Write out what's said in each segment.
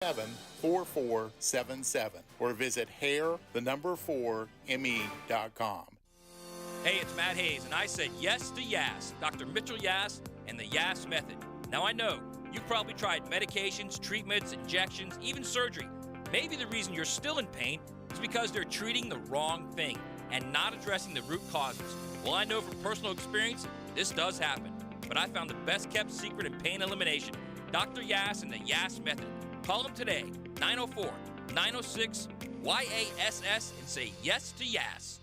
4477 or visit hair4me.com. Hey, it's Matt Hayes, and I said yes to Yas, Dr. Mitchell Yas, and the Yas method. Now I know, you've probably tried medications, treatments, injections, even surgery. Maybe the reason you're still in pain is because they're treating the wrong thing and not addressing the root causes. Well, I know from personal experience, this does happen. But I found the best kept secret in pain elimination, Dr. Yas and the Yas method. Call him today, 904-906-YASS, and say yes to Yas.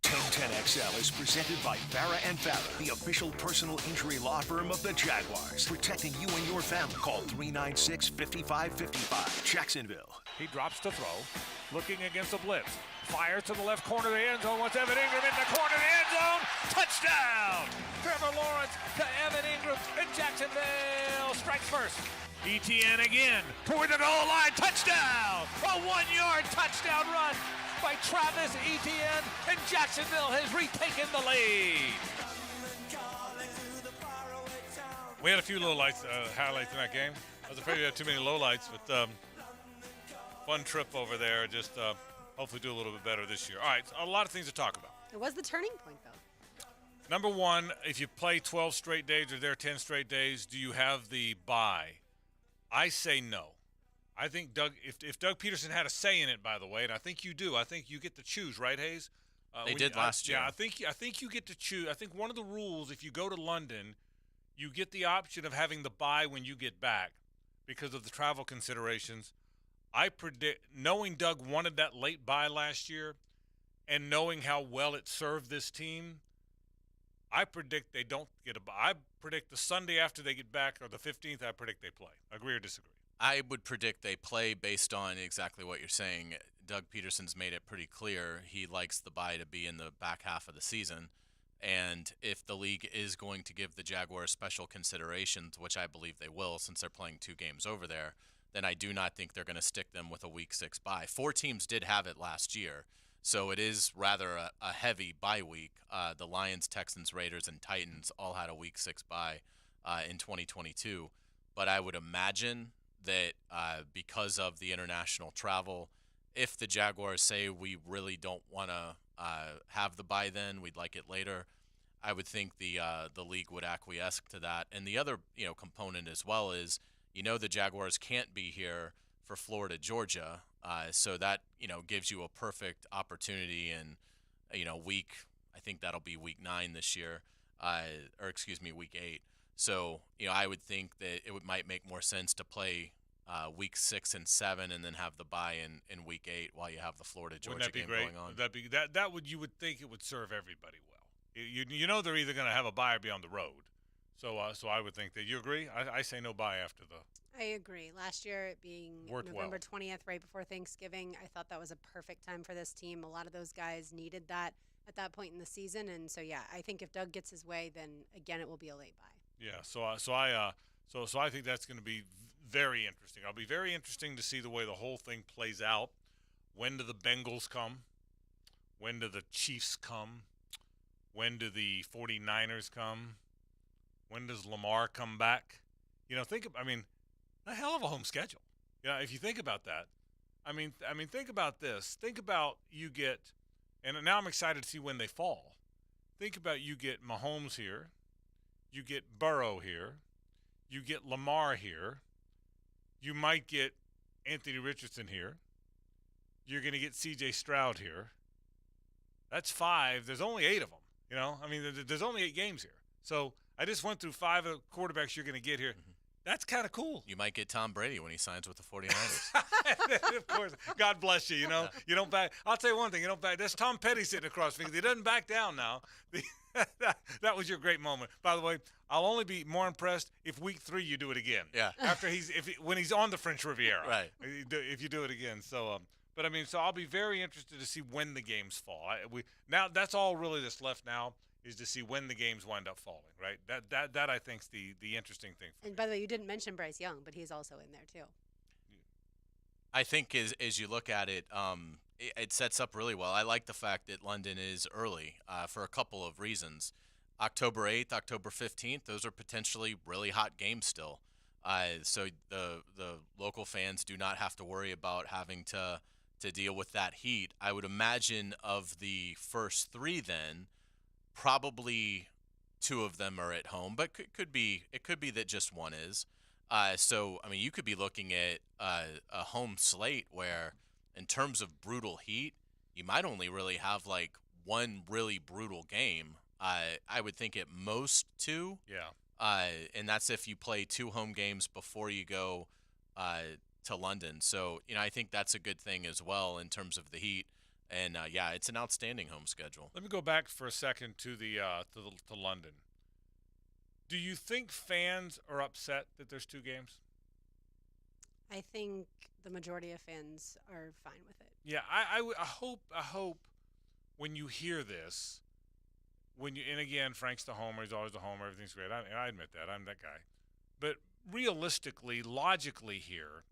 1010XL is presented by Farah & Farah, the official personal injury law firm of the Jaguars. Protecting you and your family. Call 396-5555. Jacksonville. He drops to throw, looking against a blitz. Fires to the left corner of the end zone. What's Evan Ingram in the corner of the end zone? Touchdown! Trevor Lawrence to Evan Ingram in Jacksonville. Strikes first. ETN again toward the goal line. Touchdown! A 1-yard touchdown run by Travis Etienne, and Jacksonville has retaken the lead. We had a few highlights in that game. I was afraid we had too many lowlights, but fun trip over there. Just hopefully do a little bit better this year. All right, so a lot of things to talk about. It was the turning point, though. Number one, if you play 12 straight days or there 10 straight days, do you have the bye? I say no. I think if Doug Peterson had a say in it, by the way, and I think you do, I think you get to choose, right, Hayes? They did last year. Yeah, I think you get to choose. I think one of the rules, if you go to London, you get the option of having the bye when you get back because of the travel considerations. I predict, knowing Doug wanted that late bye last year and knowing how well it served this team, I predict they don't get a bye. I predict the Sunday after they get back, or the 15th, I predict they play. Agree or disagree? I would predict they play based on exactly what you're saying. Doug Peterson's made it pretty clear he likes the bye to be in the back half of the season. And if the league is going to give the Jaguars special considerations, which I believe they will since they're playing 2 games over there, then I do not think they're going to stick them with a Week 6 bye. 4 teams did have it last year, so it is rather a heavy bye week. The Lions, Texans, Raiders, and Titans all had a Week 6 bye in 2022. But I would imagine that because of the international travel, if the Jaguars say we really don't want to have the bye then, we'd like it later, I would think the league would acquiesce to that. And the other component as well is the Jaguars can't be here for Florida, Georgia, so that gives you a perfect opportunity in week, I think that'll be week 9 this year, week 8. So, I would think that it might make more sense to play week 6 and 7 and then have the bye in week 8 while you have the Florida Georgia game going on. You would think it would serve everybody well. They're either going to have a bye or be on the road. So I would think that. You agree? I say no bye after the. I agree. Last year, it being November 20th, right before Thanksgiving, I thought that was a perfect time for this team. A lot of those guys needed that at that point in the season, and so I think if Doug gets his way, then again it will be a late bye. Yeah. So I think that's going to be very interesting. It'll be very interesting to see the way the whole thing plays out. When do the Bengals come? When do the Chiefs come? When do the 49ers come? When does Lamar come back? A hell of a home schedule. If you think about that, think about this. Think about you get, and now I'm excited to see when they fall. Think about you get Mahomes here, you get Burrow here, you get Lamar here, you might get Anthony Richardson here, you're going to get C.J. Stroud here. That's 5. There's only 8 of them. There's only 8 games here. So I just went through 5 of the quarterbacks you're going to get here. Mm-hmm. That's kind of cool. You might get Tom Brady when he signs with the 49ers. Of course. God bless you. You don't back. I'll tell you one thing. You don't back. That's Tom Petty sitting across because he doesn't back down now. That was your great moment. By the way, I'll only be more impressed if week 3 you do it again. Yeah. When he's on the French Riviera. Right. If you do it again. So so I'll be very interested to see when the games fall. Now that's all really that's left now is to see when the games wind up falling, right? That I think's the interesting thing. And by the way, you didn't mention Bryce Young, but he's also in there too. I think as you look at it, it sets up really well. I like the fact that London is early for a couple of reasons. October 8th, October 15th, those are potentially really hot games still. So the local fans do not have to worry about having to deal with that heat. I would imagine of the first three, then probably two of them are at home, but it could be that just one is. So I mean, you could be looking at a home slate where, in terms of brutal heat, you might only really have like one really brutal game. I would think at most two. Yeah. And that's if you play two home games before you go to London. So, I think that's a good thing as well in terms of the heat. And yeah, it's an outstanding home schedule. Let me go back for a second to to London. Do you think fans are upset that there's two games? I think the majority of fans are fine with it. Yeah, I hope when you hear this, and again, Frank's the homer, he's always the homer, everything's great. I admit that, I'm that guy. But realistically, logically here,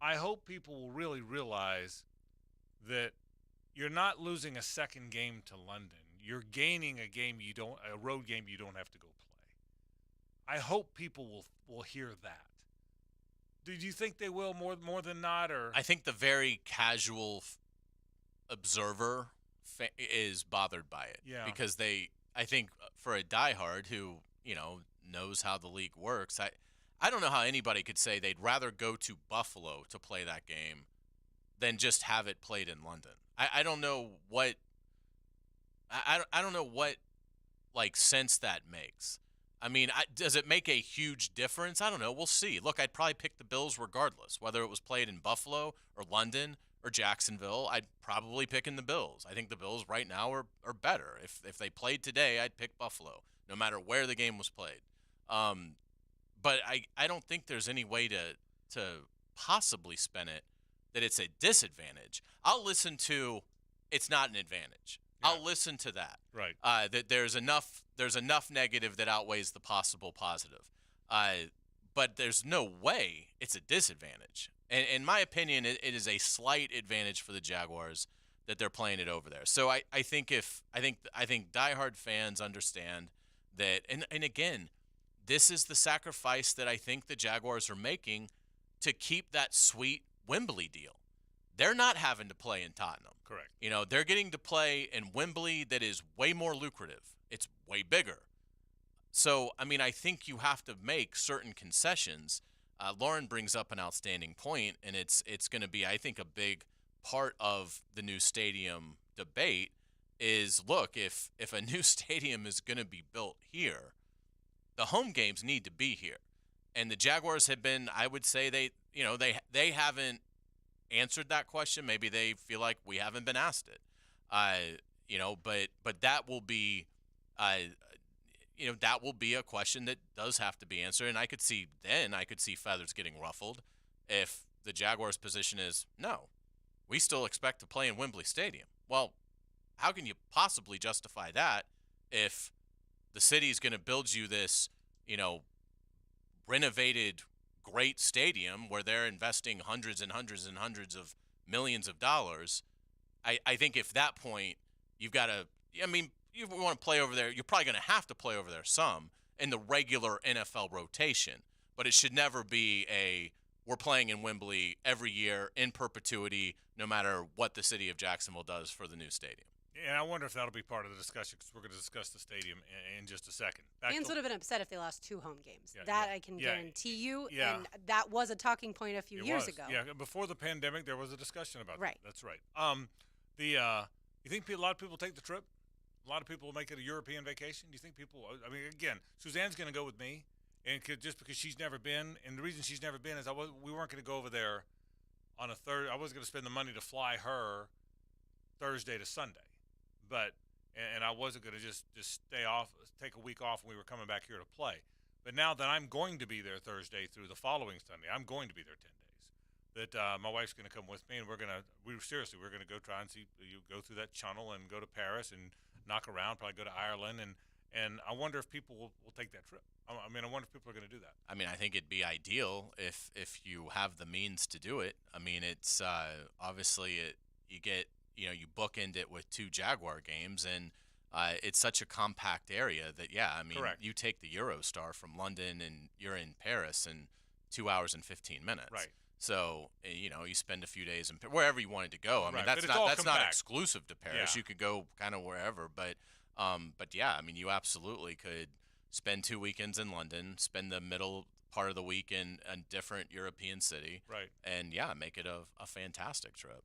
I hope people will really realize that you're not losing a second game to London. You're gaining a road game you don't have to go play. I hope people will hear that. Do you think they will more than not, or? I think the very casual observer is bothered by it. Yeah. Because I think for a diehard who knows how the league works, I don't know how anybody could say they'd rather go to Buffalo to play that game than just have it played in London. I don't know what I don't know what sense that makes. I mean, does it make a huge difference? I don't know. We'll see. Look, I'd probably pick the Bills regardless, whether it was played in Buffalo or London or Jacksonville. I'd probably pick in the Bills. I think the Bills right now are better. If they played today, I'd pick Buffalo, no matter where the game was played. But I don't think there's any way to possibly spin it that it's a disadvantage. I'll listen to it's not an advantage. Yeah. I'll listen to that. Right. That there's enough negative that outweighs the possible positive. But there's no way it's a disadvantage. And in my opinion, it is a slight advantage for the Jaguars that they're playing it over there. So I think diehard fans understand that, and again, this is the sacrifice that I think the Jaguars are making to keep that sweet Wembley deal. They're not having to play in Tottenham. Correct. They're getting to play in Wembley that is way more lucrative. It's way bigger. So, I mean, I think you have to make certain concessions. Lauren brings up an outstanding point, and it's going to be, I think, a big part of the new stadium debate is, look, if a new stadium is going to be built here, the home games need to be here. And the Jaguars have been, I would say they haven't answered that question. Maybe they feel like we haven't been asked it. But that will be that will be a question that does have to be answered. And I could see feathers getting ruffled if the Jaguars' position is, no, we still expect to play in Wembley Stadium. Well, how can you possibly justify that if the city is going to build you this, renovated great stadium where they're investing hundreds and hundreds and hundreds of millions of dollars? I think if that point you've got to, you want to play over there, you're probably going to have to play over there some in the regular NFL rotation, but it should never be we're playing in Wembley every year in perpetuity, no matter what the city of Jacksonville does for the new stadium. And I wonder if that'll be part of the discussion, because we're going to discuss the stadium in just a second. Fans would have been upset if they lost two home games. I can guarantee you. Yeah. And that was a talking point a few years ago. Yeah, before the pandemic, there was a discussion about that. That's right. You think a lot of people take the trip? A lot of people make it a European vacation? Do you think people – again, Suzanne's going to go with me, and just because she's never been. And the reason she's never been is we weren't going to go over there on a Thursday. I wasn't going to spend the money to fly her Thursday to Sunday. But I wasn't going to just stay off, take a week off when we were coming back here to play. But now that I'm going to be there Thursday through the following Sunday, I'm going to be there 10 days. That my wife's going to come with me, and we're going to go try and see you go through that channel and go to Paris and knock around, probably go to Ireland, and I wonder if people will take that trip. I wonder if people are going to do that. I think it'd be ideal if you have the means to do it. It's obviously you get. You bookend it with two Jaguar games, and it's such a compact area that, Correct. You take the Eurostar from London and you're in Paris, and 2 hours and 15 minutes. Right. So, you know, you spend a few days in wherever you wanted to go. I mean, Right, that's but not compact. exclusive to Paris. Yeah. You could go kind of wherever, but yeah, I mean, you absolutely could spend 2 weekends in London, spend the middle part of the week in a different European city, Right. and yeah, make it a fantastic trip.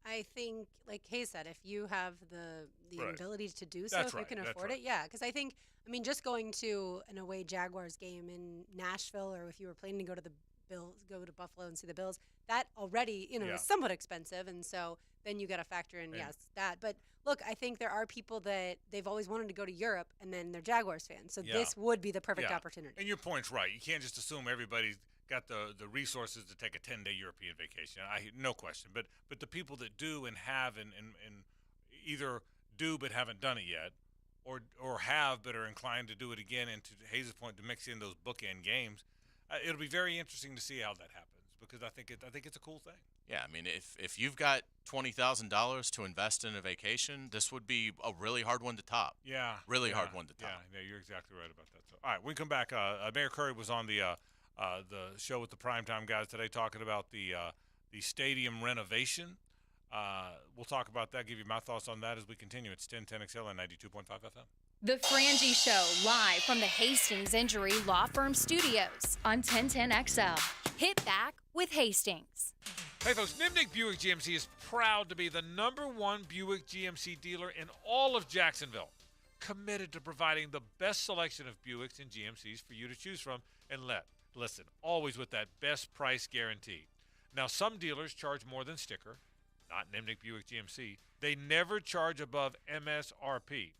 I think, like Hayes said, if you have the Right. ability to do so, That's if you right, can that's afford right. it, yeah. Because I think, I mean, just going to an away Jaguars game in Nashville, or if you were planning to go to the Bills, go to Buffalo and see the Bills, that already, you know, Yeah. is somewhat expensive, and so then you got to factor in, yes, that. But look, I think there are people that they've always wanted to go to Europe, and then they're Jaguars fans, so Yeah. this would be the perfect Yeah. opportunity. And your point's right. You can't just assume everybody's got the resources to take a 10-day European vacation. No question. But the people that do and have and either do but haven't done it yet, or have but are inclined to do it again, and to Hayes' point, to mix in those bookend games, it'll be very interesting to see how that happens, because I think it's a cool thing. Yeah, I mean, if you've got $20,000 to invest in a vacation, this would be a really hard one to top. Yeah, Really yeah, hard one to top. Yeah, you're exactly right about that. So, all right, we come back. Mayor Curry was on the show with the Primetime guys today, talking about the stadium renovation. We'll talk about that. Give you my thoughts on that as we continue. It's 1010XL and 92.5 FM. The Frangie Show, live from the Hastings Injury Law Firm Studios on 1010XL. Hit back with Hastings. Hey folks, Nimnik Buick GMC is proud to be the #1 Buick GMC dealer in all of Jacksonville. Committed to providing the best selection of Buicks and GMCs for you to choose from, and listen, always with that best price guarantee. Now, some dealers charge more than sticker, not Nimnik Buick GMC. They never charge above MSRP.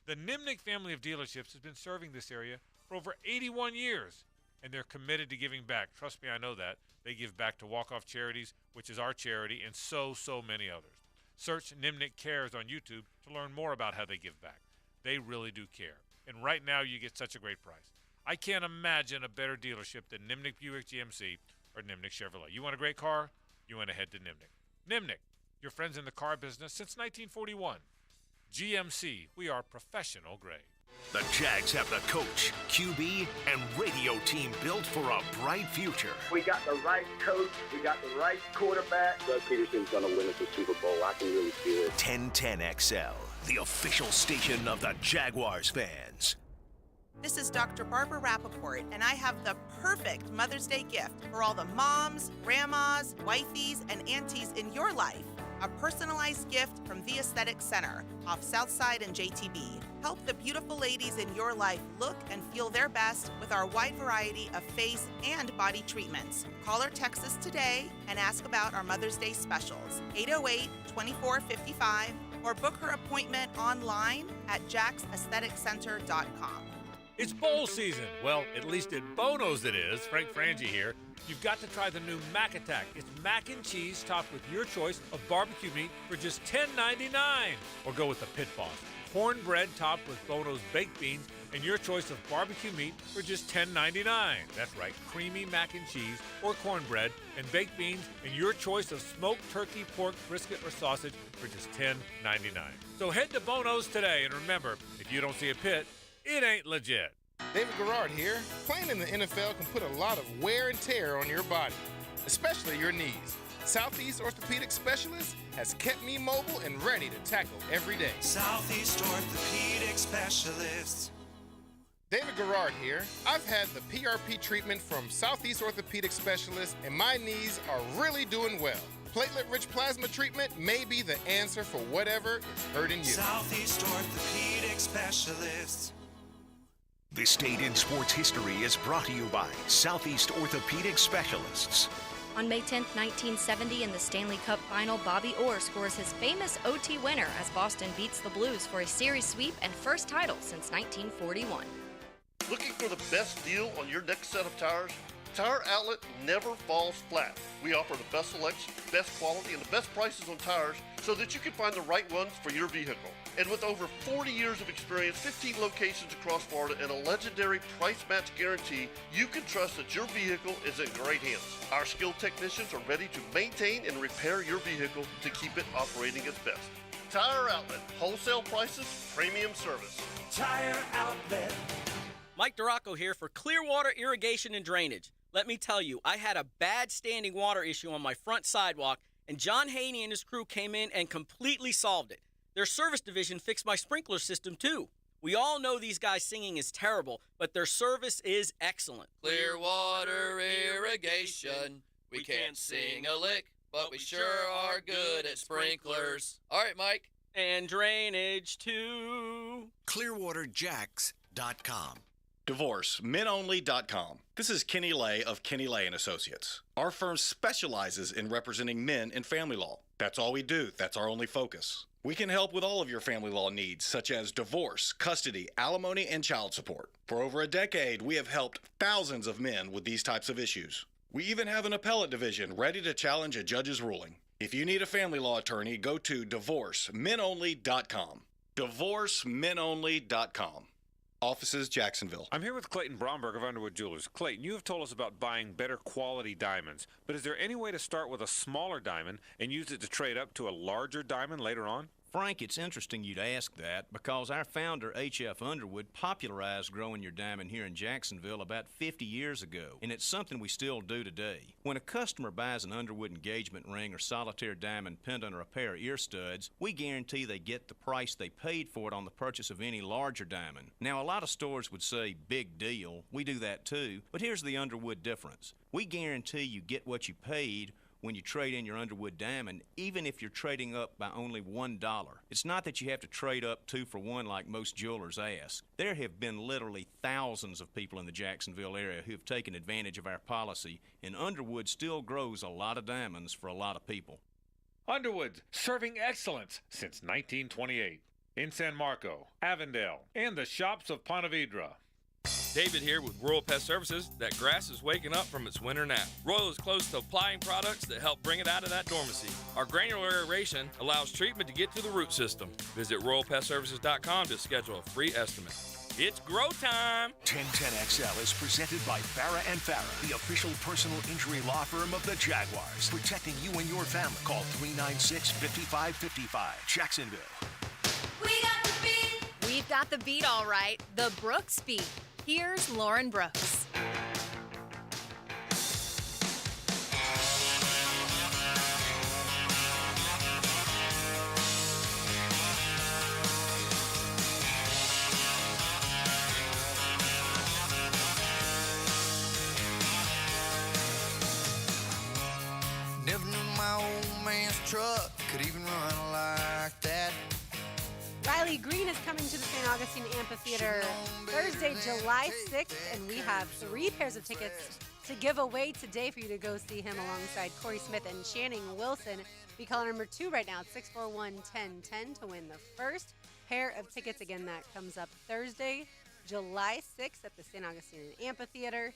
The Nimnik family of dealerships has been serving this area for over 81 years, and they're committed to giving back. Trust me, I know that. They give back to Walk-Off Charities, which is our charity, and so many others. Search Nimnik Cares on YouTube to learn more about how they give back. They really do care. And right now, you get such a great price. I can't imagine a better dealership than Nimnik Buick GMC or Nimnik Chevrolet. You want a great car? You want to head to Nimnik. Nimnik, your friends in the car business since 1941. GMC, we are professional grade. The Jags have the coach, QB, and radio team built for a bright future. We got the right coach. We got the right quarterback. Doug Peterson's going to win us the Super Bowl. I can really feel it. 1010XL, the official station of the Jaguars fans. This is Dr. Barbara Rappaport, and I have the perfect Mother's Day gift for all the moms, grandmas, wifeys, and aunties in your life. A personalized gift from The Aesthetic Center off Southside and JTB. Help the beautiful ladies in your life look and feel their best with our wide variety of face and body treatments. Call or text us today and ask about our Mother's Day specials, 808-2455, or book her appointment online at jacksaestheticcenter.com. It's bowl season. Well, at least at Bono's it is. Frank Frangie here. You've got to try the new Mac Attack. It's mac and cheese topped with your choice of barbecue meat for just $10.99. Or go with the Pit Boss. Cornbread topped with Bono's baked beans and your choice of barbecue meat for just $10.99. That's right, creamy mac and cheese or cornbread and baked beans and your choice of smoked turkey, pork, brisket, or sausage for just $10.99. So head to Bono's today, and remember, if you don't see a pit, it ain't legit. David Garrard here. Playing in the NFL can put a lot of wear and tear on your body, especially your knees. Southeast Orthopedic Specialist has kept me mobile and ready to tackle every day. Southeast Orthopedic Specialists. David Garrard here. I've had the PRP treatment from Southeast Orthopedic Specialist, and my knees are really doing well. Platelet-rich plasma treatment may be the answer for whatever is hurting you. Southeast Orthopedic Specialists. This date in sports history is brought to you by Southeast Orthopedic Specialists. On May 10, 1970, in the Stanley Cup Final, Bobby Orr scores his famous OT winner as Boston beats the Blues for a series sweep and first title since 1941. Looking for the best deal on your next set of tires? Tire Outlet never falls flat. We offer the best selection, best quality, and the best prices on tires so that you can find the right ones for your vehicle. And with over 40 years of experience, 15 locations across Florida, and a legendary price match guarantee, you can trust that your vehicle is in great hands. Our skilled technicians are ready to maintain and repair your vehicle to keep it operating its best. Tire Outlet, wholesale prices, premium service. Tire Outlet. Mike Duraco here for Clearwater Irrigation and Drainage. Let me tell you, I had a bad standing water issue on my front sidewalk, and John Haney and his crew came in and completely solved it. Their service division fixed my sprinkler system, too. We all know these guys singing is terrible, but their service is excellent. Clearwater Irrigation. We can't sing a lick, but we sure are good at sprinklers. All right, Mike. And drainage, too. ClearwaterJacks.com. DivorceMenOnly.com. This is Kenny Lay of Kenny Lay & Associates. Our firm specializes in representing men in family law. That's all we do. That's our only focus. We can help with all of your family law needs, such as divorce, custody, alimony, and child support. For over a decade, we have helped thousands of men with these types of issues. We even have an appellate division ready to challenge a judge's ruling. If you need a family law attorney, go to DivorceMenOnly.com. DivorceMenOnly.com. Offices, Jacksonville. I'm here with Clayton Bromberg of Underwood Jewelers. Clayton, you have told us about buying better quality diamonds, but is there any way to start with a smaller diamond and use it to trade up to a larger diamond later on? Frank, it's interesting you'd ask that because our founder, H.F. Underwood, popularized growing your diamond here in Jacksonville about 50 years ago, and it's something we still do today. When a customer buys an Underwood engagement ring or solitaire diamond pendant or a pair of ear studs, we guarantee they get the price they paid for it on the purchase of any larger diamond. Now, a lot of stores would say, big deal. We do that too, but here's the Underwood difference. We guarantee you get what you paid when you trade in your Underwood diamond, even if you're trading up by only $1. It's not that you have to trade up 2 for 1 like most jewelers ask. There have been literally thousands of people in the Jacksonville area who have taken advantage of our policy, and Underwood still grows a lot of diamonds for a lot of people. Underwood, serving excellence since 1928. In San Marco, Avondale, and the shops of Ponte Vedra. David here with Royal Pest Services. That grass is waking up from its winter nap. Royal is close to applying products that help bring it out of that dormancy. Our granular aeration allows treatment to get to the root system. Visit RoyalPestServices.com to schedule a free estimate. It's grow time! 1010XL is presented by Farah & Farah, the official personal injury law firm of the Jaguars, protecting you and your family. Call 396-5555. Jacksonville. We got the beat! We've got the beat all right. The Brooks Beat. Here's Lauren Brooks. Never knew my old man's truck could even run like that. Riley Green is coming to the St. Augustine Amphitheater Thursday, July 6th, and we have 3 pairs of tickets to give away today for you to go see him alongside Corey Smith and Channing Wilson. Be caller number 2 right now at 641-1010 to win the first pair of tickets. Again, that comes up Thursday, July 6th at the St. Augustine Amphitheater.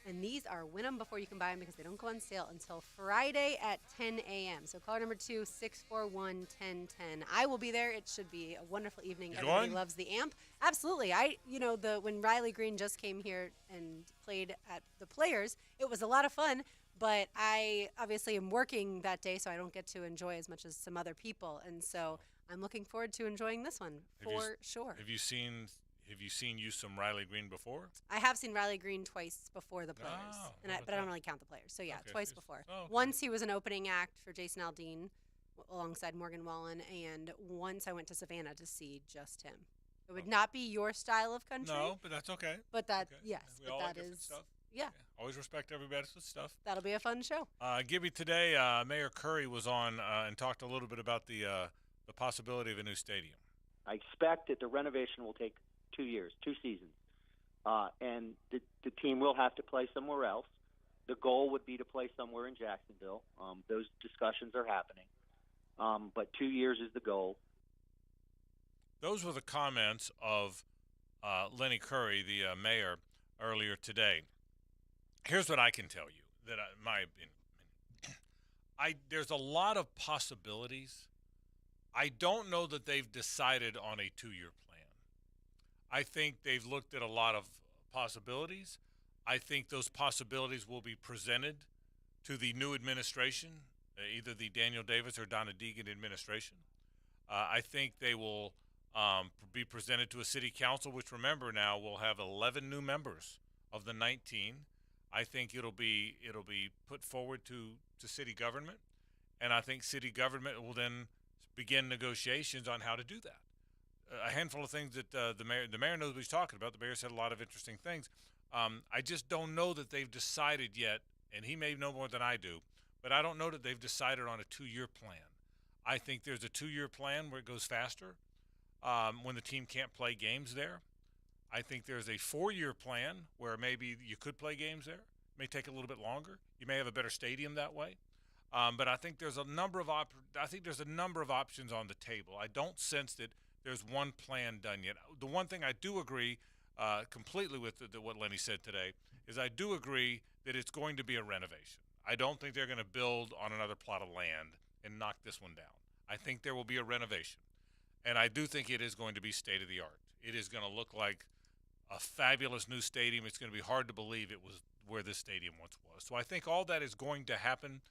And these are win them before you can buy them because they don't go on sale until Friday at 10 a.m. So caller number 2, 641-1010. I will be there. It should be a wonderful evening. Everybody loves the amp. Absolutely. When Riley Green just came here and played at the Players, it was a lot of fun. But I obviously am working that day, so I don't get to enjoy as much as some other people. And so I'm looking forward to enjoying this one for sure. Have you seen some Riley Green before? I have seen Riley Green twice before the Players, but I don't really count the Players. So, twice before. Oh, okay. Once he was an opening act for Jason Aldean alongside Morgan Wallen, and once I went to Savannah to see just him. It would not be your style of country. No, but that's okay. But that, okay. Yes, we but all that like is stuff. Yeah. Always respect everybody's stuff. That'll be a fun show. Gibby, today Mayor Curry was on and talked a little bit about the possibility of a new stadium. I expect that the renovation will take 2 years, 2 seasons, and the team will have to play somewhere else. The goal would be to play somewhere in Jacksonville. Those discussions are happening, but 2 years is the goal. Those were the comments of Lenny Curry, the mayor, earlier today. Here's what I can tell you, my opinion. There's a lot of possibilities. I don't know that they've decided on a 2-year plan. I think they've looked at a lot of possibilities. I think those possibilities will be presented to the new administration, either the Daniel Davis or Donna Deegan administration. I think they will be presented to a city council, which, remember now, will have 11 new members of the 19. I think it'll be put forward to city government, and I think city government will then begin negotiations on how to do that. A handful of things that the mayor knows what he's talking about. The mayor said a lot of interesting things. I just don't know that they've decided yet, and he may know more than I do, but I don't know that they've decided on a 2-year plan. I think there's a 2-year plan where it goes faster when the team can't play games there. I think there's a 4-year plan where maybe you could play games there. It may take a little bit longer. You may have a better stadium that way. But I think there's a number of options on the table. I don't sense that there's one plan done yet. The one thing I do agree completely with what Lenny said today is I do agree that it's going to be a renovation. I don't think they're going to build on another plot of land and knock this one down. I think there will be a renovation. And I do think it is going to be state-of-the-art. It is going to look like a fabulous new stadium. It's going to be hard to believe it was where this stadium once was. So I think all that is going to happen.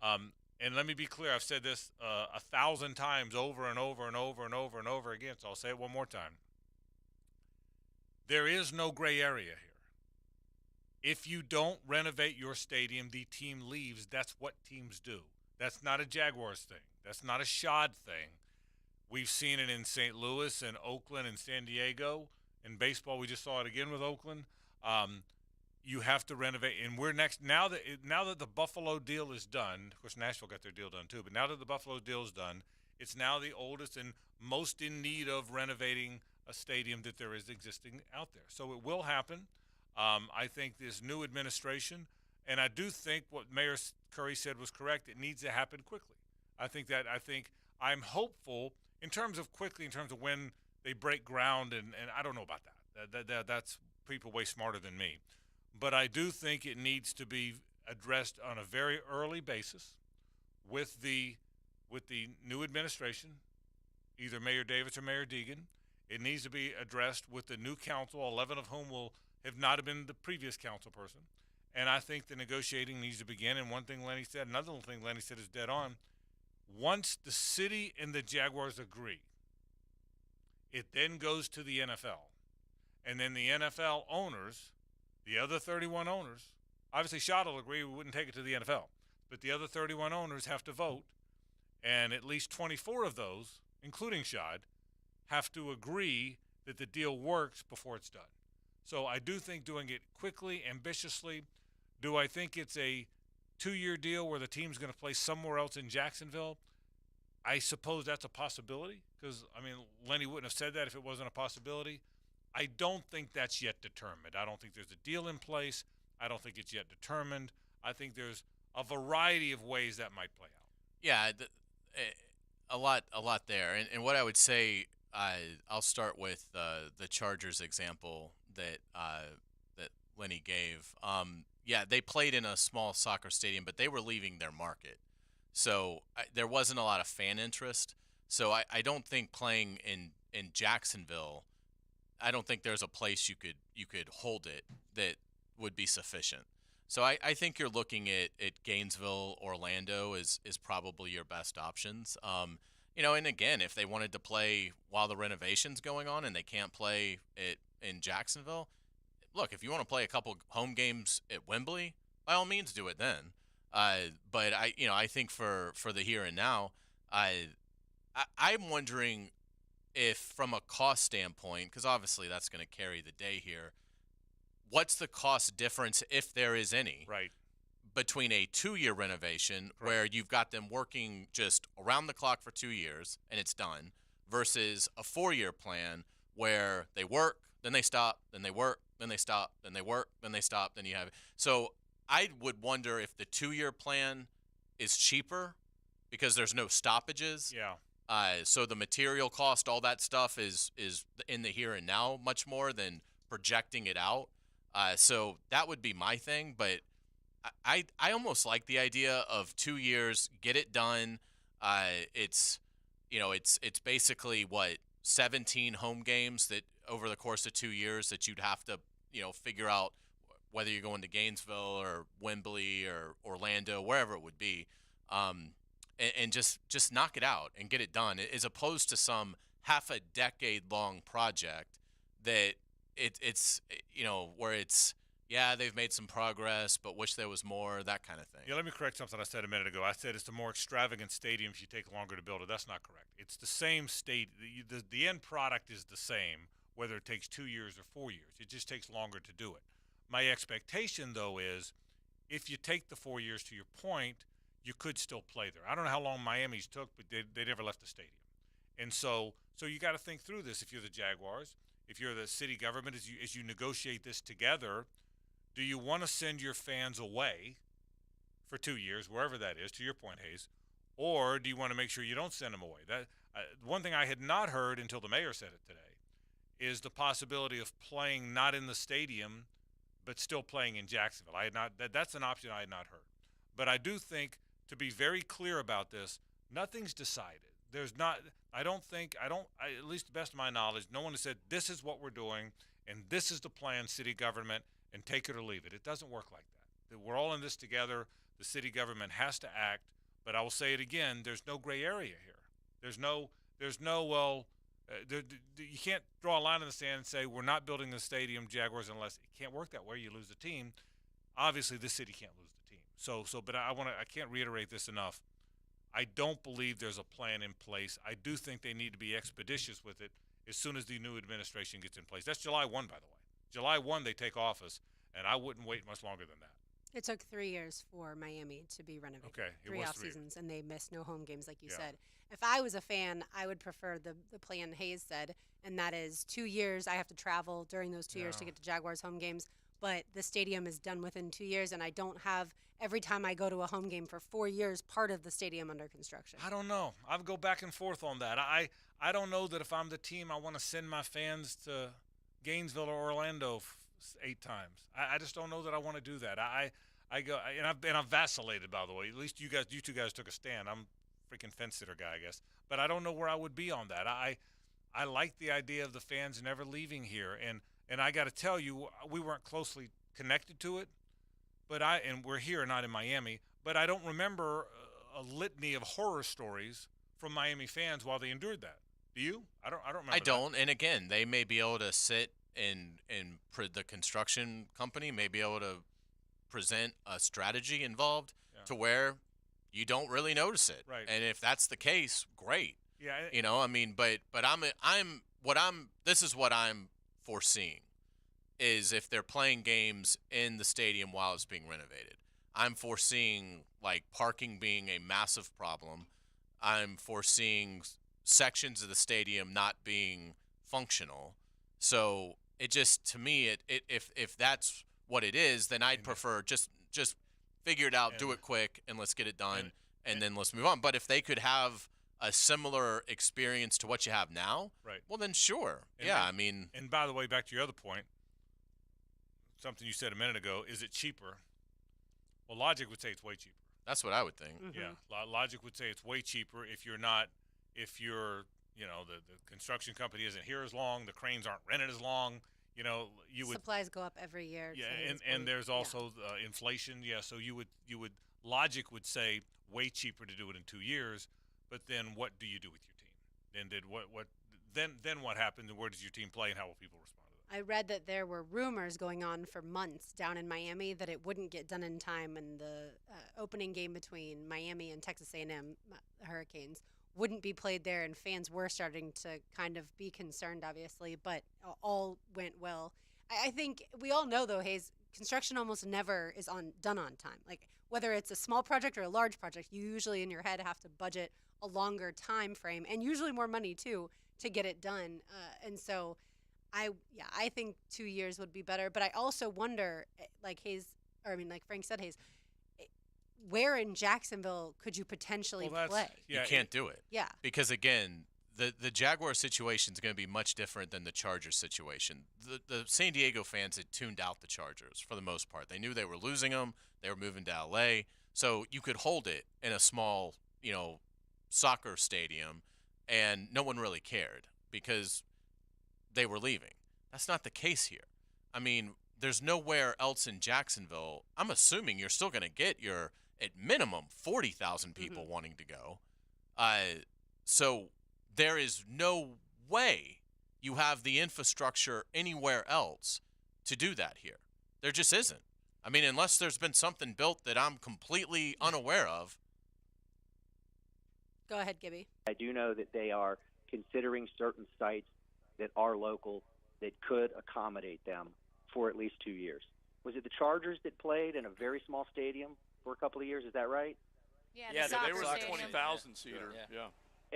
And let me be clear, I've said this 1,000 times over and over and over and over and over again, so I'll say it one more time. There is no gray area here. If you don't renovate your stadium, the team leaves. That's what teams do. That's not a Jaguars thing. That's not a Shad thing. We've seen it in St. Louis and Oakland and San Diego. In baseball, we just saw it again with Oakland. You have to renovate, and we're next. Now that the Buffalo deal is done, of course Nashville got their deal done too, but now that the Buffalo deal is done, it's now the oldest and most in need of renovating a stadium that there is existing out there. So it will happen. I think this new administration, and I do think what Mayor Curry said was correct. It needs to happen quickly. I'm hopeful in terms of quickly, in terms of when they break ground, and I don't know about that. That's people way smarter than me. But I do think it needs to be addressed on a very early basis with the new administration, either Mayor Davis or Mayor Deegan. It needs to be addressed with the new council, 11 of whom will have not been the previous council person. And I think the negotiating needs to begin. And one thing Lenny said, another thing Lenny said is dead on. Once the city and the Jaguars agree, it then goes to the NFL. And then the NFL owners, the other 31 owners, obviously Shad will agree we wouldn't take it to the NFL, but the other 31 owners have to vote, and at least 24 of those, including Shad, have to agree that the deal works before it's done. So I do think doing it quickly, ambitiously. Do I think it's a 2-year deal where the team's going to play somewhere else in Jacksonville? I suppose that's a possibility because, Lenny wouldn't have said that if it wasn't a possibility. I don't think that's yet determined. I don't think there's a deal in place. I don't think it's yet determined. I think there's a variety of ways that might play out. Yeah, a lot there. And what I would say, I'll start with the Chargers example that Lenny gave. Yeah, they played in a small soccer stadium, but they were leaving their market. So there wasn't a lot of fan interest. So I don't think playing in Jacksonville, I don't think there's a place you could hold it that would be sufficient. So I think you're looking at Gainesville, Orlando is probably your best options. And again, if they wanted to play while the renovation's going on and they can't play it in Jacksonville, look, if you want to play a couple home games at Wembley, by all means do it then. But I think for the here and now, I'm wondering if from a cost standpoint, because obviously that's going to carry the day here, what's the cost difference, if there is any, right, between a 2-year renovation where you've got them working just around the clock for 2 years and it's done versus a 4-year plan where they work, then they stop, then they work, then they stop, then they work, then they stop, then you have it. So I would wonder if the 2-year plan is cheaper because there's no stoppages. Yeah. So the material cost, all that stuff is in the here and now much more than projecting it out. So that would be my thing. But I almost like the idea of 2 years, get it done. It's basically 17 home games that over the course of 2 years that you'd have to figure out whether you're going to Gainesville or Wembley or Orlando, wherever it would be. And just knock it out and get it done, as opposed to some half a decade long project that it's where it's yeah, they've made some progress, but wish there was more, that kind of thing. Yeah, let me correct something I said a minute ago. I said it's a more extravagant stadium if you take longer to build it. That's not correct. It's the same state. The end product is the same, whether it takes 2 years or 4 years. It just takes longer to do it. My expectation, though, is if you take the 4 years, to your point, you could still play there. I don't know how long Miami's took, but they never left the stadium. And so you got to think through this if you're the Jaguars, if you're the city government, as you negotiate this together. Do you want to send your fans away for 2 years, wherever that is, to your point, Hayes, or do you want to make sure you don't send them away? One thing I had not heard until the mayor said it today is the possibility of playing not in the stadium but still playing in Jacksonville. That's an option I had not heard. But I do think, to be very clear about this, nothing's decided. There's not – at least to the best of my knowledge, no one has said this is what we're doing and this is the plan, city government, and take it or leave it. It doesn't work like that. We're all in this together. The city government has to act. But I will say it again, there's no gray area here. You can't draw a line in the sand and say we're not building the stadium, Jaguars, unless it can't work that way. You lose the team. Obviously, this city can't lose the team. But I can't reiterate this enough. I don't believe there's a plan in place. I do think they need to be expeditious with it as soon as the new administration gets in place. That's July 1, by the way. July 1, they take office, and I wouldn't wait much longer than that. It took 3 years for Miami to be renovated. Okay, it 3 was off 3 seasons, and they missed no home games, like you said. If I was a fan, I would prefer the plan Hayes said, and that is 2 years. I have to travel during those 2 years to get to Jaguars home games, but the stadium is done within 2 years, and I don't have every time I go to a home game for 4 years part of the stadium under construction. I don't know. I would go back and forth on that. I don't know that if I'm the team, I want to send my fans to Gainesville or Orlando 8 times. I just don't know that I want to do that. I've vacillated, by the way. At least you two guys took a stand. I'm a freaking fence sitter guy, I guess. But I don't know where I would be on that. I like the idea of the fans never leaving here, and I got to tell you, we weren't closely connected to it. And we're here, not in Miami. But I don't remember a litany of horror stories from Miami fans while they endured that. Do you? I don't remember. I don't. And again, they may be able to sit in the construction company may be able to present a strategy involved to where you don't really notice it. Right. And if that's the case, great. Yeah. This is what I'm foreseeing is if they're playing games in the stadium while it's being renovated. I'm foreseeing like parking being a massive problem. I'm foreseeing sections of the stadium not being functional. So it just, to me, if that's what it is, then I'd prefer just figure it out, do it quick, and let's get it done, and then let's move on. But if they could have a similar experience to what you have now, right? Well, then sure. And by the way, back to your other point, something you said a minute ago, is it cheaper? Well, logic would say it's way cheaper. That's what I would think. Mm-hmm. Yeah, logic would say it's way cheaper if you're the construction company isn't here as long, the cranes aren't rented as long. Supplies go up every year. Yeah, and there's also inflation. Yeah, so you would logic would say way cheaper to do it in 2 years. But then what do you do with your team? Then what happened? And where does your team play, and how will people respond to that? I read that there were rumors going on for months down in Miami that it wouldn't get done in time, and the opening game between Miami and Texas A&M Hurricanes wouldn't be played there, and fans were starting to kind of be concerned, obviously, but all went well. I think we all know, though, Hayes, construction almost never is done on time. Like, whether it's a small project or a large project, you usually in your head have to budget a longer time frame, and usually more money, too, to get it done. And so I think 2 years would be better, but I also wonder, like Frank said, Hayes, where in Jacksonville could you potentially play? You can't do it. Yeah. Because, again, the Jaguar situation is going to be much different than the Chargers situation. The San Diego fans had tuned out the Chargers for the most part. They knew they were losing them. They were moving to L.A. So you could hold it in a small, soccer stadium, and no one really cared because they were leaving. That's not the case here. I mean, there's nowhere else in Jacksonville. I'm assuming you're still going to get your – at minimum 40,000 people wanting to go. So there is no way you have the infrastructure anywhere else to do that here. There just isn't. I mean, unless there's been something built that I'm completely unaware of. Go ahead, Gibby. I do know that they are considering certain sites that are local that could accommodate them for at least 2 years. Was it the Chargers that played in a very small stadium for a couple of years? Is that right? Yeah, they were a 20,000 seater. Yeah.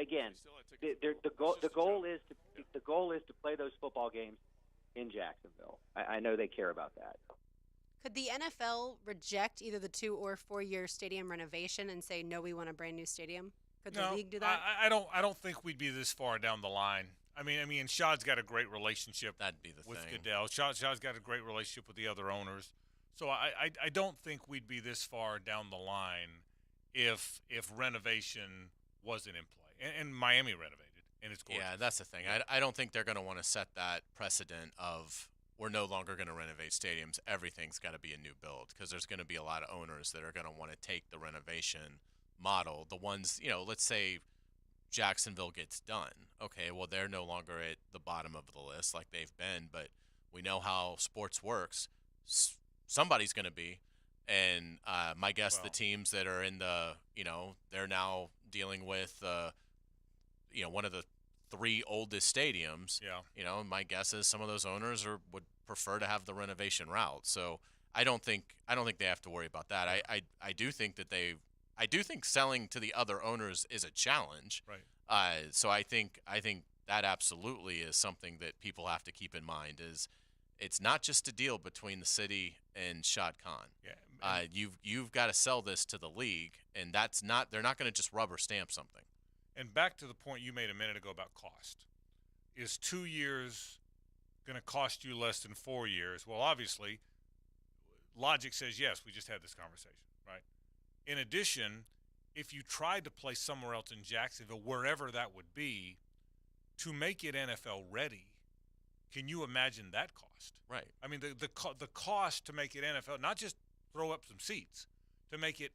Again, the goal is to play those football games in Jacksonville. I know they care about that. Could the NFL reject either the 2 or 4 year stadium renovation and say no, we want a brand new stadium? Could the league do that? I don't think we'd be this far down the line. I mean, Shad's got a great relationship with Goodell. Shad's got a great relationship with the other owners. So I don't think we'd be this far down the line if renovation wasn't in play. And Miami renovated, and it's gorgeous. Yeah, that's the thing. I don't think they're going to want to set that precedent of we're no longer going to renovate stadiums. Everything's got to be a new build because there's going to be a lot of owners that are going to want to take the renovation model. The ones, let's say Jacksonville gets done. Okay, well, they're no longer at the bottom of the list like they've been, but we know how sports works. Somebody's going to be. And my guess, the teams that are in the, they're now dealing with, one of the 3 oldest stadiums. Yeah. My guess is some of those owners would prefer to have the renovation route. So I don't think they have to worry about that. I do think that I do think selling to the other owners is a challenge. Right. So I think that absolutely is something that people have to keep in mind is it's not just a deal between the city and Shad Khan. Yeah. You've got to sell this to the league, and they're not going to just rubber stamp something. And back to the point you made a minute ago about cost. Is 2 years going to cost you less than 4 years? Well, obviously, logic says yes. We just had this conversation, right? In addition, if you tried to play somewhere else in Jacksonville, wherever that would be, to make it NFL ready, can you imagine that cost? Right. I mean, the cost to make it NFL, not just throw up some seats, to make it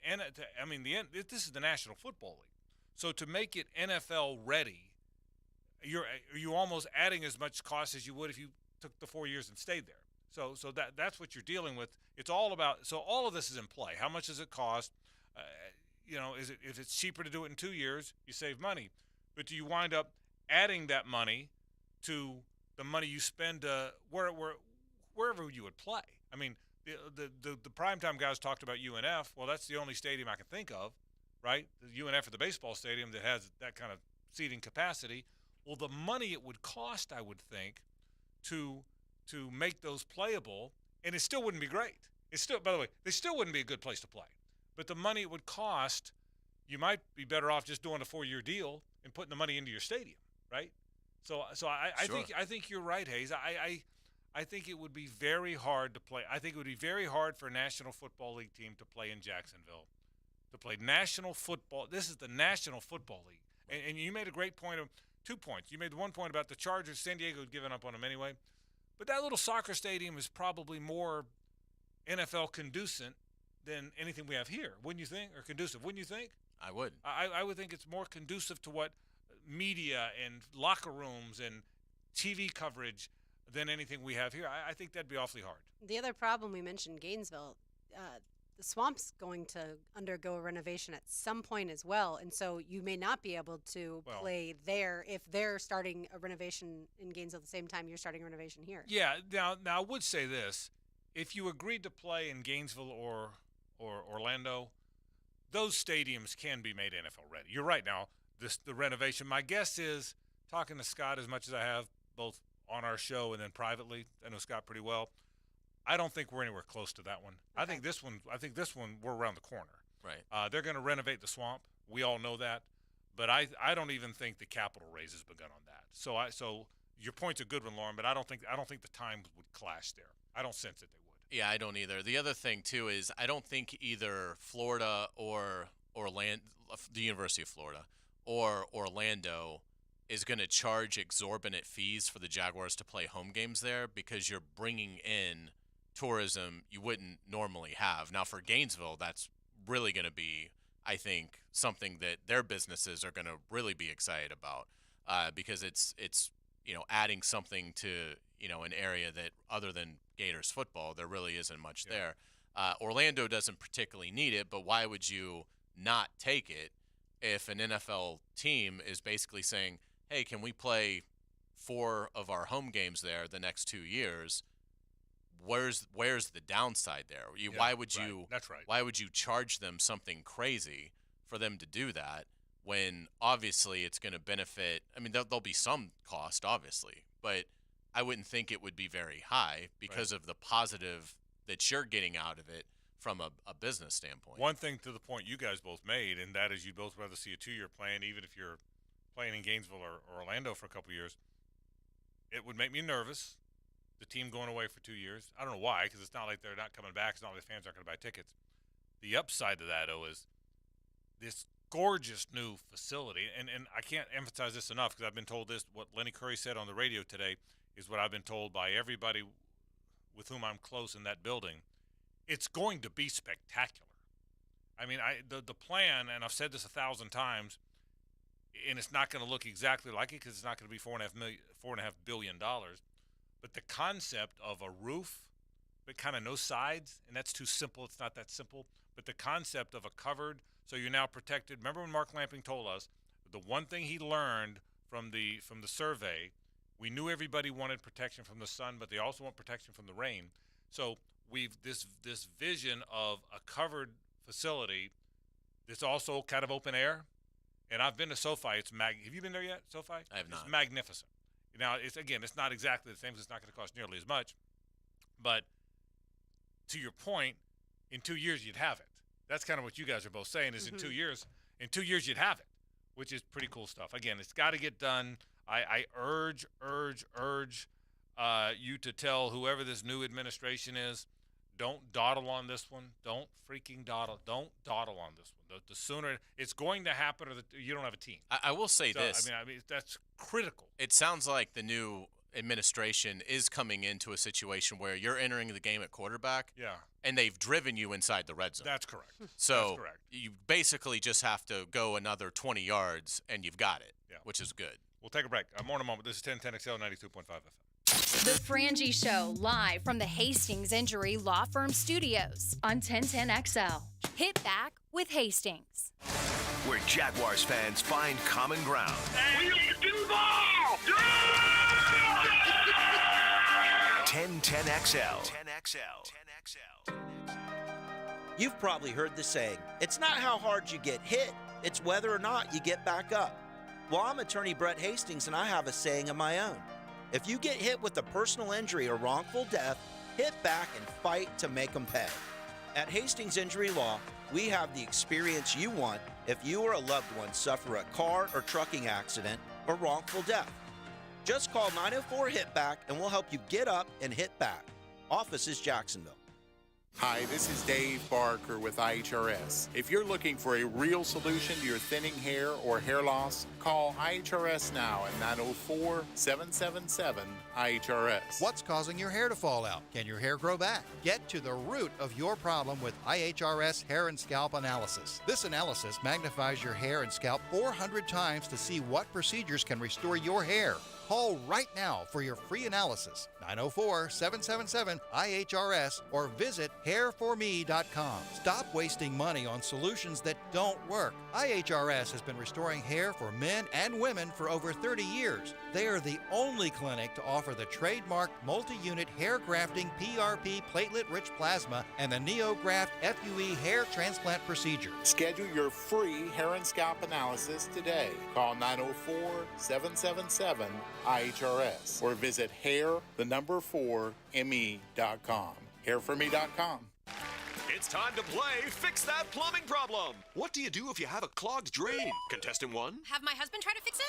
this is the National Football League. So to make it NFL ready, you're almost adding as much cost as you would if you took the 4 years and stayed there. So that's what you're dealing with. It's all about. So all of this is in play. How much does it cost? If it's cheaper to do it in 2 years, you save money. But do you wind up adding that money to the money you spend wherever you would play? I mean, the primetime guys talked about UNF. Well, that's the only stadium I can think of, right? The UNF or the baseball stadium that has that kind of seating capacity. Well, the money it would cost, I would think, to make those playable, and it still wouldn't be great. By the way, they still wouldn't be a good place to play. But the money it would cost, you might be better off just doing a 4-year deal and putting the money into your stadium, right? So I think you're right, Hayes. I think it would be very hard to play. I think it would be very hard for a National Football League team to play in Jacksonville, to play national football. This is the National Football League. And you made a great point of 2 points. You made the one point about the Chargers. San Diego had given up on them anyway. But that little soccer stadium is probably more NFL conducive than anything we have here, wouldn't you think? Or conducive, wouldn't you think? I would. I would think it's more conducive to what media and locker rooms and TV coverage than anything we have here. I think that'd be awfully hard. The other problem, we mentioned Gainesville, the Swamp's going to undergo a renovation at some point as well, and so you may not be able to play there if they're starting a renovation in Gainesville at the same time you're starting a renovation here. Yeah, now I would say this. If you agreed to play in Gainesville or Orlando, those stadiums can be made NFL ready. You're right. Now, the renovation, my guess is, talking to Scott as much as I have, both on our show and then privately, I know Scott pretty well, I don't think we're anywhere close to that one. Okay. I think this one, we're around the corner. Right. They're going to renovate the Swamp. We all know that. But I don't even think the capital raise has begun on that. So your point's a good one, Lauren, but I don't think the times would clash there. I don't sense that they would. Yeah, I don't either. The other thing, too, is I don't think either Florida or the University of Florida or Orlando is going to charge exorbitant fees for the Jaguars to play home games there because you're bringing in tourism you wouldn't normally have. Now, for Gainesville, that's really going to be, I think, something that their businesses are going to really be excited about because it's adding something to, an area that other than Gators football, there really isn't much there. Orlando doesn't particularly need it, but why would you not take it if an NFL team is basically saying, hey, can we play 4 of our home games there the next 2 years? Where's the downside there? Why would you? That's right. Why would you charge them something crazy for them to do that when obviously it's going to benefit? I mean, there'll be some cost, obviously, but I wouldn't think it would be very high because of the positive that you're getting out of it from a business standpoint. One thing to the point you guys both made, and that is you'd both rather see a 2-year plan, even if you're playing in Gainesville or Orlando for a couple of years. It would make me nervous. The team going away for 2 years. I don't know why, because it's not like they're not coming back. It's not like the fans aren't going to buy tickets. The upside to that, though, is this gorgeous new facility. And I can't emphasize this enough because I've been told this. What Lenny Curry said on the radio today is what I've been told by everybody with whom I'm close in that building. It's going to be spectacular. I mean, the plan, and I've said this 1,000 times, and it's not going to look exactly like it because it's not going to be $4.5 billion. But the concept of a roof, but kind of no sides, and that's too simple. It's not that simple. But the concept of a covered, so you're now protected. Remember when Mark Lamping told us the one thing he learned from the survey, we knew everybody wanted protection from the sun, but they also want protection from the rain. So we've this vision of a covered facility that's also kind of open air. And I've been to SoFi. Have you been there yet, SoFi? I have not. It's magnificent. Now, it's not exactly the same because it's not going to cost nearly as much. But to your point, in 2 years, you'd have it. That's kind of what you guys are both saying is in 2 years, you'd have it, which is pretty cool stuff. Again, it's got to get done. I urge you to tell whoever this new administration is, don't dawdle on this one. Don't freaking dawdle. Don't dawdle on this one. The sooner it's going to happen, or you don't have a team. I will say this. I mean, that's critical. It sounds like the new administration is coming into a situation where you're entering the game at quarterback. Yeah. And they've driven you inside the red zone. That's correct. So that's correct. You basically just have to go another 20 yards, and you've got it, which is good. We'll take a break. More in a moment. This is 1010XL 92.5 FM. The Frangie Show, live from the Hastings Injury Law Firm Studios on 1010XL. Hit back with Hastings. Where Jaguars fans find common ground. We need to do ball! 1010XL. 10XL. You've probably heard the saying, it's not how hard you get hit, it's whether or not you get back up. Well, I'm attorney Brett Hastings, and I have a saying of my own. If you get hit with a personal injury or wrongful death, hit back and fight to make them pay. At Hastings Injury Law, we have the experience you want if you or a loved one suffer a car or trucking accident or wrongful death. Just call 904-HIT-BACK and we'll help you get up and hit back. Office is Jacksonville. Hi, this is Dave Barker with IHRS. If you're looking for a real solution to your thinning hair or hair loss, call IHRS now at 904-777-IHRS. What's causing your hair to fall out? Can your hair grow back? Get to the root of your problem with IHRS Hair and Scalp Analysis. This analysis magnifies your hair and scalp 400 times to see what procedures can restore your hair. Call right now for your free analysis, 904-777-IHRS, or visit hairforme.com. Stop wasting money on solutions that don't work. IHRS has been restoring hair for men and women for over 30 years. They are the only clinic to offer the trademarked multi-unit hair grafting PRP platelet-rich plasma and the NeoGraft FUE hair transplant procedure. Schedule your free hair and scalp analysis today. Call 904-777-IHRS or visit hair4me.com. Hairforme.com. It's time to play Fix That Plumbing Problem. What do you do if you have a clogged drain? Contestant 1? Have my husband try to fix it?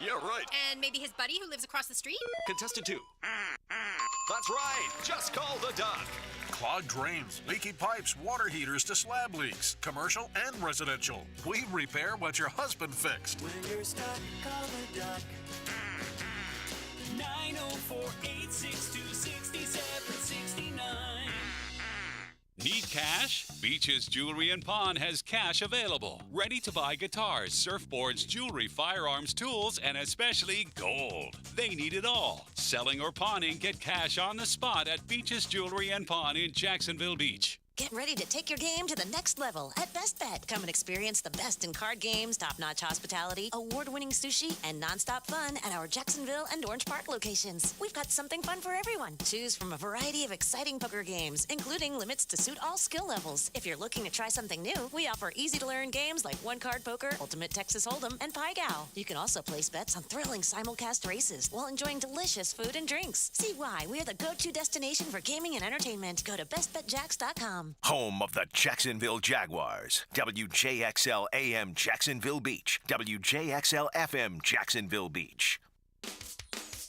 Yeah, right. And maybe his buddy who lives across the street? Contestant 2? That's right. Just call the duck. Clogged drains, leaky pipes, water heaters to slab leaks, commercial and residential. We repair what your husband fixed. When you're stuck, call the duck. 904-862-6769. Need cash? Beaches Jewelry and Pawn has cash available. Ready to buy guitars, surfboards, jewelry, firearms, tools, and especially gold. They need it all. Selling or pawning, get cash on the spot at Beaches Jewelry and Pawn in Jacksonville Beach. Get ready to take your game to the next level at Best Bet. Come and experience the best in card games, top-notch hospitality, award-winning sushi, and nonstop fun at our Jacksonville and Orange Park locations. We've got something fun for everyone. Choose from a variety of exciting poker games, including limits to suit all skill levels. If you're looking to try something new, we offer easy-to-learn games like one-card poker, Ultimate Texas Hold'em, and Pai Gow. You can also place bets on thrilling simulcast races while enjoying delicious food and drinks. See why we're the go-to destination for gaming and entertainment. Go to bestbetjacks.com. Home of the Jacksonville Jaguars. WJXL AM Jacksonville Beach. WJXL FM Jacksonville Beach.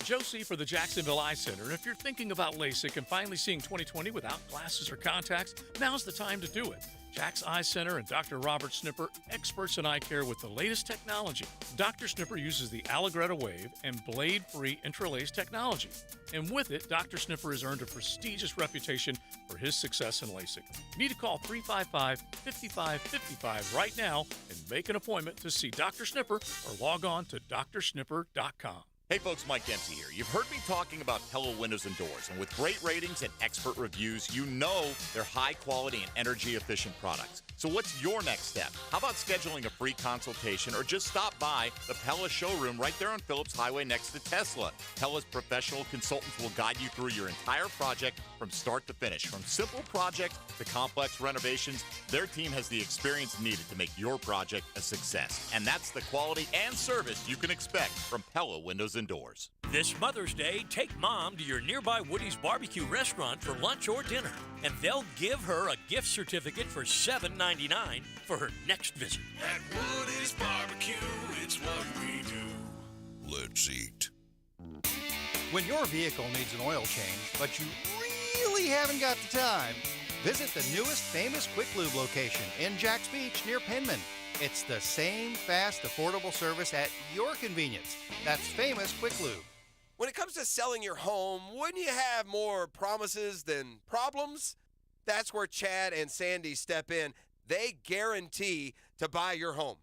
Josie for the Jacksonville Eye Center. If you're thinking about LASIK and finally seeing 20/20 without glasses or contacts, now's the time to do it. Jack's Eye Center and Dr. Robert Snipper, experts in eye care with the latest technology. Dr. Snipper uses the Allegretta Wave and blade-free interlace technology. And with it, Dr. Snipper has earned a prestigious reputation for his success in LASIK. You need to call 355-5555 right now and make an appointment to see Dr. Snipper or log on to drsnipper.com. Hey folks, Mike Dempsey here. You've heard me talking about Pella Windows and Doors, and with great ratings and expert reviews, you know they're high quality and energy efficient products. So what's your next step? How about scheduling a free consultation or just stop by the Pella showroom right there on Phillips Highway next to Tesla. Pella's professional consultants will guide you through your entire project from start to finish. From simple projects to complex renovations, their team has the experience needed to make your project a success. And that's the quality and service you can expect from Pella Windows and Doors. This Mother's Day, take Mom to your nearby Woody's Barbecue restaurant for lunch or dinner, and they'll give her a gift certificate for $7.99 for her next visit. At Woody's Barbecue, it's what we do. Let's eat. When your vehicle needs an oil change, but you really haven't got the time, visit the newest Famous Quick Lube location in Jacks Beach near Penman. It's the same fast, affordable service at your convenience. That's Famous Quick Lube. When it comes to selling your home, wouldn't you have more promises than problems? That's where Chad and Sandy step in. They guarantee to buy your home.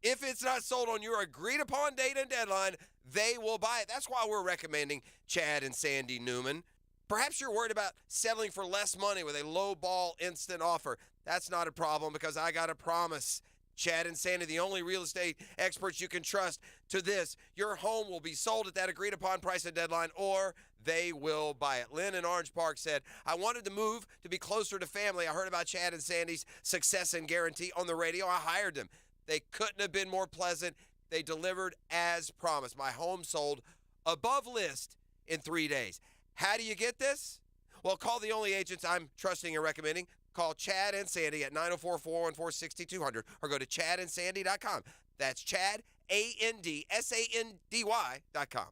If it's not sold on your agreed-upon date and deadline, they will buy it. That's why we're recommending Chad and Sandy Newman. Perhaps you're worried about settling for less money with a low-ball instant offer. That's not a problem because I got a promise. Chad and Sandy, the only real estate experts you can trust to this. Your home will be sold at that agreed-upon price and deadline, or they will buy it. Lynn in Orange Park said, I wanted to move to be closer to family. I heard about Chad and Sandy's success and guarantee on the radio. I hired them. They couldn't have been more pleasant. They delivered as promised. My home sold above list in 3 days. How do you get this? Well, call the only agents I'm trusting and recommending. Call Chad and Sandy at 904-414-6200 or go to chadandsandy.com. That's Chad, ANDSANDY.com.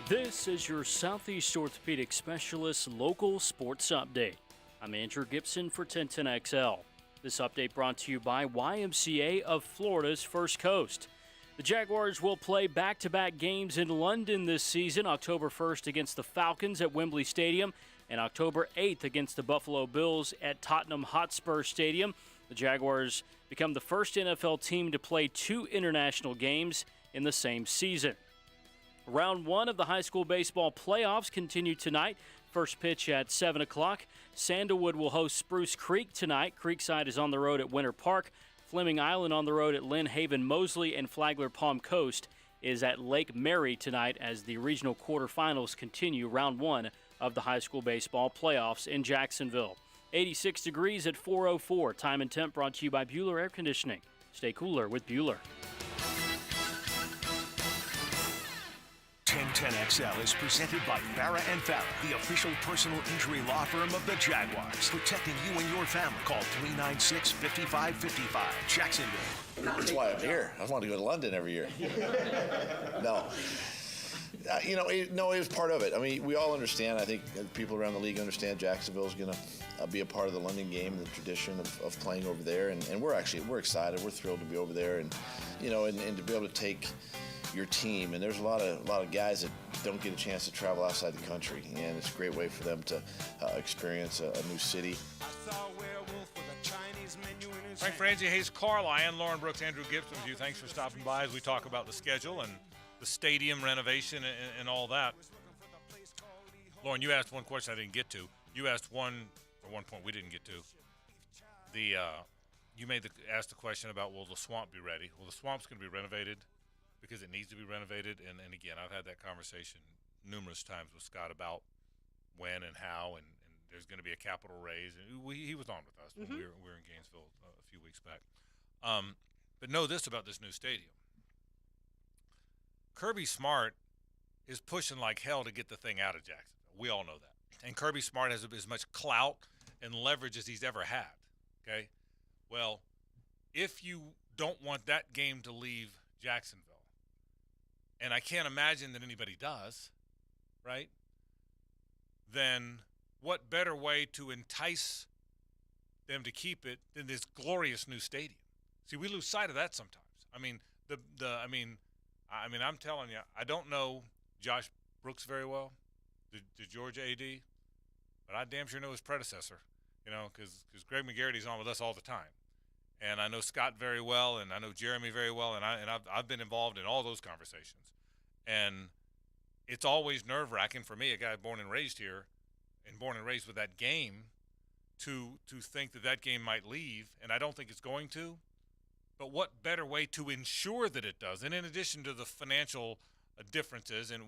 This is your Southeast Orthopedic Specialist Local Sports Update. I'm Andrew Gibson for 1010XL. This update brought to you by YMCA of Florida's First Coast. The Jaguars will play back-to-back games in London this season, October 1st against the Falcons at Wembley Stadium and October 8th against the Buffalo Bills at Tottenham Hotspur Stadium. The Jaguars become the first NFL team to play 2 international games in the same season. Round 1 of the high school baseball playoffs continue tonight. First pitch at 7 o'clock. Sandalwood will host Spruce Creek tonight. Creekside is on the road at Winter Park. Fleming Island on the road at Lynn Haven Mosley, and Flagler Palm Coast is at Lake Mary tonight as the regional quarterfinals continue round 1 of the high school baseball playoffs in Jacksonville. 86 degrees at 4:04. Time and temp brought to you by Bueller Air Conditioning. Stay cooler with Bueller. 1010XL is presented by Farah & Farah, the official personal injury law firm of the Jaguars. Protecting you and your family. Call 396-5555. Jacksonville. That's why I'm here. I want to go to London every year. No. It was part of it. I mean, we all understand. I think people around the league understand Jacksonville is going to be a part of the London game, the tradition of playing over there. And we're excited. We're thrilled to be over there. And, and to be able to take your team. And there's a lot of guys that don't get a chance to travel outside the country, and it's a great way for them to experience a new city. Frank Frangie, Hayes Carlyon, Lauren Brooks, Andrew Gibson with you. Thanks for stopping by as we talk about the schedule and the stadium renovation and all that. Lauren, you asked one question I didn't get to. You asked one point we didn't get to. You asked the question about, will the swamp be ready? Well, the swamp's going to be renovated because it needs to be renovated. And again, I've had that conversation numerous times with Scott about when and how, and there's going to be a capital raise. And he was on with us when we were in Gainesville a few weeks back. But know this about this new stadium. Kirby Smart is pushing like hell to get the thing out of Jacksonville. We all know that. And Kirby Smart has as much clout and leverage as he's ever had. Okay? Well, if you don't want that game to leave Jacksonville, and I can't imagine that anybody does, right? Then what better way to entice them to keep it than this glorious new stadium? See, we lose sight of that sometimes. I mean, I'm telling you, I don't know Josh Brooks very well, the Georgia AD, but I damn sure know his predecessor, because Greg McGarrity's on with us all the time. And I know Scott very well, and I know Jeremy very well, and I've been involved in all those conversations. And it's always nerve-wracking for me, a guy born and raised here, and born and raised with that game, to think that game might leave, and I don't think it's going to. But what better way to ensure that it does? And in addition to the financial differences, and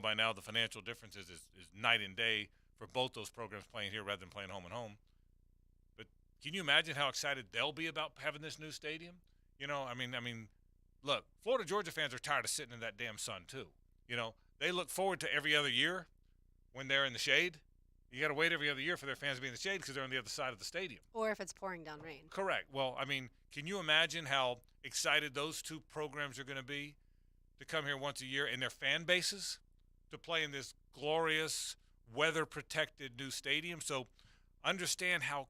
by now the financial differences is night and day for both those programs playing here rather than playing home and home. But can you imagine how excited they'll be about having this new stadium? Look, Florida Georgia fans are tired of sitting in that damn sun too. They look forward to every other year when they're in the shade. You got to wait every other year for their fans to be in the shade because they're on the other side of the stadium. Or if it's pouring down rain. Correct. Well, can you imagine how excited those two programs are going to be to come here once a year and their fan bases to play in this glorious, weather-protected new stadium? So understand how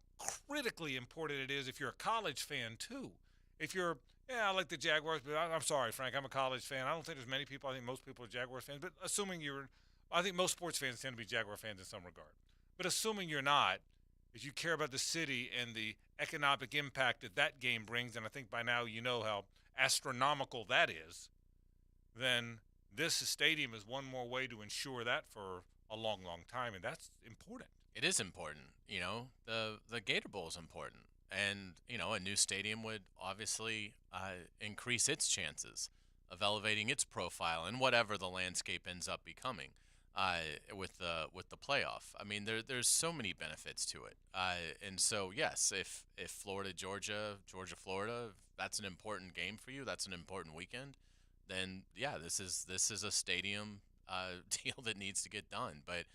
critically important it is if you're a college fan, too. If you're, I like the Jaguars, but I'm sorry, Frank, I'm a college fan. I don't think there's many people. I think most people are Jaguars fans. But I think most sports fans tend to be Jaguar fans in some regard. But assuming you're not, if you care about the city and the economic impact that game brings, and I think by now you know how astronomical that is, then this stadium is one more way to ensure that for a long, long time, and that's important. It is important. The Gator Bowl is important. And, a new stadium would obviously increase its chances of elevating its profile and whatever the landscape ends up becoming with the playoff. There's so many benefits to it. And so, yes, if Florida, Georgia, Florida, that's an important game for you, that's an important weekend, then, yeah, this is a stadium deal that needs to get done. But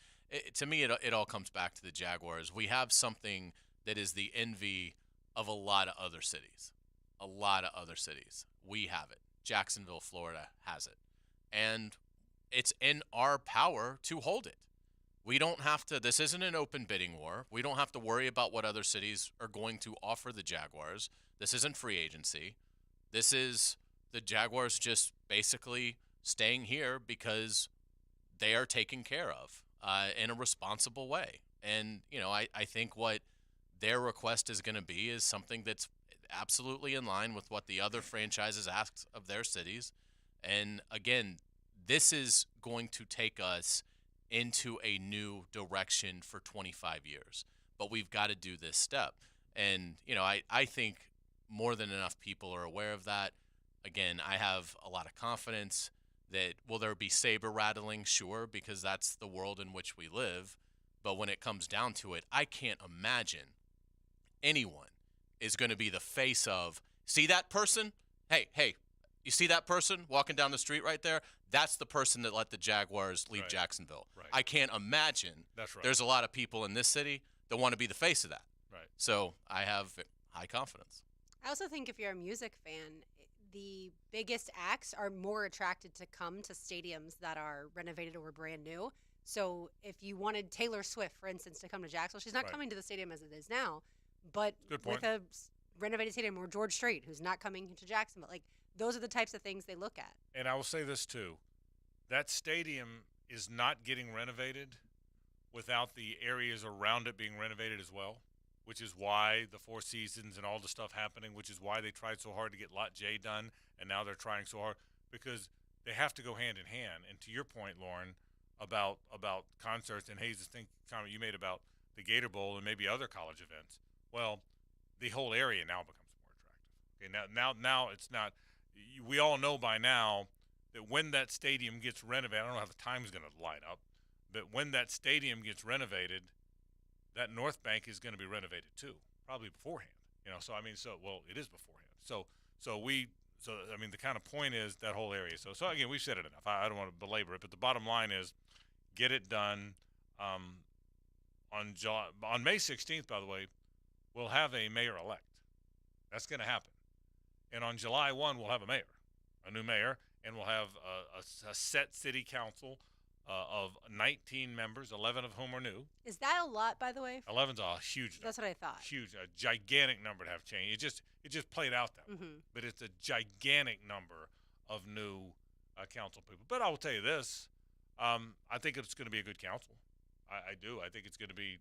to me, it all comes back to the Jaguars. We have something that is the envy of a lot of other cities. We have it. Jacksonville, Florida has it. And it's in our power to hold it. We don't have to, this isn't an open bidding war. We don't have to worry about what other cities are going to offer the Jaguars. This isn't free agency. This is the Jaguars just basically staying here because they are taken care of in a responsible way. And, I think what their request is going to be is something that's absolutely in line with what the other franchises ask of their cities. And again, this is going to take us into a new direction for 25 years. But we've got to do this step. And, I think more than enough people are aware of that. Again, I have a lot of confidence that, will there be saber rattling? Sure, because that's the world in which we live. But when it comes down to it, I can't imagine anyone is going to be the face of, see that person? Hey, you see that person walking down the street right there? That's the person that let the Jaguars leave Jacksonville. Right. I can't imagine there's a lot of people in this city that want to be the face of that. Right. So I have high confidence. I also think if you're a music fan, the biggest acts are more attracted to come to stadiums that are renovated or brand new. So if you wanted Taylor Swift, for instance, to come to Jacksonville, she's not coming to the stadium as it is now. But with renovated stadium, or George Strait, who's not coming to Jacksonville. Like, those are the types of things they look at. And I will say this too. That stadium is not getting renovated without the areas around it being renovated as well, which is why the Four Seasons and all the stuff happening, which is why they tried so hard to get Lot J done, and now they're trying so hard, because they have to go hand in hand. And to your point, Lauren, about concerts and Hayes' comment you made about the Gator Bowl and maybe other college events, well, the whole area now becomes more attractive. Okay, now it's not. We all know by now that when that stadium gets renovated, I don't know how the time's going to line up, but when that stadium gets renovated, that North Bank is going to be renovated too, probably beforehand. So it is beforehand. So the kind of point is that whole area. So again, we've said it enough. I don't want to belabor it, but the bottom line is, get it done. On May 16th, by the way, we'll have a mayor-elect. That's going to happen. And on July 1, we'll have a new mayor, and we'll have a set city council of 19 members, 11 of whom are new. Is that a lot, by the way? 11's a huge number. That's what I thought. Huge, a gigantic number to have changed. It just played out that way. But it's a gigantic number of new council people. But I will tell you this, I think it's going to be a good council. I do. I think it's going to be,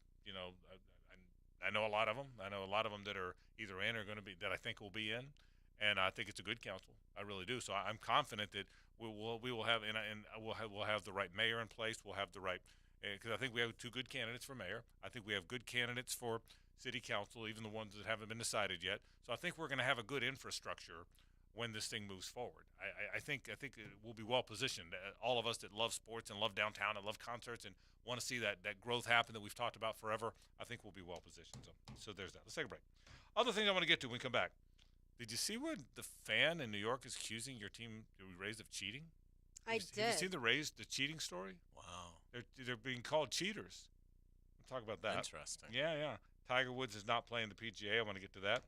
I know a lot of them. I know a lot of them that are either in or going to be, that I think will be in. And I think it's a good council. I really do. So I'm confident that we will have, and we'll have the right mayor in place. We'll have the right, because I think we have two good candidates for mayor. I think we have good candidates for city council, even the ones that haven't been decided yet. So I think we're going to have a good infrastructure when this thing moves forward. I think we'll be well positioned. All of us that love sports and love downtown and love concerts and want to see that growth happen that we've talked about forever, I think we'll be well positioned. So there's that. Let's take a break. Other thing I want to get to when we come back. Did you see where the fan in New York is accusing your team, the Rays, of cheating? Did. Have you seen the cheating story? Wow. They're being called cheaters. We'll talk about that. Interesting. Yeah. Tiger Woods is not playing the PGA. I want to get to that.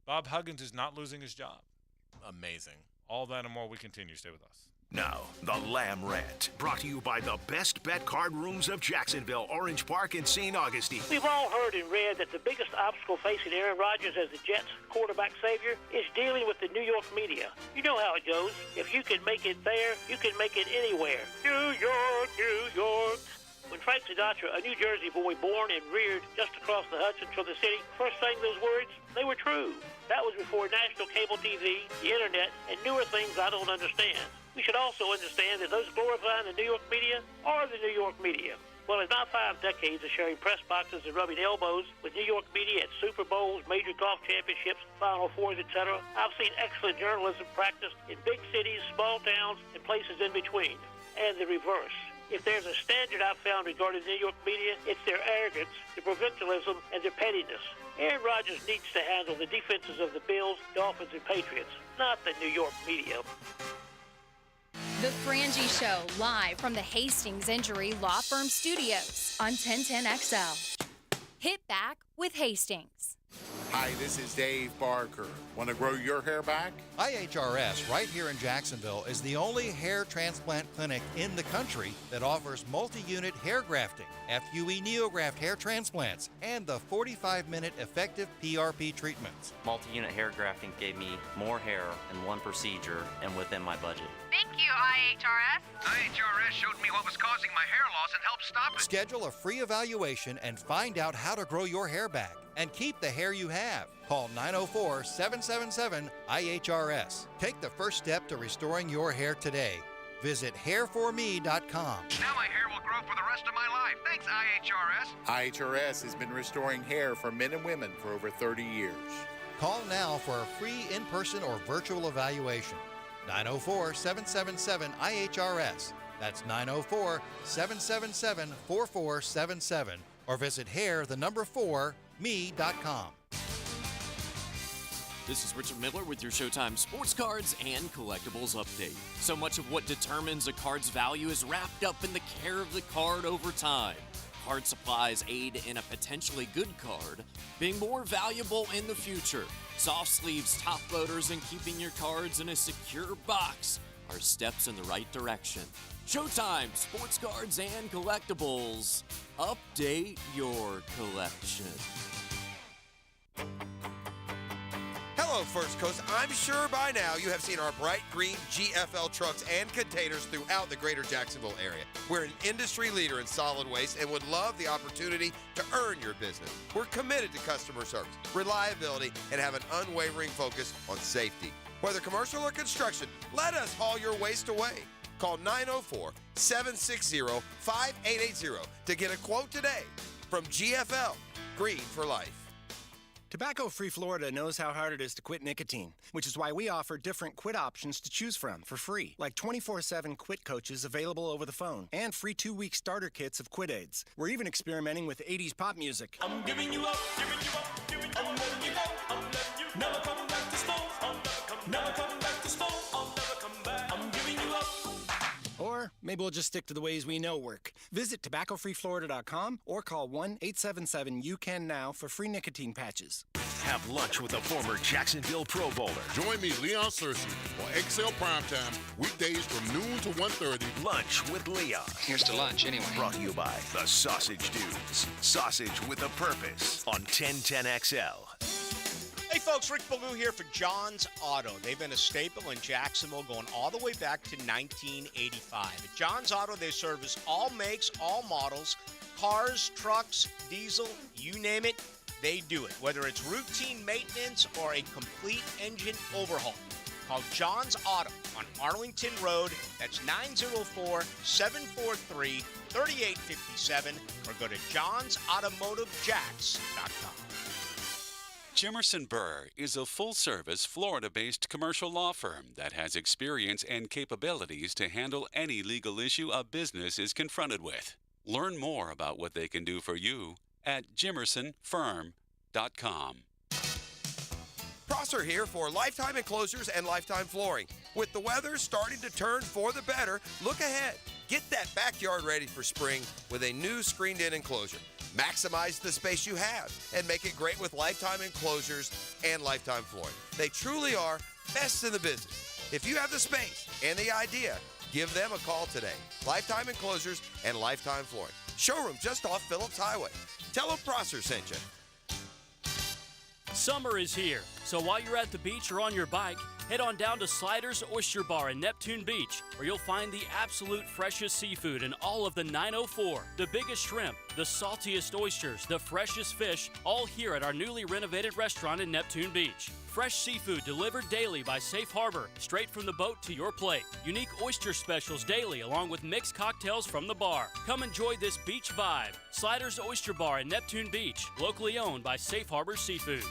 Bob Huggins is not losing his job. Amazing. All that and more. We continue. Stay with us. Now, the Lamb Rant, brought to you by the best bet card rooms of Jacksonville, Orange Park, and St. Augustine. We've all heard and read that the biggest obstacle facing Aaron Rodgers as the Jets quarterback savior is dealing with the New York media. You know how it goes. If you can make it there, you can make it anywhere. New York, New York. When Frank Sinatra, a New Jersey boy born and reared just across the Hudson from the city, first sang those words, they were true. That was before national cable TV, the internet, and newer things I don't understand. We should also understand that those glorifying the New York media are the New York media. Well, in about 5 decades of sharing press boxes and rubbing elbows with New York media at Super Bowls, major golf championships, Final Fours, etc., I've seen excellent journalism practiced in big cities, small towns, and places in between. And the reverse. If there's a standard I've found regarding the New York media, it's their arrogance, their provincialism, and their pettiness. Aaron Rodgers needs to handle the defenses of the Bills, Dolphins, and Patriots, not the New York media. The Frangie Show, live from the Hastings Injury Law Firm Studios on 1010XL. Hit back with Hastings. Hi, this is Dave Barker. Want to grow your hair back? IHRS, right here in Jacksonville, is the only hair transplant clinic in the country that offers multi-unit hair grafting, FUE neograft hair transplants, and the 45-minute effective PRP treatments. Multi-unit hair grafting gave me more hair in one procedure and within my budget. Thank you, IHRS. IHRS showed me what was causing my hair loss and helped stop it. Schedule a free evaluation and find out how to grow your hair back and keep the hair you have. Call 904-777-IHRS. Take the first step to restoring your hair today. Visit hairforme.com. Now my hair will grow for the rest of my life. Thanks, IHRS. IHRS has been restoring hair for men and women for over 30 years. Call now for a free in-person or virtual evaluation. 904-777-IHRS. That's 904-777-4477. Or visit hair4me.com. This is Richard Miller with your Showtime Sports Cards and Collectibles Update. So much of what determines a card's value is wrapped up in the care of the card over time. Card supplies aid in a potentially good card being more valuable in the future. Soft sleeves, top loaders, and keeping your cards in a secure box are steps in the right direction. Showtime Sports Cards and Collectibles. Update your collection. First Coast, I'm sure by now you have seen our bright green GFL trucks and containers throughout the greater Jacksonville area. We're an industry leader in solid waste and would love the opportunity to earn your business. We're committed to customer service, reliability, and have an unwavering focus on safety. Whether commercial or construction, let us haul your waste away. Call 904-760-5880 to get a quote today. From GFL, Green for Life. Tobacco-Free Florida knows how hard it is to quit nicotine, which is why we offer different quit options to choose from for free, like 24/7 quit coaches available over the phone and free 2-week starter kits of quit aids. We're even experimenting with 80s pop music. I'm giving you up, giving you up, giving you up. I'm letting you go, I'm letting you never come back to smoke. I'll never come back to smoke. I'll never come back. I'm giving you up. Or maybe we'll just stick to the ways we know work. Visit tobaccofreeflorida.com or call 1-877-YOU-CAN-NOW for free nicotine patches. Have lunch with a former Jacksonville Pro Bowler. Join me, Leon Searcy, on XL Primetime, weekdays from noon to 1:30. Lunch with Leon. Here's to lunch, anyway. Brought to you by the Sausage Dudes. Sausage with a purpose on 1010XL. Hey folks, Rick Ballou here for John's Auto. They've been a staple in Jacksonville going all the way back to 1985. At John's Auto, they service all makes, all models, cars, trucks, diesel, you name it, they do it. Whether it's routine maintenance or a complete engine overhaul. Call John's Auto on Arlington Road. That's 904-743-3857 or go to johnsautomotivejacks.com. Jimerson Burr is a full-service, Florida-based commercial law firm that has experience and capabilities to handle any legal issue a business is confronted with. Learn more about what they can do for you at jimersonfirm.com. Prosser here for Lifetime Enclosures and Lifetime Flooring. With the weather starting to turn for the better, look ahead. Get that backyard ready for spring with a new screened-in enclosure. Maximize the space you have and make it great with Lifetime Enclosures and Lifetime Flooring. They truly are best in the business. If you have the space and the idea, give them a call today. Lifetime Enclosures and Lifetime Flooring. Showroom just off Phillips Highway. Tell them Prosser sent you. Summer is here, so while you're at the beach or on your bike, head on down to Sliders Oyster Bar in Neptune Beach, where you'll find the absolute freshest seafood in all of the 904. The biggest shrimp, the saltiest oysters, the freshest fish, all here at our newly renovated restaurant in Neptune Beach. Fresh seafood delivered daily by Safe Harbor, straight from the boat to your plate. Unique oyster specials daily, along with mixed cocktails from the bar. Come enjoy this beach vibe. Sliders Oyster Bar in Neptune Beach, locally owned by Safe Harbor Seafood.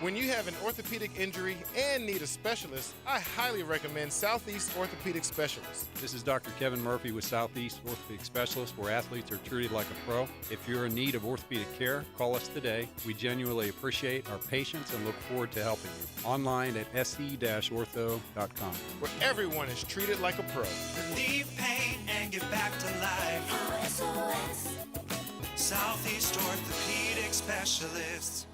When you have an orthopedic injury and need a specialist, I highly recommend Southeast Orthopedic Specialists. This is Dr. Kevin Murphy with Southeast Orthopedic Specialists, where athletes are treated like a pro. If you're in need of orthopedic care, call us today. We genuinely appreciate our patients and look forward to helping you. Online at se-ortho.com. Where everyone is treated like a pro. Relieve pain and get back to life. Southeast Orthopedic Specialists.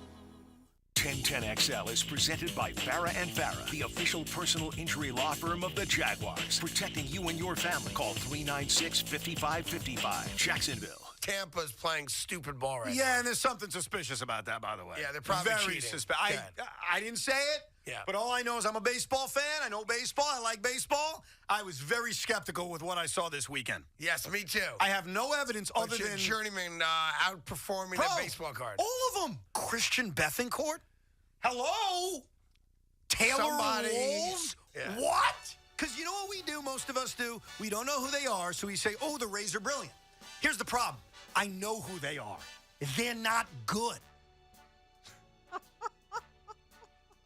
1010XL is presented by Farah and Farah, the official personal injury law firm of the Jaguars, protecting you and your family. Call 396-5555. Jacksonville. Tampa's playing stupid ball right now. Yeah, and there's something suspicious about that, by the way. Yeah, they're probably very cheating. suspicious. I didn't say it. Yeah. But all I know is I'm a baseball fan. I know baseball. I like baseball. I was very skeptical with what I saw this weekend. Yes, me too. I have no evidence other than journeyman outperforming the baseball card. All of them. Christian Bethancourt. Hello. Taylor Wolves. Yeah. What? Because you know what we do, most of us do? We don't know who they are, so we say, oh, the Rays are brilliant. Here's the problem. I know who they are. They're not good.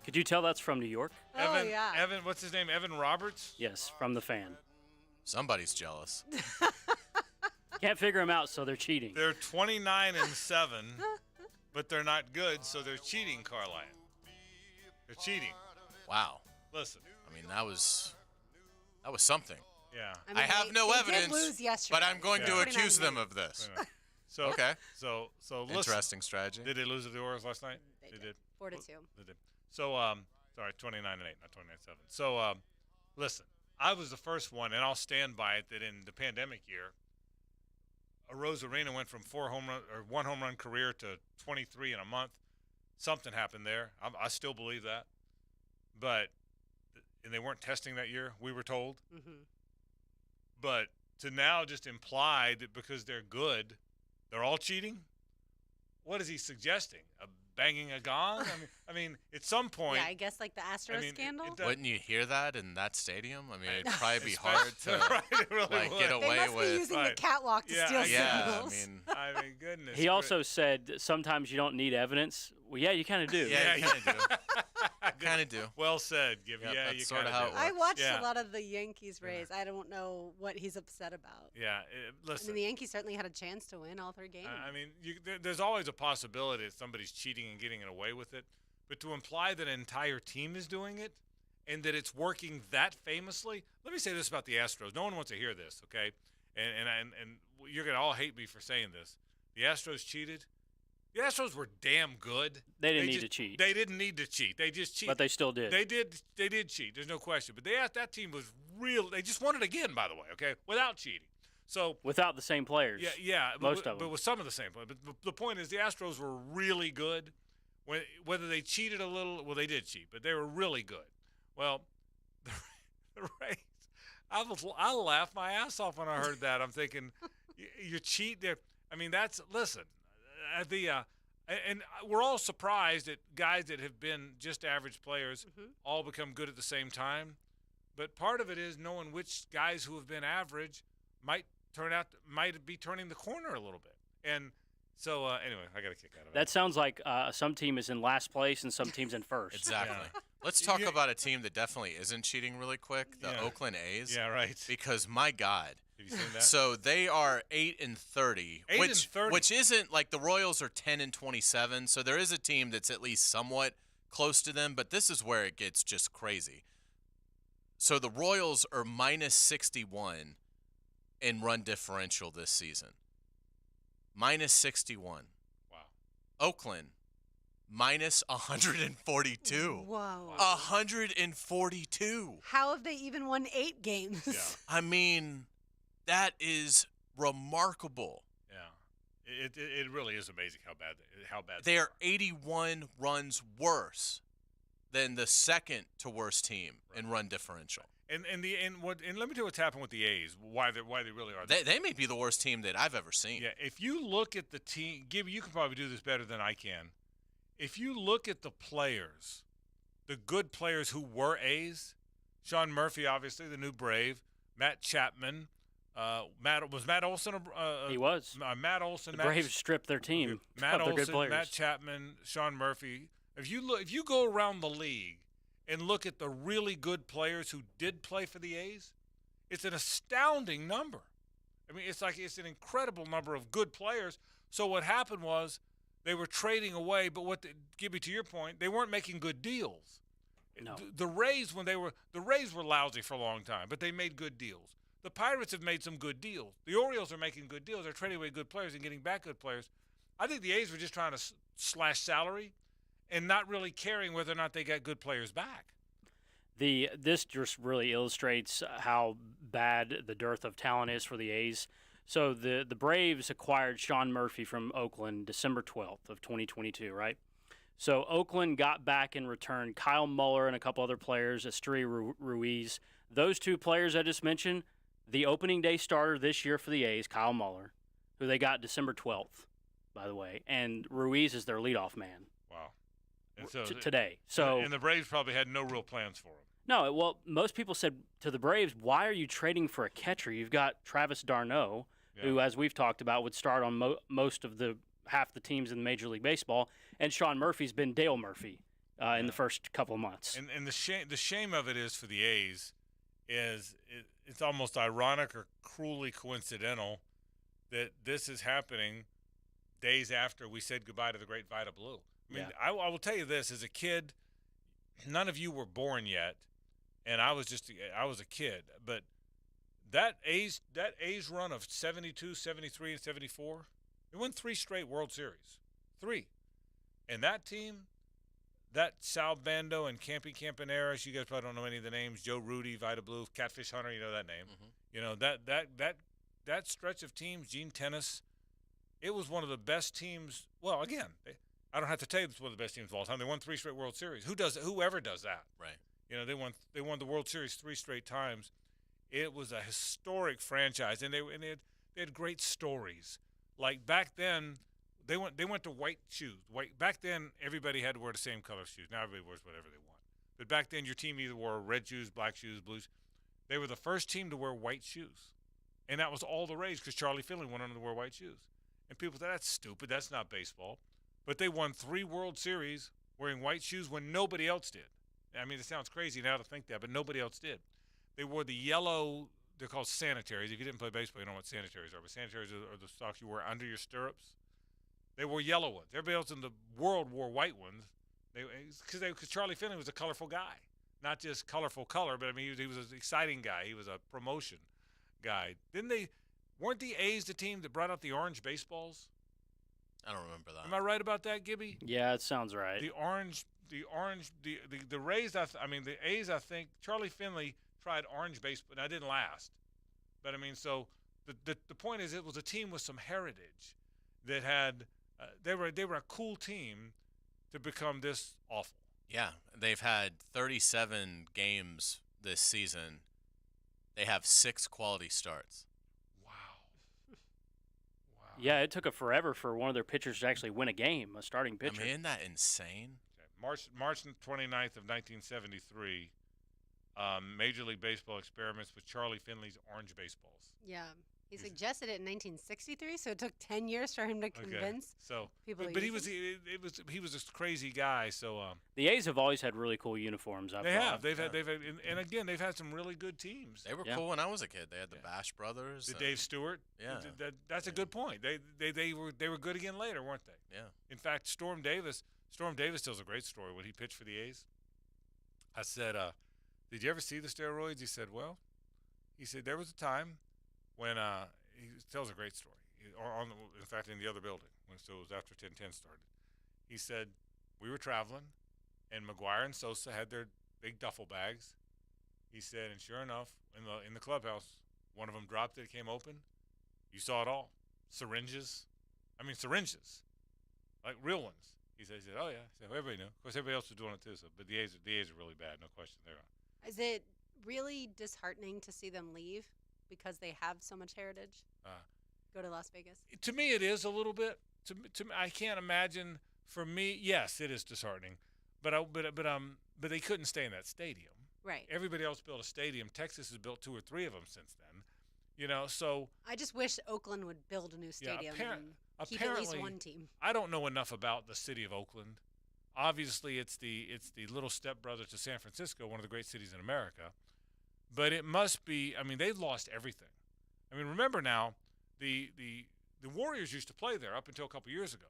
Could you tell that's from New York? Evan, what's his name? Evan Roberts? Yes, from the fan. Somebody's jealous. Can't figure them out, so they're cheating. They're 29-7, but they're not good, so they're cheating, Carline. They're cheating. Wow. Listen. I mean, that was something. Yeah. I mean, have no they evidence, did lose yesterday. but I'm going to 49 accuse them minutes. of this. So okay. So listen. Interesting strategy. Did they lose to the Orioles last night? They did. 4-2. They did. So sorry, 29-8, not 29-7. So listen, I was the first one, and I'll stand by it, that in the pandemic year, Arozarena went from one home run career to 23 in a month. Something happened there. I still believe that. and they weren't testing that year, we were told. Mm-hmm. But to now just imply that because they're good, they're all cheating. What is he suggesting? Banging a gong? I mean, at some point. Yeah, I guess like the Astros scandal. Wouldn't you hear that in that stadium? I mean, it'd probably be hard to get away they must with. Be using the catwalk to steal signals. I mean, goodness. He also said sometimes you don't need evidence. Well, yeah, you kind of do. Yeah, you kind of do. Kind of do. Well said, Gibby. Yep, Yeah, that's you sort of kinda how do. it works. I watched a lot of the Yankees Rays. I don't know what he's upset about. Yeah, I listen. mean, the Yankees certainly had a chance to win all 3 games. I mean, there's always a possibility that somebody's cheating and getting away with it. But to imply that an entire team is doing it and that it's working that famously, let me say this about the Astros. No one wants to hear this, okay? And you're going to all hate me for saying this. The Astros cheated. The Astros were damn good. They didn't need to cheat. They didn't need to cheat. They just cheated. But they still did. They did cheat. There's no question. But that team was real. They just won it again, by the way, okay, without cheating. So without the same players. Yeah. Most of them. But with some of the same players. But the point is the Astros were really good. Whether they cheated a little, well, they did cheat, but they were really good. Well, the Rays, I laughed my ass off when I heard that. I'm thinking, you cheat there. I mean, listen, and we're all surprised that guys that have been just average players all become good at the same time. But part of it is knowing which guys who have been average might be turning the corner a little bit. And so, anyway, I got a kick out of it. That sounds like some team is in last place and some team's in first. Exactly. Let's talk about a team that definitely isn't cheating really quick, the Oakland A's. Yeah, right. Because, my God. Have you seen that? So they are 8-30, 8-30. which isn't like the Royals are 10-27. So there is a team that's at least somewhat close to them, but this is where it gets just crazy. So the Royals are -61 in run differential this season. -61. Wow. Oakland, -142. Whoa. 142. How have they even won 8 games? Yeah. I mean, that is remarkable. Yeah. It really is amazing how bad They are 81 runs worse than the second to worst team in run differential. And let me tell you what's happened with the A's. Why they really are. They may be the worst team that I've ever seen. Yeah. If you look at the team, Gibby, you can probably do this better than I can. If you look at the players, the good players who were A's, Sean Murphy, obviously the new Brave, Matt Chapman, Matt Olson. He was. Matt Olson. The Braves stripped their team Matt of their Olson, good players. Matt Chapman, Sean Murphy. If you go around the league and look at the really good players who did play for the A's, it's an astounding number. I mean, it's an incredible number of good players. So what happened was they were trading away, but Gibby, to your point, they weren't making good deals. No. The Rays were lousy for a long time, but they made good deals. The Pirates have made some good deals. The Orioles are making good deals. They're trading away good players and getting back good players. I think the A's were just trying to slash salary and not really caring whether or not they got good players back. This just really illustrates how bad the dearth of talent is for the A's. So the Braves acquired Sean Murphy from Oakland December 12th of 2022, right? So Oakland got back in return Kyle Muller and a couple other players, Esteury Ruiz. Those 2 players I just mentioned, the opening day starter this year for the A's, Kyle Muller, who they got December 12th, by the way, and Ruiz is their leadoff man. Wow. And so today. And the Braves probably had no real plans for him. No, well, most people said to the Braves, why are you trading for a catcher? You've got Travis d'Arnaud, who, as we've talked about, would start on most of half the teams in Major League Baseball, and Sean Murphy's been Dale Murphy in the first couple of months. And the shame of it is for the A's is it's almost ironic or cruelly coincidental that this is happening days after we said goodbye to the great Vida Blue. I mean, I will tell you this, as a kid, none of you were born yet, and I was a kid, but that A's run of 72, 73, and 74, they won 3 straight World Series. 3. And that team, that Sal Bando and Campy Campaneris, you guys probably don't know any of the names, Joe Rudy, Vida Blue, Catfish Hunter, you know that name. Mm-hmm. You know, that stretch of teams, Gene Tennis, it was one of the best teams. Well, again, I don't have to tell you it's one of the best teams of all time. They won 3 straight World Series. Whoever does that? Right. You know, they won the World Series 3 straight times. It was a historic franchise, and they had great stories. Like back then, they went to white shoes. Back then, everybody had to wear the same color shoes. Now everybody wears whatever they want. But back then, your team either wore red shoes, black shoes, blues. They were the first team to wear white shoes, and that was all the rage because Charlie Finley wanted them to wear white shoes. And people said, that's stupid. That's not baseball. But they won 3 World Series wearing white shoes when nobody else did. I mean, it sounds crazy now to think that, but nobody else did. They wore the yellow, they're called sanitaries. If you didn't play baseball, you don't know what sanitaries are. But sanitaries are the socks you wear under your stirrups. They wore yellow ones. Everybody else in the world wore white ones. Because Charlie Finley was a colorful guy. Not just colorful color, but I mean, he was an exciting guy. He was a promotion guy. Weren't the A's the team that brought out the orange baseballs? I don't remember that. Am I right about that, Gibby? Yeah, it sounds right. The Rays, the A's, I think, Charlie Finley tried orange baseball, and that didn't last. But, I mean, so the point is it was a team with some heritage that had they were a cool team to become this awful. Yeah, they've had 37 games this season. They have 6 quality starts. Yeah, it took forever for one of their pitchers to actually win a game, a starting pitcher. I mean, isn't that insane? March 29th of 1973, Major League Baseball experiments with Charlie Finley's orange baseballs. Yeah. He suggested it in 1963, so it took 10 years for him to convince people to use it. He was a crazy guy. So the A's have always had really cool uniforms. They've had, and again, they've had some really good teams. They were cool when I was a kid. They had the Bash Brothers, the Dave Stewart. Yeah, that's a good point. They were good again later, weren't they? Yeah. In fact, Storm Davis tells a great story when he pitched for the A's. I said, "Did you ever see the steroids?" He said, "Well," he said, "there was a time." When he tells a great story, in fact, in the other building, so it was after 10-10 started. He said, we were traveling, and McGuire and Sosa had their big duffel bags. He said, and sure enough, in the clubhouse, one of them dropped it, came open. You saw it all. Syringes, like real ones. He said, oh yeah. He said, well, everybody knew. Of course, everybody else was doing it too. So, but the A's are really bad, no question. Is it really disheartening to see them leave? Because they have so much heritage, go to Las Vegas? To me, it is a little bit. To me, I can't imagine. For me, yes, it is disheartening. But they couldn't stay in that stadium. Right. Everybody else built a stadium. Texas has built 2 or 3 of them since then. You know, so I just wish Oakland would build a new stadium and keep at least one team. I don't know enough about the city of Oakland. Obviously, it's the little stepbrother to San Francisco, one of the great cities in America. But it must be. I mean, they've lost everything. I mean, remember now, the Warriors used to play there up until a couple years ago.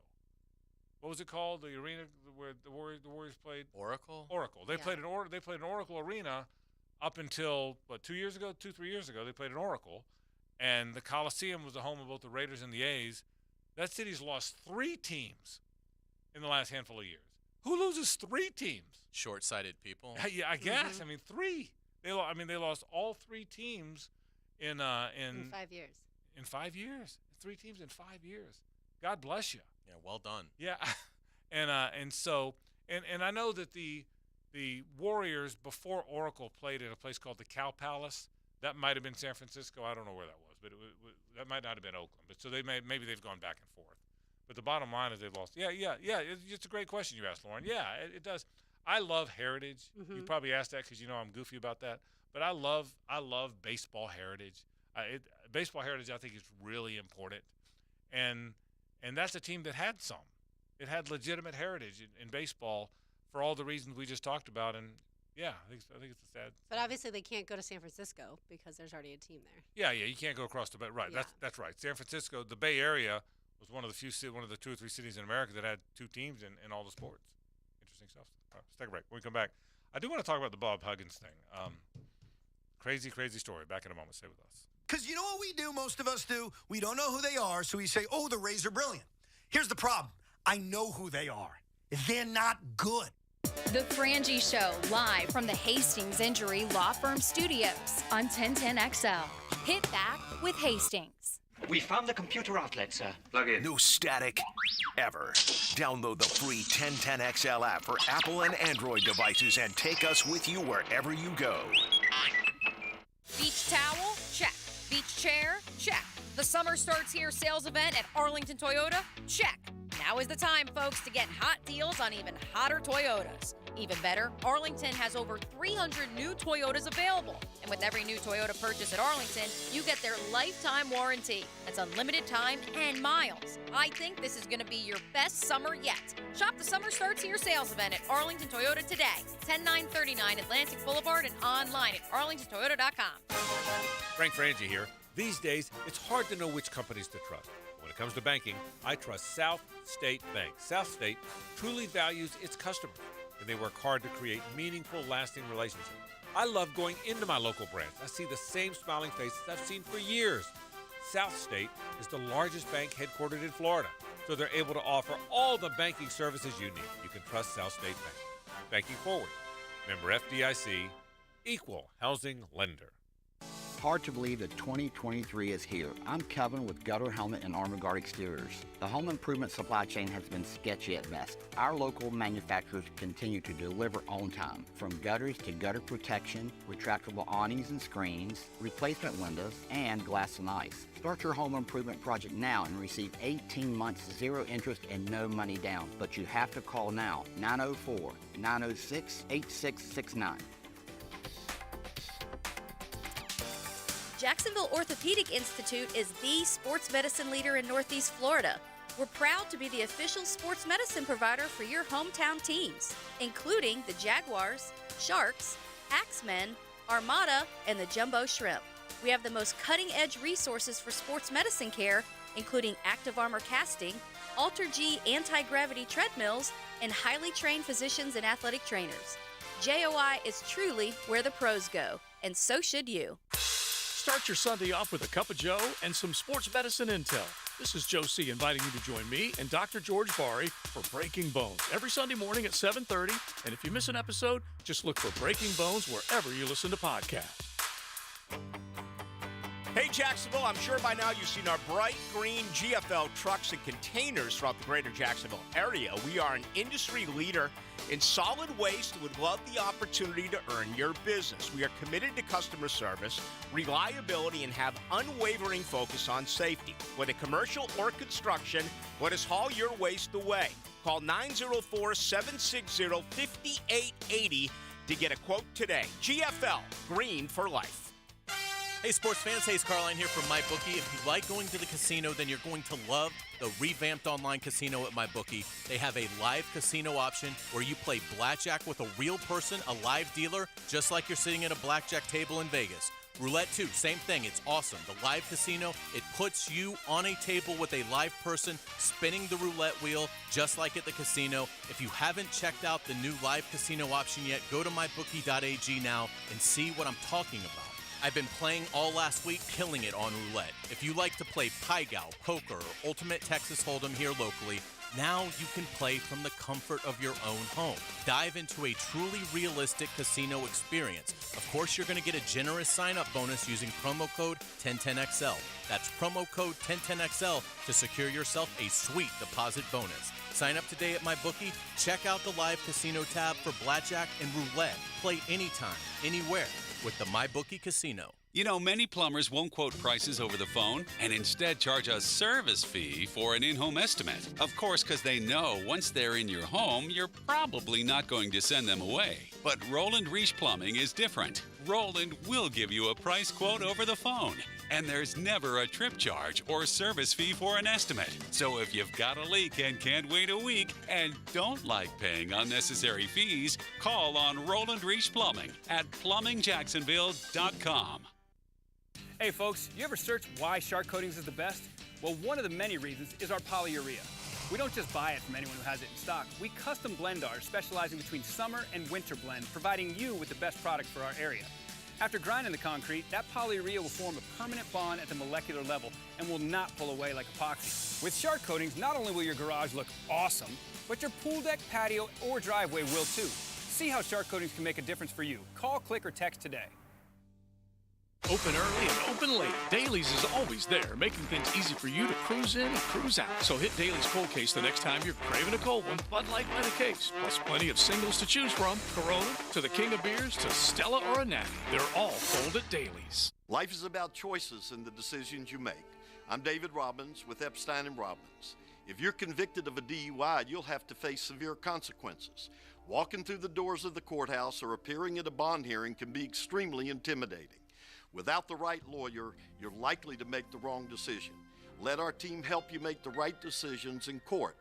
What was it called? The arena where the Warriors played. Oracle. They played an Oracle arena up until 2 years ago, 3 years ago. They played an Oracle, and the Coliseum was the home of both the Raiders and the A's. That city's lost 3 teams in the last handful of years. Who loses 3 teams? Short-sighted people. Yeah, I guess. I mean, 3. They lost all 3 teams in 5 years. In 5 years, 3 teams in 5 years. God bless you. Yeah, well done. Yeah, and I know that the Warriors before Oracle played at a place called the Cow Palace. That might have been San Francisco. I don't know where that was, but that might not have been Oakland. But so maybe they've gone back and forth. But the bottom line is they've lost. Yeah. It's a great question you asked, Lauren. Yeah, it does. I love heritage. Mm-hmm. You probably asked that because you know I'm goofy about that. But I love baseball heritage. Baseball heritage I think is really important, and that's a team that had some. It had legitimate heritage in baseball for all the reasons we just talked about. And yeah, I think it's a sad. But obviously they can't go to San Francisco because there's already a team there. Yeah, you can't go across the bay. Right, Yeah. that's right. San Francisco, the Bay Area was one of the 2 or 3 cities in America that had 2 teams in all the sports. Interesting stuff. All right, let's take a break. When we come back, I do want to talk about the Bob Huggins thing. Crazy story. Back in a moment. Stay with us. Because you know what we do, most of us do? We don't know who they are, so we say, oh, the Rays are brilliant. Here's the problem. I know who they are. They're not good. The Frangie Show, live from the Hastings Injury Law Firm Studios on 1010XL. Hit back with Hastings. We found the computer outlet, sir. Plug in. No static ever. Download the free 1010XL app for Apple and Android devices and take us with you wherever you go. Beach towel? Check. Beach chair? Check. The Summer Starts Here sales event at Arlington Toyota? Check. Now is the time, folks, to get hot deals on even hotter Toyotas. Even better, Arlington has over 300 new Toyotas available. And with every new Toyota purchase at Arlington, you get their lifetime warranty. That's unlimited time and miles. I think this is going to be your best summer yet. Shop the Summer Starts Here sales event at Arlington Toyota today. 10939 Atlantic Boulevard and online at arlingtontoyota.com. Frank Frangie here. These days, it's hard to know which companies to trust. When it comes to banking, I trust South State Bank. South State truly values its customers, and they work hard to create meaningful, lasting relationships. I love going into my local branch. I see the same smiling faces I've seen for years. South State is the largest bank headquartered in Florida, so they're able to offer all the banking services you need. You can trust South State Bank. Banking forward. Member FDIC, equal housing lender. Hard to believe that 2023 is here. I'm Kevin with Gutter Helmet and Armor Guard Exteriors. The home improvement supply chain has been sketchy at best. Our local manufacturers continue to deliver on time, from gutters to gutter protection, retractable awnings and screens, replacement windows, and glass and ice. Start your home improvement project now and receive 18 months, zero interest, and no money down. But you have to call now, 904-906-8669. Jacksonville Orthopedic Institute is the sports medicine leader in Northeast Florida. We're proud to be the official sports medicine provider for your hometown teams, including the Jaguars, Sharks, Axemen, Armada, and the Jumbo Shrimp. We have the most cutting-edge resources for sports medicine care, including Active Armor casting, Alter-G anti-gravity treadmills, and highly trained physicians and athletic trainers. JOI is truly where the pros go, and so should you. Start your Sunday off with a cup of Joe and some sports medicine intel. This is Joe C. inviting you to join me and Dr. George Bari for Breaking Bones every Sunday morning at 7:30. And if you miss an episode, just look for Breaking Bones wherever you listen to podcasts. Hey Jacksonville, I'm sure by now you've seen our bright green GFL trucks and containers throughout the greater Jacksonville area. We are an industry leader in solid waste and would love the opportunity to earn your business. We are committed to customer service, reliability, and have unwavering focus on safety. Whether commercial or construction, let us haul your waste away. Call 904-760-5880 to get a quote today. GFL, green for life. Hey, sports fans, Hayes Carline here from MyBookie. If you like going to the casino, then you're going to love the revamped online casino at MyBookie. They have a live casino option where you play blackjack with a real person, a live dealer, just like you're sitting at a blackjack table in Vegas. Roulette, too, same thing. It's awesome. The live casino, it puts you on a table with a live person spinning the roulette wheel, just like at the casino. If you haven't checked out the new live casino option yet, go to mybookie.ag now and see what I'm talking about. I've been playing all last week, killing it on roulette. If you like to play Pai Gow, poker, or Ultimate Texas Hold'em here locally, now you can play from the comfort of your own home. Dive into a truly realistic casino experience. Of course, you're going to get a generous sign-up bonus using promo code 1010XL. That's promo code 1010XL to secure yourself a sweet deposit bonus. Sign up today at MyBookie. Check out the live casino tab for blackjack and roulette. Play anytime, anywhere with the MyBookie Casino. You know, many plumbers won't quote prices over the phone and instead charge a service fee for an in-home estimate. Of course, because they know once they're in your home, you're probably not going to send them away. But Roland Reach Plumbing is different. Roland will give you a price quote over the phone. And there's never a trip charge or service fee for an estimate. So if you've got a leak and can't wait a week and don't like paying unnecessary fees, call on Roland Reach Plumbing at plumbingjacksonville.com. Hey folks, you ever search why Shark Coatings is the best? Well, one of the many reasons is our polyurea. We don't just buy it from anyone who has it in stock. We custom blend ours, specializing between summer and winter blend, providing you with the best product for our area. After grinding the concrete, that polyurea will form a permanent bond at the molecular level and will not pull away like epoxy. With Shark Coatings, not only will your garage look awesome, but your pool deck, patio, or driveway will too. See how Shark Coatings can make a difference for you. Call, click, or text today. Open early and open late. Dailies is always there, making things easy for you to cruise in and cruise out. So hit Dailies cold case the next time you're craving a cold one. Bud Light by the case. Plus plenty of singles to choose from. Corona to the King of Beers to Stella or a Natty. They're all cold at Dailies. Life is about choices and the decisions you make. I'm David Robbins with Epstein & Robbins. If you're convicted of a DUI, you'll have to face severe consequences. Walking through the doors of the courthouse or appearing at a bond hearing can be extremely intimidating. Without the right lawyer, you're likely to make the wrong decision. Let our team help you make the right decisions in court.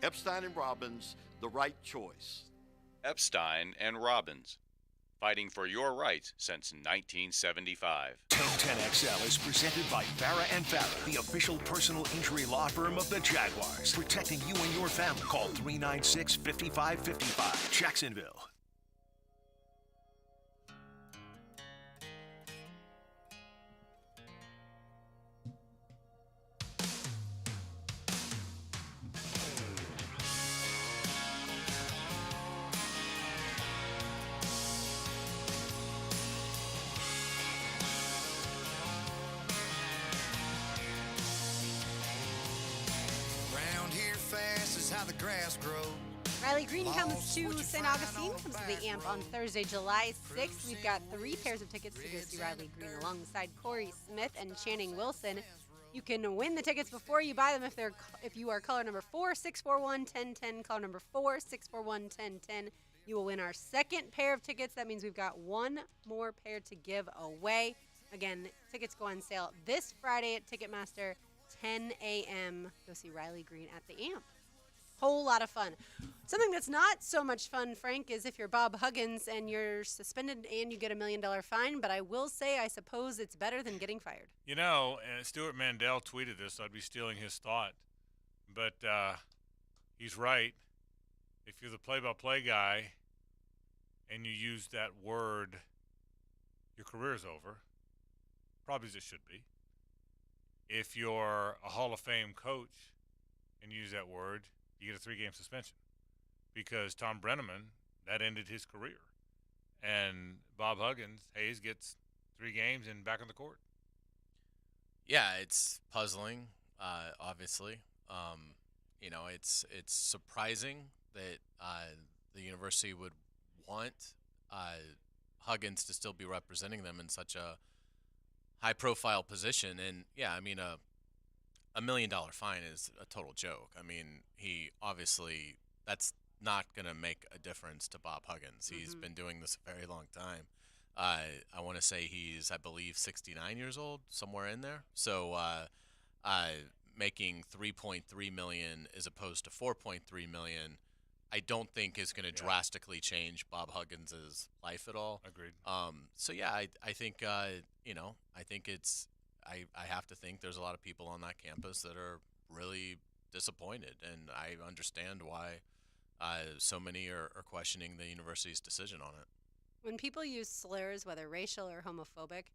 Epstein & Robbins, the right choice. Epstein and Robbins, fighting for your rights since 1975. 1010XL is presented by Farah and Farah, the official personal injury law firm of the Jaguars, protecting you and your family. Call 396-5555, Jacksonville. Round here fast is how the grass grows. Riley Green comes to St. Augustine, comes to the AMP on Thursday, July 6th. We've got 3 pairs of tickets to go see Riley Green alongside Corey Smith and Channing Wilson. You can win the tickets before you buy them if you are caller number 4-641-1010, caller number 4-641-1010. You will win our second pair of tickets. That means we've got one more pair to give away. Again, tickets go on sale this Friday at Ticketmaster, 10 a.m. Go see Riley Green at the AMP. Whole lot of fun. Something that's not so much fun, Frank, is if you're Bob Huggins and you're suspended and you get $1 million fine. But I will say, I suppose it's better than getting fired. You know, Stuart Mandel tweeted this. I'd be stealing his thought. But he's right. If you're the play-by-play guy and you use that word, your career's over. Probably as it should be. If you're a Hall of Fame coach and use that word, you get a 3-game suspension. Because Tom Brenneman, that ended his career. And Bob Huggins, Hayes, gets 3 games and back on the court. Yeah, it's puzzling, obviously. You know, it's surprising that the university would want Huggins to still be representing them in such a high-profile position. And, yeah, I mean, $1 million fine is a total joke. I mean, he obviously, that's not going to make a difference to Bob Huggins. He's been doing this a very long time. I want to say he's, I believe, 69 years old, somewhere in there. So making $3.3 million as opposed to $4.3 million, I don't think is going to drastically change Bob Huggins' life at all. Agreed. So yeah, I think you know, I think it's I have to think there's a lot of people on that campus that are really disappointed, and I understand why so many are questioning the university's decision on it. When people use slurs, whether racial or homophobic,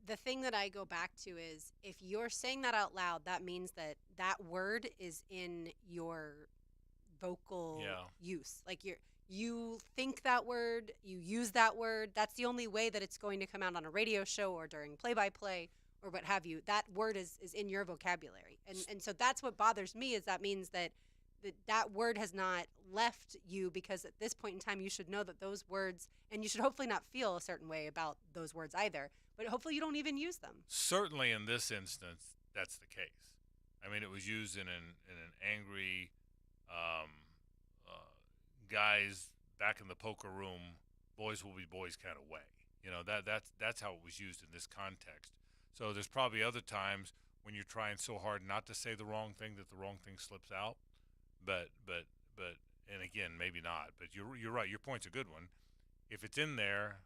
the thing that I go back to is if you're saying that out loud, that means that that word is in your vocal use. Like you think that word, you use that word. That's the only way that it's going to come out on a radio show or during play-by-play or what have you. That word is in your vocabulary. And so that's what bothers me, is that means that that word has not left you, because at this point in time you should know that those words, and you should hopefully not feel a certain way about those words either, but hopefully you don't even use them. Certainly in this instance, that's the case. I mean, it was used in an angry guys back in the poker room, boys will be boys kind of way. You know, that's how it was used in this context. So there's probably other times when you're trying so hard not to say the wrong thing that the wrong thing slips out. But and again, maybe not. But you're right. Your point's a good one. If it's in there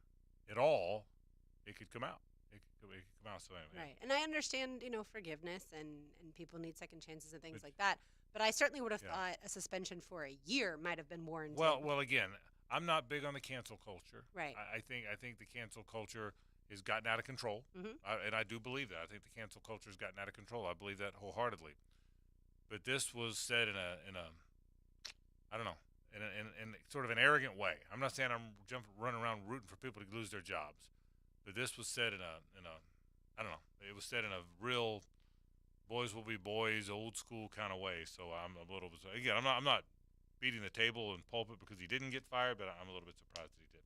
at all, it could come out. It could come out. So anyway. Right. And I understand, forgiveness and people need second chances and things like that. But I certainly would have thought a suspension for a year might have been more intense. Well, again, I'm not big on the cancel culture. Right. I think the cancel culture has gotten out of control, and I do believe that. I think the cancel culture has gotten out of control. I believe that wholeheartedly. But this was said in a I don't know, in sort of an arrogant way. I'm not saying I'm running around rooting for people to lose their jobs, But this was said in a I don't know. It was said in a real boys will be boys, old school kind of way. So I'm a little bit, again, I'm not beating the table and pulpit because he didn't get fired, but I'm a little bit surprised that he did.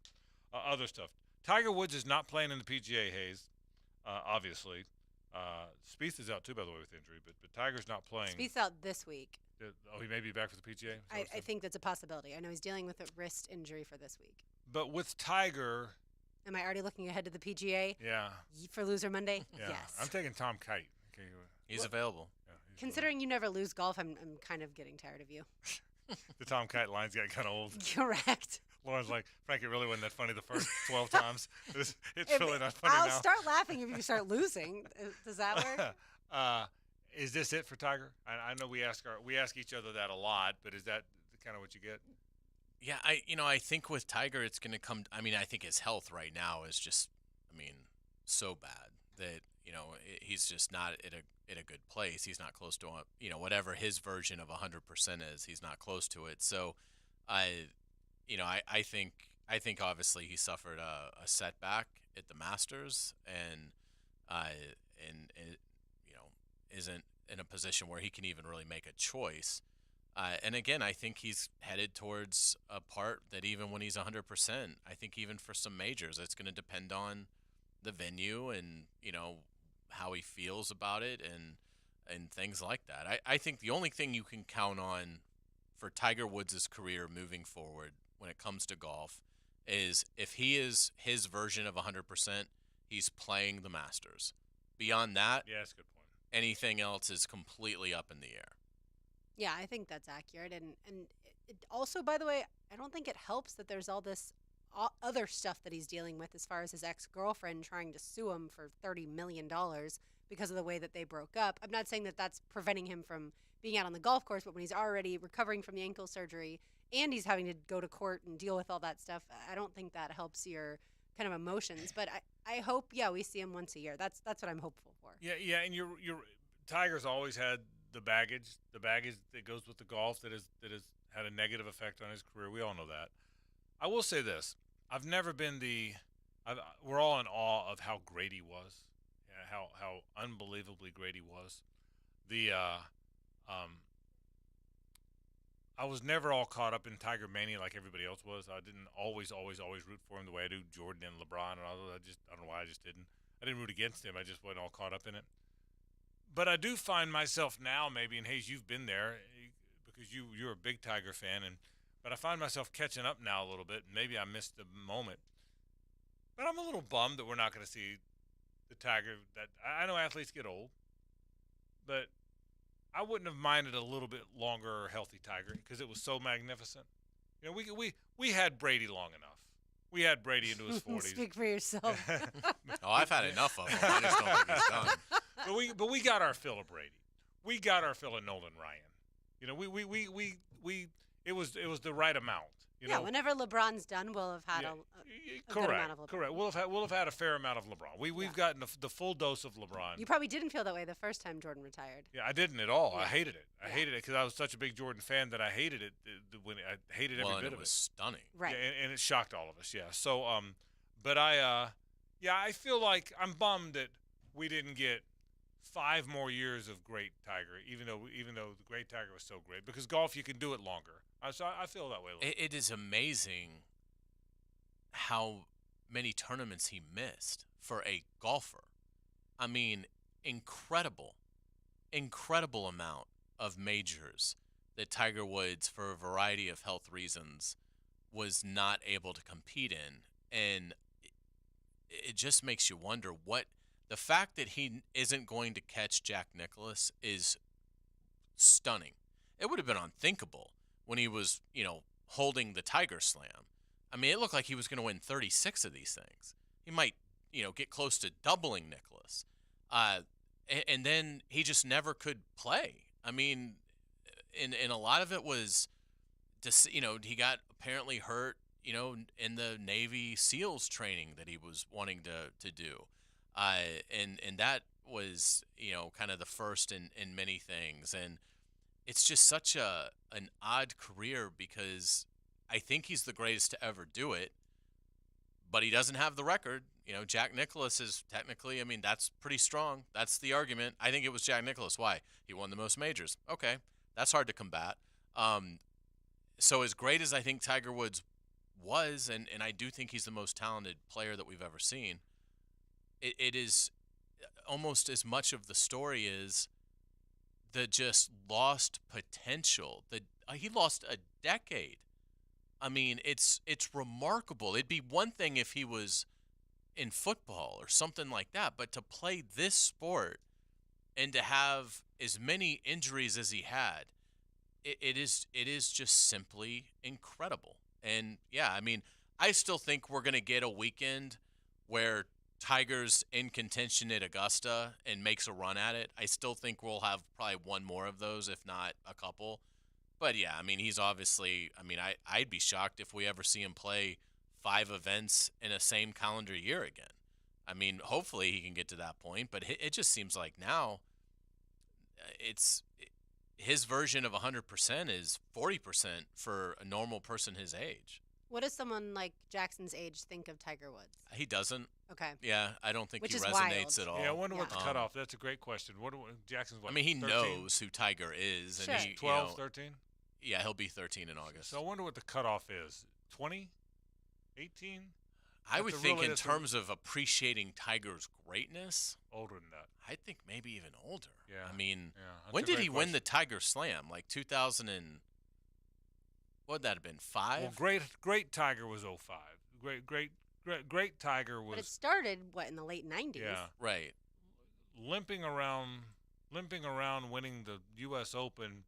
Other stuff. Tiger Woods is not playing in the PGA, Hayes. Obviously, Spieth is out too, by the way, with injury. But Tiger's not playing. Spieth's out this week. He may be back for the PGA. I think that's a possibility. I know he's dealing with a wrist injury for this week. But with Tiger, am I already looking ahead to the PGA? Yeah. For Loser Monday? Yeah. Yes. I'm taking Tom Kite. Okay. He's available. Yeah, Considering you never lose golf, I'm kind of getting tired of you. The Tom Kite line's got kind of old. Correct. Lauren's like, Frank, it really wasn't that funny the first 12 times. It's really not funny I'll now. start laughing if you start losing. Does that work? Is this it for Tiger? I know we ask each other that a lot, but is that kind of what you get? Yeah, I think with Tiger, it's going to come. I mean, I think his health right now is just, so bad that he's just not in a good place. He's not close to whatever his version of 100% is. He's not close to it. So, I think obviously he suffered a setback at the Masters and isn't in a position where he can even really make a choice. And again, I think he's headed towards a part that even when he's 100%, I think even for some majors, it's going to depend on the venue and, how he feels about it and things like that. I think the only thing you can count on for Tiger Woods' career moving forward when it comes to golf is if he is his version of 100%, he's playing the Masters. Beyond that, yeah, that's a good point. Anything else is completely up in the air. Yeah, I think that's accurate. And it also, by the way, I don't think it helps that there's all this other stuff that he's dealing with as far as his ex-girlfriend trying to sue him for $30 million because of the way that they broke up. I'm not saying that that's preventing him from being out on the golf course, but when he's already recovering from the ankle surgery and he's having to go to court and deal with all that stuff, I don't think that helps your kind of emotions. But I hope, we see him once a year. That's what I'm hopeful for. Yeah, and you're Tiger's always had the baggage that goes with the golf that has had a negative effect on his career. We all know that. I will say this: I've never been we're all in awe of how great he was, how unbelievably great he was. I was never all caught up in Tiger mania like everybody else was. I didn't always root for him the way I do Jordan and LeBron and all that. I don't know why I just didn't. I didn't root against him. I just wasn't all caught up in it. But I do find myself now, maybe, and Hayes, you've been there because you're a big Tiger fan, but I find myself catching up now a little bit. Maybe I missed the moment, but I'm a little bummed that we're not going to see the Tiger. That I know athletes get old, but I wouldn't have minded a little bit longer healthy Tiger because it was so magnificent. We had Brady long enough. We had Brady into his 40s. Speak for yourself. I've had enough of him. I just don't think he's done. But we got our fill of Brady. We got our fill of Nolan Ryan. It was the right amount. Whenever LeBron's done, we'll have had a good amount of LeBron. Correct. We'll have had a fair amount of LeBron. We've gotten the full dose of LeBron. You probably didn't feel that way the first time Jordan retired. Yeah, I didn't at all. Yeah. I hated it. I hated it because I was such a big Jordan fan that I hated it when I hated every bit of it. It was stunning. Right. Yeah, and it shocked all of us. Yeah. So but I feel like I'm bummed that we didn't get 5 more years of great Tiger, even though the great Tiger was so great. Because golf, you can do it longer. So I feel that way. It is amazing how many tournaments he missed for a golfer. I mean, incredible amount of majors that Tiger Woods, for a variety of health reasons, was not able to compete in. And it just makes you wonder the fact that he isn't going to catch Jack Nicklaus is stunning. It would have been unthinkable when he was, holding the Tiger Slam. I mean, it looked like he was going to win 36 of these things. He might, get close to doubling Nicklaus. And then he just never could play. I mean, and a lot of it was, he got apparently hurt, in the Navy SEALs training that he was wanting to do. And that was, kind of the first in many things. And it's just such an odd career because I think he's the greatest to ever do it, but he doesn't have the record. Jack Nicklaus is technically, that's pretty strong. That's the argument. I think it was Jack Nicklaus. Why? He won the most majors. Okay, that's hard to combat. So as great as I think Tiger Woods was, and I do think he's the most talented player that we've ever seen, it is almost as much of the story is the just lost potential. He lost a decade. It's remarkable. It'd be one thing if he was in football or something like that, but to play this sport and to have as many injuries as he had, it is just simply incredible. And yeah, I still think we're gonna get a weekend where Tiger's in contention at Augusta and makes a run at it. I still think we'll have probably one more of those, if not a couple. But yeah, he's obviously. I'd be shocked if we ever see him play 5 events in a same calendar year again. Hopefully he can get to that point, but it just seems like now it's his version of 100% is 40% for a normal person his age. What does someone like Jackson's age think of Tiger Woods? He doesn't. Okay. Yeah, I don't think Which he is resonates wild. at all. Yeah, I wonder what the cutoff. That's a great question. Jackson's what? He 13? knows who Tiger is, Sure. and he 12, 13. Yeah, he'll be 13 in August. So I wonder what the cutoff is. 20, 18. I would think in terms of appreciating Tiger's greatness, older than that. I think maybe even older. Yeah. When did he win the Tiger Slam? Like 2000 and what would that have been? 5? Well, great Tiger was 05. Great Tiger was. But it started in the late 90s. Yeah. Right. Limping around, winning the U.S. Open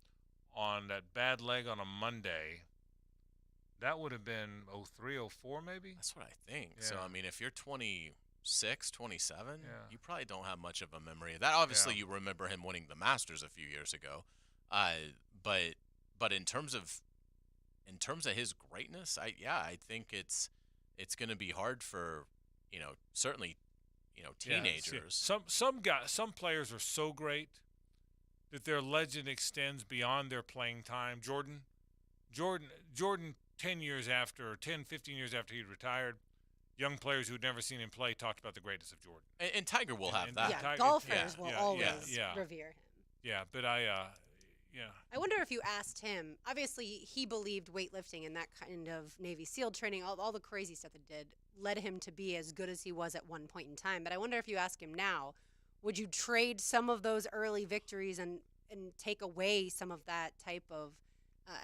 on that bad leg on a Monday. That would have been 03, 04 maybe? That's what I think. Yeah. So, if you're 26, 27, Yeah. you probably don't have much of a memory of that. Obviously, you remember him winning the Masters a few years ago. But in terms of his greatness, I think it's going to be hard for, certainly, teenagers. Yeah, some players are so great that their legend extends beyond their playing time. Jordan 10, 15 years after he retired, young players who'd never seen him play talked about the greatness of Jordan. And Tiger will have that. Yeah, golfers will always revere him. Yeah, but I wonder if you asked him, obviously he believed weightlifting and that kind of Navy SEAL training, all the crazy stuff it did, led him to be as good as he was at one point in time. But I wonder if you ask him now, would you trade some of those early victories and take away some of that type of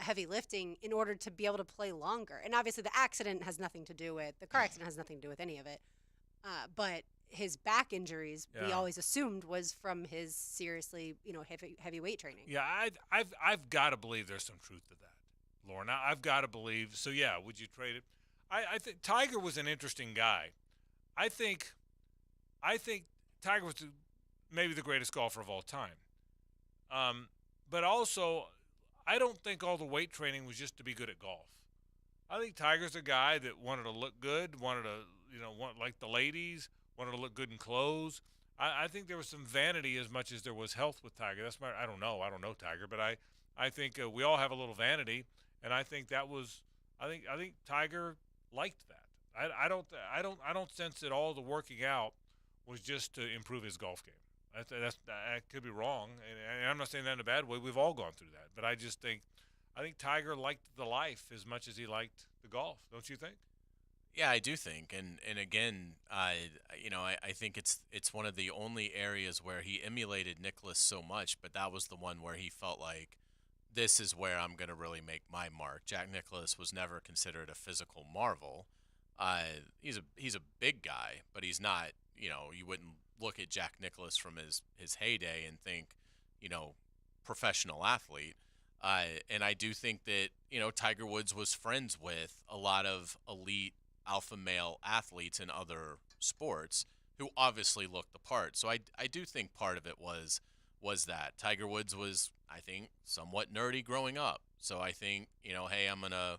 heavy lifting in order to be able to play longer? And obviously the car accident has nothing to do with any of it. But his back injuries, we always assumed was from his seriously, heavy weight training. Yeah, I've got to believe there's some truth to that, Lauren. I've got to believe. So yeah, would you trade it? I think Tiger was an interesting guy. I think Tiger was maybe the greatest golfer of all time. But also, I don't think all the weight training was just to be good at golf. I think Tiger's a guy that wanted to look good, wanted to, like the ladies, wanted to look good in clothes. I think there was some vanity as much as there was health with Tiger. I don't know Tiger, but I think we all have a little vanity, and I think I think Tiger liked that. I don't sense that all the working out was just to improve his golf game. I could be wrong, and I'm not saying that in a bad way. We've all gone through that, but I think Tiger liked the life as much as he liked the golf. Don't you think? Yeah, I do think, and again, I think it's one of the only areas where he emulated Nicklaus so much, but that was the one where he felt like this is where I'm going to really make my mark. Jack Nicklaus was never considered a physical marvel. He's a big guy, but he's not. You wouldn't look at Jack Nicklaus from his heyday and think, professional athlete. And I do think that, Tiger Woods was friends with a lot of elite alpha male athletes in other sports who obviously looked the part. So I do think part of it was that Tiger Woods was, I think, somewhat nerdy growing up. So I think, hey, I'm going to,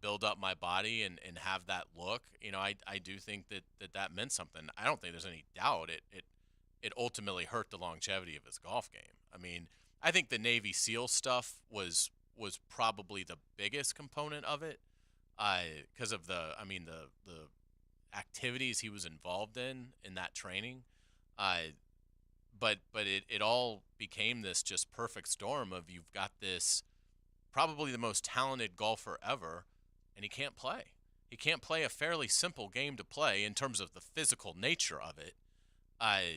build up my body and have that look. I do think that meant something. I don't think there's any doubt it ultimately hurt the longevity of his golf game. I think the Navy SEAL stuff was probably the biggest component of it, because of the activities he was involved in that training. But it all became this just perfect storm of you've got this probably the most talented golfer ever, and he can't play. He can't play a fairly simple game to play in terms of the physical nature of it.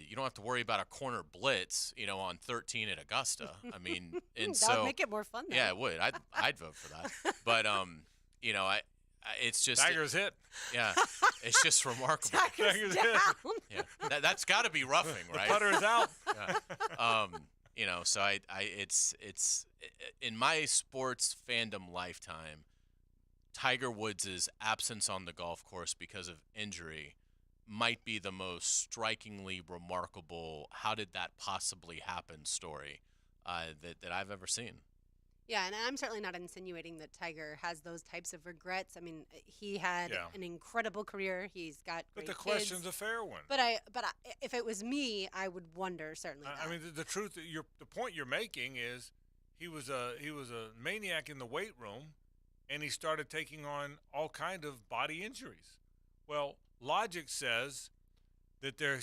You don't have to worry about a corner blitz, on 13 at Augusta. I mean, and that would make it more fun, though. Yeah, it would. I'd vote for that. But it's just Tiger's hit. Yeah, it's just remarkable. Tiger's down. Yeah, that's got to be roughing, right? The putter is out. Yeah. So it's in my sports fandom lifetime, Tiger Woods' absence on the golf course because of injury might be the most strikingly remarkable how did that possibly happen story that I've ever seen. Yeah, and I'm certainly not insinuating that Tiger has those types of regrets. I mean, he had an incredible career. He's got great But the kids. question's a fair one. But if it was me, I would wonder certainly. I mean, the truth, the point you're making is he was a maniac in the weight room, and he started taking on all kind of body injuries. Well, logic says that there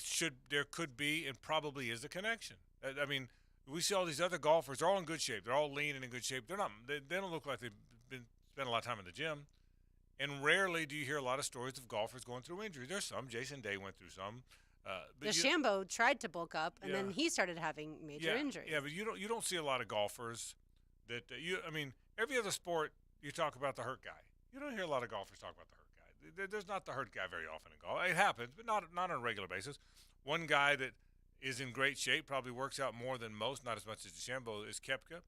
could be and probably is a connection. I mean, we see all these other golfers; they're all in good shape. They're all lean and in good shape. They're not. They don't look like they've spent a lot of time in the gym. And rarely do you hear a lot of stories of golfers going through injuries. There's some. Jason Day went through some. DeChambeau tried to bulk up, and then he started having major injuries. Yeah, but you don't see a lot of golfers that I mean, every other sport you talk about the hurt guy. You don't hear a lot of golfers talk about the hurt guy. There's not the hurt guy very often in golf. It happens, but not on a regular basis. One guy that is in great shape, probably works out more than most, not as much as DeChambeau, is Koepka,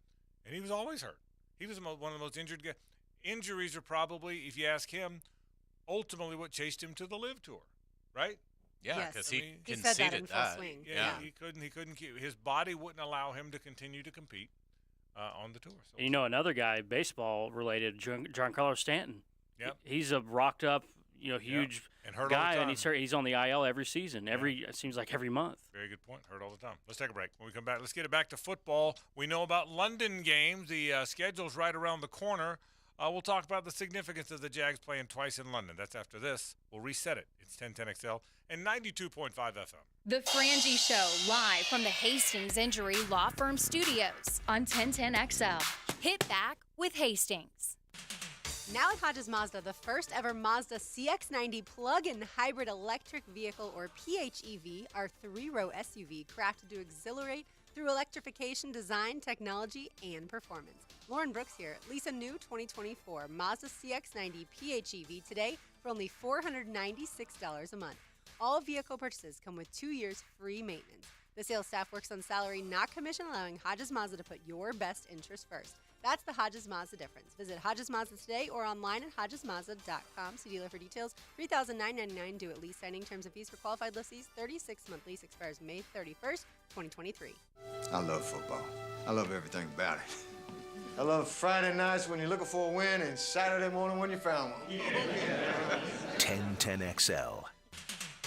and he was always hurt. He was one of the most injured guys. Injuries are probably, if you ask him, ultimately what chased him to the LIV Tour, right? Yeah, because he conceded said that in full swing. Yeah, he couldn't keep his body wouldn't allow him to continue to compete on the tour. So. And another guy, baseball related, Giancarlo Stanton. Yep. He's a rocked up, huge and hurt guy, all the time. and he's on the IL every season. It seems like every month. Very good point. Hurt all the time. Let's take a break. When we come back, let's get it back to football. We know about London games. The schedule's right around the corner. We'll talk about the significance of the Jags playing twice in London. That's after this. We'll reset it. It's 1010XL and 92.5 FM. The Frangie Show, live from the Hastings Injury Law Firm Studios on 1010XL. Hit back with Hastings. Now at Hodges Mazda, the first ever Mazda CX-90 plug-in hybrid electric vehicle, or PHEV, our 3-row SUV crafted to exhilarate through electrification, design, technology, and performance. Lauren Brooks here. Lease a new 2024 Mazda CX-90 PHEV today for only $496 a month. All vehicle purchases come with 2 years free maintenance. The sales staff works on salary, not commission, allowing Hodges Mazda to put your best interest first. That's the Hodges Mazda difference. Visit Hodges Mazda today or online at HodgesMazda.com. See dealer for details. $3,999 due at lease signing. Terms and fees for qualified lessees. 36-month lease expires May 31st, 2023. I love football. I love everything about it. I love Friday nights when you're looking for a win and Saturday morning when you found one. 1010XL.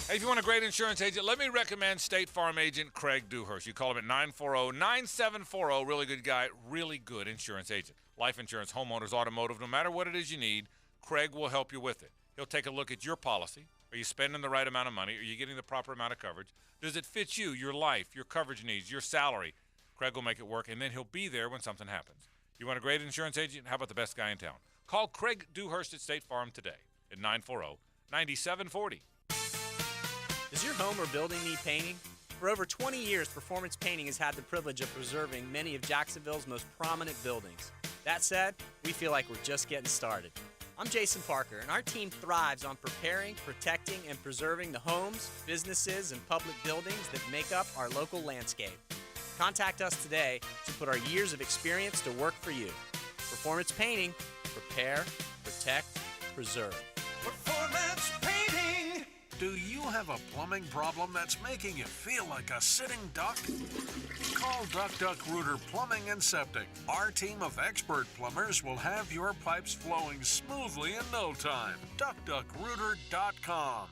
Hey, if you want a great insurance agent, let me recommend State Farm agent Craig Dewhurst. You call him at 940-9740. Really good guy, really good insurance agent. Life insurance, homeowners, automotive, no matter what it is you need, Craig will help you with it. He'll take a look at your policy. Are you spending the right amount of money? Are you getting the proper amount of coverage? Does it fit you, your life, your coverage needs, your salary? Craig will make it work, and then he'll be there when something happens. You want a great insurance agent? How about the best guy in town? Call Craig Dewhurst at State Farm today at 940-9740. Does your home or building need painting? For over 20 years, Performance Painting has had the privilege of preserving many of Jacksonville's most prominent buildings. That said, we feel like we're just getting started. I'm Jason Parker, and our team thrives on preparing, protecting, and preserving the homes, businesses, and public buildings that make up our local landscape. Contact us today to put our years of experience to work for you. Performance Painting. Prepare, protect, preserve. Performance Painting! Do you have a plumbing problem that's making you feel like a sitting duck? Call Duck Duck Rooter Plumbing and Septic. Our team of expert plumbers will have your pipes flowing smoothly in no time. DuckDuckRooter.com.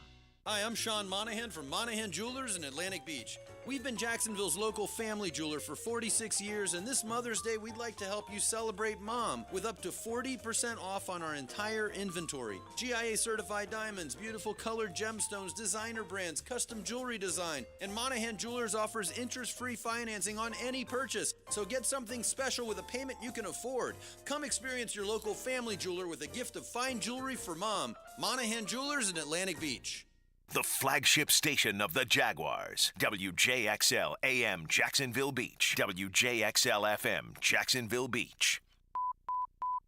Hi, I'm Sean Monahan from Monahan Jewelers in Atlantic Beach. We've been Jacksonville's local family jeweler for 46 years, and this Mother's Day, we'd like to help you celebrate Mom with up to 40% off on our entire inventory. GIA certified diamonds, beautiful colored gemstones, designer brands, custom jewelry design, and Monahan Jewelers offers interest-free financing on any purchase. So get something special with a payment you can afford. Come experience your local family jeweler with a gift of fine jewelry for Mom. Monahan Jewelers in Atlantic Beach. The flagship station of the Jaguars. WJXL AM Jacksonville Beach. WJXL FM Jacksonville Beach.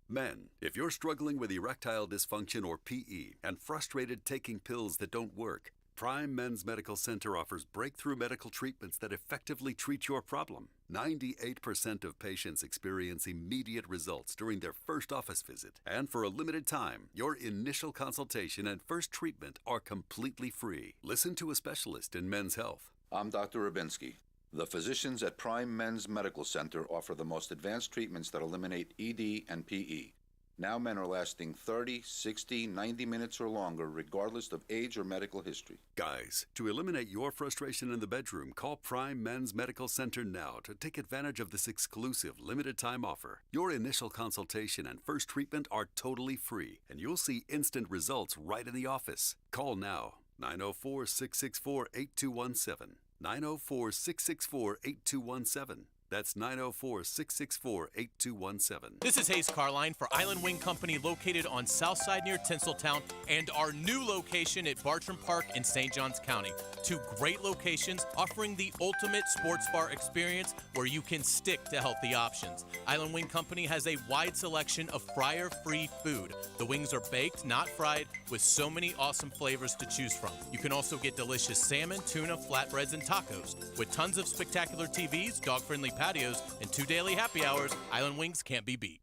Men, if you're struggling with erectile dysfunction or PE and frustrated taking pills that don't work, Prime Men's Medical Center offers breakthrough medical treatments that effectively treat your problem. 98% of patients experience immediate results during their first office visit. And for a limited time, your initial consultation and first treatment are completely free. Listen to a specialist in men's health. I'm Dr. Rubinsky. The physicians at Prime Men's Medical Center offer the most advanced treatments that eliminate ED and PE. Now men are lasting 30, 60, 90 minutes or longer, regardless of age or medical history. Guys, to eliminate your frustration in the bedroom, call Prime Men's Medical Center now to take advantage of this exclusive limited-time offer. Your initial consultation and first treatment are totally free, and you'll see instant results right in the office. Call now, 904-664-8217. 904-664-8217. That's 904-664-8217. This is Hayes Carline for Island Wing Company, located on Southside near Tinseltown, and our new location at Bartram Park in St. Johns County. Two great locations offering the ultimate sports bar experience where you can stick to healthy options. Island Wing Company has a wide selection of fryer-free food. The wings are baked, not fried, with so many awesome flavors to choose from. You can also get delicious salmon, tuna, flatbreads, and tacos. With tons of spectacular TVs, dog-friendly patios, and 2 daily happy hours, Island Wings can't be beat.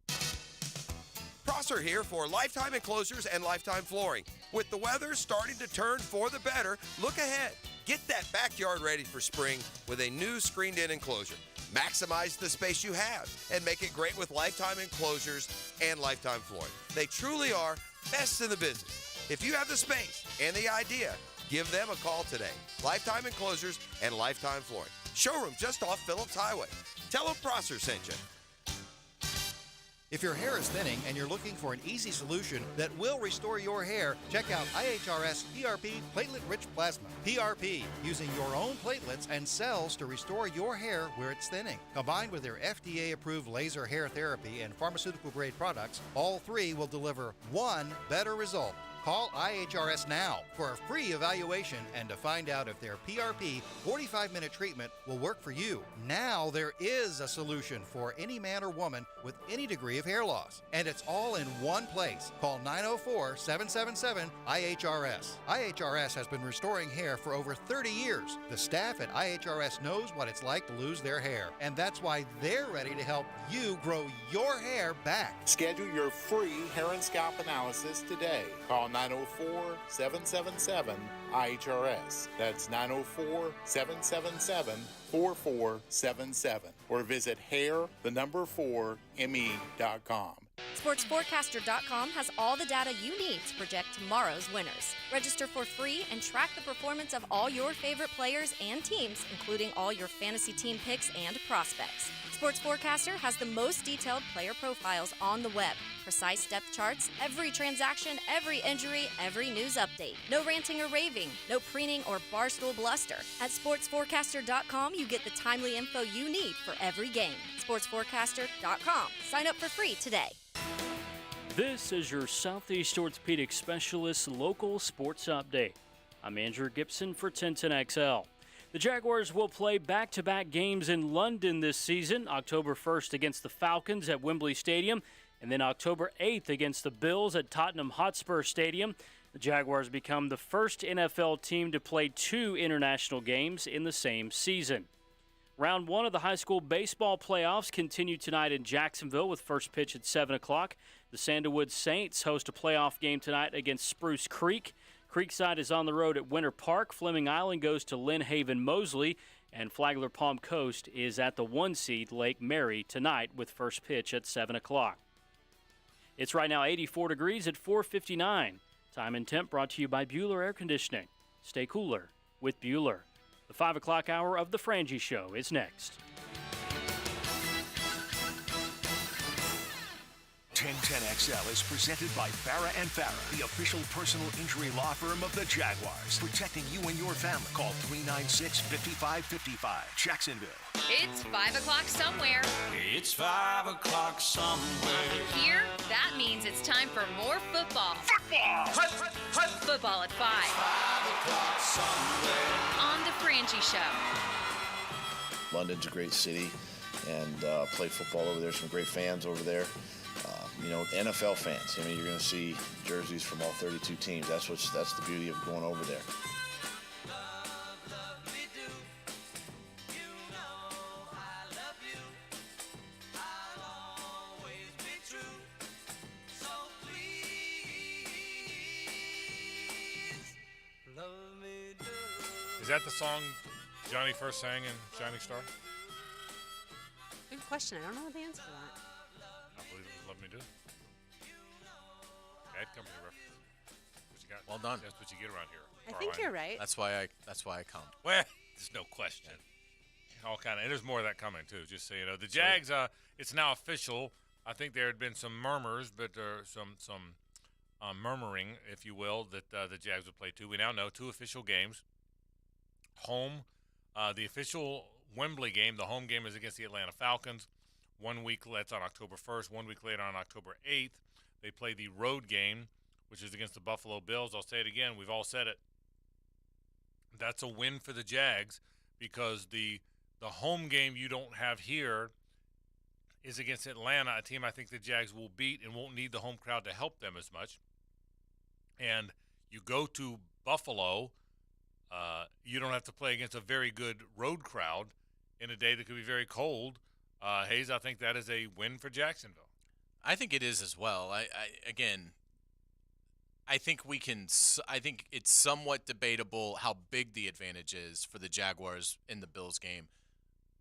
Prosser here for Lifetime Enclosures and Lifetime Flooring. With the weather starting to turn for the better, look ahead. Get that backyard ready for spring with a new screened-in enclosure. Maximize the space you have and make it great with Lifetime Enclosures and Lifetime Flooring. They truly are best in the business. If you have the space and the idea, give them a call today. Lifetime Enclosures and Lifetime Flooring. Showroom just off Phillips Highway. Tell them Prosser sent you. If your hair is thinning and you're looking for an easy solution that will restore your hair, check out IHRS PRP Platelet-Rich Plasma. PRP, using your own platelets and cells to restore your hair where it's thinning. Combined with their FDA-approved laser hair therapy and pharmaceutical-grade products, all three will deliver one better result. Call IHRS now for a free evaluation and to find out if their PRP 45-minute treatment will work for you. Now there is a solution for any man or woman with any degree of hair loss. And it's all in one place. Call 904-777-IHRS. IHRS has been restoring hair for over 30 years. The staff at IHRS knows what it's like to lose their hair. And that's why they're ready to help you grow your hair back. Schedule your free hair and scalp analysis today. Call 904-777-IHRS. That's 904-777-4477. Or visit hair4me.com. SportsForecaster.com has all the data you need to project tomorrow's winners. Register for free and track the performance of all your favorite players and teams, including all your fantasy team picks and prospects. Sports Forecaster has the most detailed player profiles on the web, precise depth charts, every transaction, every injury, every news update. No ranting or raving, no preening or barstool bluster. At SportsForecaster.com, you get the timely info you need for every game. SportsForecaster.com. Sign up for free today. This is your Southeast Orthopedic Specialist local sports update. I'm Andrew Gibson for 1010XL. The Jaguars will play back-to-back games in London this season, October 1st against the Falcons at Wembley Stadium, and then October 8th against the Bills at Tottenham Hotspur Stadium. The Jaguars become the first NFL team to play 2 international games in the same season. Round 1 of the high school baseball playoffs continue tonight in Jacksonville with first pitch at 7 o'clock. The Sandalwood Saints host a playoff game tonight against Spruce Creek. Creekside is on the road at Winter Park. Fleming Island goes to Lynn Haven Mosley. And Flagler Palm Coast is at the 1 seed Lake Mary tonight with first pitch at 7 o'clock. It's right now 84 degrees at 4:59. Time and temp brought to you by Bueller Air Conditioning. stay cooler with Bueller. The 5 o'clock hour of The Frangie Show is next. 1010XL is presented by Farah and Farah, the official personal injury law firm of the Jaguars, protecting you and your family. Call 396-5555. Jacksonville. It's 5 o'clock somewhere. It's 5 o'clock somewhere. Here, that means it's time for more football. Football at 5. 5 o'clock somewhere. On The Frangie Show. London's a great city, and play football over there. Some great fans over there. NFL fans. I mean, you're going to see jerseys from all 32 teams. That's the beauty of going over there. Is that the song Johnny first sang in Shining Star? Good question. I don't know the answer to that. I believe it was Love Me Do. Bad company reference. What you got? Well done. That's what you get around here. I think you're right. That's why I come. Well, there's no question. All kind of, and there's more of that coming too. Just so you know, the Jags. It's now official. I think there had been some murmurs, but some murmuring, if you will, that the Jags would play two. We now know 2 official games. Home, the official Wembley game. The home game is against the Atlanta Falcons. 1 week, that's on October 1st. 1 week later, on October 8th, they play the road game, which is against the Buffalo Bills. I'll say it again. We've all said it. That's a win for the Jags because the home game you don't have here is against Atlanta, a team I think the Jags will beat and won't need the home crowd to help them as much. And you go to Buffalo, you don't have to play against a very good road crowd in a day that could be very cold. Hayes, I think that is a win for Jacksonville. I think it is as well. I think it's somewhat debatable how big the advantage is for the Jaguars in the Bills game,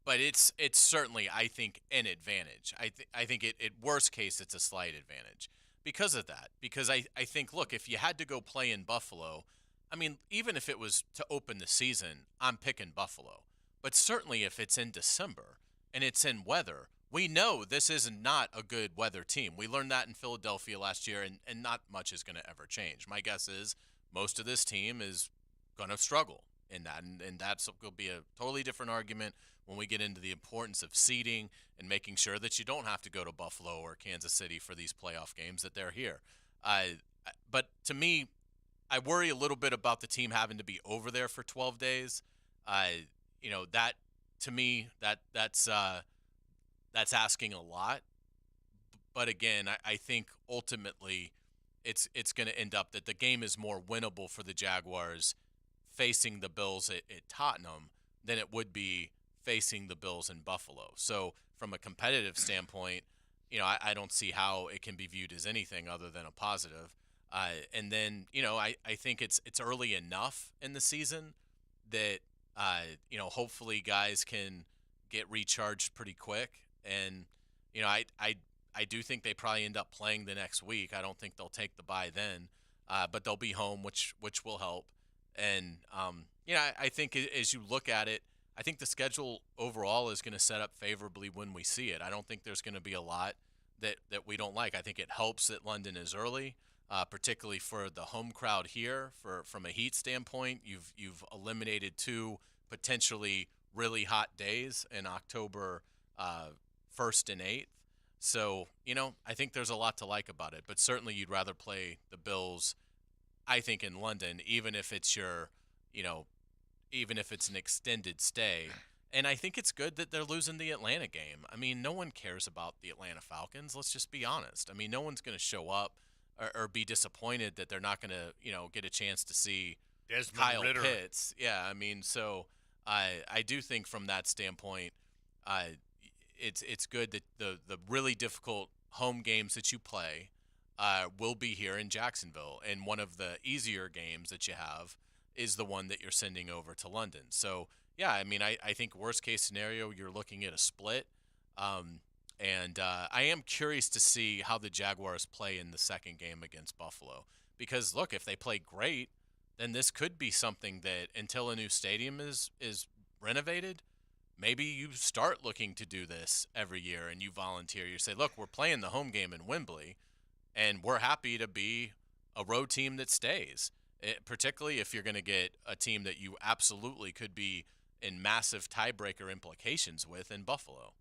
but it's certainly, I think, an advantage. I think it worst case it's a slight advantage because of that. Because I think, look, if you had to go play in Buffalo, I mean, even if it was to open the season, I'm picking Buffalo. But certainly if it's in December and it's in weather, we know this is not a good weather team. We learned that in Philadelphia last year, and not much is going to ever change. My guess is most of this team is going to struggle in that, and that's going to be a totally different argument when we get into the importance of seeding and making sure that you don't have to go to Buffalo or Kansas City for these playoff games, that they're here. But to me, I worry a little bit about the team having to be over there for 12 days. That to me, that's asking a lot. But again, I think ultimately it's going to end up that the game is more winnable for the Jaguars facing the Bills at Tottenham than it would be facing the Bills in Buffalo. So from a competitive standpoint, I don't see how it can be viewed as anything other than a positive. And then, I think it's early enough in the season that, hopefully guys can get recharged pretty quick. And, I do think they probably end up playing the next week. I don't think they'll take the bye then, but they'll be home, which will help. And, I think as you look at it, I think the schedule overall is going to set up favorably when we see it. I don't think there's going to be a lot that we don't like. I think it helps that London is early. Particularly for the home crowd here, from a heat standpoint, you've eliminated 2 potentially really hot days in October 1st and 8th. So, I think there's a lot to like about it. But certainly you'd rather play the Bills, I think, in London, even if it's even if it's an extended stay. And I think it's good that they're losing the Atlanta game. I mean, no one cares about the Atlanta Falcons. Let's just be honest. I mean, no one's going to show up or be disappointed that they're not going to, get a chance to see Desmond Kyle Ritter. Pitts. Yeah, I mean, so I do think from that standpoint, it's good that the really difficult home games that you play will be here in Jacksonville, and one of the easier games that you have is the one that you're sending over to London. So yeah, I mean, I think worst case scenario, you're looking at a split. And I am curious to see how the Jaguars play in the second game against Buffalo. Because, look, if they play great, then this could be something that until a new stadium is renovated, maybe you start looking to do this every year and you volunteer. You say, look, we're playing the home game in Wembley, and we're happy to be a road team that stays, particularly if you're going to get a team that you absolutely could be in massive tiebreaker implications with in Buffalo.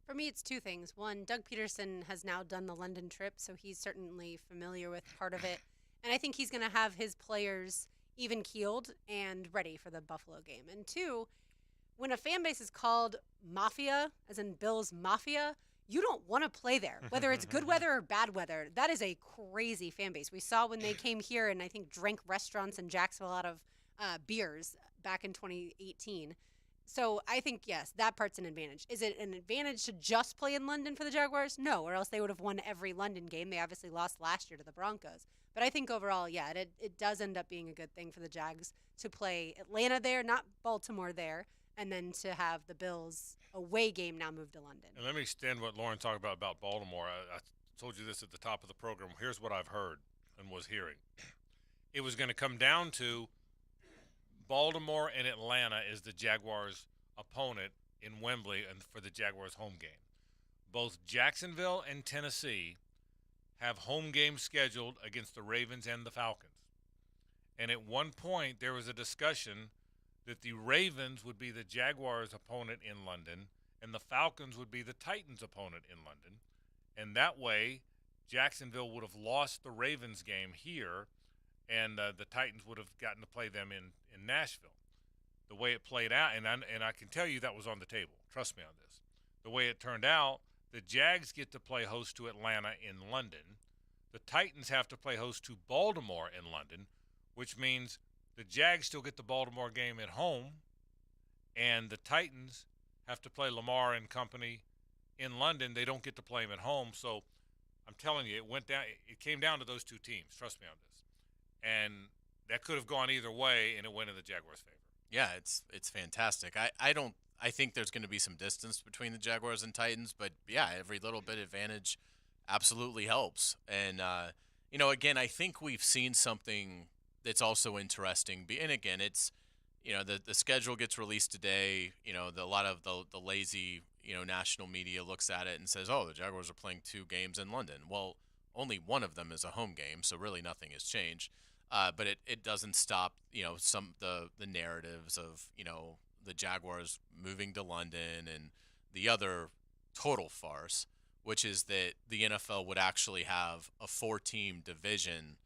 For me, it's two things. One, Doug Peterson has now done the London trip, so he's certainly familiar with part of it. And I think he's going to have his players even-keeled and ready for the Buffalo game. And two, when a fan base is called Mafia, as in Bills Mafia, you don't want to play there, whether it's good weather or bad weather. That is a crazy fan base. We saw when they came here and I think drank restaurants in Jacksonville out of beers back in 2018. So I think, yes, that part's an advantage. Is it an advantage to just play in London for the Jaguars? No, or else they would have won every London game. They obviously lost last year to the Broncos. But I think overall, yeah, it does end up being a good thing for the Jags to play Atlanta there, not Baltimore there, and then to have the Bills away game now move to London. And let me extend what Lauren talked about Baltimore. I told you this at the top of the program. Here's what I've heard and was hearing. It was going to come down to Baltimore and Atlanta is the Jaguars' opponent in Wembley and for the Jaguars' home game. Both Jacksonville and Tennessee have home games scheduled against the Ravens and the Falcons. And at one point, there was a discussion that the Ravens would be the Jaguars' opponent in London and the Falcons would be the Titans' opponent in London. And that way, Jacksonville would have lost the Ravens game here and the Titans would have gotten to play them in Nashville. The way it played out, and I can tell you that was on the table. Trust me on this. The way it turned out, the Jags get to play host to Atlanta in London. The Titans have to play host to Baltimore in London, which means the Jags still get the Baltimore game at home, and the Titans have to play Lamar and company in London. They don't get to play them at home. So I'm telling you, it came down to those two teams. Trust me on this. And that could have gone either way, and it went in the Jaguars' favor. Yeah, it's fantastic. I think there's going to be some distance between the Jaguars and Titans, but yeah, every little bit advantage absolutely helps. And again, I think we've seen something that's also interesting. And again, it's the schedule gets released today. A lot of the lazy national media looks at it and says, oh, the Jaguars are playing 2 games in London. Well, only one of them is a home game, so really nothing has changed. But it doesn't stop, some the narratives of, the Jaguars moving to London and the other total farce, which is that the NFL would actually have a 4-team division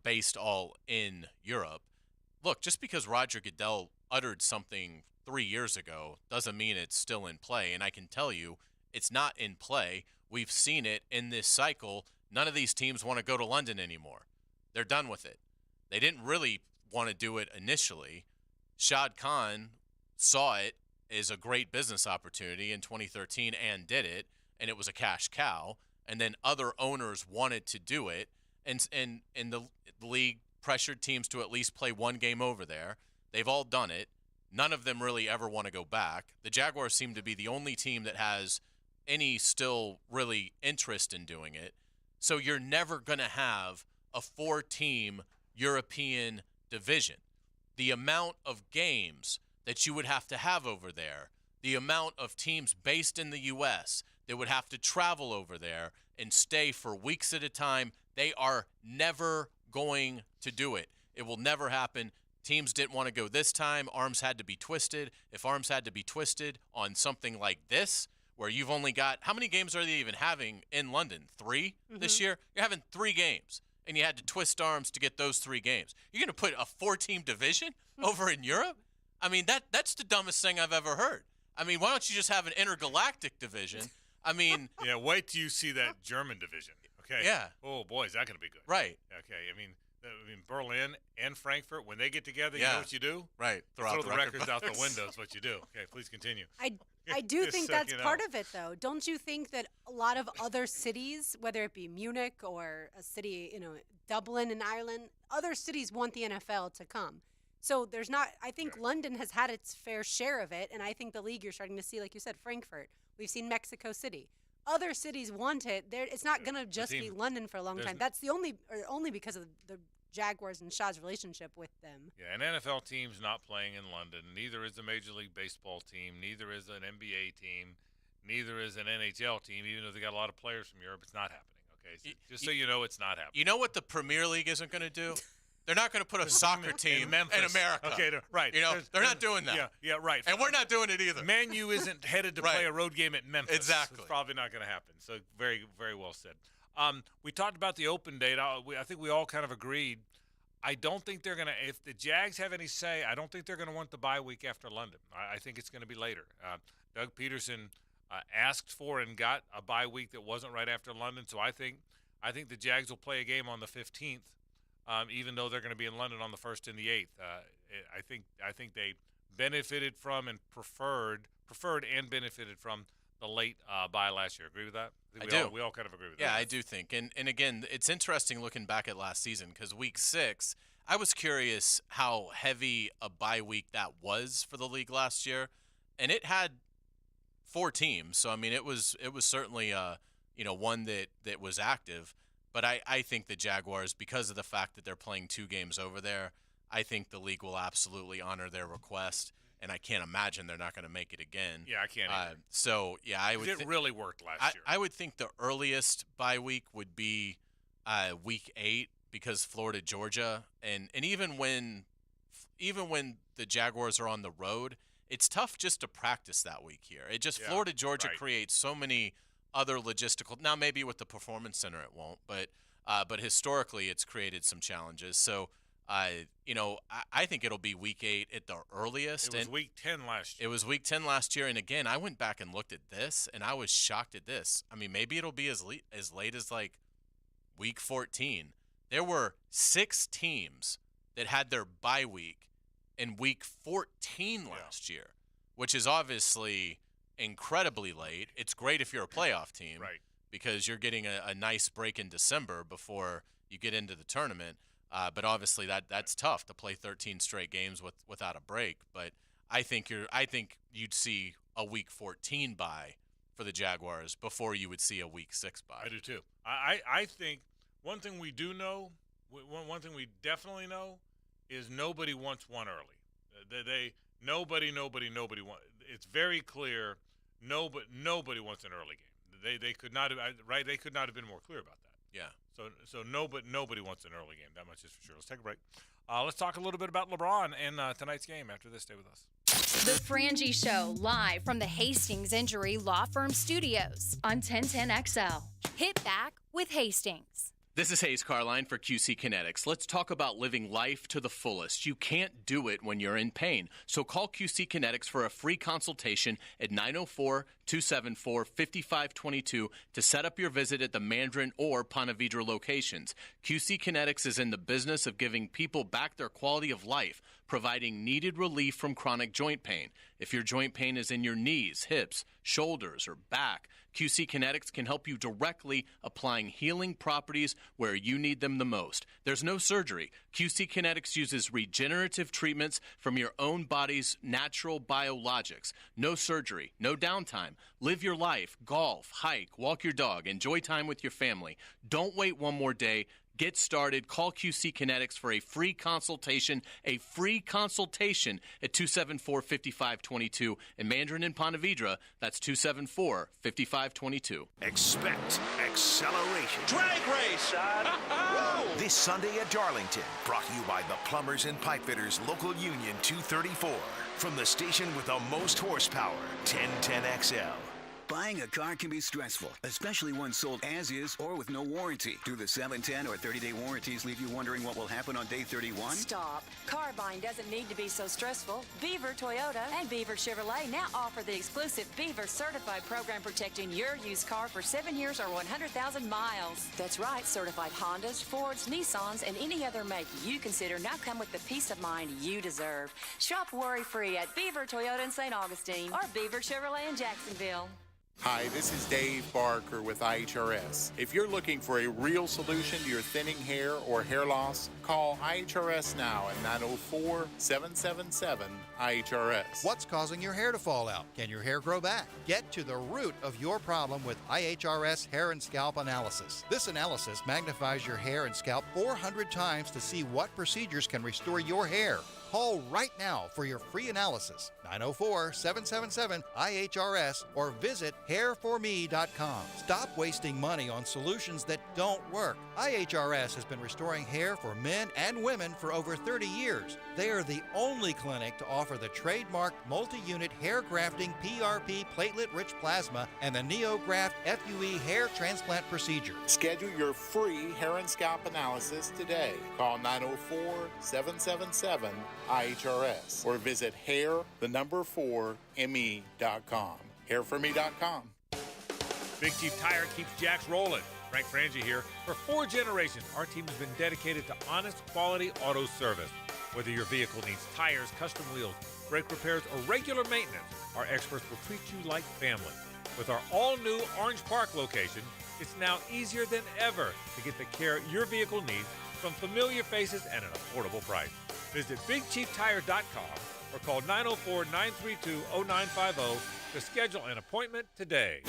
based all in Europe. Look, just because Roger Goodell uttered something 3 years ago doesn't mean it's still in play. And I can tell you it's not in play. We've seen it in this cycle. None of these teams want to go to London anymore. They're done with it. They didn't really want to do it initially. Shad Khan saw it as a great business opportunity in 2013 and did it, and it was a cash cow. And then other owners wanted to do it, and the league pressured teams to at least play 1 game over there. They've all done it. None of them really ever want to go back. The Jaguars seem to be the only team that has any still really interest in doing it. So you're never going to have a 4-team European division. The amount of games that you would have to have over there, the amount of teams based in the U.S. that would have to travel over there and stay for weeks at a time, they are never going to do it. It will never happen. Teams didn't want to go this time. Arms had to be twisted. If arms had to be twisted on something like this, where you've only got, how many games are they even having in London? 3 this year? You're having 3 games. And you had to twist arms to get those 3 games. You're going to put a 4-team division over in Europe? I mean, that's the dumbest thing I've ever heard. I mean, why don't you just have an intergalactic division? I mean... Yeah, wait till you see that German division, okay? Yeah. Oh, boy, is that going to be good. Right. Okay, I mean, Berlin and Frankfurt, when they get together, you know what you do? Right. Throw the records out the window is what you do. Okay, please continue. I do think that's part of it, though. Don't you think that a lot of other cities, whether it be Munich or a city, Dublin in Ireland, other cities want the NFL to come. So there's not, I think London has had its fair share of it, and I think the league you're starting to see, like you said, Frankfurt. We've seen Mexico City. Other cities want it. It's not going to just be London for a long time. That's only because of the Jaguars and Shaw's relationship with them. Yeah, an NFL team's not playing in London. Neither is a Major League Baseball team. Neither is an NBA team. Neither is an NHL team, even though they got a lot of players from Europe. It's not happening, okay? So just so you know, it's not happening. You know what the Premier League isn't going to do? They're not going to put a soccer team in America. Okay, right. You know, they're not doing that. Yeah, right. And we're not doing it either. Man U isn't headed to Right. play a road game at Memphis. Exactly. It's probably not going to happen. So very, very well said. We talked about the open date. I think we all kind of agreed. I don't think they're going to – if the Jags have any say, I don't think they're going to want the bye week after London. I think it's going to be later. Doug Peterson asked for and got a bye week that wasn't right after London, so I think the Jags will play a game on the 15th, even though they're going to be in London on the 1st and the 8th. I think they benefited from and preferred and benefited from the late bye last year. Agree with that? We all kind of agree with that. Yeah, I do think. And again, it's interesting looking back at last season because week 6, I was curious how heavy a bye week that was for the league last year. And it had 4 teams. So, I mean, it was certainly one that was active. But I think the Jaguars, because of the fact that they're playing 2 games over there, I think the league will absolutely honor their request. And I can't imagine they're not going to make it again. Yeah, I can't either. So, yeah, I would. It really worked last year. I would think the earliest bye week would be week 8 because Florida, Georgia, and even when the Jaguars are on the road, it's tough just to practice that week here. Florida, Georgia creates so many other logistical. Now, maybe with the Performance Center it won't, but historically it's created some challenges. So. I think it'll be week 8 at the earliest. It was week 10 last year. It was week 10 last year. And again, I went back and looked at this, and I was shocked at this. I mean, maybe it'll be as late as like week 14. There were 6 teams that had their bye week in week 14 last year, which is obviously incredibly late. It's great if you're a playoff team, right? Because you're getting a nice break in December before you get into the tournament. But obviously that's tough to play 13 straight games without a break. But I think you'd see a week 14 bye for the Jaguars before you would see a week 6 bye. I do too. I think one thing we do know, one thing we definitely know, is nobody wants one early. Nobody wants. It's very clear. Nobody wants an early game. They could not have right. They could not have been more clear about that. Yeah. So nobody wants an early game. That much is for sure. Let's take a break. Let's talk a little bit about LeBron and tonight's game after this. Stay with us. The Frangie Show, live from the Hastings Injury Law Firm Studios on 1010XL. Hit back with Hastings. This is Hayes Carline for QC Kinetics. Let's talk about living life to the fullest. You can't do it when you're in pain. So call QC Kinetics for a free consultation at 904-274-5522 to set up your visit at the Mandarin or Ponte Vedra locations. QC Kinetics is in the business of giving people back their quality of life, providing needed relief from chronic joint pain. If your joint pain is in your knees, hips, shoulders, or back, QC Kinetics can help you directly, applying healing properties where you need them the most. There's no surgery. QC Kinetics uses regenerative treatments from your own body's natural biologics. No surgery, no downtime. Live your life, golf, hike, walk your dog, enjoy time with your family. Don't wait one more day. Get started. Call QC Kinetics for a free consultation. A free consultation at 274-5522. In Mandarin and Ponte Vedra, that's 274-5522. Expect acceleration. Drag race, son! This Sunday at Darlington, brought to you by the Plumbers and Pipe Fitters Local Union 234. From the station with the most horsepower, 1010XL. Buying a car can be stressful, especially one sold as is or with no warranty. Do the 7, 10, or 30-day warranties leave you wondering what will happen on day 31? Stop. Car buying doesn't need to be so stressful. Beaver Toyota and Beaver Chevrolet now offer the exclusive Beaver Certified program protecting your used car for 7 years or 100,000 miles. That's right, certified Hondas, Fords, Nissans, and any other make you consider now come with the peace of mind you deserve. Shop worry-free at Beaver Toyota in St. Augustine or Beaver Chevrolet in Jacksonville. Hi, this is Dave Barker with IHRS. If you're looking for a real solution to your thinning hair or hair loss, call IHRS now at 904-777-IHRS. What's causing your hair to fall out? Can your hair grow back? Get to the root of your problem with IHRS Hair and Scalp Analysis. This analysis magnifies your hair and scalp 400 times to see what procedures can restore your hair. Call right now for your free analysis, 904-777-IHRS, or visit hairforme.com. Stop wasting money on solutions that don't work. IHRS has been restoring hair for men and women for over 30 years. They are the only clinic to offer the trademarked multi-unit hair grafting PRP platelet-rich plasma and the NeoGraft FUE hair transplant procedure. Schedule your free hair and scalp analysis today. Call 904-777-IHRS or visit hair4me.com. Hairforme.com. Big Chief Tire keeps Jacks rolling. Frank Frangie here. For 4 generations, our team has been dedicated to honest, quality auto service. Whether your vehicle needs tires, custom wheels, brake repairs, or regular maintenance, our experts will treat you like family. With our all-new Orange Park location, it's now easier than ever to get the care your vehicle needs from familiar faces at an affordable price. Visit BigChiefTire.com or call 904-932-0950 to schedule an appointment today.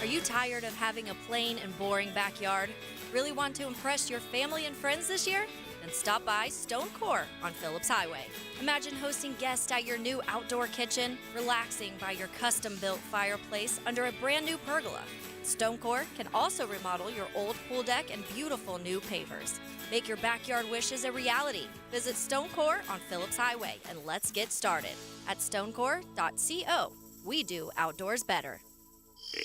Are you tired of having a plain and boring backyard? Really want to impress your family and friends this year? Then stop by Stone Core on Phillips Highway. Imagine hosting guests at your new outdoor kitchen, relaxing by your custom-built fireplace under a brand new pergola. Stone Core can also remodel your old pool deck and beautiful new pavers. Make your backyard wishes a reality. Visit Stone Core on Phillips Highway and let's get started at stonecore.co. We do outdoors better.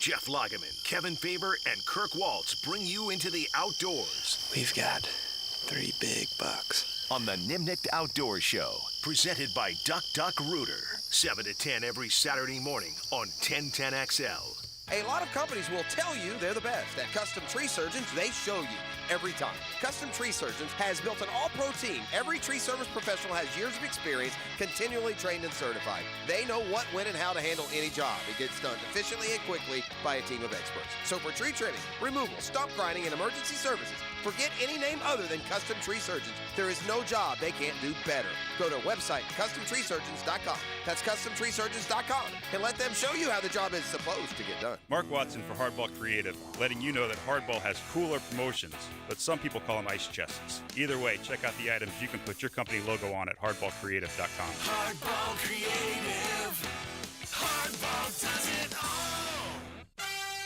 Jeff Lageman, Kevin Faber, and Kirk Waltz bring you into the outdoors. We've got 3 big bucks. On the Nimnicht Outdoors Show, presented by Duck Duck Rooter, 7 to 10 every Saturday morning on 1010XL. A lot of companies will tell you they're the best. At Custom Tree Surgeons, they show you every time. Custom Tree Surgeons has built an all-pro team. Every tree service professional has years of experience, continually trained and certified. They know what, when, and how to handle any job. It gets done efficiently and quickly by a team of experts. So for tree trimming, removal, stump grinding, and emergency services, forget any name other than Custom Tree Surgeons. There is no job they can't do better. Go to website CustomTreeSurgeons.com. That's CustomTreeSurgeons.com and let them show you how the job is supposed to get done. Mark Watson for Hardball Creative, letting you know that Hardball has cooler promotions, but some people call them ice chests. Either way, check out the items you can put your company logo on at hardballcreative.com. Hardball Creative. Hardball does it all.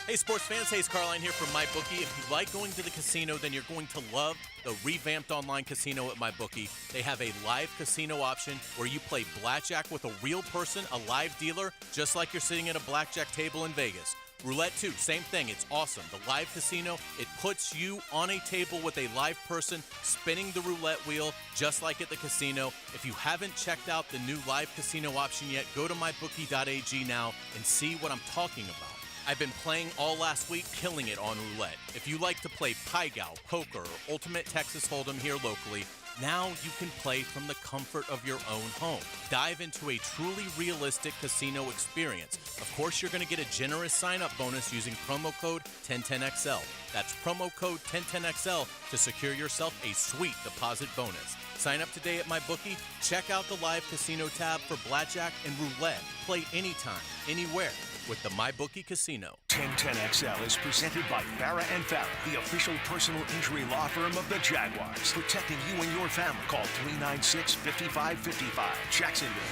Hey, sports fans, Hayes Carline here from MyBookie. If you like going to the casino, then you're going to love the revamped online casino at MyBookie. They have a live casino option where you play blackjack with a real person, a live dealer, just like you're sitting at a blackjack table in Vegas. Roulette, too, same thing. It's awesome. The live casino, it puts you on a table with a live person spinning the roulette wheel, just like at the casino. If you haven't checked out the new live casino option yet, go to mybookie.ag now and see what I'm talking about. I've been playing all last week, killing it on roulette. If you like to play Pai Gow, poker, or Ultimate Texas Hold'em here locally, now you can play from the comfort of your own home. Dive into a truly realistic casino experience. Of course, you're going to get a generous sign-up bonus using promo code 1010XL. That's promo code 1010XL to secure yourself a sweet deposit bonus. Sign up today at MyBookie. Check out the live casino tab for blackjack and roulette. Play anytime, anywhere with the MyBookie Casino. 1010XL is presented by Farah & Farah, the official personal injury law firm of the Jaguars. Protecting you and your family. Call 396-5555. Jacksonville.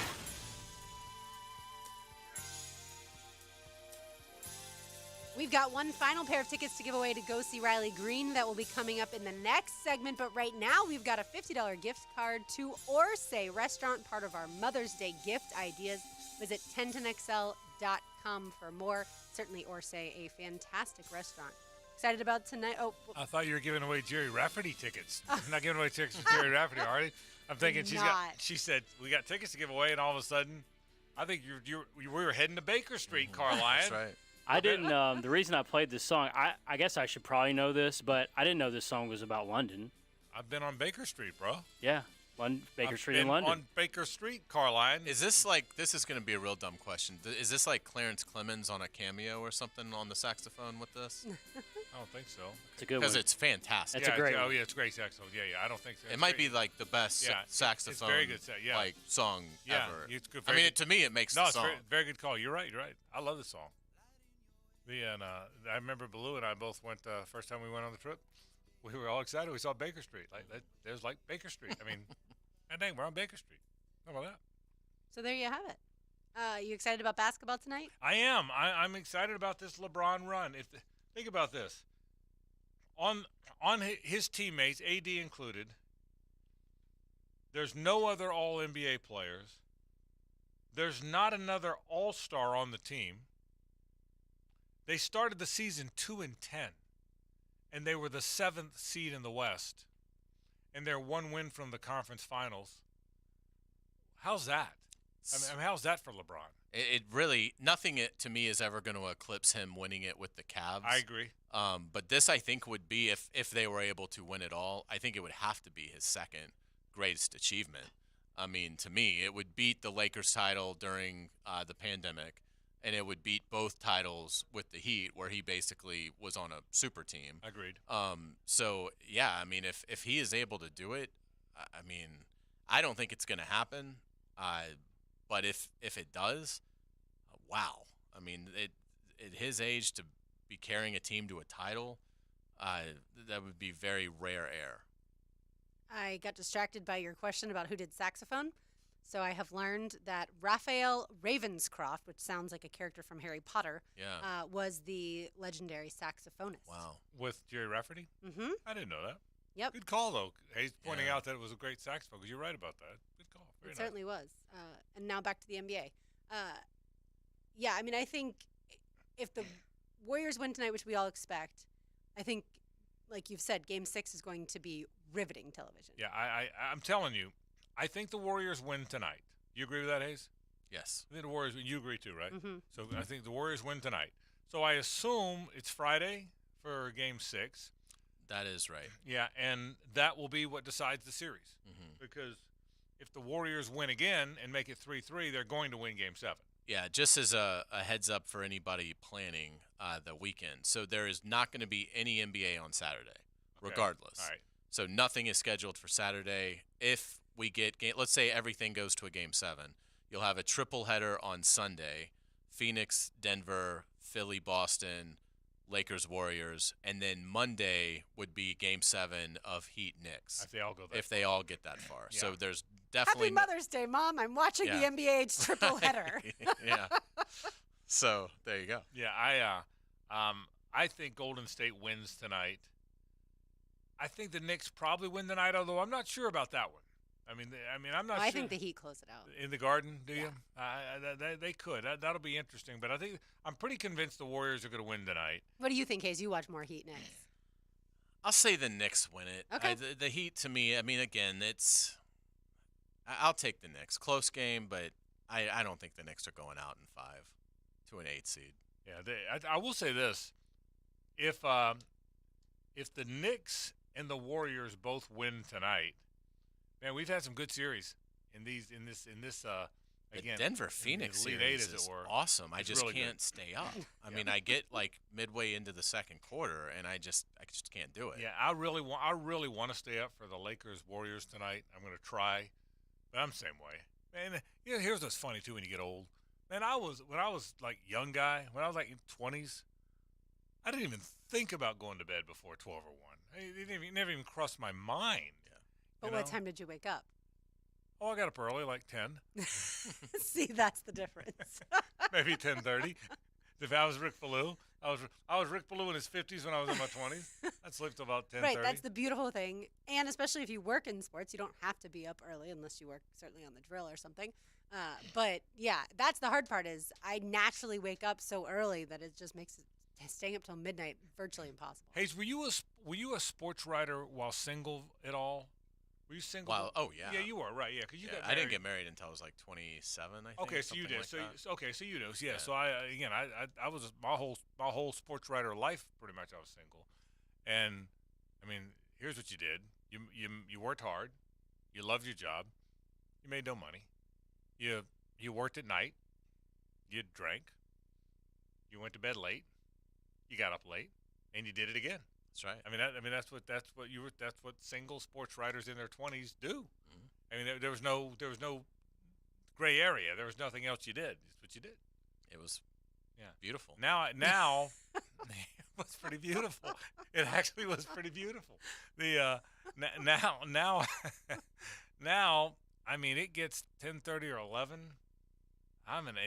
We've got one final pair of tickets to give away to go see Riley Green. That will be coming up in the next segment. But right now, we've got a $50 gift card to Orsay Restaurant, part of our Mother's Day gift ideas. Visit 1010XL.com for more. Certainly Orsay, a fantastic restaurant. Excited about tonight? Oh, I thought you were giving away Jerry Rafferty tickets. Not giving away tickets for Jerry Rafferty, are you? I'm thinking she said, we got tickets to give away, and all of a sudden, I think we were heading to Baker Street, Carline. That's right. I didn't. The reason I played this song, I guess I should probably know this, but I didn't know this song was about London. I've been on Baker Street, bro. Yeah. Baker I've Street in been London. on Baker Street, Carline. Is this this is going to be a real dumb question. Is this like Clarence Clemens on a cameo or something on the saxophone with this? I don't think so. It's a good one. Because it's fantastic. It's a great Oh, one. yeah, it's a great saxophone. Yeah, I don't think so. It might be like the best saxophone It's very good, song yeah, ever. It's good, I mean, to me, it makes the it's song. very good call. You're right. I love the song. I remember Ballou and I both went first time we went on the trip. We were all excited. We saw Baker Street. There's like Baker Street. I mean, dang, we're on Baker Street. How about that? So there you have it. You excited about basketball tonight? I am. I'm excited about this LeBron run. Think about this. On his teammates, AD included, there's no other All-NBA players. There's not another All-Star on the team. They started the season 2-10, and they were the 7th seed in the West, and they're one win from the conference finals. How's that? I mean, how's that for LeBron? It really, nothing to me is ever going to eclipse him winning it with the Cavs. I agree. But this, I think, would be, if they were able to win it all, I think it would have to be his second greatest achievement. I mean, to me, it would beat the Lakers title during the pandemic, and it would beat both titles with the Heat, where he basically was on a super team. Agreed. So, yeah, I mean, if he is able to do it, I mean, I don't think it's going to happen. But if it does, wow. I mean, at his age to be carrying a team to a title, that would be very rare air. I got distracted by your question about who did saxophone. So I have learned that Raphael Ravenscroft, which sounds like a character from Harry Potter, was the legendary saxophonist. Wow. With Jerry Rafferty? Mm-hmm. I didn't know that. Yep. Good call, though. Hayes pointing out that it was a great saxophone, because you're right about that. Good call. Very It nice. certainly was. And now back to the NBA. Yeah, I mean, I think if the Warriors win tonight, which we all expect, I think, like you've said, Game 6 is going to be riveting television. Yeah, I'm telling you, I think the Warriors win tonight. You agree with that, Hayes? Yes. I think the Warriors, you agree too, right? Mhm. So I think the Warriors win tonight. So I assume it's Friday for Game 6. That is right. Yeah, and that will be what decides the series. Mm-hmm. Because if the Warriors win again and make it 3-3, they're going to win Game 7. Yeah, just as a heads up for anybody planning the weekend. So there is not going to be any NBA on Saturday, regardless. All right. So nothing is scheduled for Saturday. If we get, let's say everything goes to a Game 7, you'll have a triple header on Sunday, Phoenix, Denver, Philly, Boston, Lakers, Warriors, and then Monday would be Game 7 of Heat, Knicks. If they all go that If they all get that far. Yeah. So there's definitely Happy Mother's Day, Mom. I'm watching Yeah. the NBA's triple header. yeah. So there you go. Yeah, I think Golden State wins tonight. I think the Knicks probably win tonight, although I'm not sure about that one. I'm not sure. I think the Heat close it out. In the Garden, do you? They could. That'll be interesting. But I'm pretty convinced the Warriors are going to win tonight. What do you think, Hayes? You watch more Heat Knicks. I'll say the Knicks win it. Okay. The Heat, to me, I mean, again, I'll take the Knicks. Close game, but I don't think the Knicks are going out in 5 to an 8 seed. Yeah, I will say this: if the Knicks and the Warriors both win tonight, man, we've had some good series in this again. The Denver in Phoenix the Elite series Eight, as is it were. awesome. I It's just really can't good. stay up. I mean, I get like midway into the second quarter, and I just can't do it. Yeah, I really want to stay up for the Lakers Warriors tonight. I'm going to try, but I'm the same way. Man, here's what's funny too when you get old. Man, when I was like young guy, when I was like in 20s, I didn't even think about going to bed before 12 or 1. It never even crossed my mind. Yeah. But what time did you wake up? Oh, I got up early, like 10. See, that's the difference. Maybe 10:30. If I was Rick Ballou, I was Rick Ballou in his 50s when I was in my 20s. I'd sleep till about 10:30. Right, that's the beautiful thing. And especially if you work in sports, you don't have to be up early unless you work certainly on the drill or something. But yeah, that's the hard part is I naturally wake up so early that it just makes staying up till midnight virtually impossible. Hayes, were you a sports writer while single at all? Were you single? Oh yeah. Yeah, you were, right? Yeah, because you got married. I didn't get married until I was like 27. I think. Okay, so you did. Like So that. so you know. Yeah. So I was my whole sports writer life pretty much I was single, and I mean here's what you did. You worked hard. You loved your job. You made no money. You worked at night. You drank. You went to bed late. You got up late, and you did it again. That's right. I mean, that's what single sports writers in their 20s do. I mean, there was no gray area. There was nothing else you did. It's what you did. It was beautiful. Now it was pretty beautiful. It actually was pretty beautiful. The now now I mean, it gets 10:30 or 11.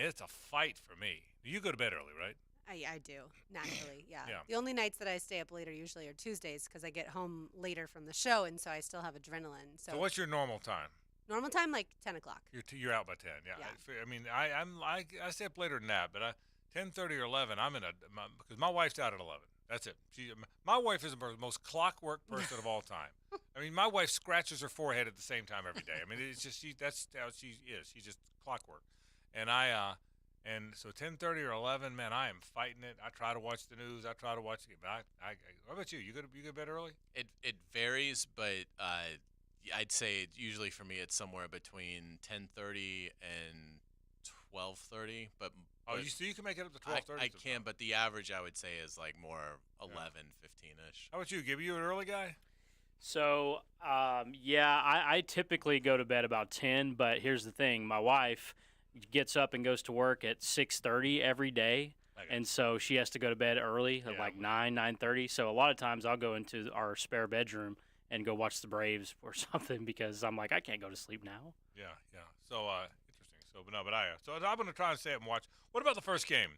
It's a fight for me. You go to bed early, right? I do, naturally, yeah. Yeah. The only nights that I stay up later usually are Tuesdays because I get home later from the show, and so I still have adrenaline. So what's your normal time? Normal time, like 10 o'clock. You're out by 10. Yeah. I mean, I stay up later than that, but 10:30 or 11, I'm because my wife's out at 11. That's it. My wife is the most clockwork person of all time. I mean, my wife scratches her forehead at the same time every day. I mean, it's just that's how she is. She's just clockwork. And so 10:30 or 11, man, I am fighting it. I try to watch the news. I try to watch it. But what about you? You go to bed early? It varies, but I'd say usually for me it's somewhere between 10:30 and 12:30. But you can make it up to 12:30. I can, but the average I would say is like more 11, 15ish. How about you, Gibby? You an early guy? So, I typically go to bed about 10, but here's the thing. My wife gets up and goes to work at 6:30 every day, and so she has to go to bed early at like 9:30. So a lot of times I'll go into our spare bedroom and go watch the Braves or something because I'm like, I can't go to sleep now. Yeah. So, interesting. So I'm going to try and stay up and watch. What about the first game?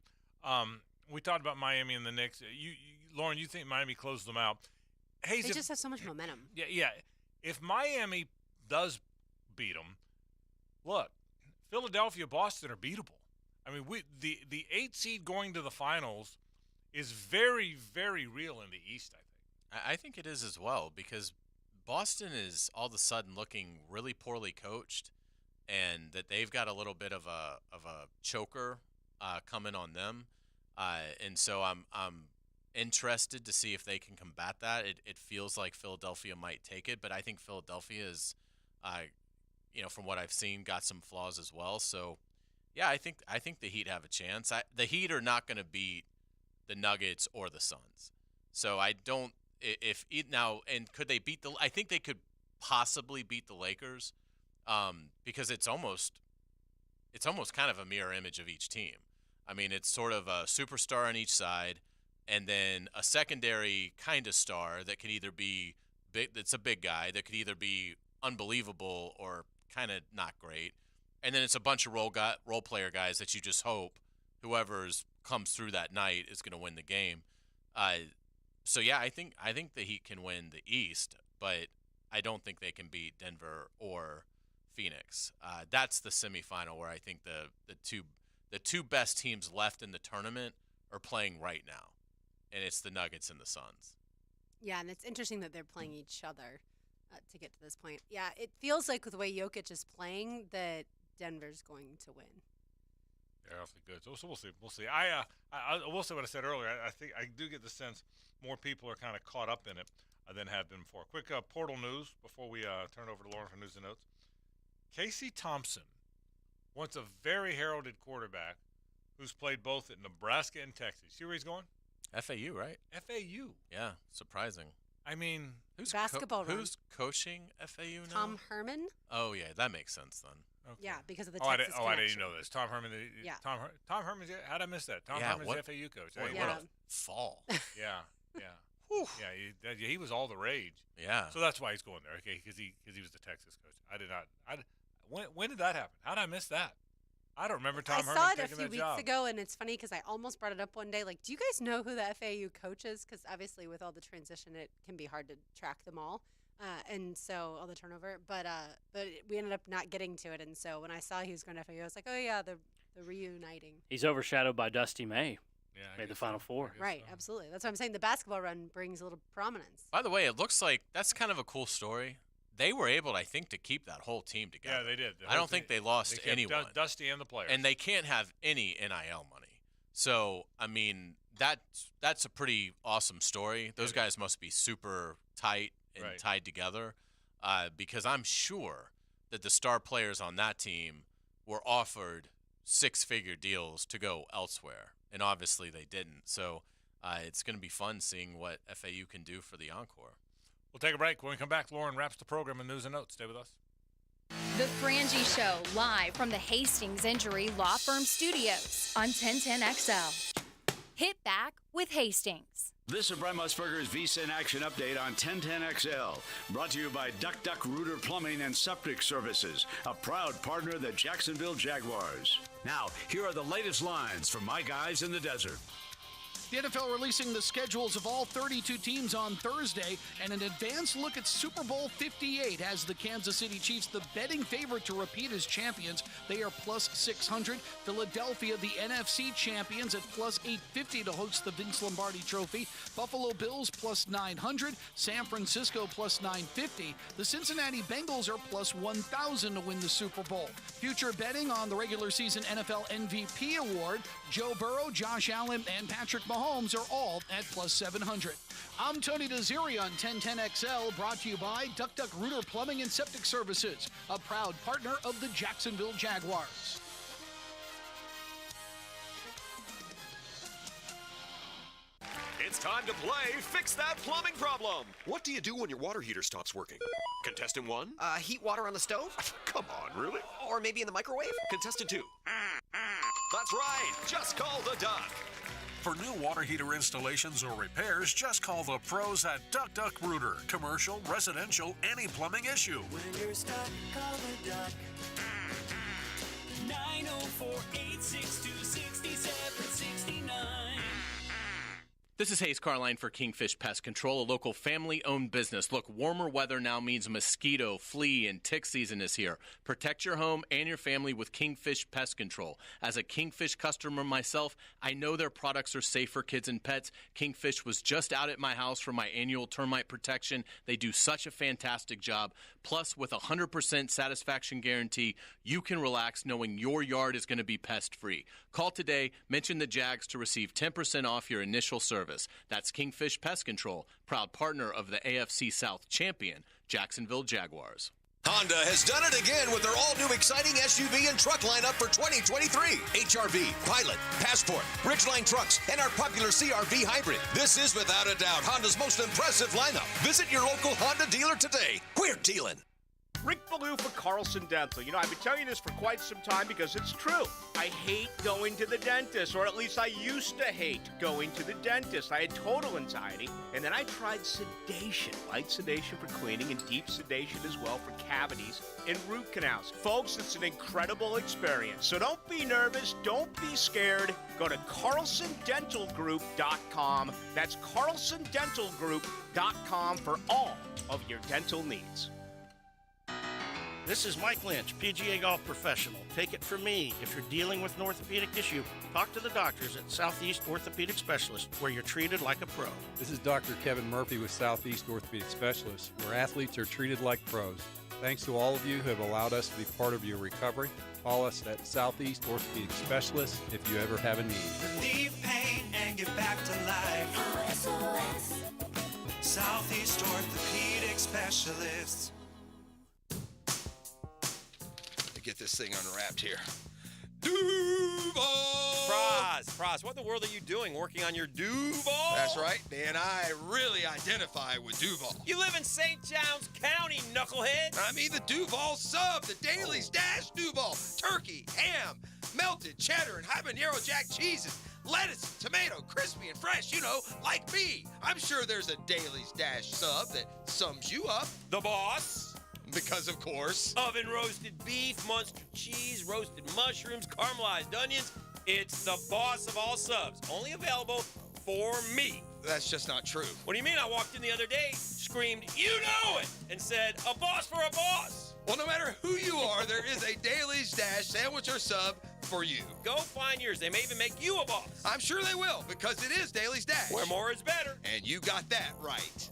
We talked about Miami and the Knicks. Lauren, you think Miami closed them out? They just have so much momentum. Yeah. If Miami does beat them, look, Philadelphia, Boston are beatable. I mean, the 8 seed going to the finals is very, very real in the East, I think. I think it is as well because Boston is all of a sudden looking really poorly coached, and that they've got a little bit of a choker coming on them, and so I'm interested to see if they can combat that. It feels like Philadelphia might take it, but I think Philadelphia is, from what I've seen, got some flaws as well. So, yeah, I think the Heat have a chance. The Heat are not going to beat the Nuggets or the Suns. So I don't. And could they beat I think they could possibly beat the Lakers, because it's almost kind of a mirror image of each team. I mean, it's sort of a superstar on each side, and then a secondary kind of star that could either be big. That's a big guy that could either be unbelievable or kind of not great, and then it's a bunch of role player guys that you just hope whoever's comes through that night is going to win the game. So yeah, I think the Heat can win the East, but I don't think they can beat Denver or Phoenix. That's the semifinal where I think the two best teams left in the tournament are playing right now, and it's the Nuggets and the Suns. Yeah, and it's interesting that they're playing each other to get to this point. Yeah, it feels like with the way Jokic is playing that Denver's going to win. Yeah, awfully good. So we'll see. We'll see. I will say what I said earlier. I think I do get the sense more people are kind of caught up in it than have been before. Quick portal news before we turn it over to Lauren for news and notes. Casey Thompson wants a very heralded quarterback who's played both at Nebraska and Texas. See where he's going? FAU, right? FAU. Yeah, surprising. I mean, who's who's coaching FAU now? Tom Herman. Oh yeah, that makes sense then. Okay. Yeah, because of the Texas I didn't know this. Tom Herman. Yeah. Tom Herman's. How'd I miss that? Tom Herman's the FAU coach. What a fall. Yeah. Yeah, he was all the rage. Yeah. So that's why he's going there, okay? Because he was the Texas coach. I did not. When did that happen? How did I miss that? I don't remember Tom Herman taking that job. I saw it a few weeks ago, and it's funny because I almost brought it up one day. Like, do you guys know who the FAU coach is? Because obviously, with all the transition, it can be hard to track them all, and so all the turnover. But we ended up not getting to it, and so when I saw he was going to FAU, I was like, oh yeah, the reuniting. He's overshadowed by Dusty May. Yeah, made the Final Four. Right, so. Absolutely. That's what I'm saying. The basketball run brings a little prominence. By the way, it looks like that's kind of a cool story. They were able, I think, to keep that whole team together. Yeah, they did. I don't think they lost anyone. Dusty and the players. And they can't have any NIL money. So, I mean, that's a pretty awesome story. Those guys must be super tight and tied together. because I'm sure that the star players on that team were offered six-figure deals to go elsewhere, and obviously they didn't. So it's going to be fun seeing what FAU can do for the Encore. We'll take a break. When we come back, Lauren wraps the program in news and notes. Stay with us. The Frangie Show, live from the Hastings Injury Law Firm Studios on 1010XL. Hit back with Hastings. This is Brent Musburger's VSIN Action Update on 1010XL, brought to you by Duck Duck Rooter Plumbing and Septic Services, a proud partner of the Jacksonville Jaguars. Now, here are the latest lines from my guys in the desert. The NFL releasing the schedules of all 32 teams on Thursday, and an advanced look at Super Bowl 58 has the Kansas City Chiefs the betting favorite to repeat as champions. They are plus 600. Philadelphia, the NFC champions, at plus 850 to host the Vince Lombardi Trophy. Buffalo Bills plus 900. San Francisco plus 950. The Cincinnati Bengals are plus 1,000 to win the Super Bowl. Future betting on the regular season NFL MVP award, Joe Burrow, Josh Allen, and Patrick Mahomes are all at plus 700. I'm Tony Desiri on 1010XL, brought to you by Duck Duck Rooter Plumbing and Septic Services, a proud partner of the Jacksonville Jaguars. It's time to play Fix That Plumbing Problem. What do you do when your water heater stops working? Contestant 1? Heat water on the stove? Come on, really? Or maybe in the microwave? Contestant 2? That's right. Just call the Duck. For new water heater installations or repairs, just call the pros at Duck Duck Rooter. Commercial, residential, any plumbing issue. When you're stuck, call the Duck. 904-862-6769. This is Hayes Carline for Kingfish Pest Control, a local family-owned business. Look, warmer weather now means mosquito, flea, and tick season is here. Protect your home and your family with Kingfish Pest Control. As a Kingfish customer myself, I know their products are safe for kids and pets. Kingfish was just out at my house for my annual termite protection. They do such a fantastic job. Plus, with a 100% satisfaction guarantee, you can relax knowing your yard is going to be pest-free. Call today, mention the Jags to receive 10% off your initial service. That's Kingfish Pest Control, proud partner of the AFC South champion, Jacksonville Jaguars. Honda has done it again with their all-new exciting SUV and truck lineup for 2023. HRV, Pilot, Passport, Ridgeline trucks, and our popular CRV Hybrid. This is without a doubt Honda's most impressive lineup. Visit your local Honda dealer today. We're dealing. Rick Ballou for Carlson Dental. You know, I've been telling you this for quite some time because it's true. I hate going to the dentist, or at least I used to hate going to the dentist. I had total anxiety, and then I tried sedation, light sedation for cleaning and deep sedation as well for cavities and root canals. Folks, it's an incredible experience. So don't be nervous. Don't be scared. Go to carlsondentalgroup.com. That's carlsondentalgroup.com for all of your dental needs. This is Mike Lynch, PGA Golf Professional. Take it from me, if you're dealing with an orthopedic issue, talk to the doctors at Southeast Orthopedic Specialists, where you're treated like a pro. This is Dr. Kevin Murphy with Southeast Orthopedic Specialists, where athletes are treated like pros. Thanks to all of you who have allowed us to be part of your recovery. Call us at Southeast Orthopedic Specialists if you ever have a need. Relieve pain and get back to life. SOS. Southeast Orthopedic Specialists. Get this thing unwrapped here. Duval! Praz, what in the world are you doing working on your Duval? That's right, man. I really identify with Duval. You live in St. Johns County, knucklehead. I mean the Duval sub, the Daily Stash Duval. Turkey, ham, melted cheddar, and habanero jack cheeses. Lettuce, tomato, crispy and fresh, you know, like me. I'm sure there's a Daily Stash sub that sums you up. The boss. Because, of course. Oven roasted beef, Munster cheese, roasted mushrooms, caramelized onions. It's the boss of all subs. Only available for me. That's just not true. What do you mean? I walked in the other day, screamed, "You know it!" and said, "A boss for a boss." Well, no matter who you are, there is a Daily Stash sandwich or sub for you. Go find yours. They may even make you a boss. I'm sure they will, because it is Daily Stash. Where more is better. And you got that right.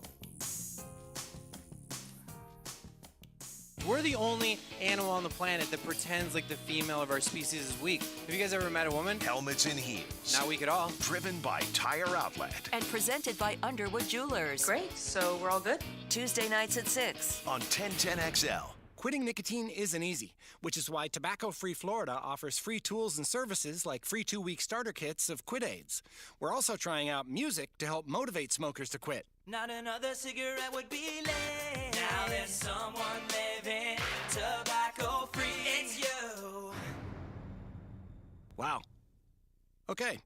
We're the only animal on the planet that pretends like the female of our species is weak. Have you guys ever met a woman? Helmets and heels. Not weak at all. Driven by Tire Outlet. And presented by Underwood Jewelers. Great, so we're all good? Tuesday nights at 6. On 1010XL. Quitting nicotine isn't easy, which is why Tobacco Free Florida offers free tools and services like free 2-week starter kits of quit aids. We're also trying out music to help motivate smokers to quit. Not another cigarette would be late. Now there's someone living tobacco free. It's you. Wow. Okay.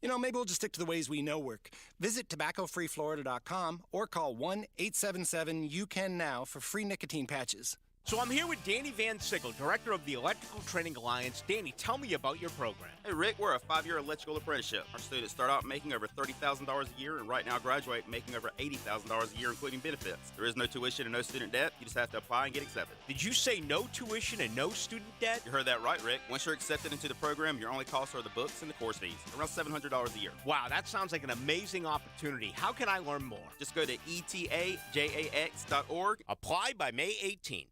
Maybe we'll just stick to the ways we know work. Visit tobaccofreeflorida.com or call 1-877-YOU-CAN-NOW for free nicotine patches. So I'm here with Danny Van Sickle, director of the Electrical Training Alliance. Danny, tell me about your program. Hey, Rick, we're a 5-year electrical apprenticeship. Our students start out making over $30,000 a year, and right now graduate making over $80,000 a year, including benefits. There is no tuition and no student debt. You just have to apply and get accepted. Did you say no tuition and no student debt? You heard that right, Rick. Once you're accepted into the program, your only costs are the books and the course fees, around $700 a year. Wow, that sounds like an amazing opportunity. How can I learn more? Just go to etajax.org. Apply by May 18th.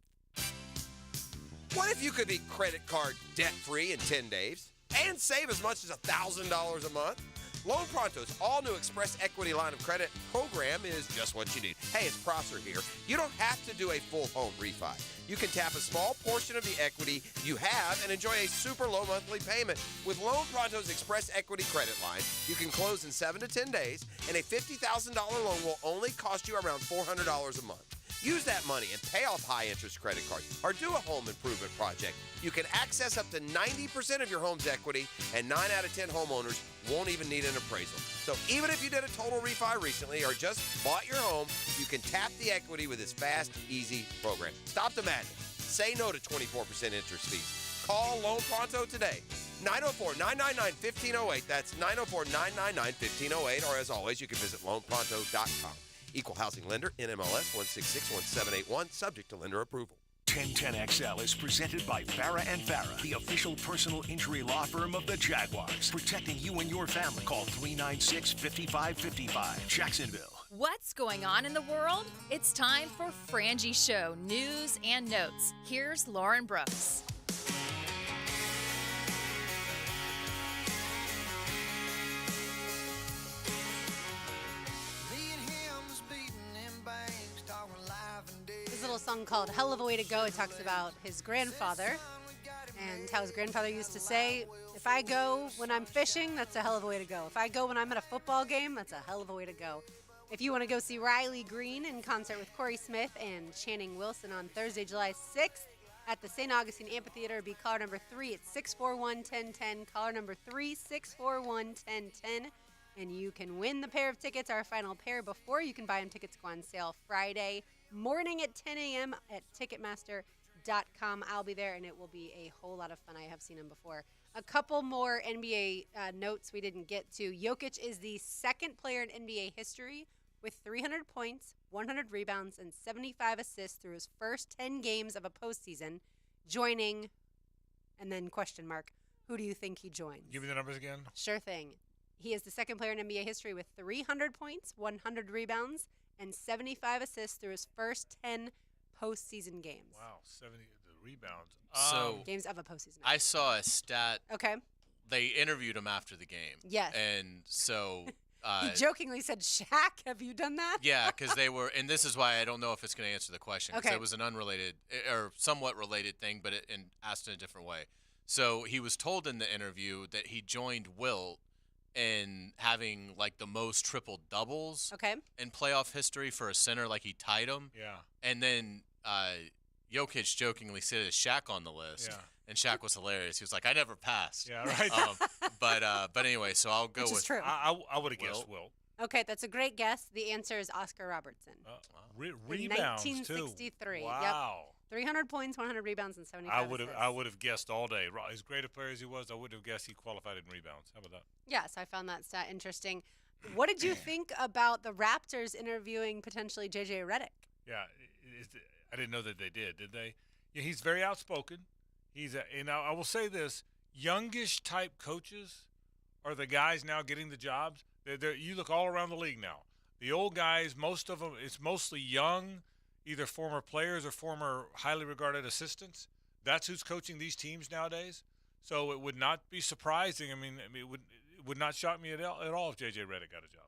What if you could be credit card debt-free in 10 days and save as much as $1,000 a month? Loan Pronto's all-new Express Equity Line of Credit program is just what you need. Hey, it's Prosser here. You don't have to do a full home refi. You can tap a small portion of the equity you have and enjoy a super low monthly payment. With Loan Pronto's Express Equity Credit Line, you can close in 7 to 10 days, and a $50,000 loan will only cost you around $400 a month. Use that money and pay off high-interest credit cards or do a home improvement project. You can access up to 90% of your home's equity, and 9 out of 10 homeowners won't even need an appraisal. So even if you did a total refi recently or just bought your home, you can tap the equity with this fast, easy program. Stop the madness. Say no to 24% interest fees. Call Loan Pronto today. 904-999-1508. That's 904-999-1508. Or as always, you can visit loanpronto.com. Equal housing lender, NMLS 1661781, subject to lender approval. 1010XL is presented by Farah & Farah, the official personal injury law firm of the Jaguars. Protecting you and your family. Call 396-5555. Jacksonville. What's going on in the world? It's time for Frangie Show News and Notes. Here's Lauren Brooks. Little song called Hell of a Way to Go. It talks about his grandfather and how his grandfather used to say, if I go when I'm fishing, that's a hell of a way to go. If I go when I'm at a football game, that's a hell of a way to go. If you want to go see Riley Green in concert with Corey Smith and Channing Wilson on Thursday, July 6th at the St. Augustine Amphitheater, be caller number 3 at 641-1010. Caller number 3, 641-1010. And you can win the pair of tickets, our final pair, before you can buy them. Tickets go on sale Friday morning at 10 a.m. at Ticketmaster.com. I'll be there, and it will be a whole lot of fun. I have seen them before. A couple more NBA notes we didn't get to. Jokic is the second player in NBA history with 300 points, 100 rebounds, and 75 assists through his first 10 games of a postseason, joining, and then question mark, who do you think he joins? Give me the numbers again. Sure thing. He is the second player in NBA history with 300 points, 100 rebounds, and 75 assists through his first 10 postseason games. Wow, 70 the rebounds. Games of a postseason. I saw a stat. Okay. They interviewed him after the game. Yes. And so he jokingly said, Shaq, have you done that? Yeah, because they were, and this is why I don't know if it's going to answer the question, because Okay. it was an unrelated or somewhat related thing, but asked in a different way. So he was told in the interview that he joined Wilt in having like the most triple doubles in playoff history for a center, like he tied him. Yeah. And then Jokic jokingly said Shaq on the list. Yeah. And Shaq was hilarious. He was like, I never passed. Yeah, right. But anyway, so I'll go Which is with true. I would have guessed Wilt. Okay, that's a great guess. The answer is Oscar Robertson. Rebounds, in 1963. too. Wow. Yep. 300 points, 100 rebounds, and 75 assists. I would have guessed all day. As great a player as he was, I wouldn't have guessed he qualified in rebounds. How about that? Yes, I found that stat interesting. What did you think about the Raptors interviewing potentially J.J. Redick? Yeah, I didn't know that they did they? Yeah, he's very outspoken. And I will say this: youngish type coaches are the guys now getting the jobs. You look all around the league now. The old guys, most of them, it's mostly young, either former players or former highly regarded assistants. That's who's coaching these teams nowadays. So it would not be surprising. It would not shock me at all if J.J. Redick got a job.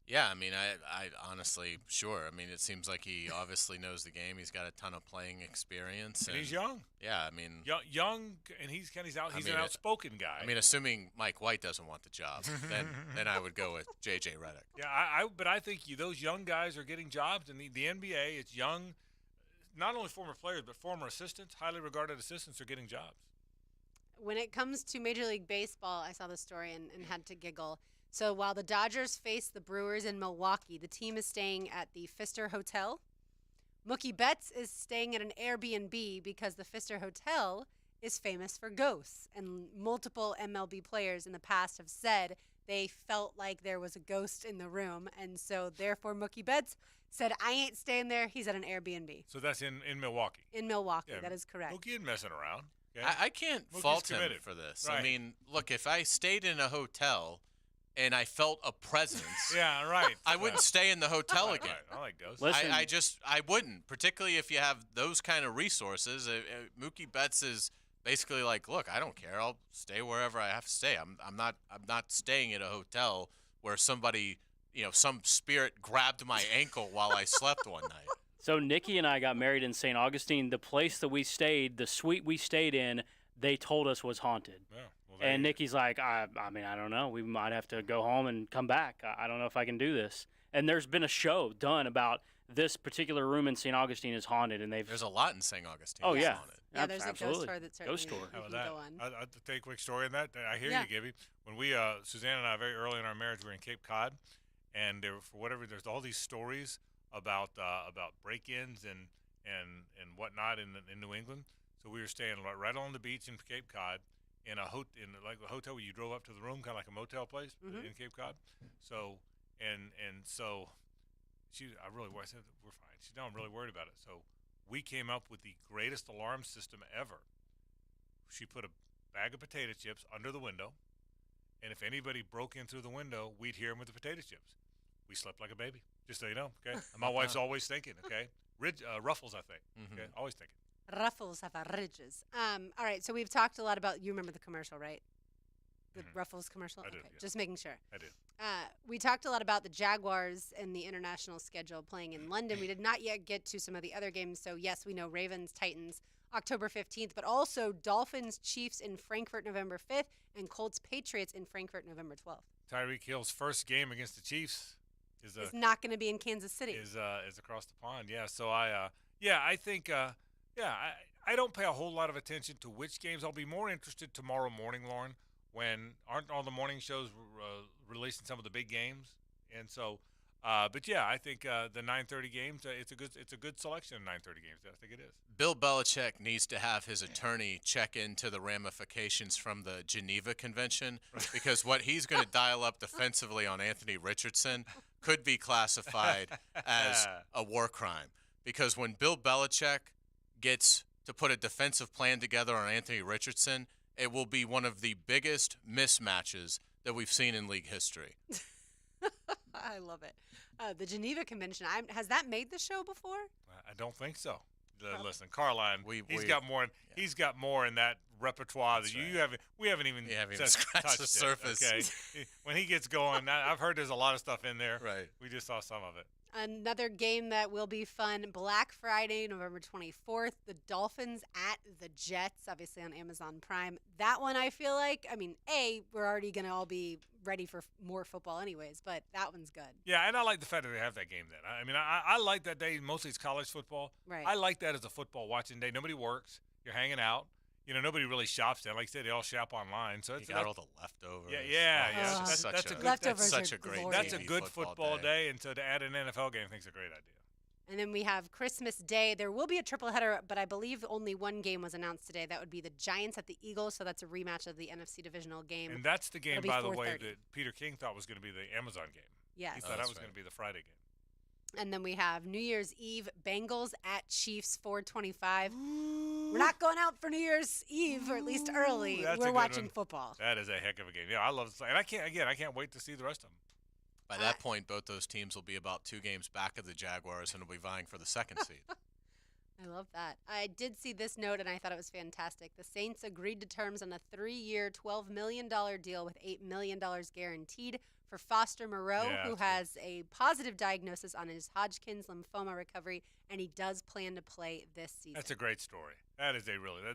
Yeah, I mean, I honestly, sure. I mean, it seems like he obviously knows the game. He's got a ton of playing experience. And he's young. Yeah, I mean. Young, and he's an outspoken guy. I mean, assuming Mike White doesn't want the job, then I would go with J.J. Redick. Yeah, but I think those young guys are getting jobs, and the NBA, it's young, not only former players, but former assistants, highly regarded assistants are getting jobs. When it comes to Major League Baseball, I saw the story and had to giggle. So while the Dodgers face the Brewers in Milwaukee, the team is staying at the Pfister Hotel. Mookie Betts is staying at an Airbnb because the Pfister Hotel is famous for ghosts. And multiple MLB players in the past have said they felt like there was a ghost in the room. And so therefore Mookie Betts said, I ain't staying there. He's at an Airbnb. So that's in Milwaukee. In Milwaukee, Yeah, that is correct. Mookie isn't messing around. Okay? I can't Mookie's fault him committed. for this. Right. I mean, look, if I stayed in a hotel and I felt a presence, yeah, right. I wouldn't stay in the hotel again. Right. I like ghosts. I wouldn't, particularly if you have those kind of resources. Mookie Betts is basically like, look, I don't care. I'll stay wherever I have to stay. I'm not staying at a hotel where somebody, some spirit grabbed my ankle while I slept one night. So Nikki and I got married in St. Augustine. The place that we stayed, the suite we stayed in, they told us was haunted. Yeah. And Nikki's like, I mean, I don't know. We might have to go home and come back. I don't know if I can do this. And there's been a show done about this particular room in St. Augustine is haunted, and there's a lot in St. Augustine. Oh yeah, haunted. Yeah, there's a ghost story that's ghost story. you can that? go on. I'll tell you a quick story on that. I hear Yeah. you, Gibby. When we, Suzanne and I, very early in our marriage, we were in Cape Cod, and there's all these stories about break-ins and whatnot in New England. So we were staying right on the beach in Cape Cod, in a hotel where you drove up to the room, kind of like a motel place in Cape Cod. So I said, we're fine. She said, no, I'm really worried about it. So we came up with the greatest alarm system ever. She put a bag of potato chips under the window, and if anybody broke in through the window, we'd hear them with the potato chips. We slept like a baby, just so you know, okay? And my wife's always thinking, okay? Ruffles, I think, okay? Always thinking. Ruffles have ridges. All right, so we've talked a lot about, you remember the commercial, right? The Ruffles commercial? I do, Okay, yeah. just making sure. I do. We talked a lot about the Jaguars and the international schedule playing in London. We did not yet get to some of the other games. So, yes, we know Ravens, Titans, October 15th, but also Dolphins, Chiefs in Frankfurt, November 5th, and Colts, Patriots in Frankfurt, November 12th. Tyreek Hill's first game against the Chiefs is not going to be in Kansas City. Is across the pond. Yeah. So I think I don't pay a whole lot of attention to which games. I'll be more interested tomorrow morning, Lauren, when aren't all the morning shows releasing some of the big games, and so. But yeah, I think the 9:30 games. It's a good selection of 9:30 games. I think it is. Bill Belichick needs to have his attorney check into the ramifications from the Geneva Convention because what he's going to dial up defensively on Anthony Richardson could be classified as a war crime. Because when Bill Belichick gets to put a defensive plan together on Anthony Richardson, it will be one of the biggest mismatches that we've seen in league history. I love it. The Geneva Convention, has that made the show before? I don't think so. Listen, Carline, he's got more in that repertoire that you haven't. We haven't even scratched the surface. Okay, when he gets going, I've heard there's a lot of stuff in there. Right. We just saw some of it. Another game that will be fun, Black Friday, November 24th, the Dolphins at the Jets, obviously on Amazon Prime. That one I feel like, we're already going to all be ready for more football anyways, but that one's good. Yeah, and I like the fact that they have that game then. I like that day. Mostly it's college football. Right. I like that as a football watching day. Nobody works. You're hanging out. Nobody really shops there. Like I said, they all shop online. So it's got all the leftovers. Yeah. That's such a great That's a good football day. And so to add an NFL game, I think is a great idea. And then we have Christmas Day. There will be a triple header, but I believe only one game was announced today. That would be the Giants at the Eagles. So that's a rematch of the NFC divisional game. And that's the game, It'll be by the way, 4:30. that Peter King thought was going to be the Amazon game. Yes. He thought that was going to be the Friday game. And then we have New Year's Eve, Bengals at Chiefs, 4:25. We're not going out for New Year's Eve, or at least early. That's a We're good watching one. football. That is a heck of a game. Yeah, I love it. And I can't wait to see the rest of them. By that point, both those teams will be about 2 games back of the Jaguars and will be vying for the 2nd seed. I love that. I did see this note, and I thought it was fantastic. The Saints agreed to terms on a 3-year, $12 million deal with $8 million guaranteed for Foster Moreau, who has a positive diagnosis on his Hodgkin's lymphoma recovery, and he does plan to play this season. That's a great story. That is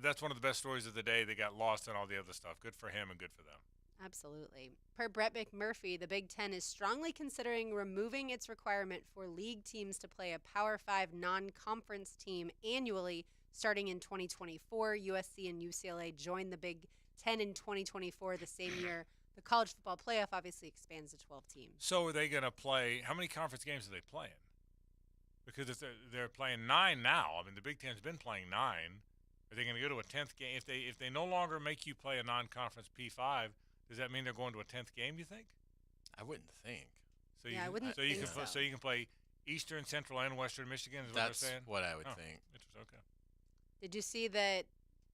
that's one of the best stories of the day. They got lost in all the other stuff. Good for him and good for them. Absolutely. Per Brett McMurphy, the Big Ten is strongly considering removing its requirement for league teams to play a Power 5 non-conference team annually starting in 2024. USC and UCLA joined the Big Ten in 2024, the same year. The college football playoff obviously expands to 12 teams. So are they going to play – how many conference games are they playing? Because if they're playing 9 now. I mean, the Big Ten's been playing 9. Are they going to go to a 10th game? If they no longer make you play a non-conference P5, does that mean they're going to a 10th game, you think? I wouldn't think. So I wouldn't think so. So you can play Eastern, Central, and Western Michigan is what they're saying? That's what I would think. Interesting. Okay. Did you see that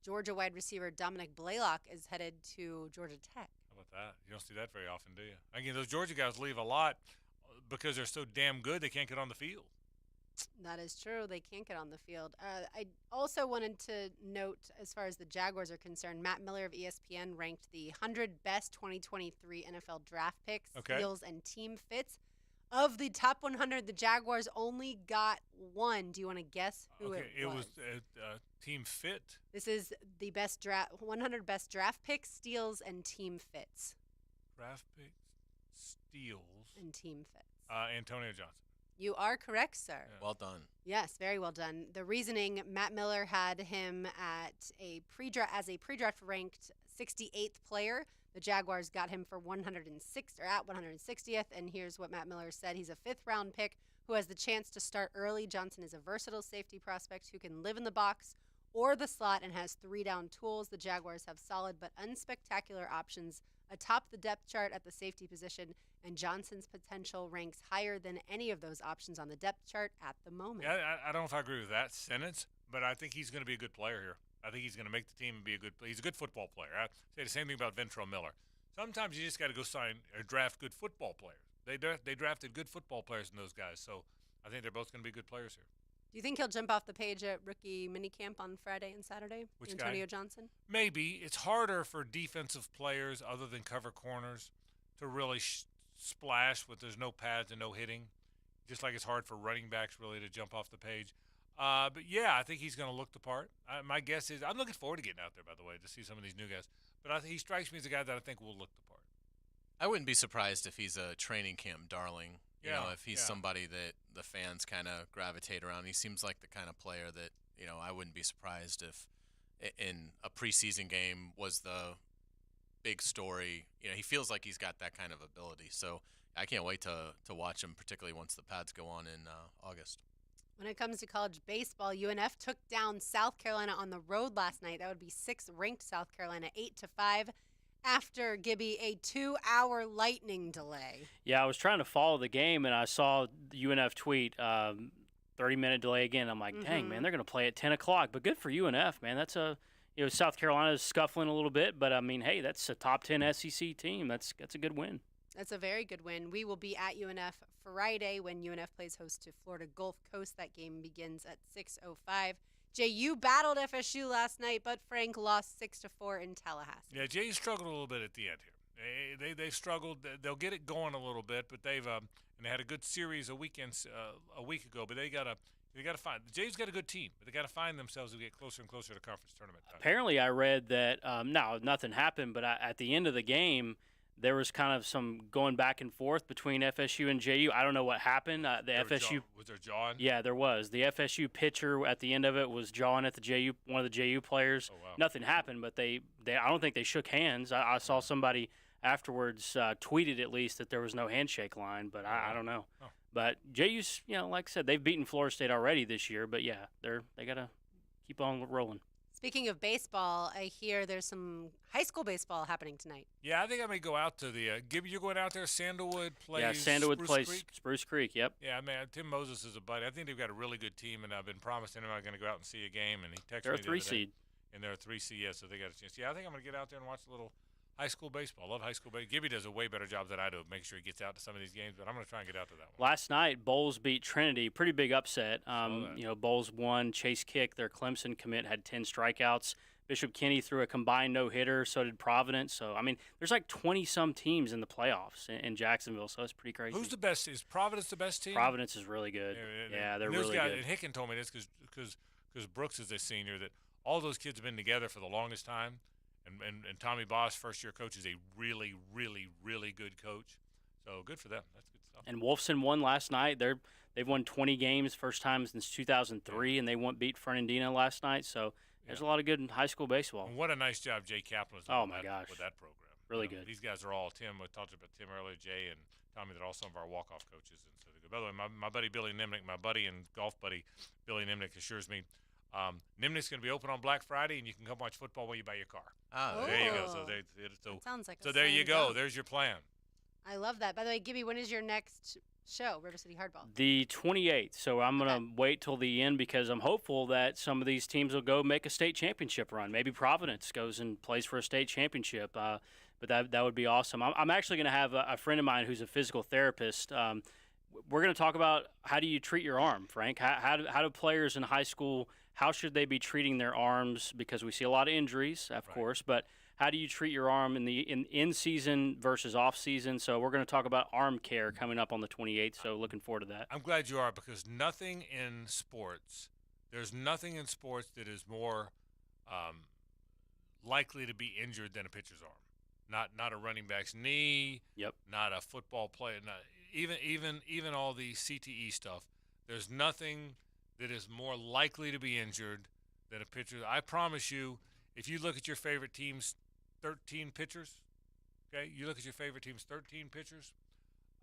Georgia wide receiver Dominic Blaylock is headed to Georgia Tech? How about that? You don't see that very often, do you? Again, those Georgia guys leave a lot because they're so damn good they can't get on the field. That is true. They can't get on the field. I also wanted to note, as far as the Jaguars are concerned, Matt Miller of ESPN ranked the 100 best 2023 NFL draft picks, steals, and team fits. Of the top 100, the Jaguars only got 1. Do you want to guess who it was? It was team fit. This is the best 100 best draft picks, steals, and team fits. Draft picks, steals, and team fits. Antonio Johnson. You are correct, sir. Yeah. Well done. Yes, very well done. The reasoning, Matt Miller had him at a pre-draft ranked 68th player. The Jaguars got him for 160th, and here's what Matt Miller said. He's a 5th-round pick who has the chance to start early. Johnson is a versatile safety prospect who can live in the box or the slot and has 3-down tools. The Jaguars have solid but unspectacular options atop the depth chart at the safety position, and Johnson's potential ranks higher than any of those options on the depth chart at the moment. Yeah, I don't know if I agree with that sentence, but I think he's going to be a good player here. I think he's going to make the team and be a good player. He's a good football player. I say the same thing about Ventrell Miller. Sometimes you just got to go sign or draft good football players. They drafted good football players in those guys, so I think they're both going to be good players here. Do you think he'll jump off the page at rookie minicamp on Friday and Saturday? Which Antonio guy? Johnson? Maybe. It's harder for defensive players other than cover corners to really splash with there's no pads and no hitting, just like it's hard for running backs really to jump off the page. But, yeah, I think he's going to look the part. My guess is – I'm looking forward to getting out there, by the way, to see some of these new guys. But I think he strikes me as a guy that I think will look the part. I wouldn't be surprised if he's a training camp darling. You know, if he's yeah. somebody that the fans kind of gravitate around. He seems like the kind of player that, you know, I wouldn't be surprised if in a preseason game was the big story. You know, he feels like he's got that kind of ability. So I can't wait to watch him, particularly once the pads go on in August. When it comes to college baseball, UNF took down South Carolina on the road last night. That would be 6th ranked South Carolina, 8-5. After, Gibby, a 2-hour lightning delay. Yeah, I was trying to follow the game, and I saw the UNF tweet, 30-minute delay again. I'm like, dang, man, they're going to play at 10 o'clock. But good for UNF, man. That's South Carolina's scuffling a little bit, but, I mean, hey, that's a top 10 SEC team. That's a good win. That's a very good win. We will be at UNF Friday when UNF plays host to Florida Gulf Coast. That game begins at 6:05. JU battled FSU last night, but Frank lost 6-4 in Tallahassee. Yeah, JU struggled a little bit at the end here. They've struggled. They'll get it going a little bit, but and they had a good series a week ago. But they got to find. JU's got a good team, but they got to find themselves as we get closer and closer to conference tournament time. Apparently, I read that nothing happened, but at the end of the game, there was kind of some going back and forth between FSU and JU. I don't know what happened. Was there jawing? Yeah, there was. The FSU pitcher at the end of it was jawing at one of the JU players. Oh, wow. Nothing happened, but I don't think they shook hands. I saw somebody afterwards tweeted at least that there was no handshake line, but I don't know. Oh. But JU's, like I said, they've beaten Florida State already this year, but yeah, they got to keep on rolling. Speaking of baseball, I hear there's some high school baseball happening tonight. Yeah, I think I may go out to the Gibby, you're going out there? Sandalwood plays Spruce Creek, yep. Yeah, man, Tim Moses is a buddy. I think they've got a really good team, and I've been promising him I'm going to go out and see a game, and he texted me They're a the other 3 seed. And they're a 3 seed, yeah, so they got a chance. Yeah, I think I'm going to get out there and watch a little high school baseball. I love high school baseball. Gibby does a way better job than I do. Make sure he gets out to some of these games, but I'm going to try and get out to that one. Last night, Bowles beat Trinity. Pretty big upset. Bowles won. Chase Kick, their Clemson commit, had 10 strikeouts. Bishop Kenny threw a combined no-hitter. So did Providence. So, I mean, there's like 20-some teams in the playoffs in Jacksonville, so it's pretty crazy. Who's the best? Is Providence the best team? Providence is really good. Yeah, they're really good. And Hicken told me this because Brooks is a senior, that all those kids have been together for the longest time. And Tommy Boss, first-year coach, is a really, really, really good coach. So good for them. That's good stuff. And Wolfson won last night. They've won 20 games, first time since 2003, and they beat Fernandina last night. So there's a lot of good in high school baseball. And what a nice job Jay Kaplan has done with that program. Really good. These guys are all Tim. We talked about Tim earlier, Jay and Tommy. They're all some of our walk-off coaches. And so by the way, my buddy Billy Nimnick, my buddy and golf buddy Billy Nimnick assures me Nimnick's going to be open on Black Friday, and you can come watch football while you buy your car. There you go. So sounds like so there you go. There's your plan. I love that. By the way, Gibby, when is your next show, River City Hardball? The 28th. So I'm going to wait till the end because I'm hopeful that some of these teams will go make a state championship run. Maybe Providence goes and plays for a state championship. But that would be awesome. I'm actually going to have a friend of mine who's a physical therapist. We're going to talk about how do you treat your arm, Frank? How do players in high school, how should they be treating their arms? Because we see a lot of injuries, of course, but how do you treat your arm in season versus off season? So we're going to talk about arm care coming up on the 28th. So looking forward to that. I'm glad you are, because there's nothing in sports that is more likely to be injured than a pitcher's arm. Not a running back's knee. Yep. Not a football player. Even all the CTE stuff. There's nothing that is more likely to be injured than a pitcher. I promise you, if you look at your favorite team's 13 pitchers, okay, you look at your favorite team's 13 pitchers,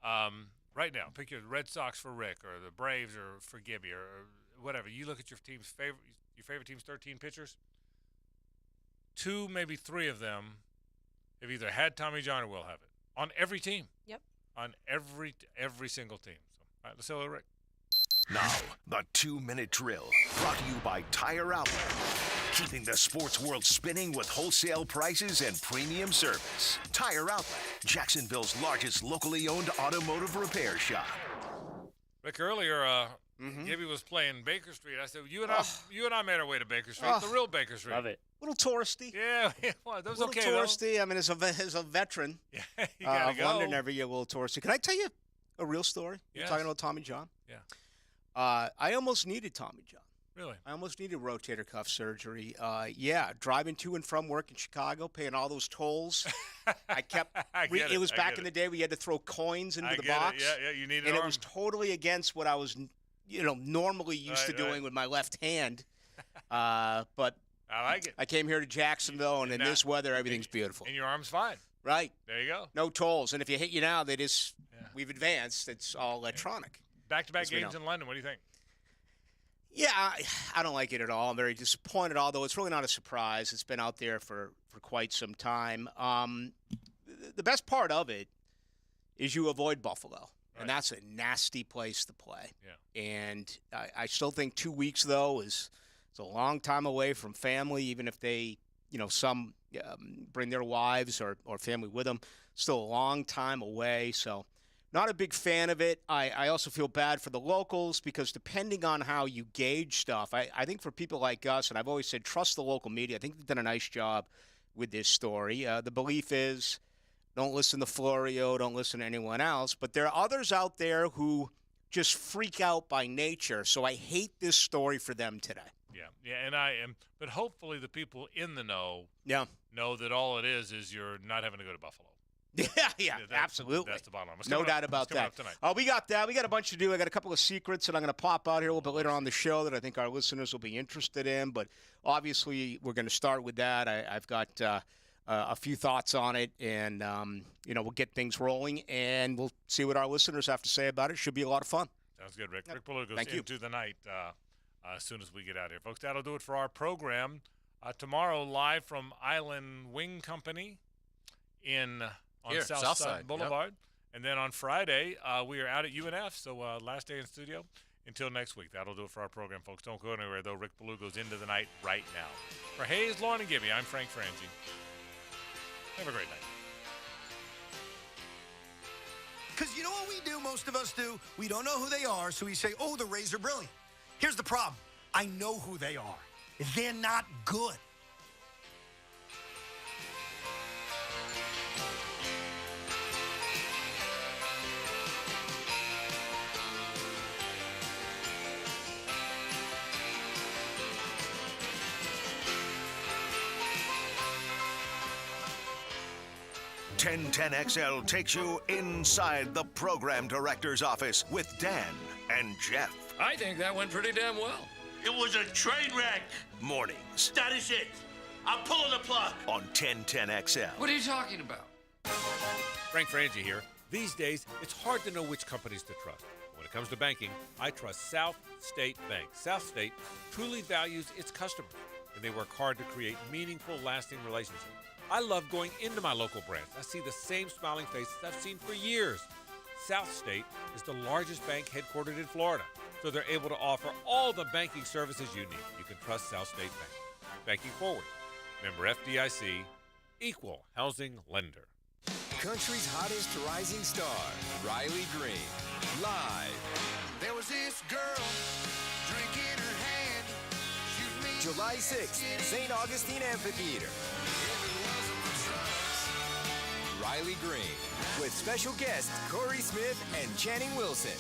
right now, pick your Red Sox for Rick or the Braves or for Gibby or whatever. You look at your favorite team's 13 pitchers, 2, maybe 3 of them have either had Tommy John or will have it on every team. Yep. On every single team. So, all right, let's go with Rick. Now, the 2-minute drill, brought to you by Tire Outlet. Keeping the sports world spinning with wholesale prices and premium service. Tire Outlet, Jacksonville's largest locally owned automotive repair shop. Rick, earlier, Gibby was playing Baker Street. I said, you and I made our way to Baker Street, the real Baker Street. Love it. A little touristy. Yeah, well, that was okay, A little touristy. I mean, as a veteran of London every year, a little touristy. Can I tell you a real story? Yes. You're talking about Tommy John? Yeah. I almost needed Tommy John. Really? I almost needed rotator cuff surgery. Driving to and from work in Chicago, paying all those tolls. I kept. It was back in the day we had to throw coins into the box. Yeah, you needed. And it was totally against what I was, normally used to doing with my left hand. But I like it. I came here to Jacksonville, and in this weather, everything's beautiful. And your arm's fine. Right. There you go. No tolls. And if you hit you now, we've advanced. It's all electronic. Back-to-back games in London. What do you think? Yeah, I don't like it at all. I'm very disappointed, although it's really not a surprise. It's been out there for quite some time. The best part of it is you avoid Buffalo, and that's a nasty place to play. Yeah. And I still think 2 weeks, though, is a long time away from family, even if they, some bring their wives or family with them. Still a long time away, so not a big fan of it. I also feel bad for the locals because depending on how you gauge stuff, I think for people like us, and I've always said trust the local media. I think they've done a nice job with this story. The belief is don't listen to Florio, don't listen to anyone else. But there are others out there who just freak out by nature. So I hate this story for them today. Yeah, and I am. But hopefully the people in the know know that all it is you're not having to go to Buffalo. Yeah, absolutely. That's the bottom line. No doubt about that. We got that. We got a bunch to do. I got a couple of secrets that I'm going to pop out here a little bit later on the show that I think our listeners will be interested in. But obviously, we're going to start with that. I've got a few thoughts on it, and we'll get things rolling, and we'll see what our listeners have to say about it. Should be a lot of fun. Sounds good, Rick. Rick Ballou goes Thank you. into the night as soon as we get out of here, folks. That'll do it for our program. Tomorrow, live from Island Wing Company on Southside Boulevard. Yep. And then on Friday, we are out at UNF, so last day in studio until next week. That'll do it for our program, folks. Don't go anywhere, though. Rick Ballou goes into the night right now. For Hayes, Lauren, and Gibby, I'm Frank Frangie. Have a great night. Because you know what we do, most of us do? We don't know who they are, so we say, oh, the Rays are brilliant. Here's the problem. I know who they are. They're not good. XL takes you inside the program director's office with Dan and Jeff. I think that went pretty damn well. It was a train wreck. Mornings That is it. I'm pulling the plug. on 1010XL. What are you talking about? Frank Frangie here. These days, it's hard to know which companies to trust. When it comes to banking, I trust South State Bank. South State truly values its customers, and they work hard to create meaningful, lasting relationships. I love going into my local branch. I see the same smiling faces I've seen for years. South State is the largest bank headquartered in Florida, so they're able to offer all the banking services you need. You can trust South State Bank. Banking forward. Member FDIC, equal housing lender. Country's hottest rising star, Riley Green, live. There was this girl, drink in her hand, July 6th, St. Augustine Amphitheater. Riley Green, with special guests Corey Smith and Channing Wilson.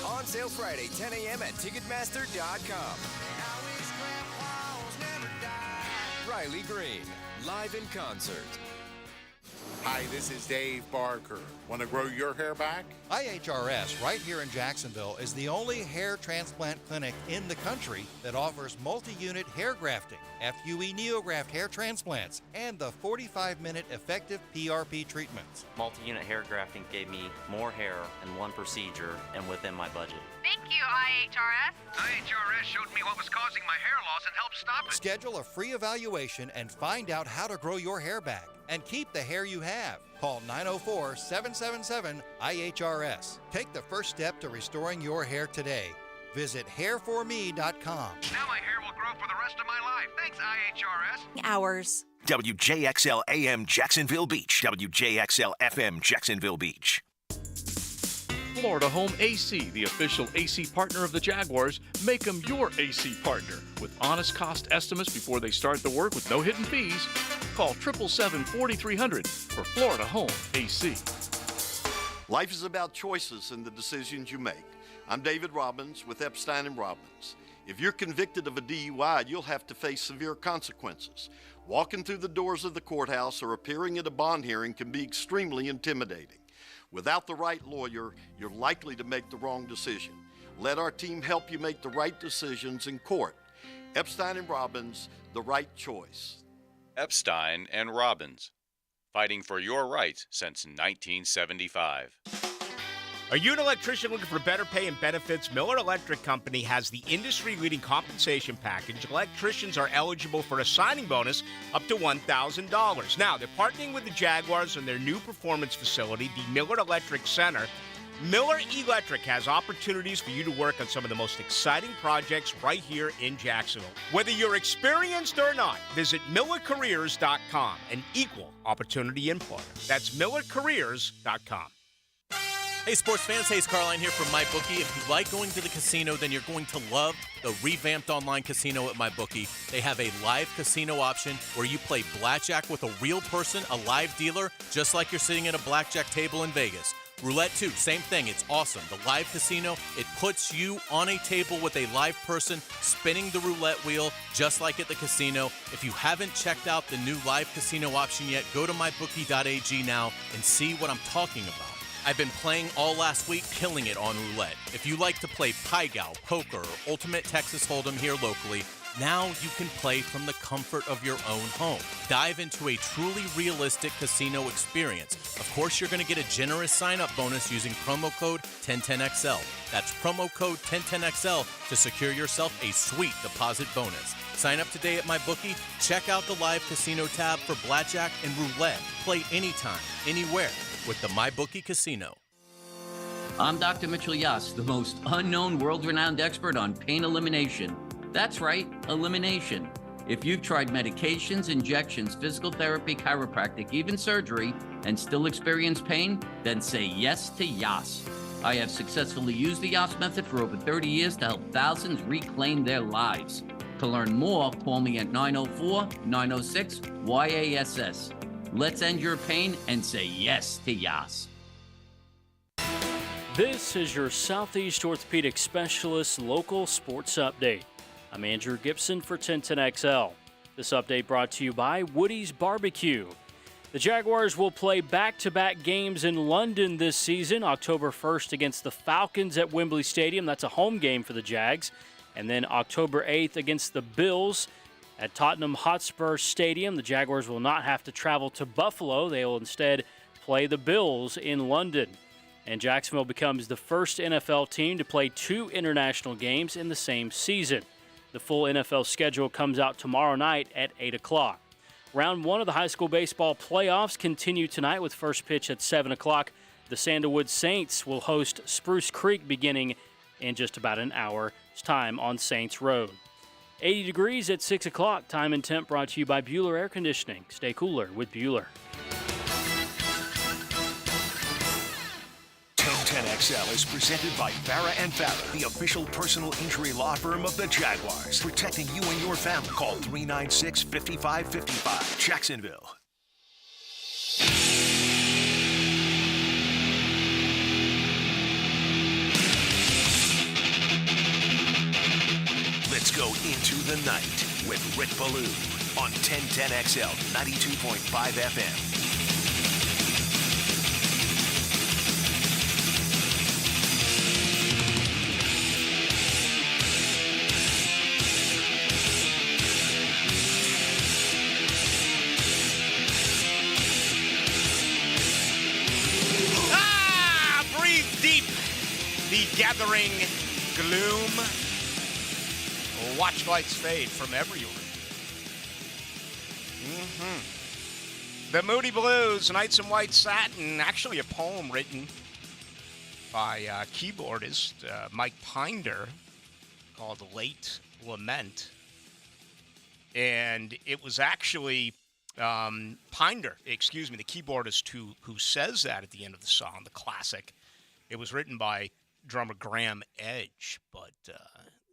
On sale Friday, 10 a.m. at Ticketmaster.com. Riley Green, live in concert. Hi, this is Dave Barker. Want to grow your hair back? IHRS, right here in Jacksonville, is the only hair transplant clinic in the country that offers multi-unit hair grafting, FUE Neograft hair transplants, and the 45-minute effective PRP treatments. Multi-unit hair grafting gave me more hair in one procedure and within my budget. Thank you, IHRS. IHRS showed me what was causing my hair loss and helped stop it. Schedule a free evaluation and find out how to grow your hair back and keep the hair you have. Call 904-777-IHRS. Take the first step to restoring your hair today. Visit hairforme.com. Now my hair will grow for the rest of my life. Thanks, IHRS. Hours. WJXL AM Jacksonville Beach. WJXL FM Jacksonville Beach. Florida Home AC, the official AC partner of the Jaguars. Make them your AC partner with honest cost estimates before they start the work with no hidden fees. Call 777-4300 for Florida Home AC. Life is about choices and the decisions you make. I'm David Robbins with Epstein & Robbins. If you're convicted of a DUI, you'll have to face severe consequences. Walking through the doors of the courthouse or appearing at a bond hearing can be extremely intimidating. Without the right lawyer, you're likely to make the wrong decision. Let our team help you make the right decisions in court. Epstein & Robbins, the right choice. Epstein & Robbins, fighting for your rights since 1975. Are you an electrician looking for better pay and benefits? Miller Electric Company has the industry-leading compensation package. Electricians are eligible for a signing bonus up to $1,000. Now, they're partnering with the Jaguars on their new performance facility, the Miller Electric Center. Miller Electric has opportunities for you to work on some of the most exciting projects right here in Jacksonville. Whether you're experienced or not, visit MillerCareers.com, an equal opportunity employer. That's MillerCareers.com. Hey, sports fans, Hayes Carline here from MyBookie. If you like going to the casino, then you're going to love the revamped online casino at MyBookie. They have a live casino option where you play blackjack with a real person, a live dealer, just like you're sitting at a blackjack table in Vegas. Roulette, too, same thing. It's awesome. The live casino, it puts you on a table with a live person spinning the roulette wheel, just like at the casino. If you haven't checked out the new live casino option yet, go to mybookie.ag now and see what I'm talking about. I've been playing all last week, killing it on roulette. If you like to play Pai Gow, poker, or Ultimate Texas Hold'em here locally, now you can play from the comfort of your own home. Dive into a truly realistic casino experience. Of course, you're going to get a generous sign-up bonus using promo code 1010XL. That's promo code 1010XL to secure yourself a sweet deposit bonus. Sign up today at MyBookie. Check out the live casino tab for blackjack and roulette. Play anytime, anywhere with the MyBookie Casino. I'm Dr. Mitchell Yass, the most unknown world-renowned expert on pain elimination. That's right, elimination. If you've tried medications, injections, physical therapy, chiropractic, even surgery, and still experience pain, then say yes to YAS. I have successfully used the YAS method for over 30 years to help thousands reclaim their lives. To learn more, call me at 904-906-YASS. Let's end your pain and say yes to YAS. This is your Southeast Orthopedic Specialist local sports update. I'm Andrew Gibson for 1010XL. This update brought to you by Woody's Barbecue. The Jaguars will play back-to-back games in London this season, October 1st against the Falcons at Wembley Stadium. That's a home game for the Jags. And then October 8th against the Bills at Tottenham Hotspur Stadium. The Jaguars will not have to travel to Buffalo. They will instead play the Bills in London. And Jacksonville becomes the first NFL team to play 2 international games in the same season. The full NFL schedule comes out tomorrow night at 8 o'clock. Round 1 of the high school baseball playoffs continue tonight with first pitch at 7 o'clock. The Sandalwood Saints will host Spruce Creek beginning in just about an hour's time on Saints Road. 80 degrees at 6 o'clock. Time and temp brought to you by Bueller Air Conditioning. Stay cooler with Bueller. 1010XL is presented by Farah & Farah, the official personal injury law firm of the Jaguars. Protecting you and your family. Call 396-5555. Jacksonville. Let's go into the night with Rick Ballou on 1010XL 92.5 FM. Gathering gloom. Watch lights fade from everywhere. The Moody Blues, Nights in White Satin, actually a poem written by keyboardist Mike Pinder called Late Lament. And it was actually Pinder, the keyboardist who says that at the end of the song, the classic. It was written by drummer Graham Edge, but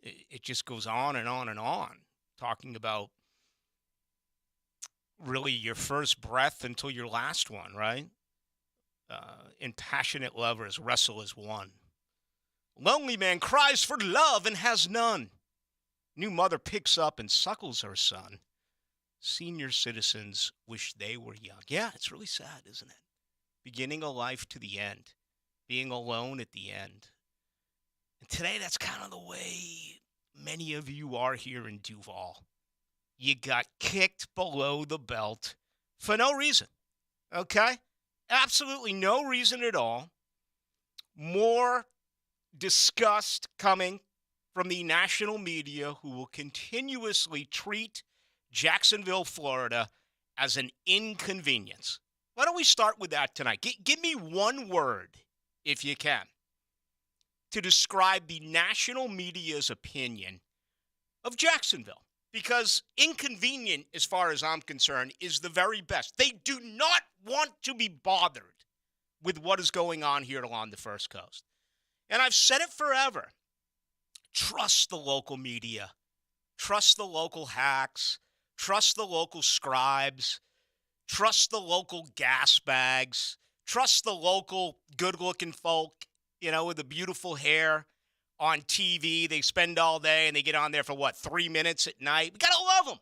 it just goes on and on and on, talking about really your first breath until your last one, right? In passionate lovers wrestle as one. Lonely man cries for love and has none. New mother picks up and suckles her son. Senior citizens wish they were young. Yeah, it's really sad, isn't it? Beginning a life to the end. Being alone at the end. And today, that's kind of the way many of you are here in Duval. You got kicked below the belt for no reason, okay? Absolutely no reason at all. More disgust coming from the national media who will continuously treat Jacksonville, Florida as an inconvenience. Why don't we start with that tonight? Give me one word, if you can, to describe the national media's opinion of Jacksonville. Because inconvenient, as far as I'm concerned, is the very best. They do not want to be bothered with what is going on here along the First Coast. And I've said it forever. Trust the local media. Trust the local hacks. Trust the local scribes. Trust the local gas bags. Trust the local good-looking folk, with the beautiful hair on TV. They spend all day and they get on there for, 3 minutes at night? We got to love them.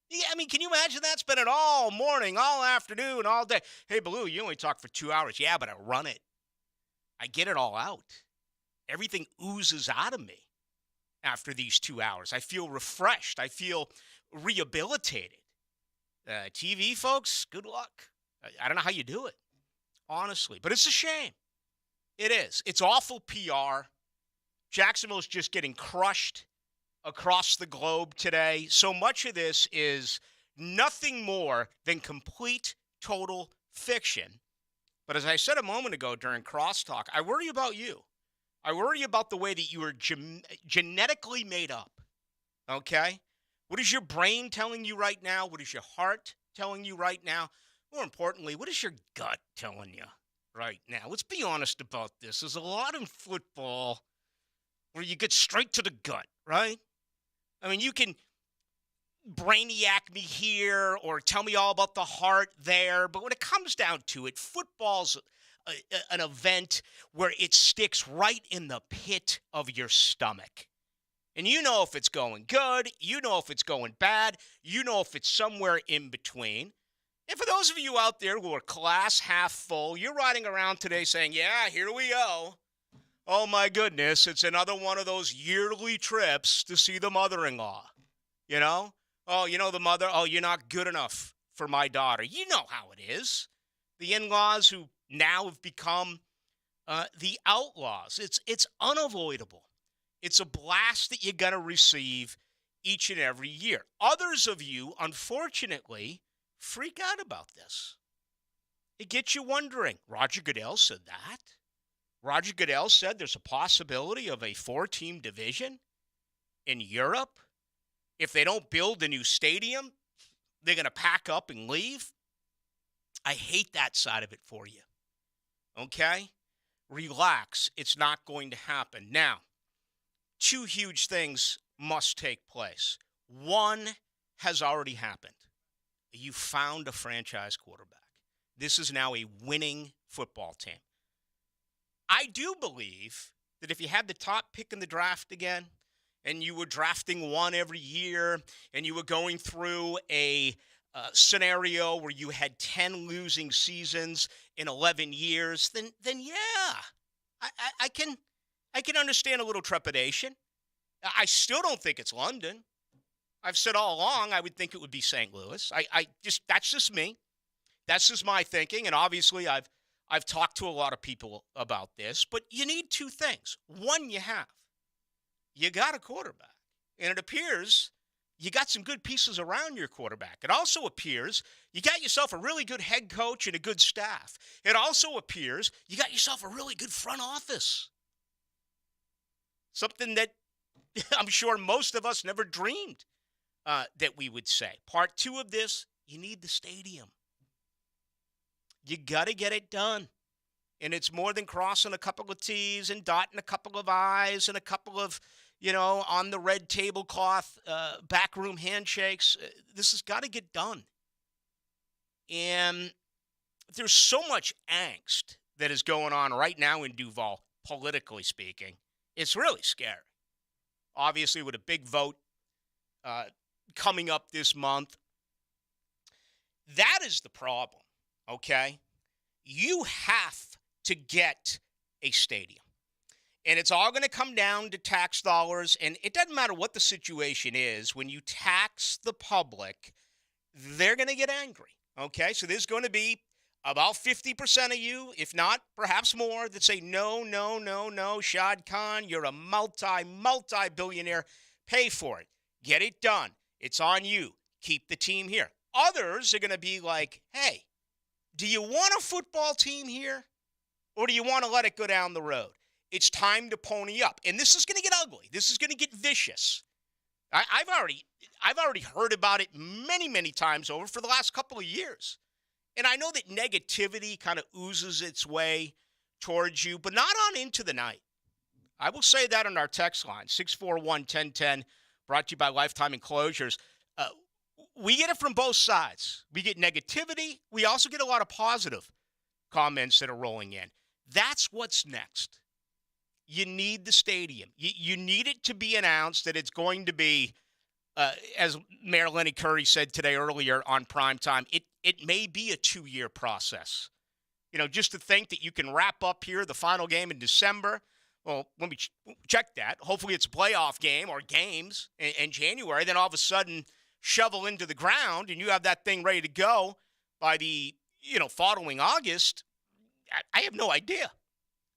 Yeah, can you imagine that? Spending all morning, all afternoon, all day. Hey, Ballou, you only talk for 2 hours. Yeah, but I run it. I get it all out. Everything oozes out of me after these 2 hours. I feel refreshed. I feel rehabilitated. TV folks, good luck. I don't know how you do it, honestly. But it's a shame. It is. It's awful PR. Jacksonville's just getting crushed across the globe today. So much of this is nothing more than complete, total fiction. But as I said a moment ago during Crosstalk, I worry about you. I worry about the way that you are genetically made up, okay? What is your brain telling you right now? What is your heart telling you right now? More importantly, what is your gut telling you right now? Let's be honest about this. There's a lot in football where you get straight to the gut, right? I mean, you can brainiac me here or tell me all about the heart there, but when it comes down to it, football's an event where it sticks right in the pit of your stomach. And you know if it's going good, you know if it's going bad, you know if it's somewhere in between. And for those of you out there who are glass half full, you're riding around today saying, yeah, here we go. Oh, my goodness, it's another one of those yearly trips to see the mother-in-law. You know? Oh, you know the mother? Oh, you're not good enough for my daughter. You know how it is. The in-laws who now have become the outlaws. It's unavoidable. It's a blast that you're going to receive each and every year. Others of you, unfortunately, freak out about this. It gets you wondering. Roger Goodell said that. Roger Goodell said there's a possibility of a 4-team division in Europe. If they don't build a new stadium, they're going to pack up and leave. I hate that side of it for you. Okay? Relax. It's not going to happen. Now, 2 huge things must take place. One has already happened. You found a franchise quarterback. This is now a winning football team. I do believe that if you had the top pick in the draft again, and you were drafting one every year, and you were going through a scenario where you had 10 losing seasons in 11 years, then yeah, I can understand a little trepidation. I still don't think it's London. I've said all along I would think it would be St. Louis. That's just me. That's just my thinking, and obviously I've talked to a lot of people about this, but you need 2 things. One, you got a quarterback, and it appears you got some good pieces around your quarterback. It also appears you got yourself a really good head coach and a good staff. It also appears you got yourself a really good front office. Something that I'm sure most of us never dreamed that we would say. Part 2 of this, you need the stadium. You got to get it done. And it's more than crossing a couple of T's and dotting a couple of I's and a couple of, on the red tablecloth backroom handshakes. This has got to get done. And there's so much angst that is going on right now in Duval, politically speaking. It's really scary. Obviously, with a big vote coming up this month. That is the problem, okay? You have to get a stadium. And it's all going to come down to tax dollars. And it doesn't matter what the situation is. When you tax the public, they're going to get angry. Okay? So there's going to be about 50% of you, if not perhaps more, that say, no, Shad Khan, you're a multi-billionaire. Pay for it. Get it done. It's on you. Keep the team here. Others are going to be like, hey, do you want a football team here? Or do you want to let it go down the road? It's time to pony up. And this is going to get ugly. This is going to get vicious. I've already heard about it many, many times over for the last couple of years. And I know that negativity kind of oozes its way towards you, but not on into the night. I will say that on our text line, 641-1010, brought to you by Lifetime Enclosures. We get it from both sides. We get negativity. We also get a lot of positive comments that are rolling in. That's what's next. You need the stadium. You need it to be announced that it's going to be, as Mayor Lenny Curry said today earlier on primetime, it may be a 2-year process. Just to think that you can wrap up here the final game in December. Well, let me check that. Hopefully it's a playoff game or games in January. Then all of a sudden shovel into the ground and you have that thing ready to go by the, following August. I have no idea.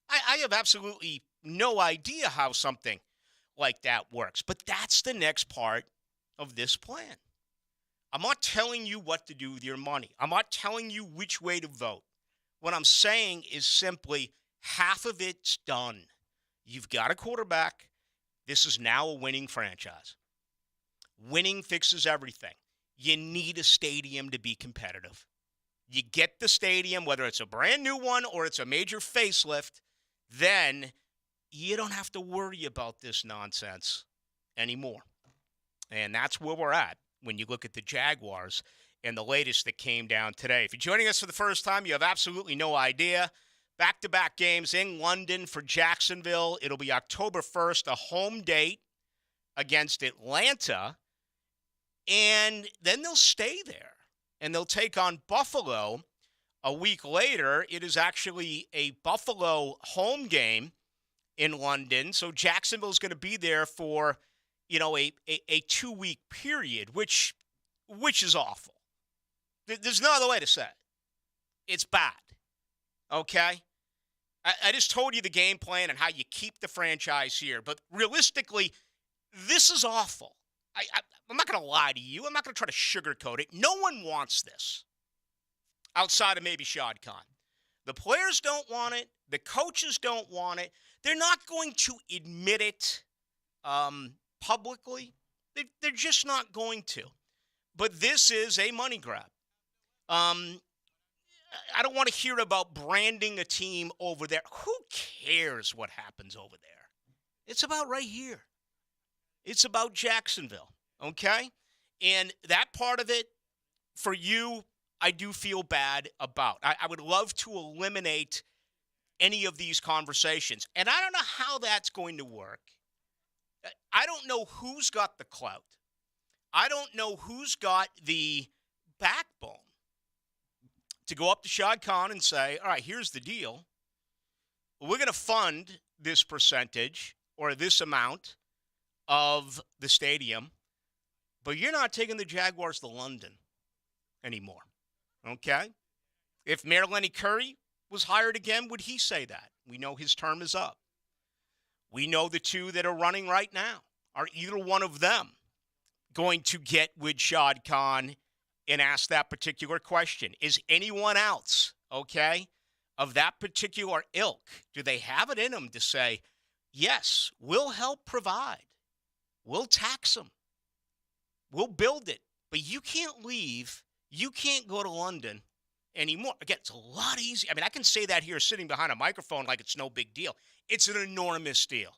I have absolutely no idea how something like that works. But that's the next part of this plan. I'm not telling you what to do with your money. I'm not telling you which way to vote. What I'm saying is simply half of it's done. You've got a quarterback. This is now a winning franchise. Winning fixes everything. You need a stadium to be competitive. You get the stadium, whether it's a brand new one or it's a major facelift, then you don't have to worry about this nonsense anymore. And that's where we're at when you look at the Jaguars and the latest that came down today. If you're joining us for the first time, you have absolutely no idea. Back-to-back games in London for Jacksonville. It'll be October 1st, a home date against Atlanta. And then they'll stay there. And they'll take on Buffalo a week later. It is actually a Buffalo home game in London. So Jacksonville's going to be there for, a 2-week period, which is awful. There's no other way to say it. It's bad. Okay? I just told you the game plan and how you keep the franchise here. But realistically, this is awful. I'm not going to lie to you. I'm not going to try to sugarcoat it. No one wants this outside of maybe Shad Khan. The players don't want it. The coaches don't want it. They're not going to admit it publicly. They're just not going to. But this is a money grab. I don't want to hear about branding a team over there. Who cares what happens over there? It's about right here. It's about Jacksonville, okay? And that part of it, for you, I do feel bad about. I would love to eliminate any of these conversations. And I don't know how that's going to work. I don't know who's got the clout. I don't know who's got the backbone to go up to Shad Khan and say, all right, here's the deal. We're going to fund this percentage or this amount of the stadium, but you're not taking the Jaguars to London anymore, okay? If Mayor Lenny Curry was hired again, would he say that? We know his term is up. We know the two that are running right now. Are either one of them going to get with Shad Khan and ask that particular question? Is anyone else, okay, of that particular ilk, do they have it in them to say, yes, we'll help provide. We'll tax them. We'll build it. But you can't leave. You can't go to London anymore. Again, it's a lot easier. I mean, I can say that here sitting behind a microphone like it's no big deal. It's an enormous deal.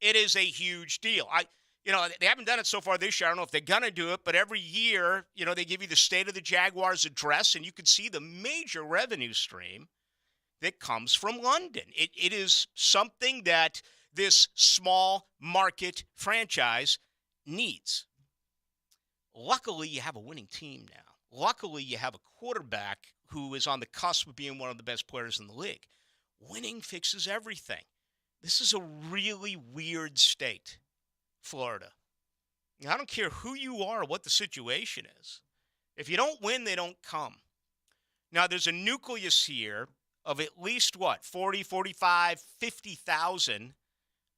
It is a huge deal. They haven't done it so far this year. I don't know if they're going to do it, but every year, they give you the State of the Jaguars address, and you can see the major revenue stream that comes from London. It is something that this small market franchise needs. Luckily, you have a winning team now. Luckily, you have a quarterback who is on the cusp of being one of the best players in the league. Winning fixes everything. This is a really weird state, Florida. I don't care who you are or what the situation is. If you don't win, they don't come. Now, there's a nucleus here of at least, 40, 45, 50,000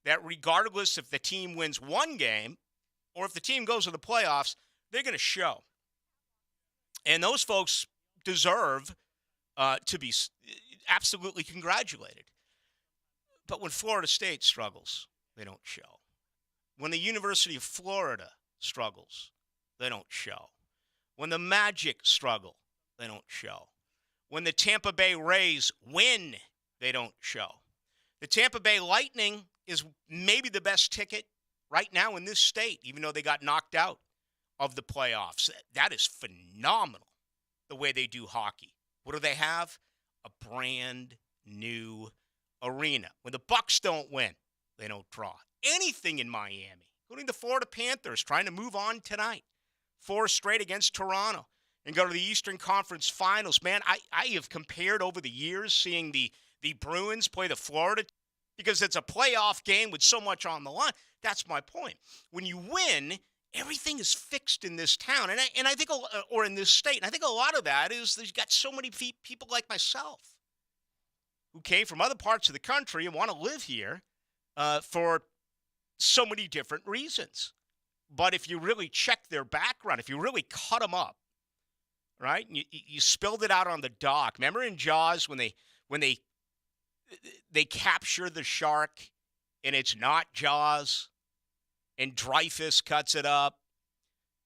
that regardless if the team wins one game or if the team goes to the playoffs, they're going to show. And those folks deserve to be absolutely congratulated. But when Florida State struggles, they don't show. When the University of Florida struggles, they don't show. When the Magic struggle, they don't show. When the Tampa Bay Rays win, they don't show. The Tampa Bay Lightning is maybe the best ticket right now in this state, even though they got knocked out of the playoffs. That is phenomenal, the way they do hockey. What do they have? A brand new arena. When the Bucks don't win, they don't draw. Anything in Miami, including the Florida Panthers, trying to move on tonight. 4 straight against Toronto and go to the Eastern Conference Finals. Man, I have compared over the years seeing the Bruins play the Florida because it's a playoff game with so much on the line. That's my point. When you win, everything is fixed in this town, and I think, or in this state. And I think a lot of that is there's got so many people like myself who came from other parts of the country and want to live here for so many different reasons. But if you really check their background, if you really cut them up, right? And you spilled it out on the dock. Remember in Jaws when they capture the shark and it's not Jaws and Dreyfus cuts it up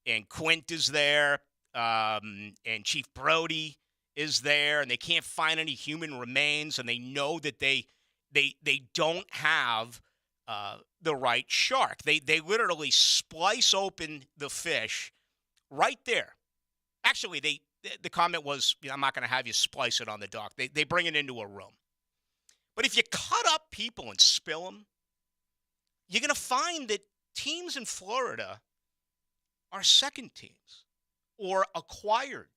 and Quint is there, and Chief Brody is there, and they can't find any human remains, and they know that they don't have the right shark. They literally splice open the fish right there. Actually, the comment was, I'm not going to have you splice it on the dock. They bring it into a room. But if you cut up people and spill them, you're going to find that teams in Florida are second teams or acquired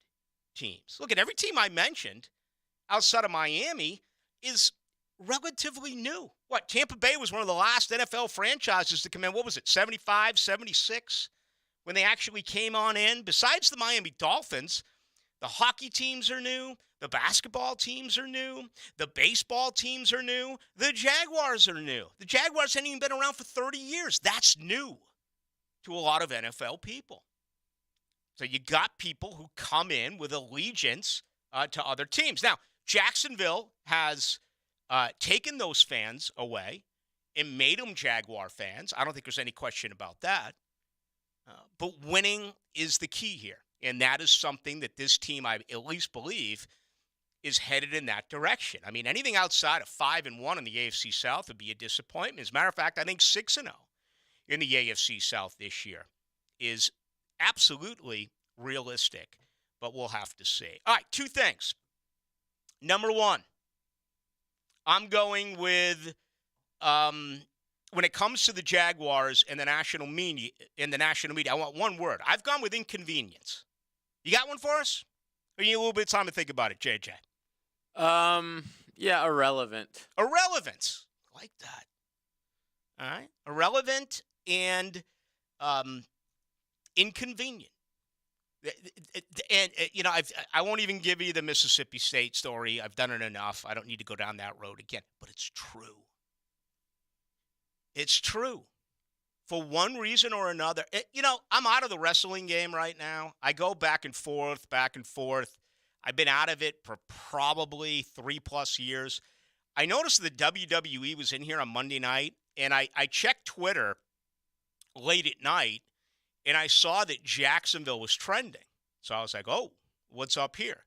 teams. Look, at every team I mentioned outside of Miami is relatively new. What, Tampa Bay was one of the last NFL franchises to come in, what was it, 75, 76, when they actually came on in? Besides the Miami Dolphins, the hockey teams are new, the basketball teams are new, the baseball teams are new, the Jaguars are new. The Jaguars haven't even been around for 30 years. That's new to a lot of NFL people. So you got people who come in with allegiance to other teams. Now, Jacksonville has taken those fans away and made them Jaguar fans. I don't think there's any question about that. But winning is the key here. And that is something that this team, I at least believe, is headed in that direction. I mean, anything outside of 5-1 in the AFC South would be a disappointment. As a matter of fact, I think 6-0 in the AFC South this year is absolutely realistic. But we'll have to see. All right, two things. Number one, I'm going with when it comes to the Jaguars and the national media, I want one word. I've gone with inconvenience. You got one for us? Or you need a little bit of time to think about it, JJ? Yeah, irrelevant. Irrelevance. I like that. All right. Irrelevant and inconvenient. And, I won't even give you the Mississippi State story. I've done it enough. I don't need to go down that road again. But it's true. It's true. For one reason or another. I'm out of the wrestling game right now. I go back and forth. I've been out of it for probably 3+ years. I noticed the WWE was in here on Monday night, and I checked Twitter late at night, and I saw that Jacksonville was trending. So I was like, oh, what's up here?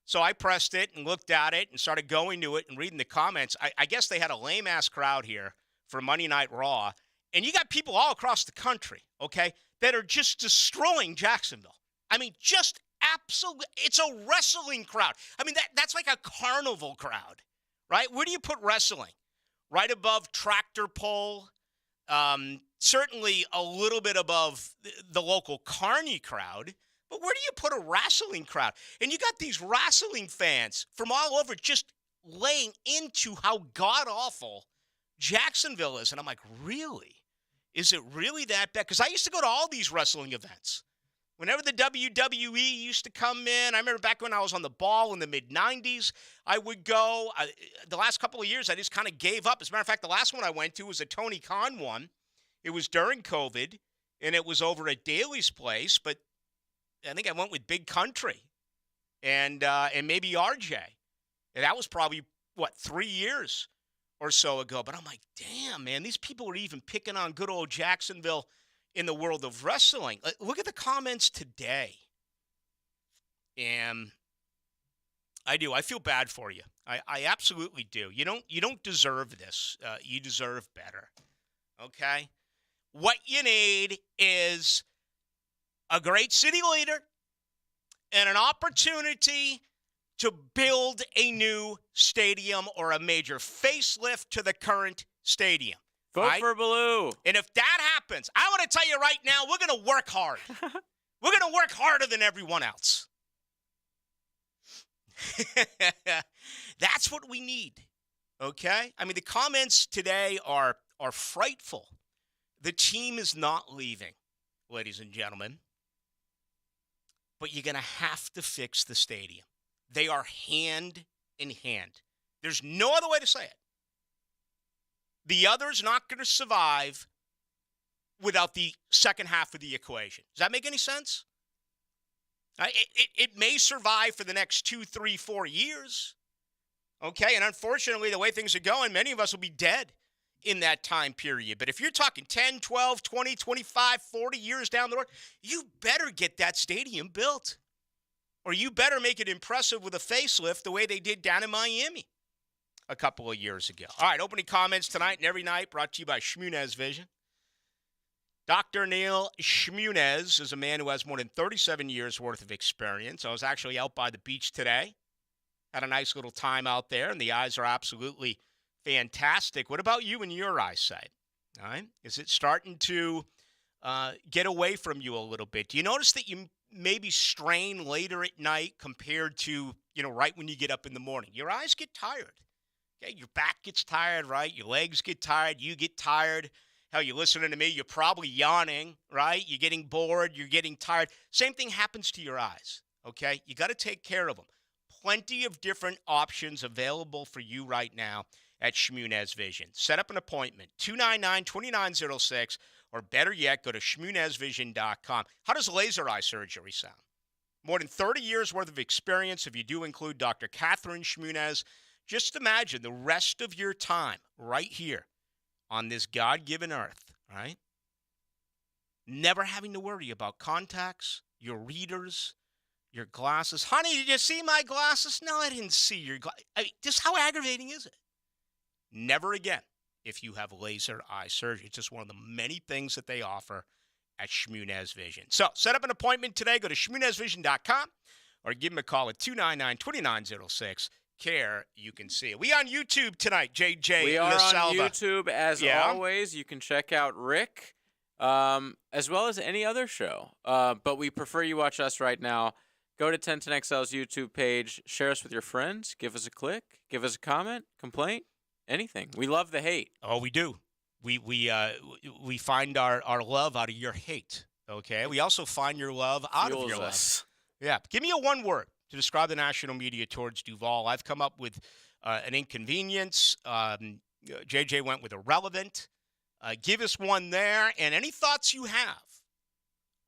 So I pressed it and looked at it and started going to it and reading the comments. I guess they had a lame-ass crowd here for Monday Night Raw. And you got people all across the country, okay, that are just destroying Jacksonville. I mean, just absolutely. It's a wrestling crowd. I mean, that's like a carnival crowd, right? Where do you put wrestling? Right above tractor pull. Certainly a little bit above the local carny crowd. But where do you put a wrestling crowd? And you got these wrestling fans from all over just laying into how god-awful Jacksonville is. And I'm like, really? Is it really that bad? Because I used to go to all these wrestling events. Whenever the WWE used to come in, I remember back when I was on the Ball in the mid-'90s, I would go. The last couple of years, I just kind of gave up. As a matter of fact, the last one I went to was a Tony Khan one. It was during COVID, and it was over at Daly's place, but I think I went with Big Country and maybe RJ. And that was probably, 3 years or so ago. But I'm like, damn, man, these people are even picking on good old Jacksonville in the world of wrestling. Look at the comments today. And I do. I feel bad for you. I absolutely do. You don't deserve this. You deserve better. Okay? What you need is a great city leader and an opportunity to build a new stadium or a major facelift to the current stadium. Vote for Ballou. And if that happens, I want to tell you right now, we're going to work hard. We're going to work harder than everyone else. That's what we need, okay? I mean, the comments today are frightful. The team is not leaving, ladies and gentlemen. But you're going to have to fix the stadium. They are hand in hand. There's no other way to say it. The other's not going to survive without the second half of the equation. Does that make any sense? It may survive for the next 2, 3, 4 years. Okay, and unfortunately, the way things are going, many of us will be dead in that time period. But if you're talking 10, 12, 20, 25, 40 years down the road, you better get that stadium built. Or you better make it impressive with a facelift the way they did down in Miami a couple of years ago. All right, opening comments tonight and every night brought to you by Shmunez Vision. Dr. Neil Shmunez is a man who has more than 37 years' worth of experience. I was actually out by the beach today. Had a nice little time out there, and the eyes are absolutely fantastic. What about you and your eyesight? All right? Is it starting to get away from you a little bit? Do you notice that you maybe strain later at night compared to, right when you get up in the morning? Your eyes get tired. Okay? Your back gets tired, right? Your legs get tired. You get tired. Hell, you're listening to me, you're probably yawning, right? You're getting bored, you're getting tired. Same thing happens to your eyes, okay? You got to take care of them. Plenty of different options available for you right now at Shmunez Vision. Set up an appointment, 299-2906, or better yet, go to shmunezvision.com. How does laser eye surgery sound? More than 30 years' worth of experience if you do include Dr. Catherine Shmunez. Just imagine the rest of your time right here on this God-given earth, right? Never having to worry about contacts, your readers, your glasses. Honey, did you see my glasses? No, I didn't see your glasses. Just how aggravating is it? Never again if you have laser eye surgery. It's just one of the many things that they offer at Shmunez Vision. So set up an appointment today. Go to shmunezvision.com or give them a call at 299-2906. Care you can see it. We on YouTube tonight, JJ. We are LaSalva. on YouTube as always. You can check out Rick, as well as any other show. But we prefer you watch us right now. Go to 1010XL's YouTube page. Share us with your friends. Give us a click. Give us a comment, complaint, anything. We love the hate. Oh, we do. We find our love out of your hate. Okay. We also find your love out of your love. Yeah. Give me a one word to describe the national media towards Duval. I've come up with an inconvenience. JJ went with irrelevant. Give us one there. And any thoughts you have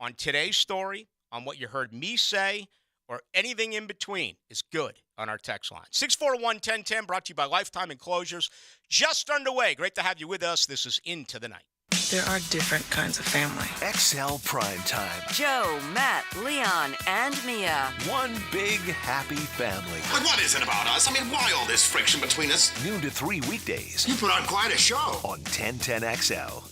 on today's story, on what you heard me say, or anything in between is good on our text line. 641-1010, brought to you by Lifetime Enclosures. Just underway. Great to have you with us. This is Into the Night. There are different kinds of family. XL Prime Time. Joe, Matt, Leon, and Mia. One big happy family. But what is it about us? I mean, why all this friction between us? Noon to 3 weekdays. You put on quite a show. On 1010XL.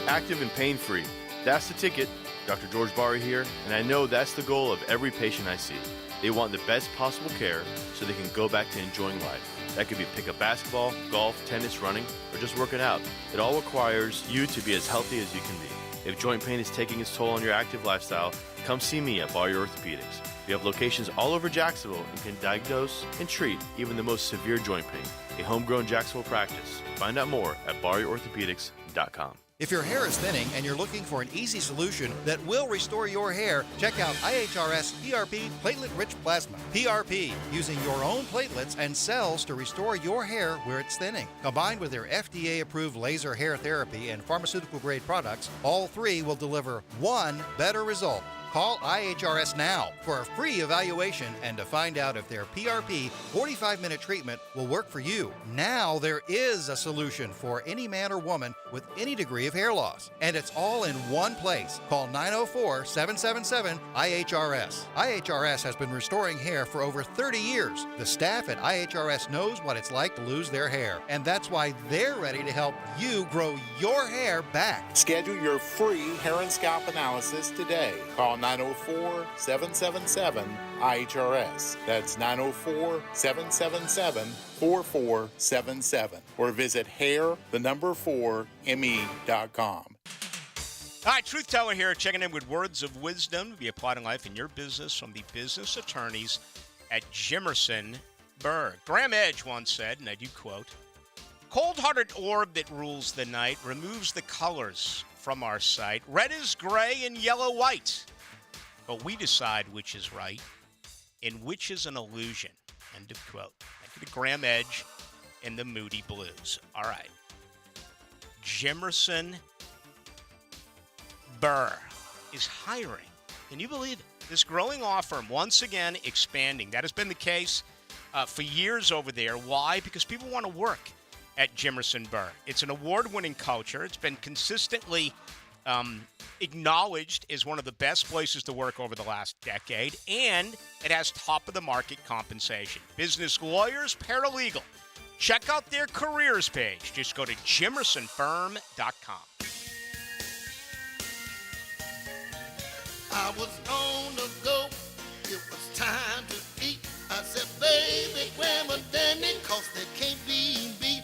Active and pain-free. That's the ticket. Dr. George Barry here, and I know that's the goal of every patient I see. They want the best possible care so they can go back to enjoying life. That could be pickup basketball, golf, tennis, running, or just working out. It all requires you to be as healthy as you can be. If joint pain is taking its toll on your active lifestyle, come see me at Ballou Orthopedics. We have locations all over Jacksonville and can diagnose and treat even the most severe joint pain. A homegrown Jacksonville practice. Find out more at BallouOrthopedics.com. If your hair is thinning and you're looking for an easy solution that will restore your hair, check out IHRS PRP Platelet-Rich Plasma. PRP, using your own platelets and cells to restore your hair where it's thinning. Combined with their FDA-approved laser hair therapy and pharmaceutical-grade products, all three will deliver one better result. Call IHRS now for a free evaluation and to find out if their PRP 45-minute treatment will work for you. Now there is a solution for any man or woman with any degree of hair loss. And it's all in one place. Call 904-777-IHRS. IHRS has been restoring hair for over 30 years. The staff at IHRS knows what it's like to lose their hair. And that's why they're ready to help you grow your hair back. Schedule your free hair and scalp analysis today. Call 904-777-IHRS. That's 904-777-4477. Or visit hair4me.com. All right, Truth Teller here, checking in with words of wisdom to be applied in life in your business from the business attorneys at Jimerson Berg. Graham Edge once said, and I do quote, "Cold-hearted orb that rules the night removes the colors from our sight. Red is gray and yellow white. But we decide which is right and which is an illusion." End of quote. Thank you to Graham Edge and the Moody Blues. All right. Jimerson Burr is hiring. Can you believe it? This growing law firm, once again, expanding. That has been the case for years over there. Why? Because people want to work at Jimerson Burr. It's an award-winning culture. It's been consistently acknowledged as one of the best places to work over the last decade, and it has top-of-the-market compensation. Business lawyers, paralegal. Check out their careers page. Just go to jimersonfirm.com. I was on the go. It was time to eat. I said, baby, grab a Danny, 'cause they can't be beat.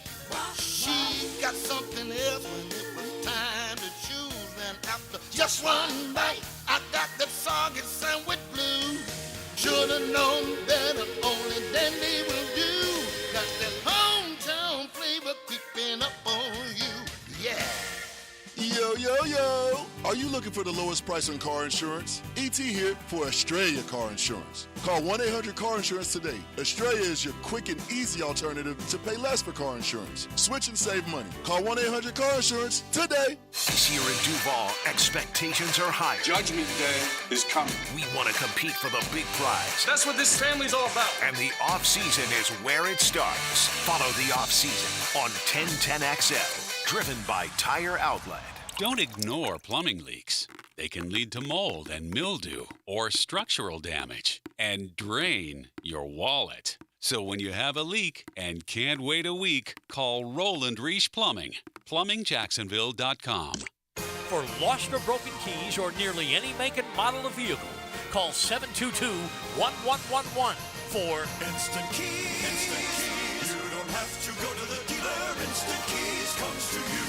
She got something else when it was time to choose. And after just one bite, I got that soggy sandwich blue. Should've known better, only Danny will do. Got that hometown flavor creeping up on you. Yeah. Yo, yo, yo! Are you looking for the lowest price on car insurance? ET here for Australia Car Insurance. Call 1-800-CAR-INSURANCE today. Australia is your quick and easy alternative to pay less for car insurance. Switch and save money. Call 1-800-CAR-INSURANCE today. This year at Duval, expectations are higher. Judgment Day is coming. We want to compete for the big prize. That's what this family's all about. And the off-season is where it starts. Follow the off-season on 1010XL. Driven by Tire Outlet. Don't ignore plumbing leaks. They can lead to mold and mildew or structural damage and drain your wallet. So when you have a leak and can't wait a week, call Roland Reich Plumbing. PlumbingJacksonville.com. For lost or broken keys or nearly any make and model of vehicle, call 722-1111 for Instant Keys. Instant Keys. You don't have to go to the dealer. Instant Keys comes to you.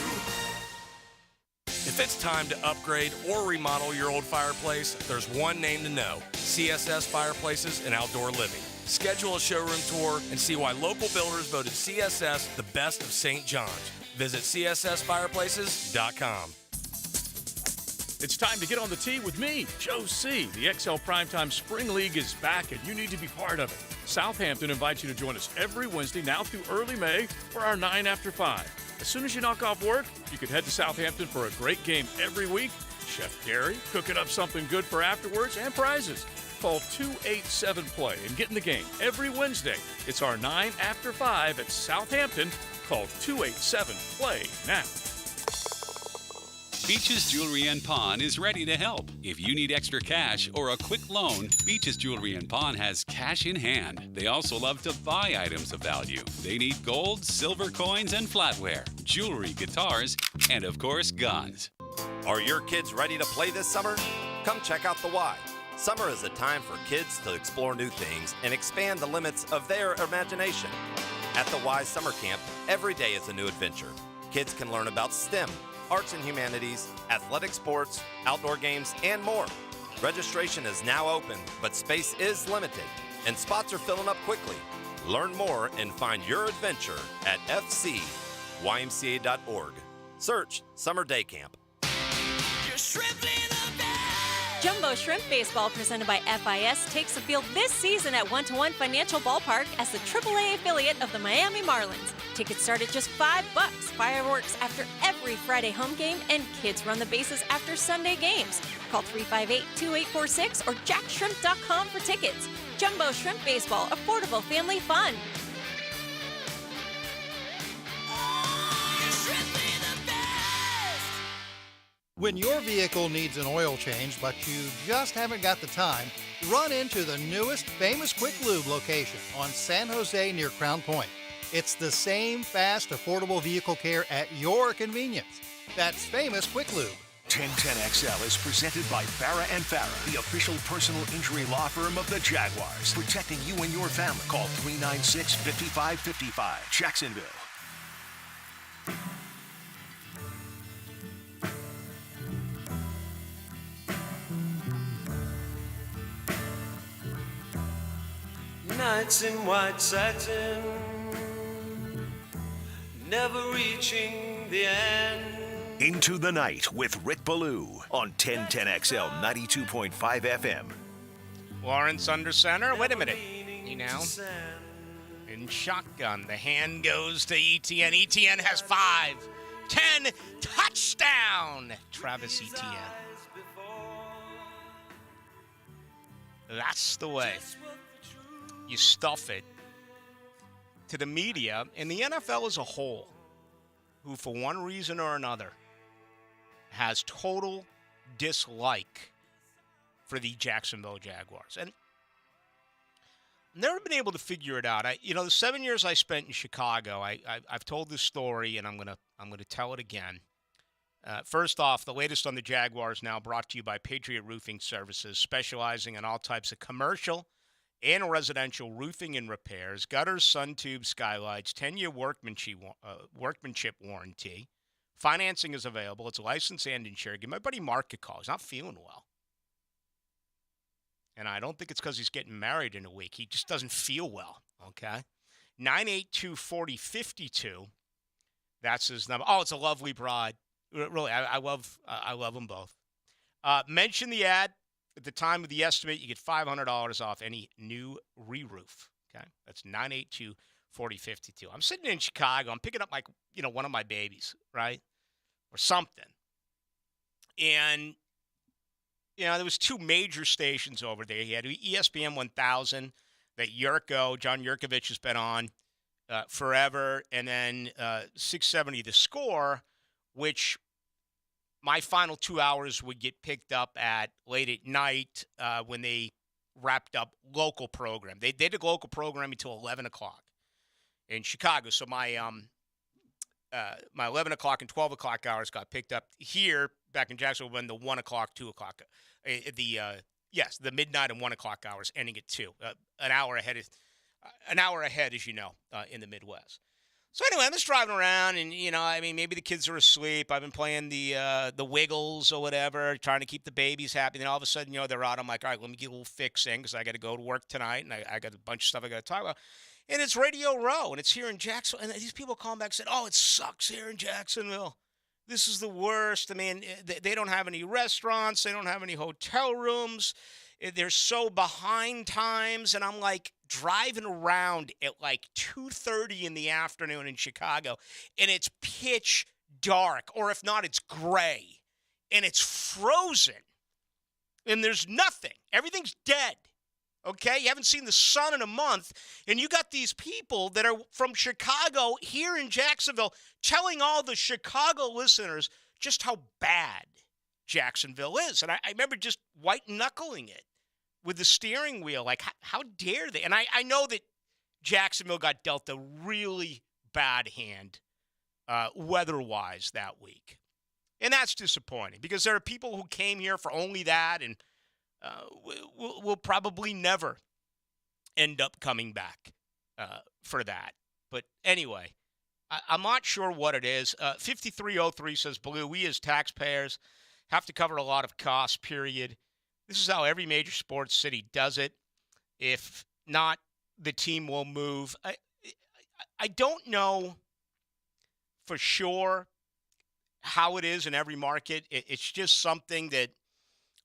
If it's time to upgrade or remodel your old fireplace, there's one name to know: CSS Fireplaces and Outdoor Living. Schedule a showroom tour and see why local builders voted CSS the best of St. John's. Visit CSSFireplaces.com. It's time to get on the tee with me, Joe C. The XL Primetime Spring League is back, and you need to be part of it. Southampton invites you to join us every Wednesday now through early May for our 9 after 5. As soon as you knock off work, you can head to Southampton for a great game every week. Chef Gary cooking up something good for afterwards and prizes. Call 287-PLAY and get in the game every Wednesday. It's our 9 after 5 at Southampton. Call 287-PLAY now. Beaches Jewelry and Pawn is ready to help. If you need extra cash or a quick loan, Beaches Jewelry and Pawn has cash in hand. They also love to buy items of value. They need gold, silver coins, and flatware, jewelry, guitars, and of course, guns. Are your kids ready to play this summer? Come check out the Y. Summer is a time for kids to explore new things and expand the limits of their imagination. At the Y Summer Camp, every day is a new adventure. Kids can learn about STEM, arts and humanities, athletic sports, outdoor games, and more. Registration is now open, but space is limited, and spots are filling up quickly. Learn more and find your adventure at fcymca.org. Search Summer Day Camp. Jumbo Shrimp Baseball, presented by FIS, takes the field this season at 1-to-1 Financial Ballpark as the AAA affiliate of the Miami Marlins. Tickets start at just $5. Fireworks after every Friday home game, and kids run the bases after Sunday games. Call 358-2846 or jackshrimp.com for tickets. Jumbo Shrimp Baseball, affordable family fun. When your vehicle needs an oil change, but you just haven't got the time, run into the newest Famous Quick Lube location on San Jose near Crown Point. It's the same fast, affordable vehicle care at your convenience. That's Famous Quick Lube. 1010XL is presented by Farah & Farah, the official personal injury law firm of the Jaguars, protecting you and your family. Call 396-5555, Jacksonville. Nights in white satin, never reaching the end. Into the Night with Rick Ballou on 1010XL 92.5 FM. Lawrence under center. Wait a minute. You know, in shotgun, the hand goes to ETN. ETN has 5. 10, touchdown, Travis Etienne. That's the way. You stuff it to the media and the NFL as a whole, who for one reason or another has total dislike for the Jacksonville Jaguars. And I've never been able to figure it out. The 7 years I spent in Chicago, I've told this story, and I'm gonna tell it again. First off, the latest on the Jaguars now brought to you by Patriot Roofing Services, specializing in all types of commercial and residential roofing and repairs, gutters, sun tubes, skylights, 10-year workmanship warranty. Financing is available. It's licensed and insured. Give my buddy Mark a call. He's not feeling well. And I don't think it's because he's getting married in a week. He just doesn't feel well, okay? 982-4052. That's his number. Oh, it's a lovely bride. Really, I love them both. Mention the ad. At the time of the estimate, you get $500 off any new re-roof. Okay, that's 982-4052. I'm sitting in Chicago. I'm picking up one of my babies, right, or something. And there was two major stations over there. He had ESPN 1000 that John Yurkovich has been on forever, and then 670 The Score, which my final 2 hours would get picked up at late at night when they wrapped up local program. They did a local programming until 11 o'clock in Chicago. So my 11 o'clock and 12 o'clock hours got picked up here back in Jacksonville when the 1 o'clock, 2 o'clock, the midnight and 1 o'clock hours ending at 2, an hour ahead, as you know, in the Midwest. So anyway, I'm just driving around, and maybe the kids are asleep. I've been playing the Wiggles or whatever, trying to keep the babies happy. Then all of a sudden, they're out. I'm like, all right, let me get a little fix in because I got to go to work tonight, and I got a bunch of stuff I got to talk about. And it's Radio Row, and it's here in Jacksonville. And these people call back and said, "Oh, it sucks here in Jacksonville. This is the worst. I mean, they don't have any restaurants. They don't have any hotel rooms. They're so behind times." And I'm like driving around at like 2:30 in the afternoon in Chicago, and it's pitch dark, or if not, it's gray, and it's frozen, and there's nothing. Everything's dead. Okay, you haven't seen the sun in a month, and you got these people that are from Chicago here in Jacksonville telling all the Chicago listeners just how bad Jacksonville is. And I remember just white-knuckling it with the steering wheel. Like, how dare they? And I know that Jacksonville got dealt a really bad hand weather-wise that week. And that's disappointing because there are people who came here for only that and will probably never end up coming back for that. But anyway, I'm not sure what it is. 5303 says, Ballou, we as taxpayers have to cover a lot of costs, period. This is how every major sports city does it. If not, the team will move. I don't know for sure how it is in every market. It's just something that,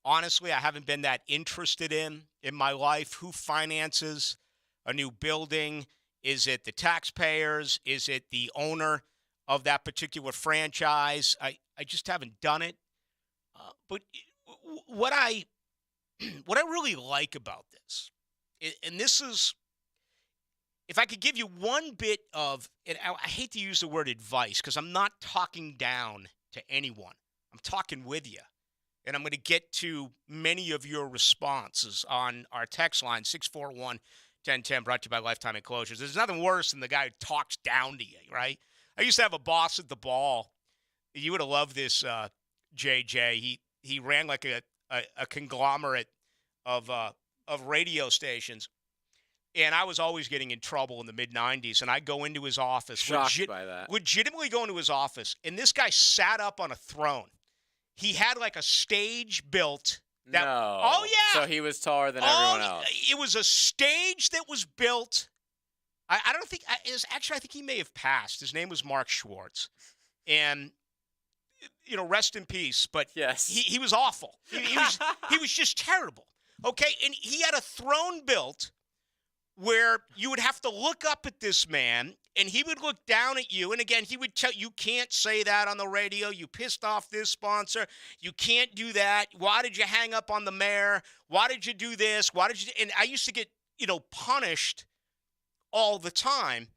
honestly, I haven't been that interested in my life. Who finances a new building? Is it the taxpayers? Is it the owner of that particular franchise? I just haven't done it. But what I really like about this, and this is, if I could give you one bit of, and I hate to use the word advice because I'm not talking down to anyone. I'm talking with you. And I'm going to get to many of your responses on our text line, 641-1010, brought to you by Lifetime Enclosures. There's nothing worse than the guy who talks down to you, right? I used to have a boss at the Ball. You would have loved this, JJ. He ran like a conglomerate of radio stations. And I was always getting in trouble in the mid-'90s. And I'd go into his office. Shocked by that. Legitimately go into his office. And this guy sat up on a throne. He had like a stage built. No. Oh, yeah. So he was taller than everyone else. It was a stage that was built. I don't think, actually, I think he may have passed. His name was Mark Schwartz. And, rest in peace. But yes, he was awful. He was just terrible. Okay. And he had a throne built where you would have to look up at this man, and he would look down at you. And again, he would tell you, can't say that on the radio. You pissed off this sponsor. You can't do that. Why did you hang up on the mayor? Why did you do this? And I used to get, punished all the time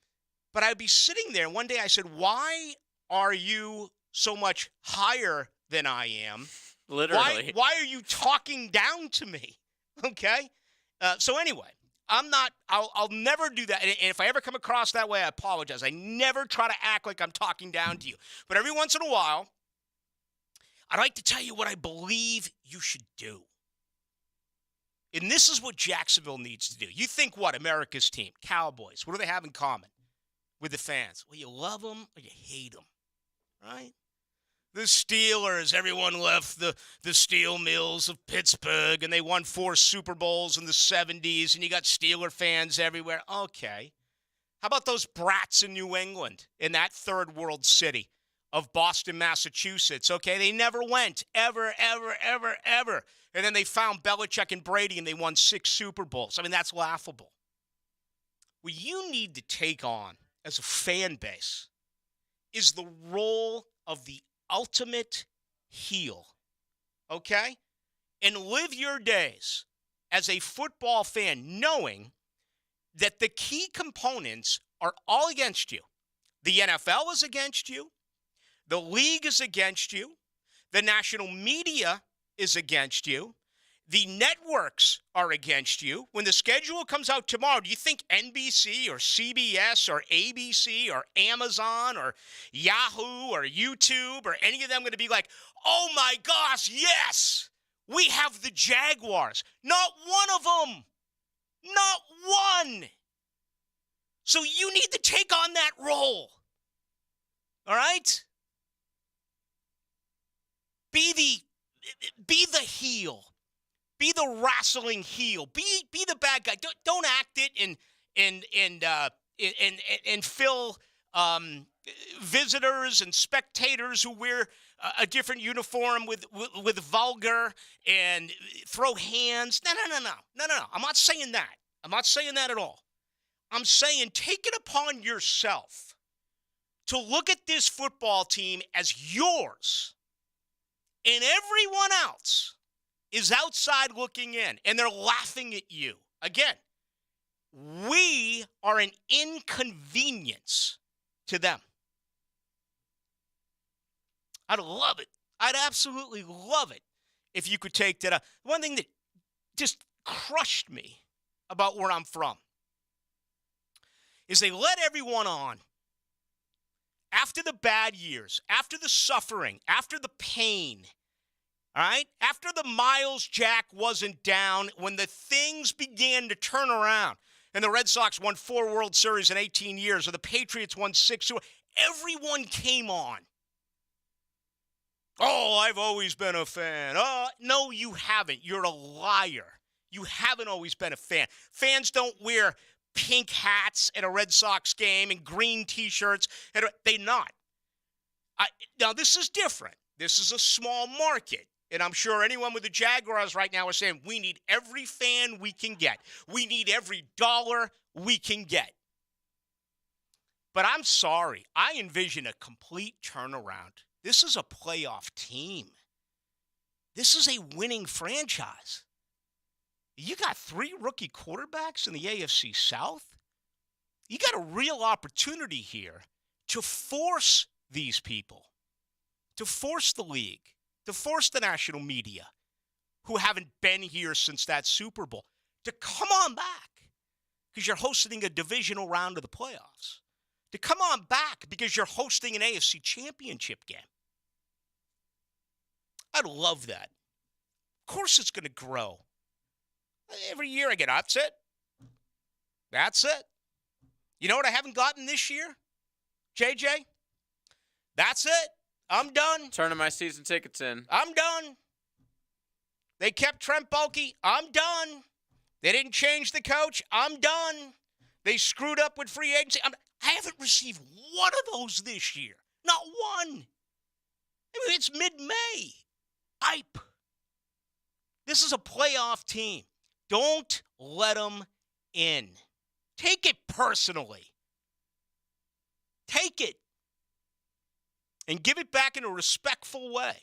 But I'd be sitting there. One day I said, why are you so much higher than I am? Literally. Why are you talking down to me? Okay? So anyway, I'll never do that. And if I ever come across that way, I apologize. I never try to act like I'm talking down to you. But every once in a while, I'd like to tell you what I believe you should do. And this is what Jacksonville needs to do. You think what? America's team, Cowboys. What do they have in common with the fans? Well, you love them or you hate them, right? The Steelers, everyone left the steel mills of Pittsburgh, and they won 4 Super Bowls in the 70s, and you got Steeler fans everywhere. Okay. How about those brats in New England, in that third world city of Boston, Massachusetts? Okay, they never went, ever. And then they found Belichick and Brady, and they won 6 Super Bowls. I mean, that's laughable. What you need to take on as a fan base is the role of the ultimate heel, okay? And live your days as a football fan knowing that the key components are all against you. The NFL is against you. The league is against you. The national media is against you. The networks are against you. When the schedule comes out tomorrow, do you think NBC or CBS or ABC or Amazon or Yahoo or YouTube or any of them going to be like, oh my gosh, yes, we have the Jaguars? Not one of them. Not one. So you need to take on that role. All right? Be the heel. Be the wrestling heel. Be the bad guy. Don't act it and fill visitors and spectators who wear a different uniform with vulgar and throw hands. No. I'm not saying that. I'm not saying that at all. I'm saying take it upon yourself to look at this football team as yours, and everyone else is outside looking in, and they're laughing at you. Again, we are an inconvenience to them. I'd love it. I'd absolutely love it if you could take that. One thing that just crushed me about where I'm from is they let everyone on. After the bad years, after the suffering, after the pain, all right? After the Miles Jack wasn't down, when the things began to turn around, and the Red Sox won 4 World Series in 18 years, or the Patriots won 6, everyone came on. Oh, I've always been a fan. Oh, no, you haven't. You're a liar. You haven't always been a fan. Fans don't wear pink hats at a Red Sox game and green T-shirts. They're not. Now, this is different. This is a small market. And I'm sure anyone with the Jaguars right now is saying, we need every fan we can get. We need every dollar we can get. But I'm sorry. I envision a complete turnaround. This is a playoff team. This is a winning franchise. You got 3 rookie quarterbacks in the AFC South. You got a real opportunity here to force these people, to force the league, to force the national media, who haven't been here since that Super Bowl, to come on back because you're hosting a divisional round of the playoffs, to come on back because you're hosting an AFC championship game. I'd love that. Of course it's going to grow. Every year I get, that's it. That's it. You know what I haven't gotten this year, JJ? That's it. I'm done. Turning my season tickets in. I'm done. They kept Trent Baalke. I'm done. They didn't change the coach. I'm done. They screwed up with free agency. I haven't received one of those this year. Not one. I mean, it's mid-May. Hype. This is a playoff team. Don't let them in. Take it personally. Take it. And give it back in a respectful way.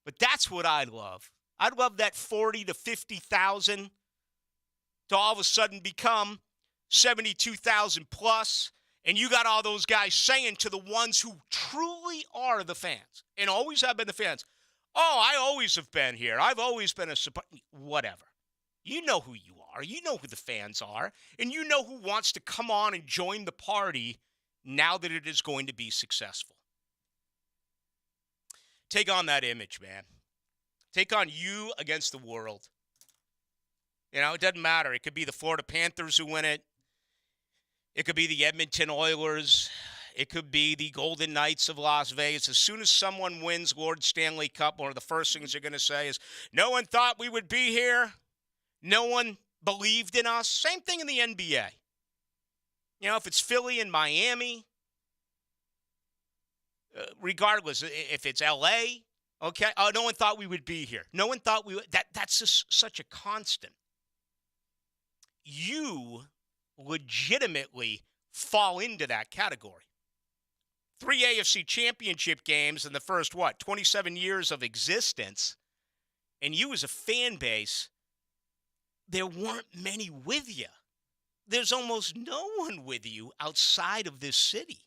But that's what I'd love. I'd love that 40 to 50,000 to all of a sudden become 72,000 plus, And you got all those guys saying to the ones who truly are the fans and always have been the fans, oh, I always have been here. I've always been a support. Whatever. You know who you are. You know who the fans are. And you know who wants to come on and join the party now that it is going to be successful. Take on that image, man. Take on you against the world. You know, it doesn't matter. It could be the Florida Panthers who win it. It could be the Edmonton Oilers. It could be the Golden Knights of Las Vegas. As soon as someone wins Lord Stanley Cup, one of the first things they're going to say is, no one thought we would be here. No one believed in us. Same thing in the NBA. You know, if it's Philly and Miami, regardless, if it's L.A., okay, oh, no one thought we would be here. No one thought we would. That's just such a constant. You legitimately fall into that category. 3 AFC championship games in the first, 27 years of existence, and you as a fan base, there weren't many with you. There's almost no one with you outside of this city.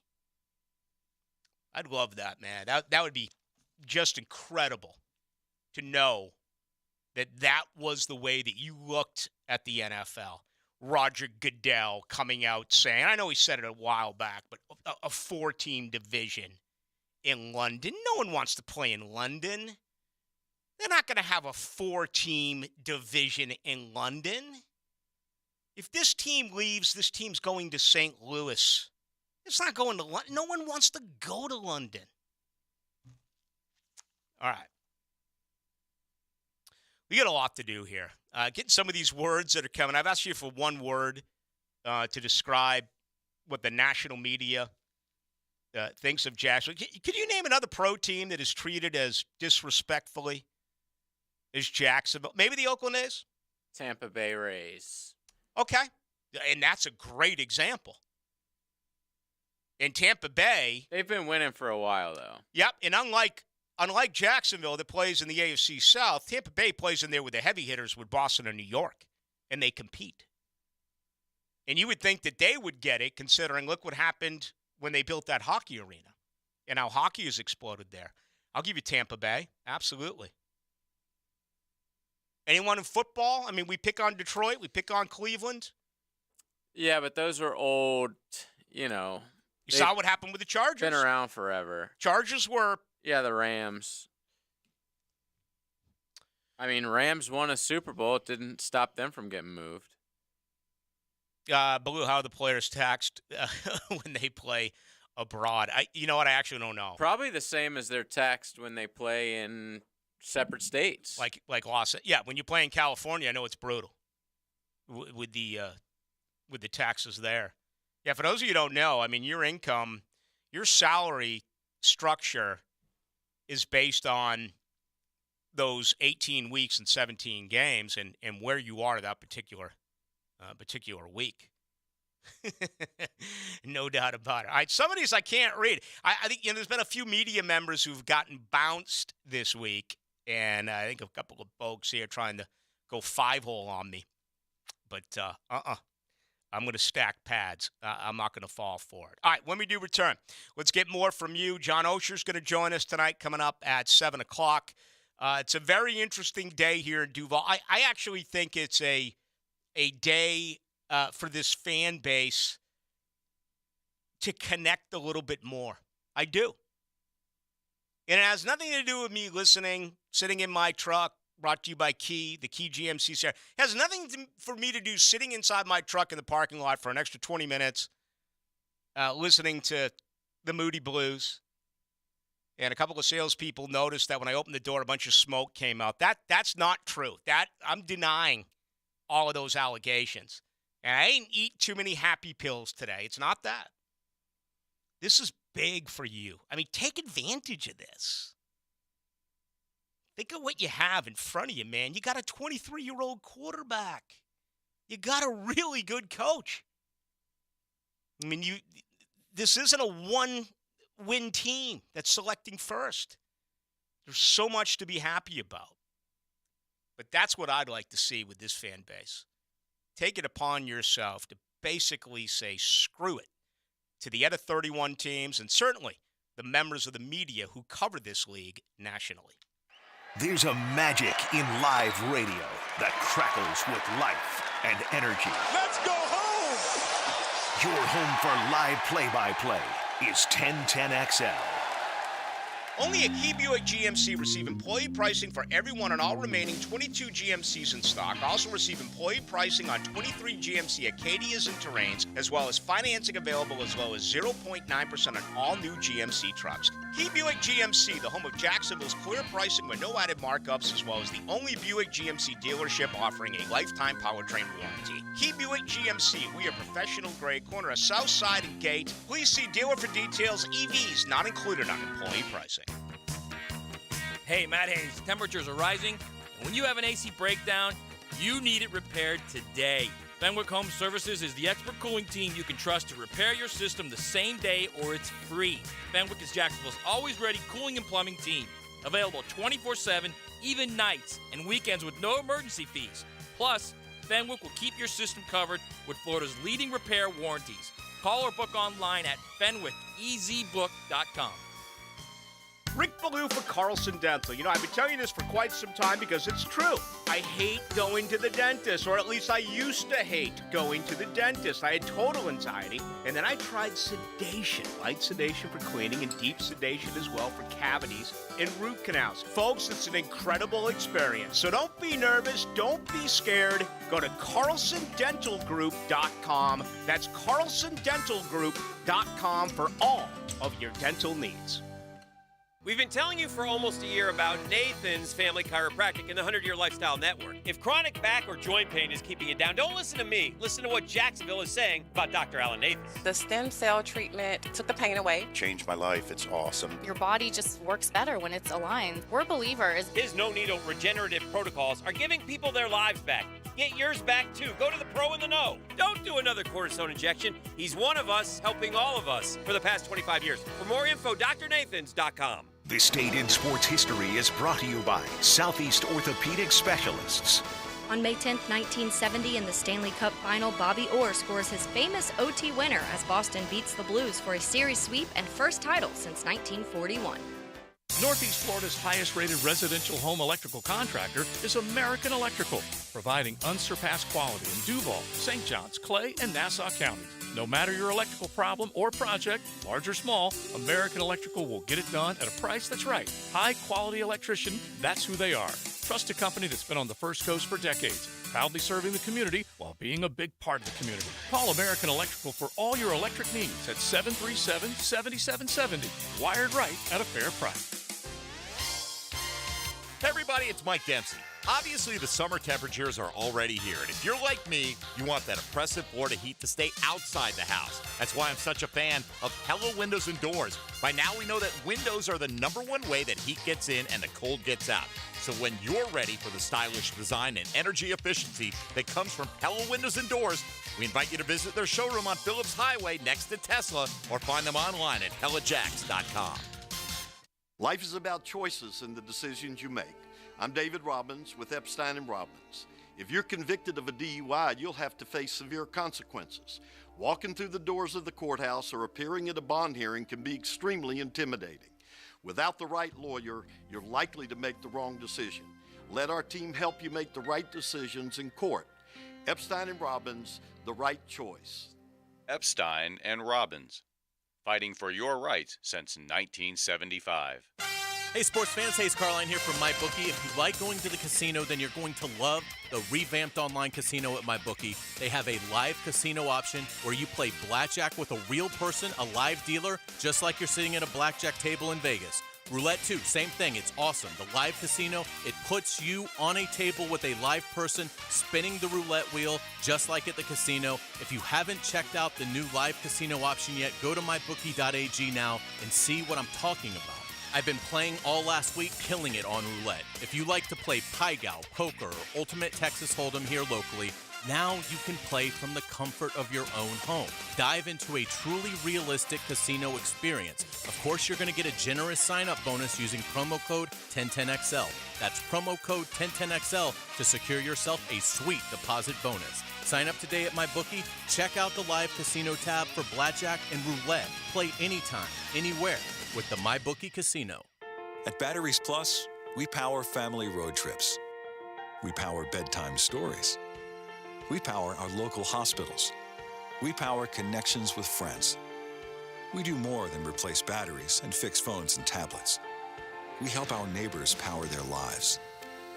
I'd love that, man. That would be just incredible to know that was the way that you looked at the NFL. Roger Goodell coming out saying, I know he said it a while back, but a 4-team division in London. No one wants to play in London. They're not going to have a 4-team division in London. If this team leaves, this team's going to St. Louis. It's not going to London. No one wants to go to London. All right. We got a lot to do here. Getting some of these words that are coming. I've asked you for one word to describe what the national media thinks of Jacksonville. Could you name another pro team that is treated as disrespectfully as Jacksonville? Maybe the Oakland A's? Tampa Bay Rays. Okay. And that's a great example. In Tampa Bay. They've been winning for a while, though. Yep. And unlike Jacksonville that plays in the AFC South, Tampa Bay plays in there with the heavy hitters with Boston and New York, and they compete. And you would think that they would get it, considering look what happened when they built that hockey arena and how hockey has exploded there. I'll give you Tampa Bay. Absolutely. Anyone in football? I mean, we pick on Detroit. We pick on Cleveland. Yeah, but those are old, you know. You saw what happened with the Chargers. Been around forever. Chargers were. Yeah, the Rams. I mean, Rams won a Super Bowl. It didn't stop them from getting moved. Ballou, how are the players taxed when they play abroad? You know what? I actually don't know. Probably the same as they're taxed when they play in separate states. Like Los. Yeah, when you play in California, I know it's brutal with the taxes there. Yeah, for those of you who don't know, I mean, your income, your salary structure is based on those 18 weeks and 17 games and where you are that particular week. No doubt about it. All right, some of these I can't read. I think there's been a few media members who've gotten bounced this week, and I think a couple of folks here trying to go 5-hole on me. But I'm going to stack pads. I'm not going to fall for it. All right, when we do return, let's get more from you. John Osher's going to join us tonight coming up at 7 o'clock. It's a very interesting day here in Duval. I actually think it's a day for this fan base to connect a little bit more. I do. And it has nothing to do with me listening, sitting in my truck, brought to you by Key, the Key GMC Center. It has nothing for me to do sitting inside my truck in the parking lot for an extra 20 minutes, listening to the Moody Blues. And a couple of salespeople noticed that when I opened the door, a bunch of smoke came out. That's not true. I'm denying all of those allegations. And I ain't eat too many happy pills today. It's not that. This is big for you. I mean, take advantage of this. Think of what you have in front of you, man. You got a 23-year-old quarterback. You got a really good coach. I mean, this isn't a one-win team that's selecting first. There's so much to be happy about. But that's what I'd like to see with this fan base. Take it upon yourself to basically say, screw it. to the other 31 teams, and certainly the members of the media who cover this league nationally. There's a magic in live radio that crackles with life and energy. Let's go home! Your home for live play-by-play is 1010XL. Only at Key Buick GMC receive employee pricing for everyone on all remaining 22 GMCs in stock. Also receive employee pricing on 23 GMC Acadias and Terrains, as well as financing available as low as 0.9% on all new GMC trucks. Key Buick GMC, the home of Jacksonville's clear pricing with no added markups, as well as the only Buick GMC dealership offering a lifetime powertrain warranty. Key Buick GMC, we are professional grade, corner of South Side and Gate. Please see dealer for details. EVs not included on employee pricing. Hey, Matt Hayes, temperatures are rising, and when you have an AC breakdown, you need it repaired today. Fenwick Home Services is the expert cooling team you can trust to repair your system the same day or it's free. Fenwick is Jacksonville's always-ready cooling and plumbing team. Available 24/7, even nights and weekends with no emergency fees. Plus, Fenwick will keep your system covered with Florida's leading repair warranties. Call or book online at FenwickEasyBook.com. Rick Ballou for Carlson Dental. You know, I've been telling you this for quite some time because it's true. I hate going to the dentist, or at least I used to hate going to the dentist. I had total anxiety, and then I tried sedation, light sedation for cleaning and deep sedation as well for cavities and root canals. Folks, it's an incredible experience. So don't be nervous, don't be scared. Go to CarlsonDentalGroup.com. That's CarlsonDentalGroup.com for all of your dental needs. We've been telling you for almost a year about Nathan's Family Chiropractic and the 100-Year Lifestyle Network. If chronic back or joint pain is keeping you down, don't listen to me. Listen to what Jacksonville is saying about Dr. Alan Nathans. The stem cell treatment took the pain away. Changed my life. It's awesome. Your body just works better when it's aligned. We're believers. His no-needle regenerative protocols are giving people their lives back. Get yours back, too. Go to the pro in the know. Don't do another cortisone injection. He's one of us, helping all of us for the past 25 years. For more info, drnathans.com. This date in sports history is brought to you by Southeast Orthopedic Specialists. On May 10, 1970, in the Stanley Cup Final, Bobby Orr scores his famous OT winner as Boston beats the Blues for a series sweep and first title since 1941. Northeast Florida's highest-rated residential home electrical contractor is American Electrical, providing unsurpassed quality in Duval, St. Johns, Clay, and Nassau counties. No matter your electrical problem or project, large or small, American Electrical will get it done at a price that's right. High-quality electrician, that's who they are. Trusted company that's been on the First Coast for decades, proudly serving the community while being a big part of the community. Call American Electrical for all your electric needs at 737-7770. Wired right at a fair price. Hey everybody, it's Mike Dempsey. Obviously, the summer temperatures are already here, and if you're like me, you want that oppressive Florida heat to stay outside the house. That's why I'm such a fan of Pella Windows and Doors. By now, we know that windows are the #1 way that heat gets in and the cold gets out. So when you're ready for the stylish design and energy efficiency that comes from Pella Windows and Doors, we invite you to visit their showroom on Phillips Highway next to Tesla, or find them online at PellaJacks.com. Life is about choices and the decisions you make. I'm David Robbins with Epstein & Robbins. If you're convicted of a DUI, you'll have to face severe consequences. Walking through the doors of the courthouse or appearing at a bond hearing can be extremely intimidating. Without the right lawyer, you're likely to make the wrong decision. Let our team help you make the right decisions in court. Epstein & Robbins, the right choice. Epstein & Robbins, fighting for your rights since 1975. Hey, sports fans, Hayes Carline here from MyBookie. If you like going to the casino, then you're going to love the revamped online casino at MyBookie. They have a live casino option where you play blackjack with a real person, a live dealer, just like you're sitting at a blackjack table in Vegas. Roulette, too, same thing. It's awesome. The live casino, it puts you on a table with a live person spinning the roulette wheel, just like at the casino. If you haven't checked out the new live casino option yet, go to mybookie.ag now and see what I'm talking about. I've been playing all last week, killing it on roulette. If you like to play Pai Gow, poker, or Ultimate Texas Hold'em here locally, Now you can play from the comfort of your own home. Dive into a truly realistic casino experience. Of course, you're going to get a generous sign-up bonus using promo code 1010XL. That's promo code 1010XL to secure yourself a sweet deposit bonus. Sign up today at MyBookie. Check out the live casino tab for blackjack and roulette. Play anytime, anywhere with the MyBookie Casino. At Batteries Plus, we power family road trips. We power bedtime stories. We power our local hospitals. We power connections with friends. We do more than replace batteries and fix phones and tablets. We help our neighbors power their lives.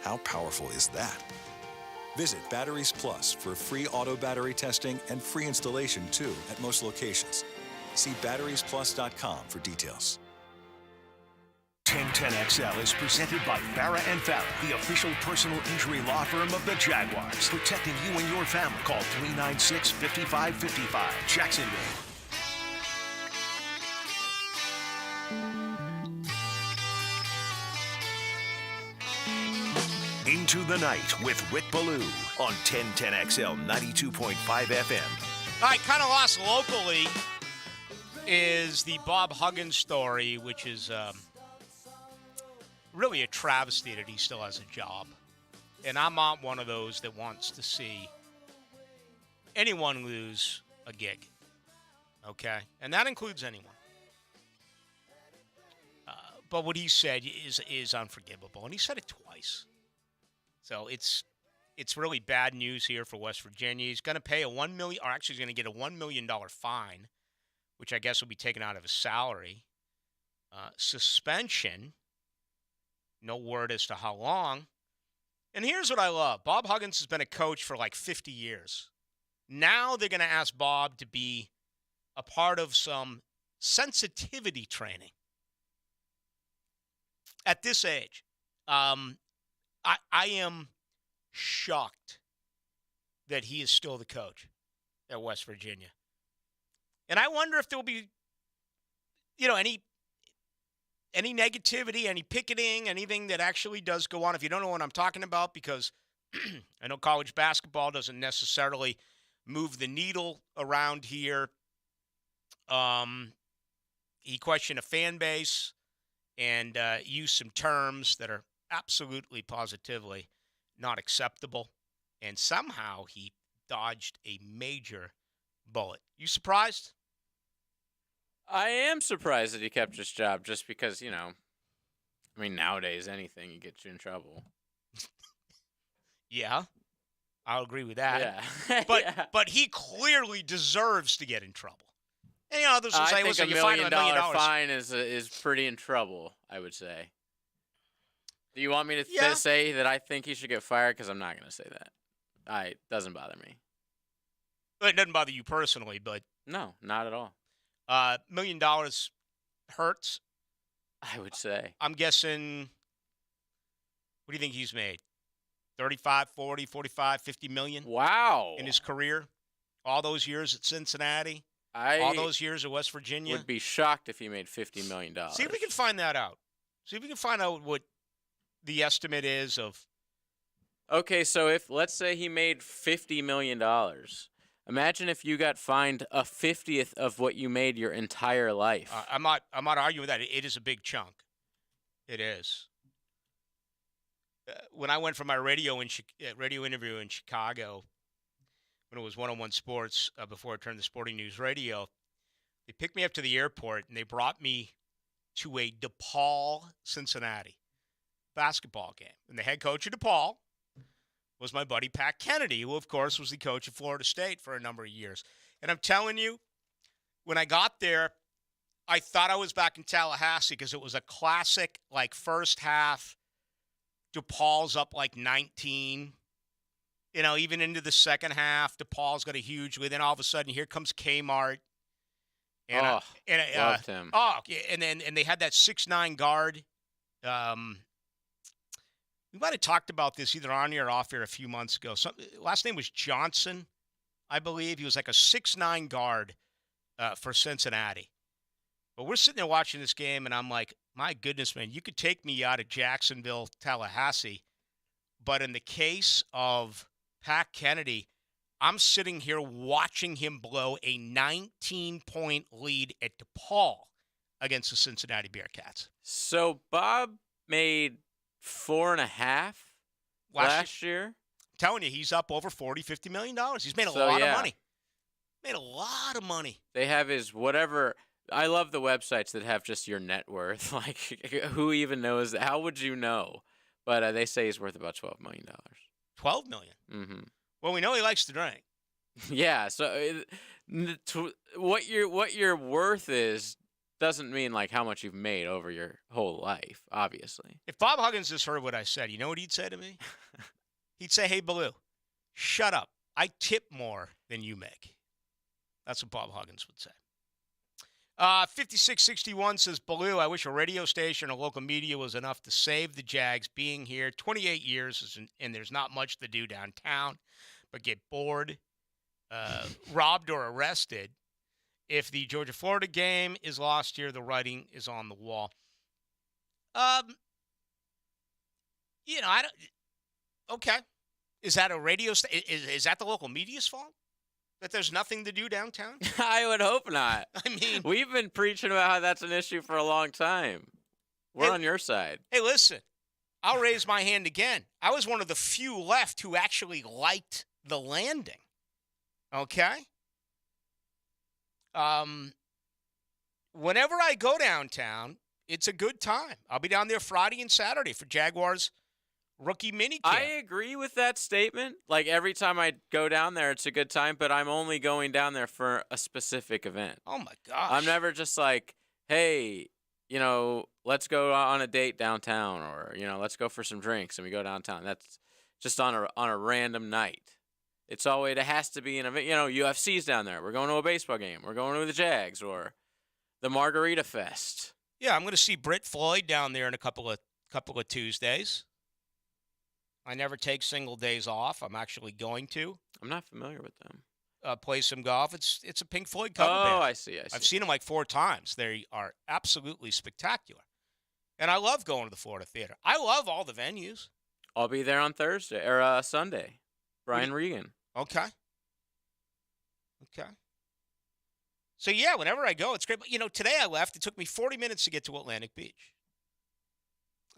How powerful is that? Visit Batteries Plus for free auto battery testing and free installation too at most locations. See batteriesplus.com for details. 1010XL is presented by Farah & Farah, the official personal injury law firm of the Jaguars. Protecting you and your family. Call 396-5555. Jacksonville. Into the Night with Rick Ballou on 1010XL 92.5 FM. All right, kind of lost locally is the Bob Huggins story, which is really a travesty that he still has a job. And I'm not one of those that wants to see anyone lose a gig. Okay? And that includes anyone. But what he said is unforgivable. And he said it twice. So it's really bad news here for West Virginia. He's going to pay he's going to get a $1 million fine, which I guess will be taken out of his salary. Suspension. No word as to how long. And here's what I love. Bob Huggins has been a coach for like 50 years. Now they're going to ask Bob to be a part of some sensitivity training. At this age, I am shocked that he is still the coach at West Virginia. And I wonder if there will be, any negativity, any picketing, anything that actually does go on. If you don't know what I'm talking about, because I know college basketball doesn't necessarily move the needle around here. He questioned a fan base and used some terms that are absolutely, positively not acceptable. And somehow he dodged a major bullet. You surprised? I am surprised that he kept his job just because, nowadays anything can get you in trouble. Yeah, I'll agree with that. Yeah. But he clearly deserves to get in trouble. And, others will say, I think listen, $1 you find million $1 million fine is pretty in trouble, I would say. Do you want me to say that I think he should get fired? Because I'm not going to say that. It doesn't bother me. Well, it doesn't bother you personally, but... No, not at all. $1 million hurts. I would say. I'm guessing, what do you think he's made? 35, 40, 45, 50 million? Wow. In his career? All those years at Cincinnati? All those years at West Virginia? Would be shocked if he made $50 million. See if we can find that out. See if we can find out what the estimate is of. Okay, so let's say he made $50 million. Imagine if you got fined a 50th of what you made your entire life. I'm not arguing with that. It is a big chunk. It is. When I went for my radio interview in Chicago, when it was 101 Sports, before I turned to Sporting News Radio, they picked me up to the airport and they brought me to a DePaul, Cincinnati basketball game. And the head coach of DePaul was my buddy Pat Kennedy, who, of course, was the coach of Florida State for a number of years. And I'm telling you, when I got there, I thought I was back in Tallahassee because it was a classic, first half, DePaul's up 19. Even into the second half, DePaul's got a huge lead. Then all of a sudden, here comes Kmart. And loved him. And they had that 6'9" guard. We might have talked about this either on air or off air a few months ago. Last name was Johnson, I believe. He was like a 6'9" guard for Cincinnati. But we're sitting there watching this game, and I'm like, my goodness, man, you could take me out of Jacksonville, Tallahassee. But in the case of Pat Kennedy, I'm sitting here watching him blow a 19-point lead at DePaul against the Cincinnati Bearcats. So Bob made 4.5 last year. I'm telling you, he's up over $40-50 million. He's made a So, lot yeah. of money. Made a lot of money. They have his whatever. I love the websites that have just your net worth. Like, who even knows? How would you know? But they say he's worth about $12 million. $12 million? Mm-hmm. Well, we know he likes to drink. Yeah. So what your worth is doesn't mean like how much you've made over your whole life, obviously. If Bob Huggins just heard what I said, you know what he'd say to me? He'd say, "Hey, Ballou, shut up. I tip more than you make." That's what Bob Huggins would say. 5661 says, Ballou, I wish a radio station or local media was enough to save the Jags. Being here 28 years and there's not much to do downtown, but get bored, robbed, or arrested. If the Georgia-Florida game is lost here, the writing is on the wall. I don't. Okay, is that a radio station? Is that the local media's fault? That there's nothing to do downtown? I would hope not. I mean, we've been preaching about how that's an issue for a long time. We're on your side. Hey, listen, I'll raise my hand again. I was one of the few left who actually liked the landing. Okay? Whenever I go downtown, it's a good time. I'll be down there Friday and Saturday for Jaguars rookie minicamp. I agree with that statement. Like, every time I go down there, it's a good time, but I'm only going down there for a specific event. Oh, my gosh. I'm never just like, hey, let's go on a date downtown, or, let's go for some drinks and we go downtown. That's just on a random night. It has to be an event. UFC's down there. We're going to a baseball game. We're going to the Jags or the Margarita Fest. Yeah, I'm going to see Britt Floyd down there in a couple of Tuesdays. I never take single days off. I'm actually going to. I'm not familiar with them. Play some golf. It's a Pink Floyd cover band. Oh, I see. I've seen them like 4 times. They are absolutely spectacular. And I love going to the Florida Theater. I love all the venues. I'll be there on Thursday or Sunday. Brian Regan. Okay. So, yeah, whenever I go, it's great. But, today I left. It took me 40 minutes to get to Atlantic Beach.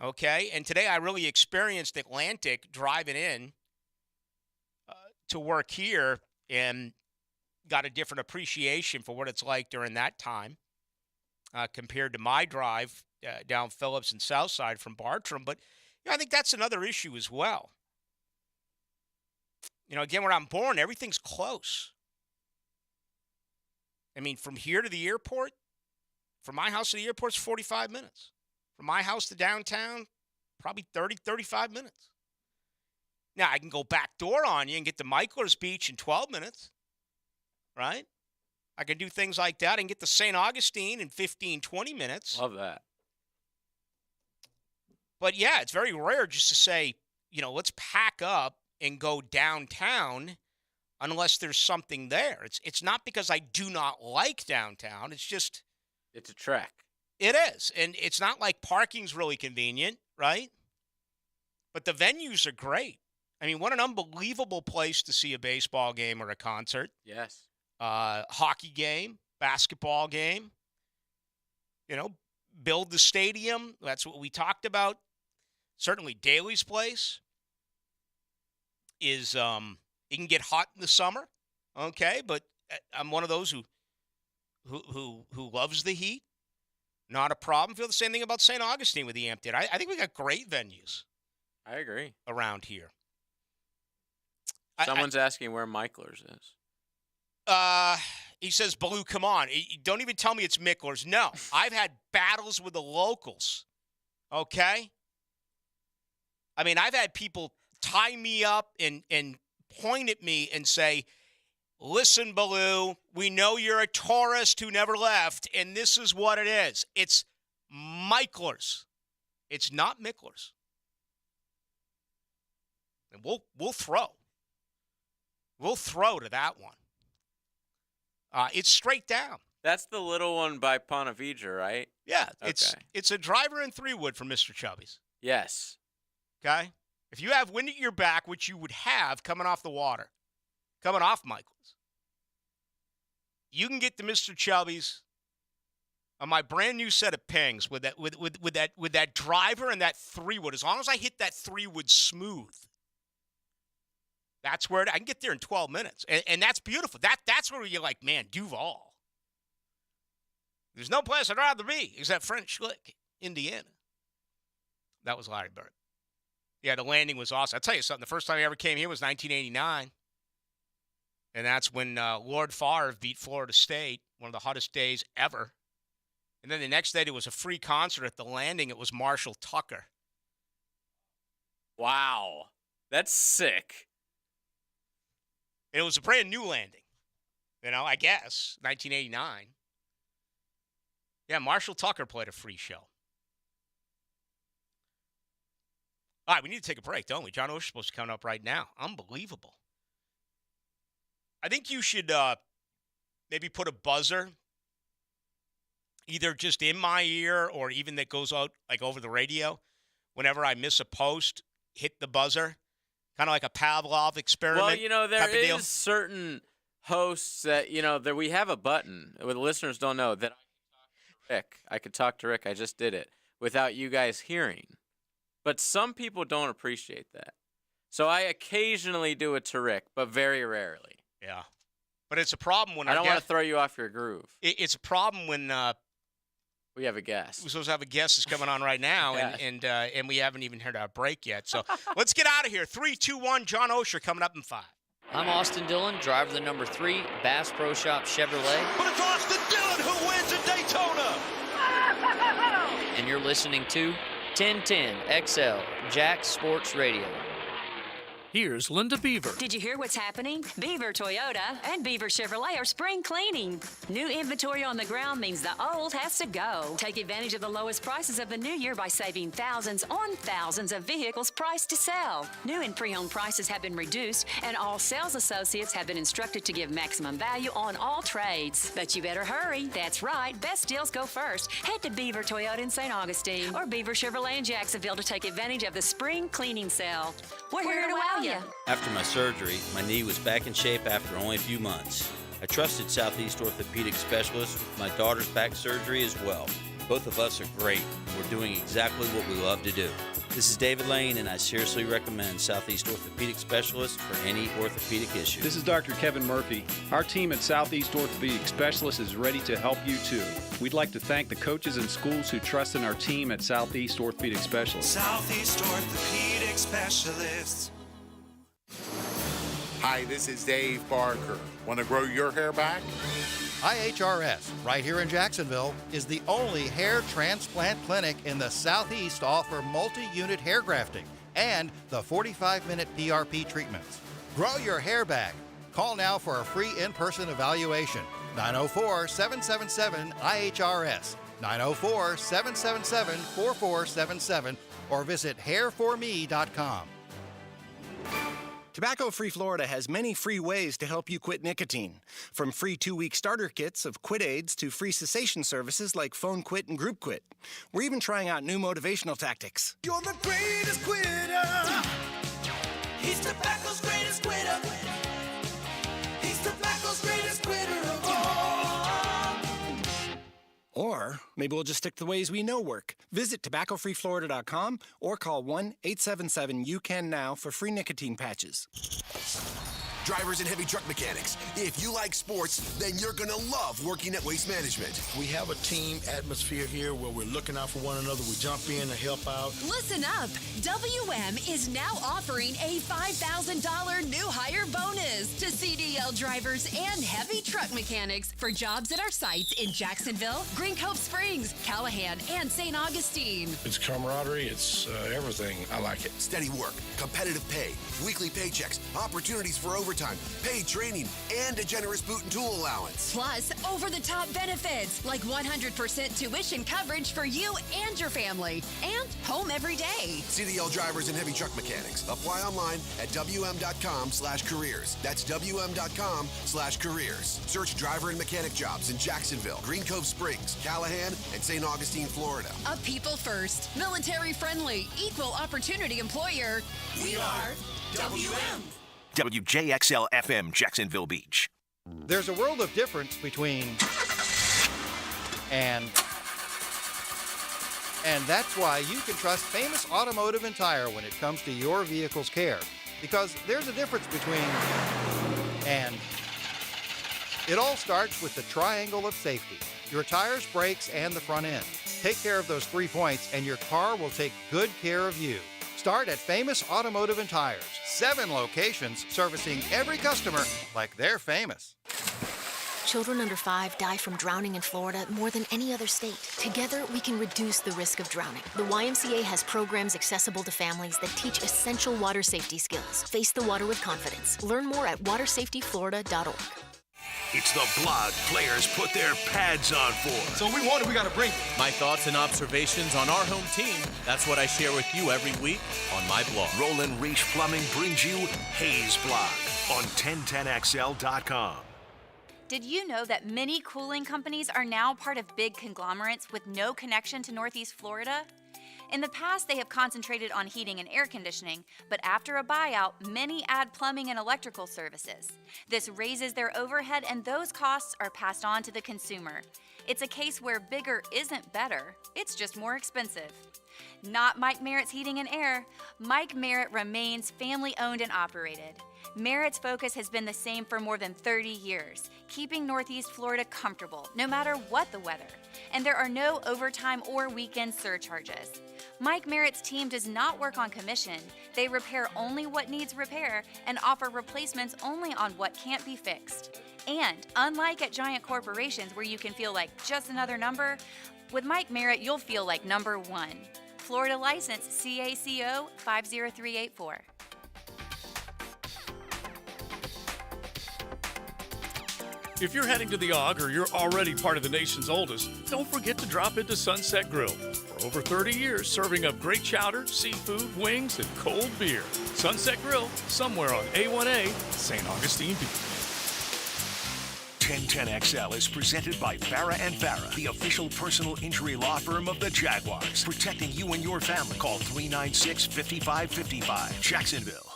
Okay? And today I really experienced Atlantic driving in to work here and got a different appreciation for what it's like during that time compared to my drive down Phillips and Southside from Bartram. But I think that's another issue as well. Again, where I'm born, everything's close. I mean, from here to the airport, from my house to the airport's 45 minutes. From my house to downtown, probably 30, 35 minutes. Now, I can go back door on you and get to Michael's Beach in 12 minutes, right? I can do things like that and get to St. Augustine in 15, 20 minutes. Love that. But, yeah, it's very rare just to say, let's pack up and go downtown unless there's something there. It's not because I do not like downtown. It's just. It's a trek. It is. And it's not like parking's really convenient, right? But the venues are great. I mean, what an unbelievable place to see a baseball game or a concert. Yes. Hockey game, basketball game. Build the stadium. That's what we talked about. Certainly Daly's place is it can get hot in the summer, okay? But I'm one of those who loves the heat. Not a problem. Feel the same thing about St. Augustine with the Amphitheater. I think we got great venues. I agree. Around here. Someone's asking where Michler's is. He says, Ballou, come on. Don't even tell me it's Michler's. No. I've had battles with the locals. Okay? I mean, I've had people tie me up and point at me and say, listen, Ballou, we know you're a tourist who never left, and this is what it is. It's Michler's. It's not Michler's. And we'll throw. We'll throw to that one. It's straight down. That's the little one by Ponte Vedra, right? Yeah, Okay. it's a driver and 3-wood from Mr. Chubby's. Yes. Okay? If you have wind at your back, which you would have coming off the water, coming off Michael's. You can get the Mr. Chubby's on my brand new set of pings with that driver and that 3-wood. As long as I hit that 3-wood smooth, that's where I can get there in 12 minutes. And that's beautiful. That's where you're like, man, Duval. There's no place I'd rather be except French Lick, Indiana. That was Larry Bird. Yeah, the landing was awesome. I'll tell you something. The first time I ever came here was 1989. And that's when Lord Favre beat Florida State, one of the hottest days ever. And then the next day, there was a free concert at the landing. It was Marshall Tucker. Wow. That's sick. And it was a brand new landing. I guess, 1989. Yeah, Marshall Tucker played a free show. All right, we need to take a break, don't we? John Ocean's supposed to come up right now. Unbelievable. I think you should maybe put a buzzer either just in my ear or even that goes out like over the radio. Whenever I miss a post, hit the buzzer. Kind of like a Pavlov experiment. Well, there is certain hosts that, that we have a button. What the listeners don't know that I could talk to Rick. I just did it without you guys hearing. But some people don't appreciate that. So I occasionally do it to Rick, but very rarely. Yeah. But it's a problem when I don't want to throw you off your groove. It's a problem when we have a guest. We're supposed to have a guest that's coming on right now, and we haven't even heard our break yet. So let's get out of here. 3, 2, 1, John Osher coming up in 5. I'm Austin Dillon, driver of the number 3 Bass Pro Shop Chevrolet. But it's Austin Dillon who wins at Daytona. And you're listening to 1010 XL Jack Sports Radio. Here's Linda Beaver. Did you hear what's happening? Beaver Toyota and Beaver Chevrolet are spring cleaning. New inventory on the ground means the old has to go. Take advantage of the lowest prices of the new year by saving thousands on thousands of vehicles priced to sell. New and pre-owned prices have been reduced, and all sales associates have been instructed to give maximum value on all trades. But you better hurry. That's right. Best deals go first. Head to Beaver Toyota in St. Augustine or Beaver Chevrolet in Jacksonville to take advantage of the spring cleaning sale. We're here to wow you. After my surgery, my knee was back in shape after only a few months. I trusted Southeast Orthopedic Specialists with my daughter's back surgery as well. Both of us are great, and we're doing exactly what we love to do. This is David Lane, and I seriously recommend Southeast Orthopedic Specialists for any orthopedic issue. This is Dr. Kevin Murphy. Our team at Southeast Orthopedic Specialists is ready to help you too. We'd like to thank the coaches and schools who trust in our team at Southeast Orthopedic Specialists. Southeast Orthopedic Specialists. Hi, this is Dave Barker. Want to grow your hair back? IHRS, right here in Jacksonville, is the only hair transplant clinic in the Southeast to offer multi-unit hair grafting and the 45-minute PRP treatments. Grow your hair back. Call now for a free in-person evaluation. 904-777-IHRS, 904-777-4477, or visit hairforme.com. Tobacco-Free Florida has many free ways to help you quit nicotine. From free 2-week starter kits of quit aids to free cessation services like Phone Quit and Group Quit. We're even trying out new motivational tactics. You're the greatest quitter. He's tobacco's greatest quitter. He's tobacco's greatest quitter of all. Or maybe we'll just stick to the ways we know work. Visit tobaccofreeflorida.com or call 1-877-YOU-CAN-NOW for free nicotine patches. Drivers and heavy truck mechanics, if you like sports, then you're going to love working at Waste Management. We have a team atmosphere here where we're looking out for one another. We jump in to help out. Listen up. WM is now offering a $5,000 new hire bonus to CDL drivers and heavy truck mechanics for jobs at our sites in Jacksonville, Green Cove Springs, Callahan, and St. Augustine. It's camaraderie. It's everything. I like it. Steady work, competitive pay, weekly paychecks, opportunities for overtime, paid training, and a generous boot and tool allowance. Plus, over-the-top benefits like 100% tuition coverage for you and your family, and home every day. CDL drivers and heavy truck mechanics. Apply online at WM.com/careers. That's WM.com/careers. Search driver and mechanic jobs in Jacksonville, Green Cove Springs, Callahan, and St. Augustine, Florida. A people first, military friendly, equal opportunity employer. We are WM. WJXL FM, Jacksonville Beach. There's a world of difference between and that's why you can trust Famous Automotive and Tire when it comes to your vehicle's care. Because there's a difference between and. It all starts with the triangle of safety. Your tires, brakes, and the front end. Take care of those 3 points and your car will take good care of you. Start at Famous Automotive and Tires. 7 locations servicing every customer like they're famous. Children under 5 die from drowning in Florida more than any other state. Together, we can reduce the risk of drowning. The YMCA has programs accessible to families that teach essential water safety skills. Face the water with confidence. Learn more at watersafetyflorida.org. It's the blog players put their pads on for. So we gotta bring my thoughts and observations on our home team. That's what I share with you every week on my blog. Roland Reach Plumbing brings you Hayes Blog on 1010XL.com. Did you know that many cooling companies are now part of big conglomerates with no connection to Northeast Florida? In the past, they have concentrated on heating and air conditioning, but after a buyout, many add plumbing and electrical services. This raises their overhead, and those costs are passed on to the consumer. It's a case where bigger isn't better, it's just more expensive. Not Mike Merritt's Heating and Air. Mike Merritt remains family-owned and operated. Merritt's focus has been the same for more than 30 years, keeping Northeast Florida comfortable, no matter what the weather. And there are no overtime or weekend surcharges. Mike Merritt's team does not work on commission. They repair only what needs repair and offer replacements only on what can't be fixed. And unlike at giant corporations where you can feel like just another number, with Mike Merritt, you'll feel like number one. Florida license CACO 50384. If you're heading to the Og or you're already part of the nation's oldest, don't forget to drop into Sunset Grill. For over 30 years, serving up great chowder, seafood, wings, and cold beer. Sunset Grill, somewhere on A1A, St. Augustine Beach. 1010XL is presented by Farah & Farah, the official personal injury law firm of the Jaguars. Protecting you and your family. Call 396-5555. Jacksonville.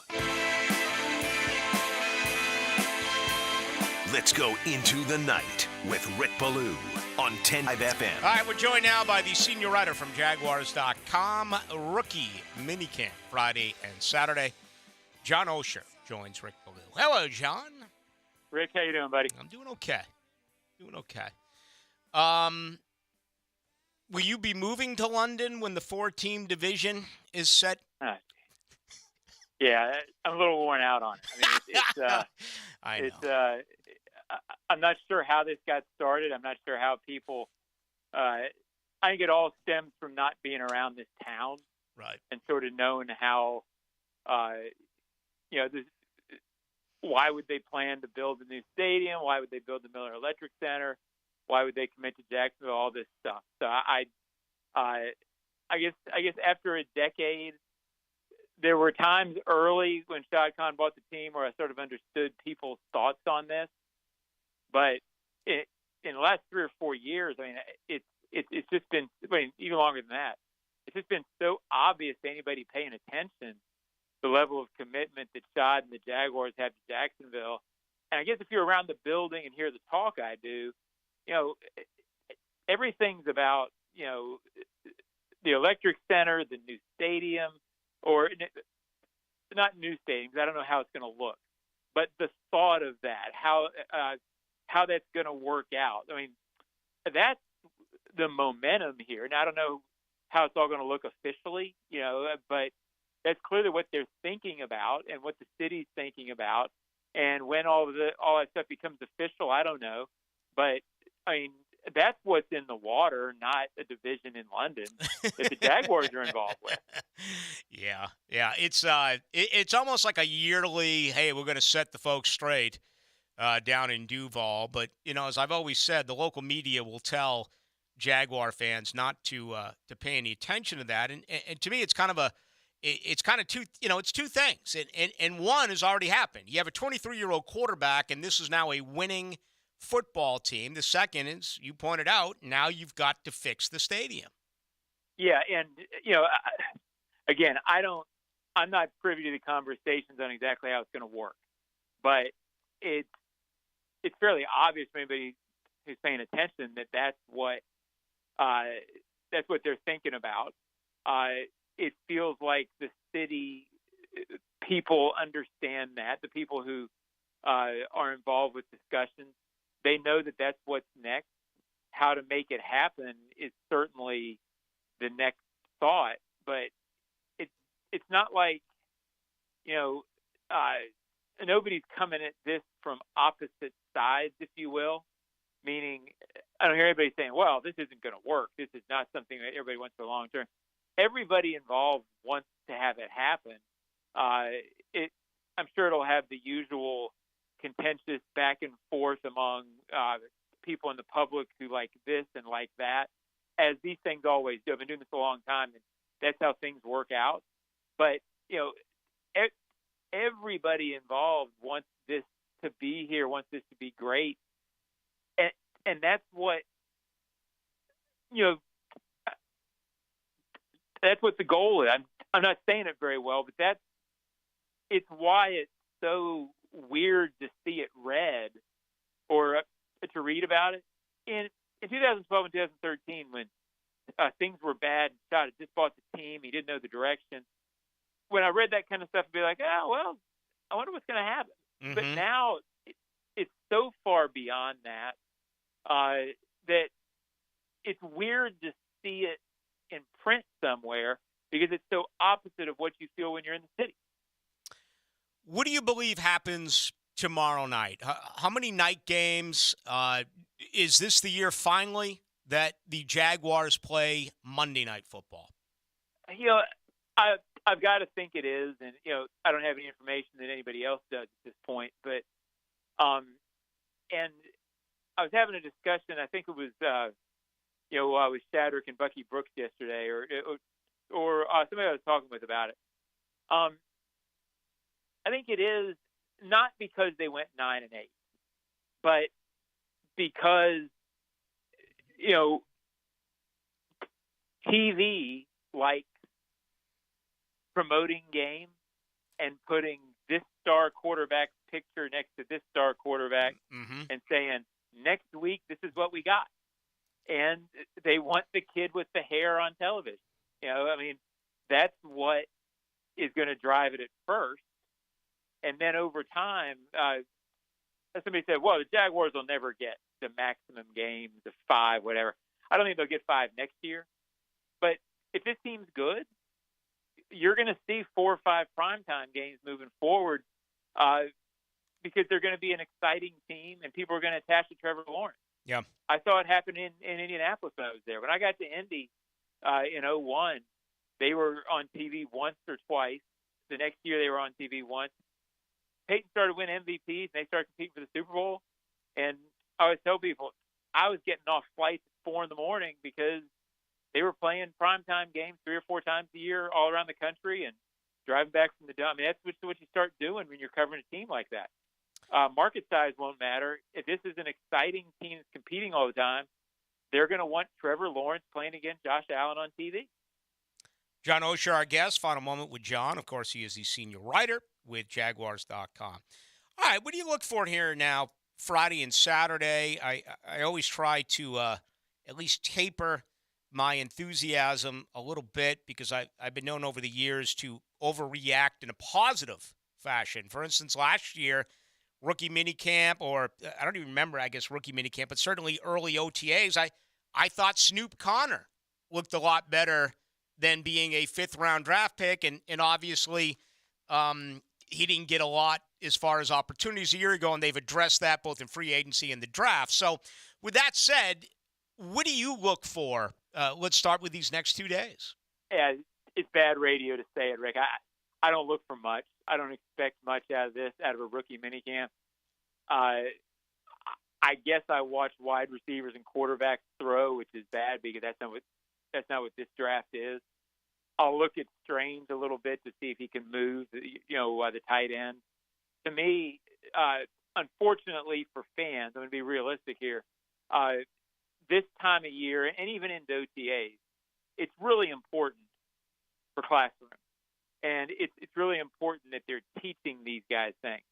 Let's go into the night with Rick Ballou on 10 FM. All right, we're joined now by the senior writer from Jaguars.com, rookie minicamp Friday and Saturday. John Osher joins Rick Ballou. Hello, John. Rick, how you doing, buddy? I'm doing okay. Will you be moving to London when the 4-team division is set? Yeah, I'm a little worn out on it. I mean, I'm not sure how this got started. I'm not sure how people. I think it all stems from not being around this town, right? And sort of knowing how, why would they plan to build a new stadium? Why would they build the Miller Electric Center? Why would they commit to Jacksonville? All this stuff. So I guess after a decade, there were times early when Shad Khan bought the team where I sort of understood people's thoughts on this. But in the last 3 or 4 years, I mean, it's just been, even longer than that, it's just been so obvious to anybody paying attention the level of commitment that Shad and the Jaguars have to Jacksonville. And I guess if you're around the building and hear the talk I do, everything's about, the electric center, the new stadium, or not new stadiums. I don't know how it's going to look, but the thought of that, how that's going to work out. I mean, that's the momentum here. And I don't know how it's all going to look officially, but that's clearly what they're thinking about and what the city's thinking about. And when all that stuff becomes official, I don't know. But, I mean, that's what's in the water, not a division in London that the Jaguars are involved with. Yeah. It's almost like a yearly, hey, we're going to set the folks straight down in Duval. But, as I've always said, the local media will tell Jaguar fans not to pay any attention to that. And to me, it's kind of two, it's two things. And one has already happened. You have a 23-year-old quarterback, and this is now a winning football team. The second is, you pointed out, now you've got to fix the stadium. Yeah, and, again, I'm not privy to the conversations on exactly how it's going to work. but it's fairly obvious to anybody who's paying attention that that's what they're thinking about. It feels like the city people understand that. The people who are involved with discussions, they know that that's what's next. How to make it happen is certainly the next thought, but it's not like, nobody's coming at this from opposite sides, if you will. Meaning, I don't hear anybody saying, well, this isn't going to work. This is not something that everybody wants for the long term. Everybody involved wants to have it happen. I'm sure it'll have the usual contentious back and forth among people in the public who like this and like that, as these things always do. I've been doing this a long time, and that's how things work out. But, everybody involved wants this to be here, wants this to be great. And that's what, that's what the goal is. I'm not saying it very well, but it's why it's so weird to see it read or to read about it. In 2012 and 2013, when things were bad, Todd had just bought the team, he didn't know the direction. When I read that kind of stuff, I'd be like, oh, well, I wonder what's going to happen. Mm-hmm. But now it's so far beyond that that it's weird to see it in print somewhere because it's so opposite of what you feel when you're in the city. What do you believe happens tomorrow night? How many night games? Is this the year finally that the Jaguars play Monday Night Football? I've got to think it is, and I don't have any information that anybody else does at this point. But and I was having a discussion. I think it was with Shadrick and Bucky Brooks yesterday, or somebody I was talking with about it. I think it is not because they went 9-8, but because TV likes promoting games and putting this star quarterback's picture next to this star quarterback and saying, next week, this is what we got. And they want the kid with the hair on television. That's what is going to drive it at first. And then over time, somebody said, well, the Jaguars will never get the maximum games of 5, whatever. I don't think they'll get 5 next year. But if this team's good, you're going to see 4 or 5 primetime games moving forward because they're going to be an exciting team and people are going to attach to Trevor Lawrence. Yeah. I saw it happen in Indianapolis when I was there. When I got to Indy in 2001, they were on TV once or twice. The next year they were on TV once. Peyton started winning MVPs, and they started competing for the Super Bowl. And I always tell people, I was getting off flights at 4 a.m. because they were playing primetime games 3 or 4 times a year all around the country and driving back from the dump. That's what you start doing when you're covering a team like that. Market size won't matter. If this is an exciting team that's competing all the time, they're going to want Trevor Lawrence playing against Josh Allen on TV. John Osher, our guest. Final moment with John. Of course, he is the senior writer with Jaguars.com. All right, what do you look for here now, Friday and Saturday? I always try to at least taper my enthusiasm a little bit because I've been known over the years to overreact in a positive fashion. For instance, last year, rookie minicamp, or I don't even remember, I guess, rookie minicamp, but certainly early OTAs, I thought Snoop Connor looked a lot better than being a 5th-round draft pick, and obviously he didn't get a lot as far as opportunities a year ago, and they've addressed that both in free agency and the draft. So with that said, what do you look for? Let's start with these next 2 days. Yeah, it's bad radio to say it, Rick. I don't look for much. I don't expect much out of a rookie minicamp. I guess I watch wide receivers and quarterbacks throw, which is bad because that's not what this draft is. I'll look at Strange a little bit to see if he can move, the tight end. To me, unfortunately for fans, I'm going to be realistic here. This time of year, and even in OTAs, it's really important for classrooms. And it's really important that they're teaching these guys things.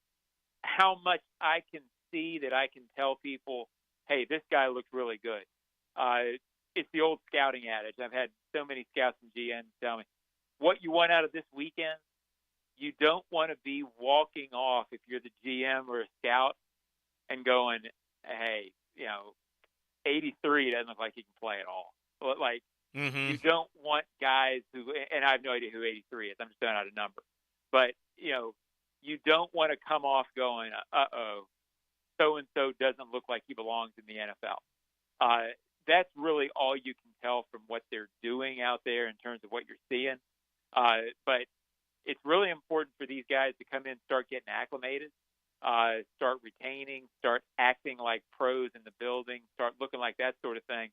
how much I can see that I can tell people, hey, this guy looks really good. It's the old scouting adage. I've had so many scouts and GMs tell me, what you want out of this weekend, you don't want to be walking off if you're the GM or a scout and going, hey, 83 doesn't look like he can play at all. But you don't want guys who, and I have no idea who 83 is. I'm just throwing out a number. But, you don't want to come off going, uh-oh, so-and-so doesn't look like he belongs in the NFL. That's really all you can tell from what they're doing out there in terms of what you're seeing. But it's really important for these guys to come in, start getting acclimated, start retaining, start acting like pros in the building, start looking like that sort of thing.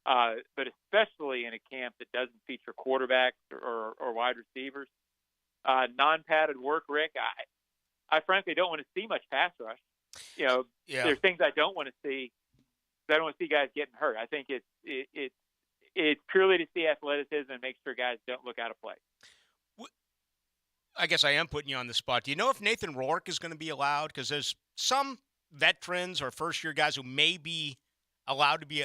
But especially in a camp that doesn't feature quarterbacks or wide receivers. Non-padded work, Rick, I frankly don't want to see much pass rush. There's things I don't want to see. I don't want to see guys getting hurt. I think it's purely to see athleticism and make sure guys don't look out of place. I guess I am putting you on the spot. Do you know if Nathan Rourke is going to be allowed? Because there's some veterans or first-year guys who may be allowed to be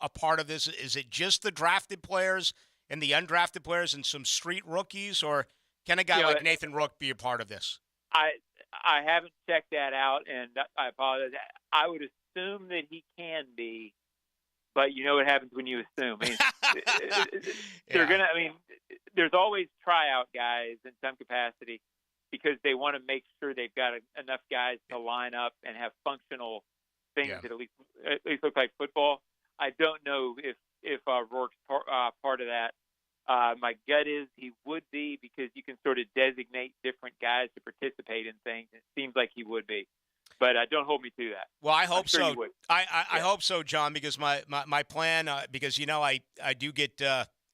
a part of this. Is it just the drafted players and the undrafted players and some street rookies, or can a guy like Nathan Rourke be a part of this? I haven't checked that out, and I apologize. I would assume that he can be, but you know what happens when you assume. There's always tryout guys in some capacity because they want to make sure they've got enough guys to line up and have functional things that at least look like football. I don't know if Rourke's part of that. My gut is he would be, because you can sort of designate different guys to participate in things. It seems like he would be. But don't hold me to that. Well, I hope sure so. I hope so, John, because my plan, because, I do get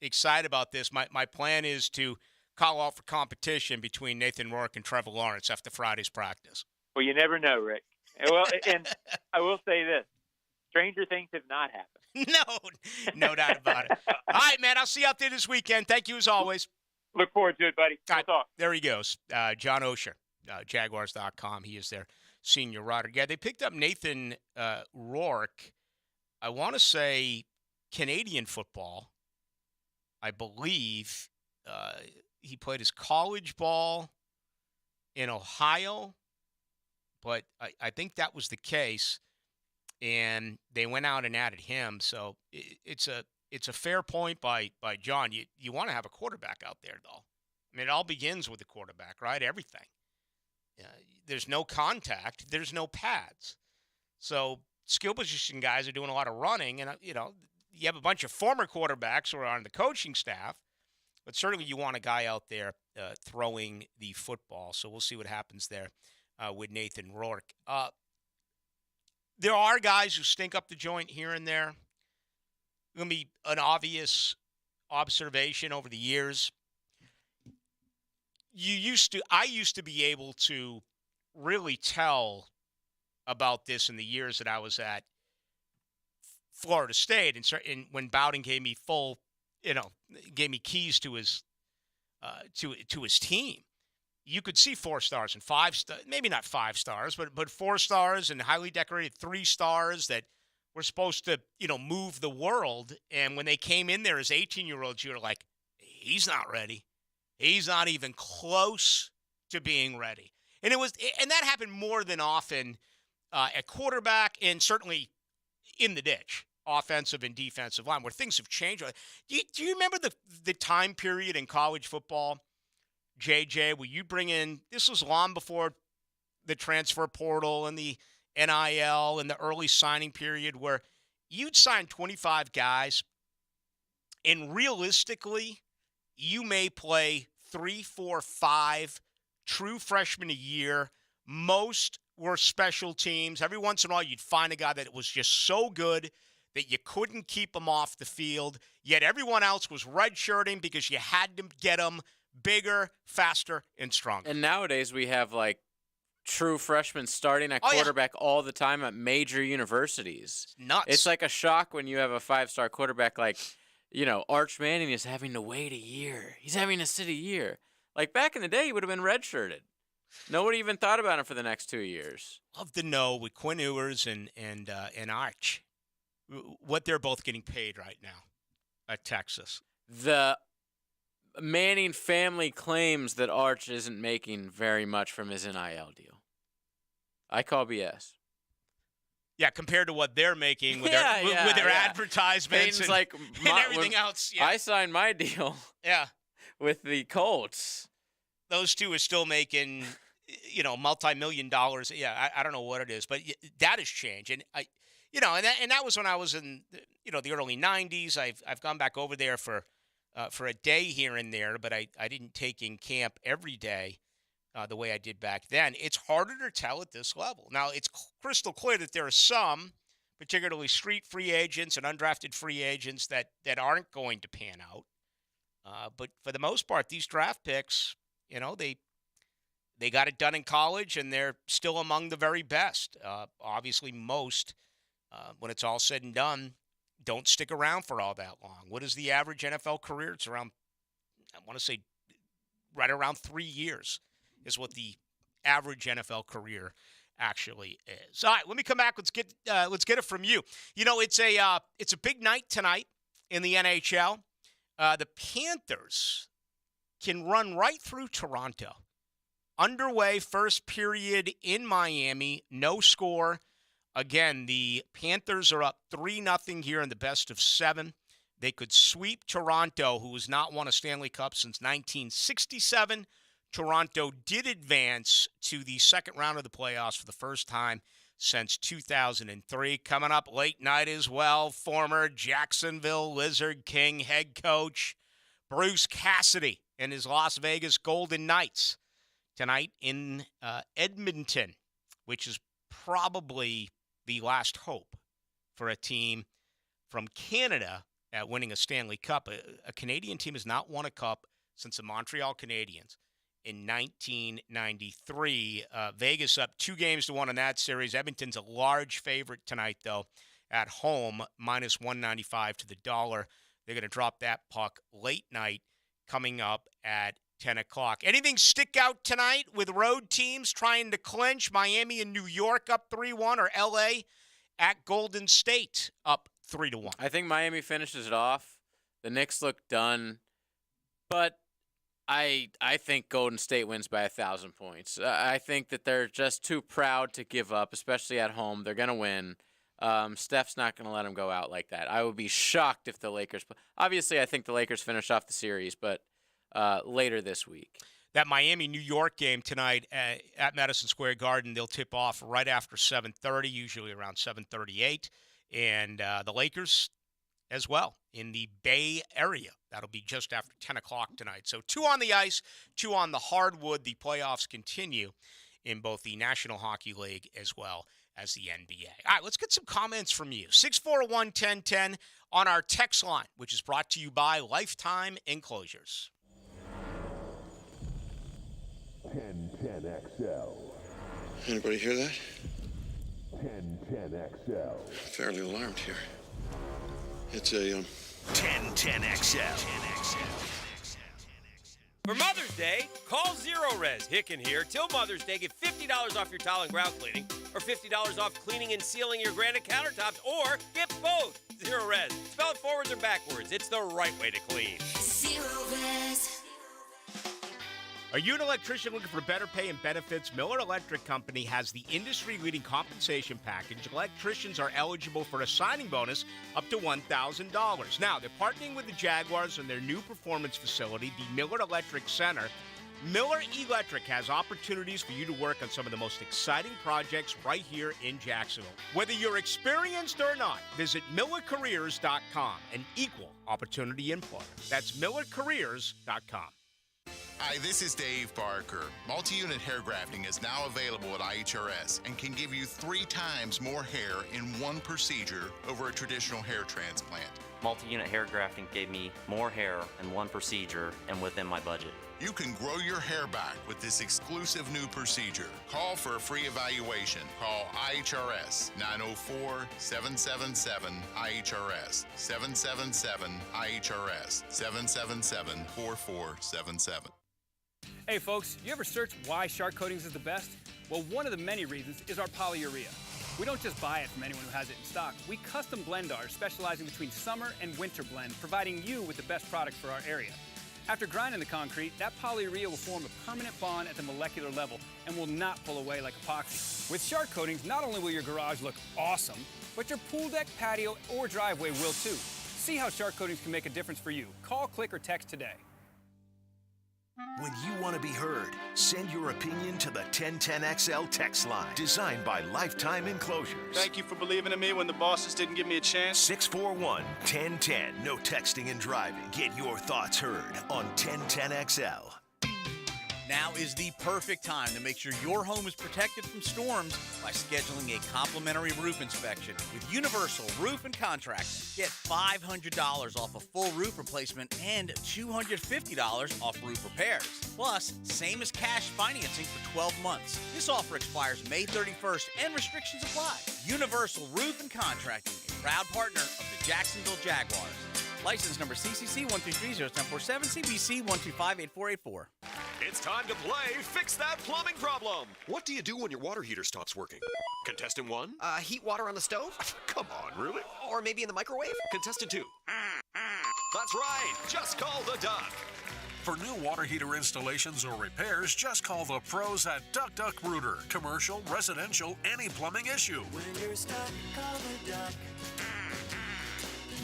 excited about this. My plan is to call out for competition between Nathan Rourke and Trevor Lawrence after Friday's practice. Well, you never know, Rick. Well, and I will say this. Stranger things have not happened. No doubt about it. All right, man, I'll see you out there this weekend. Thank you as always. Look forward to it, buddy. We'll talk. There he goes. John Osher, Jaguars.com. He is their senior writer. Yeah, they picked up Nathan Rourke. I want to say Canadian football. I believe he played his college ball in Ohio, but I think that was the case. And they went out and added him. So it's a fair point by John. You want to have a quarterback out there, though. I mean, it all begins with the quarterback, right? Everything. There's no contact. There's no pads. So skill position guys are doing a lot of running. And, you have a bunch of former quarterbacks who are on the coaching staff. But certainly you want a guy out there throwing the football. So we'll see what happens there with Nathan Rourke. There are guys who stink up the joint here and there. Going to be an obvious observation over the years. I used to be able to really tell about this in the years that I was at Florida State, and when Bowden gave me gave me keys to his to his team. You could see 4 stars and 5 stars, maybe not 5 stars, but 4 stars and highly decorated 3 stars that were supposed to, move the world. And when they came in there as 18-year-olds, you were like, he's not ready. He's not even close to being ready. And that happened more than often at quarterback and certainly in the ditch, offensive and defensive line, where things have changed. Do you remember the time period in college football, JJ, will you bring in, this was long before the transfer portal and the NIL and the early signing period, where you'd sign 25 guys and realistically you may play 3, 4, 5 true freshmen a year. Most were special teams. Every once in a while you'd find a guy that was just so good that you couldn't keep him off the field, yet everyone else was redshirting because you had to get them bigger, faster, and stronger. And nowadays we have true freshmen starting at quarterback all the time at major universities. It's nuts. It's like a shock when you have a 5-star quarterback Arch Manning is having to wait a year. He's having to sit a year. Back in the day, he would have been redshirted. Nobody even thought about him for the next 2 years. Love to know with Quinn Ewers and Arch, what they're both getting paid right now at Texas. The Manning family claims that Arch isn't making very much from his NIL deal. I call BS. Yeah, compared to what they're making with their advertisements Peyton's like, and everything else. Yeah. I signed my deal with the Colts. Those two are still making, multi-million dollars. Yeah, I don't know what it is, but that has changed. And and that was when I was in, the early 90s. I've gone back over there for a day here and there, but I didn't take in camp every day the way I did back then. It's harder to tell at this level. Now, it's crystal clear that there are some, particularly street free agents and undrafted free agents, that aren't going to pan out. But for the most part, these draft picks, they got it done in college, and they're still among the very best. Obviously, most, when it's all said and done, don't stick around for all that long. What is the average NFL career? It's around, I want to say, right around 3 years is what the average NFL career actually is. All right, let me come back. Let's get it from you. It's a big night tonight in the NHL. The Panthers can run right through Toronto. Underway, first period in Miami, no score. Again, the Panthers are up 3-0 here in the best of 7. They could sweep Toronto, who has not won a Stanley Cup since 1967. Toronto did advance to the second round of the playoffs for the first time since 2003. Coming up late night as well, former Jacksonville Lizard King head coach Bruce Cassidy and his Las Vegas Golden Knights tonight in Edmonton, which is probably the last hope for a team from Canada at winning a Stanley Cup. A Canadian team has not won a cup since the Montreal Canadiens in 1993. Vegas up 2-1 in that series. Edmonton's a large favorite tonight, though, at home, minus 195 to the dollar. They're going to drop that puck late night coming up at 10 o'clock. Anything stick out tonight with road teams trying to clinch? Miami and New York up 3-1, or L.A. at Golden State up 3-1? I think Miami finishes it off. The Knicks look done, but I think Golden State wins by 1,000 points. I think that they're just too proud to give up, especially at home. They're going to win. Steph's not going to let them go out like that. I would be shocked if the Lakers – obviously, I think the Lakers finish off the series, but later this week. That Miami-New York game tonight at Madison Square Garden, they'll tip off right after 7:30, usually around 7:38. And the Lakers as well in the Bay Area. That'll be just after 10 o'clock tonight. So 2 on the ice, 2 on the hardwood. The playoffs continue in both the National Hockey League as well as the NBA. All right, let's get some comments from you. 641-1010 on our text line, which is brought to you by Lifetime Enclosures. 1010XL. Anybody hear that? 1010XL. Fairly alarmed here. It's a 1010XL. For Mother's Day, call Zero Res. Hicken here. Till Mother's Day, get $50 off your tile and ground cleaning, or $50 off cleaning and sealing your granite countertops, or get both. Zero Res. Spell it forwards or backwards. It's the right way to clean. Zero Res. Are you an electrician looking for better pay and benefits? Miller Electric Company has the industry-leading compensation package. Electricians are eligible for a signing bonus up to $1,000. Now, they're partnering with the Jaguars on their new performance facility, the Miller Electric Center. Miller Electric has opportunities for you to work on some of the most exciting projects right here in Jacksonville. Whether you're experienced or not, visit MillerCareers.com, an equal opportunity employer. That's MillerCareers.com. Hi, this is Dave Barker. Multi-unit hair grafting is now available at IHRS and can give you 3 times more hair in one procedure over a traditional hair transplant. Multi-unit hair grafting gave me more hair in one procedure and within my budget. You can grow your hair back with this exclusive new procedure. Call for a free evaluation. Call IHRS 904-777-IHRS 777-IHRS 777-4477. Hey folks, you ever search why Shark Coatings is the best? Well, one of the many reasons is our polyurea. We don't just buy it from anyone who has it in stock. We custom blend ours, specializing between summer and winter blend, providing you with the best product for our area. After grinding the concrete, that polyurea will form a permanent bond at the molecular level and will not pull away like epoxy. With Shark Coatings, not only will your garage look awesome, but your pool deck, patio, or driveway will too. See how Shark Coatings can make a difference for you. Call, click, or text today. When you want to be heard, send your opinion to the 1010XL text line, designed by Lifetime Enclosures. Thank you for believing in me when the bosses didn't give me a chance. 641-1010. No texting and driving. Get your thoughts heard on 1010XL. Now is the perfect time to make sure your home is protected from storms by scheduling a complimentary roof inspection with Universal Roof and Contracting. Get $500 off a full roof replacement and $250 off roof repairs. Plus, same as cash financing for 12 months. This offer expires May 31st and restrictions apply. Universal Roof and Contracting, a proud partner of the Jacksonville Jaguars. License number CCC 123-0147, CBC 125-8484. It's time to play Fix That Plumbing Problem. What do you do when your water heater stops working? Contestant 1? Heat water on the stove? Come on, really? Or maybe in the microwave? Contestant 2? That's right. Just call the duck. For new water heater installations or repairs, just call the pros at Duck Duck Rooter. Commercial, residential, any plumbing issue. When you're stuck, call the duck.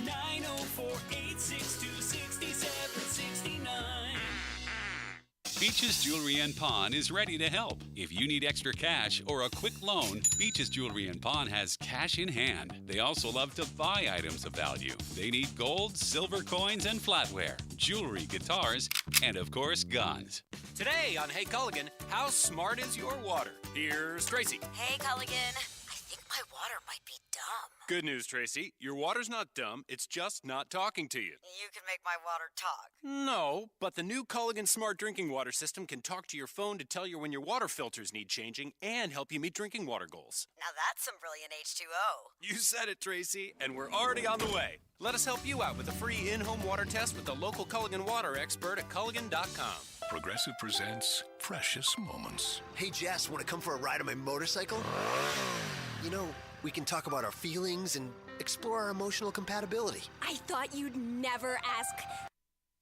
904-862-6769. Beaches Jewelry and Pawn is ready to help. If you need extra cash or a quick loan, Beaches Jewelry and Pawn has cash in hand. They also love to buy items of value. They need gold, silver coins, and flatware, jewelry, guitars, and of course, guns. Today on Hey Culligan, how smart is your water? Here's Tracy. Hey Culligan, I think my water might be dumb. Good news, Tracy. Your water's not dumb. It's just not talking to you. You can make my water talk. No, but the new Culligan Smart Drinking Water System can talk to your phone to tell you when your water filters need changing and help you meet drinking water goals. Now that's some brilliant H2O. You said it, Tracy, and we're already on the way. Let us help you out with a free in-home water test with the local Culligan water expert at Culligan.com. Progressive presents Precious Moments. Hey, Jess, want to come for a ride on my motorcycle? You know, we can talk about our feelings and explore our emotional compatibility. I thought you'd never ask.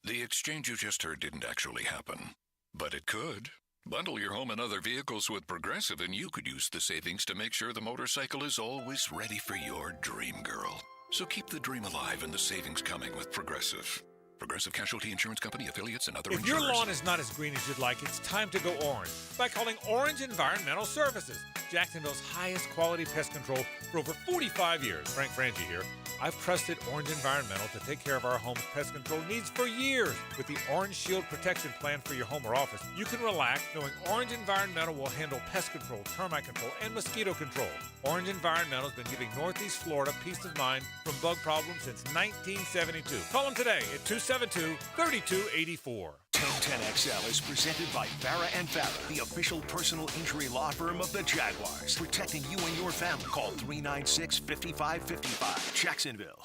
The exchange you just heard didn't actually happen, but it could. Bundle your home and other vehicles with Progressive, and you could use the savings to make sure the motorcycle is always ready for your dream girl. So keep the dream alive and the savings coming with Progressive. Progressive Casualty Insurance Company, affiliates, and other If insurers. your lawn is not as green as you'd like, it's time to go orange by calling Orange Environmental Services, Jacksonville's highest quality pest control for over 45 years. Frank Frangie here. I've trusted Orange Environmental to take care of our home's pest control needs for years. With the Orange Shield Protection Plan for your home or office, you can relax knowing Orange Environmental will handle pest control, termite control, and mosquito control. Orange Environmental has been giving Northeast Florida peace of mind from bug problems since 1972. Call them today at 272-3284. 1010XL is presented by Farah & Farah, the official personal injury law firm of the Jaguars. Protecting you and your family. Call 396-5555. Jacksonville.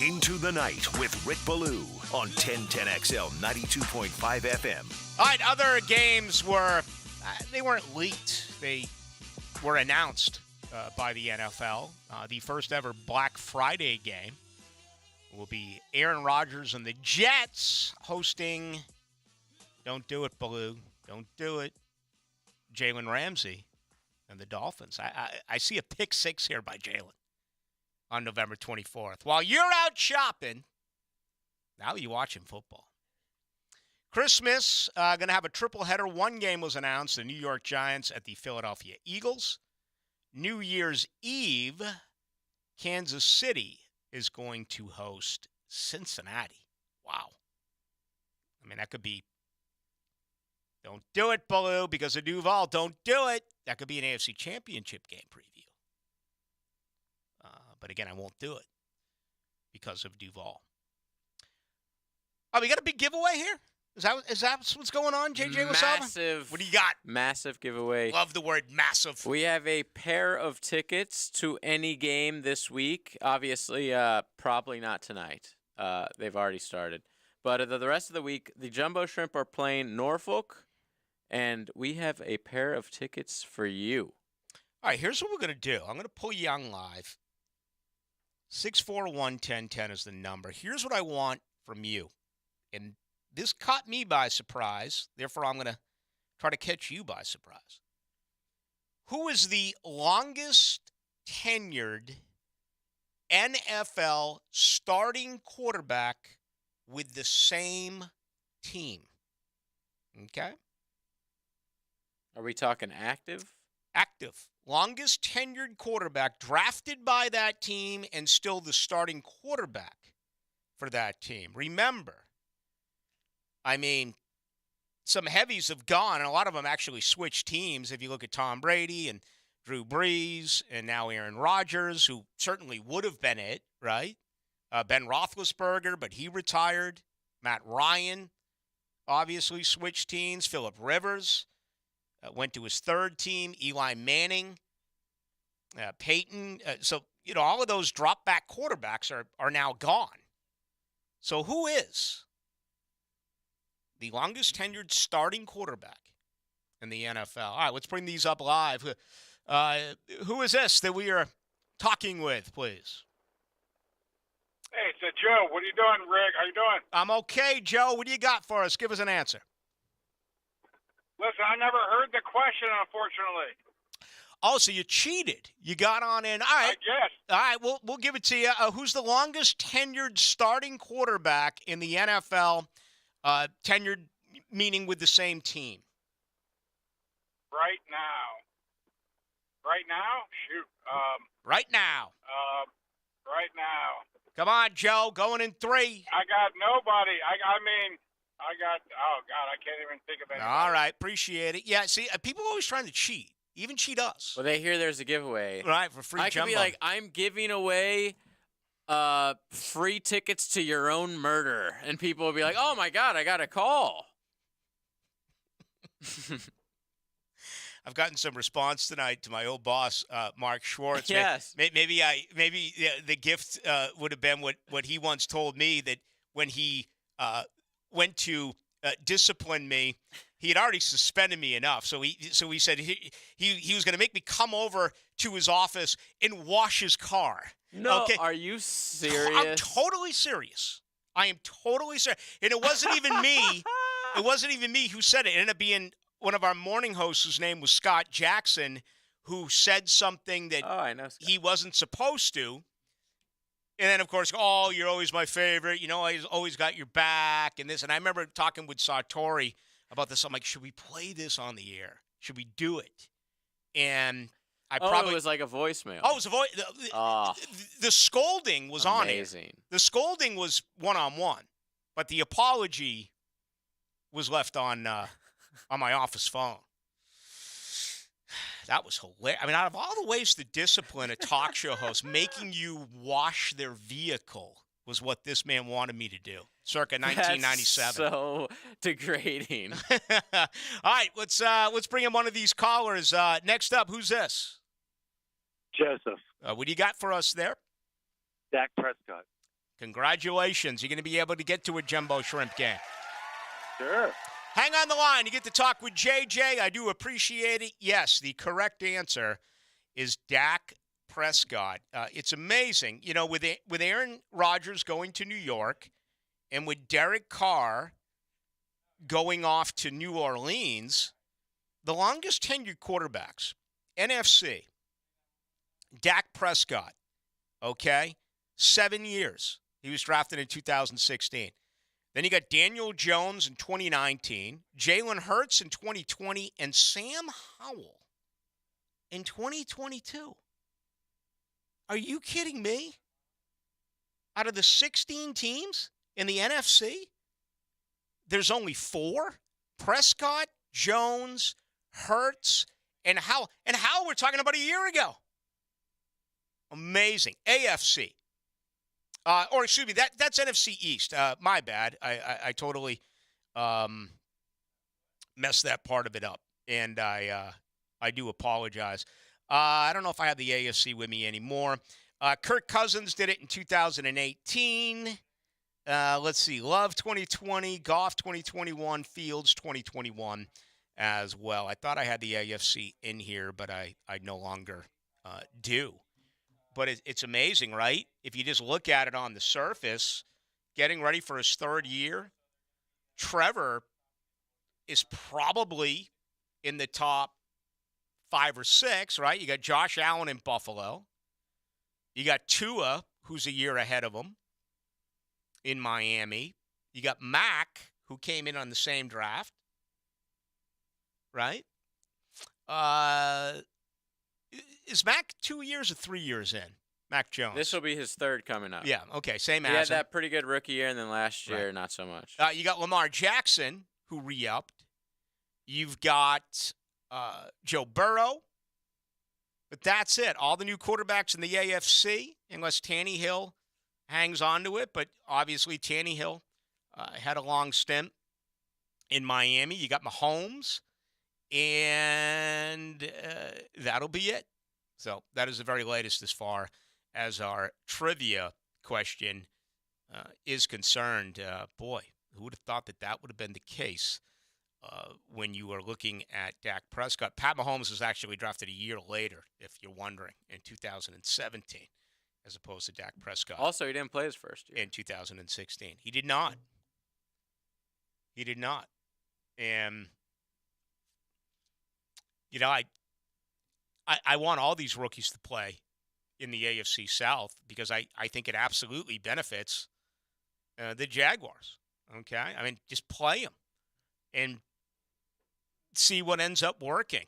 Into the Night with Rick Ballou on 1010XL 92.5 FM. All right, other games were, they weren't leaked. They were announced by the NFL. The first ever Black Friday game will be Aaron Rodgers and the Jets hosting, don't do it, Ballou, don't do it, Jalen Ramsey and the Dolphins. I see a pick six here by Jalen on November 24th. While you're out shopping, now you're watching football. Christmas, going to have a triple header. One game was announced, the New York Giants at the Philadelphia Eagles. New Year's Eve, Kansas City is going to host Cincinnati. Wow. I mean, that could be, don't do it, Ballou, because of Duval. Don't do it. That could be an AFC Championship game preview. But again, I won't do it because of Duval. Oh, we got a big giveaway here? Is that what's going on, JJ Wasaba? Massive. What do you got? Massive giveaway. Love the word massive. We have a pair of tickets to any game this week. Obviously, probably not tonight. They've already started. But the rest of the week, the Jumbo Shrimp are playing Norfolk, and we have a pair of tickets for you. All right, here's what we're going to do. I'm going to pull you on live. 641-1010 is the number. Here's what I want from you. And this caught me by surprise. Therefore, I'm going to try to catch you by surprise. Who is the longest tenured NFL starting quarterback with the same team? Okay? Are we talking active? Active. Longest tenured quarterback drafted by that team and still the starting quarterback for that team. Remember, I mean, some heavies have gone, and a lot of them actually switched teams. If you look at Tom Brady and Drew Brees and now Aaron Rodgers, who certainly would have been it, right? Ben Roethlisberger, but he retired. Matt Ryan obviously switched teams. Phillip Rivers went to his third team. Eli Manning, Peyton. So, all of those drop-back quarterbacks are now gone. So who is the longest tenured starting quarterback in the NFL? All right, let's bring these up live. Who is this that we are talking with, please? Hey, it's Joe. What are you doing, Rick? How you doing? I'm okay, Joe. What do you got for us? Give us an answer. Listen, I never heard the question, unfortunately. Oh, so you cheated. You got on in. All right. Yes. All right, we'll give it to you. Who's the longest tenured starting quarterback in the NFL? Tenured meaning with the same team. Right now. Right now? Shoot. Right now. Right now. Come on, Joe. Going in 3. I got nobody. I got, oh, God, I can't even think of anybody. All right. Appreciate it. Yeah, see, people are always trying to cheat. Even cheat us. Well, they hear there's a giveaway. Right, for free I jumbo. could be like, I'm giving away free tickets to your own murder. And people will be like, oh, my God, I got a call. I've gotten some response tonight to my old boss, Mark Schwartz. Yes. Maybe the gift would have been what he once told me, that when he went to discipline me, he had already suspended me enough. So he said he was going to make me come over to his office and wash his car. No, okay? Are you serious? I'm totally serious. I am totally serious. And it wasn't even me. It wasn't even me who said it. It ended up being one of our morning hosts, whose name was Scott Jackson, who said something that he wasn't supposed to. And then, of course, you're always my favorite. I always got your back and this. And I remember talking with Sartori about this. I'm like, should we play this on the air? Should we do it? And it was like a voicemail. Oh, it was a voice. The scolding was amazing. On air. The scolding was one-on-one. But the apology was left on my office phone. That was hilarious. I mean, out of all the ways to discipline a talk show host, making you wash their vehicle was what this man wanted me to do, circa 1997. That's so degrading. All right, let's bring in one of these callers. Next up, who's this? Joseph. What do you got for us there? Dak Prescott. Congratulations. You're going to be able to get to a Jumbo Shrimp game. Sure. Hang on the line. You get to talk with JJ. I do appreciate it. Yes, the correct answer is Dak Prescott. It's amazing. With Aaron Rodgers going to New York and with Derek Carr going off to New Orleans, the longest tenured quarterbacks, NFC, Dak Prescott, okay, 7 years. He was drafted in 2016. Then you got Daniel Jones in 2019, Jalen Hurts in 2020, and Sam Howell in 2022. Are you kidding me? Out of the 16 teams in the NFC, there's only 4? Prescott, Jones, Hurts, and Howell. And Howell we're talking about a year ago. Amazing. AFC. Or excuse me, that's NFC East. My bad. I totally messed that part of it up, and I do apologize. I don't know if I have the AFC with me anymore. Kirk Cousins did it in 2018. Let's see. Love 2020, Goff 2021, Fields 2021 as well. I thought I had the AFC in here, but I no longer do. But it's amazing, right? If you just look at it on the surface, getting ready for his third year, Trevor is probably in the top 5 or 6, right? You got Josh Allen in Buffalo. You got Tua, who's a year ahead of him in Miami. You got Mac, who came in on the same draft, right? Is Mac 2 years or 3 years in? Mac Jones. This will be his third coming up. Yeah, okay, same He as had him. that pretty good rookie year, and then last year, not so much. You got Lamar Jackson, who re-upped. You've got Joe Burrow. But that's it. All the new quarterbacks in the AFC, unless Tannehill hangs on to it. But obviously Tannehill had a long stint in Miami. You got Mahomes, and that'll be it. So that is the very latest as far as our trivia question is concerned. Boy, who would have thought that would have been the case when you were looking at Dak Prescott? Pat Mahomes was actually drafted a year later, if you're wondering, in 2017, as opposed to Dak Prescott. Also, he didn't play his first year. In 2016. He did not. He did not. And, you know, I want all these rookies to play in the AFC South because I think it absolutely benefits the Jaguars. Okay? I mean, just play them and see what ends up working.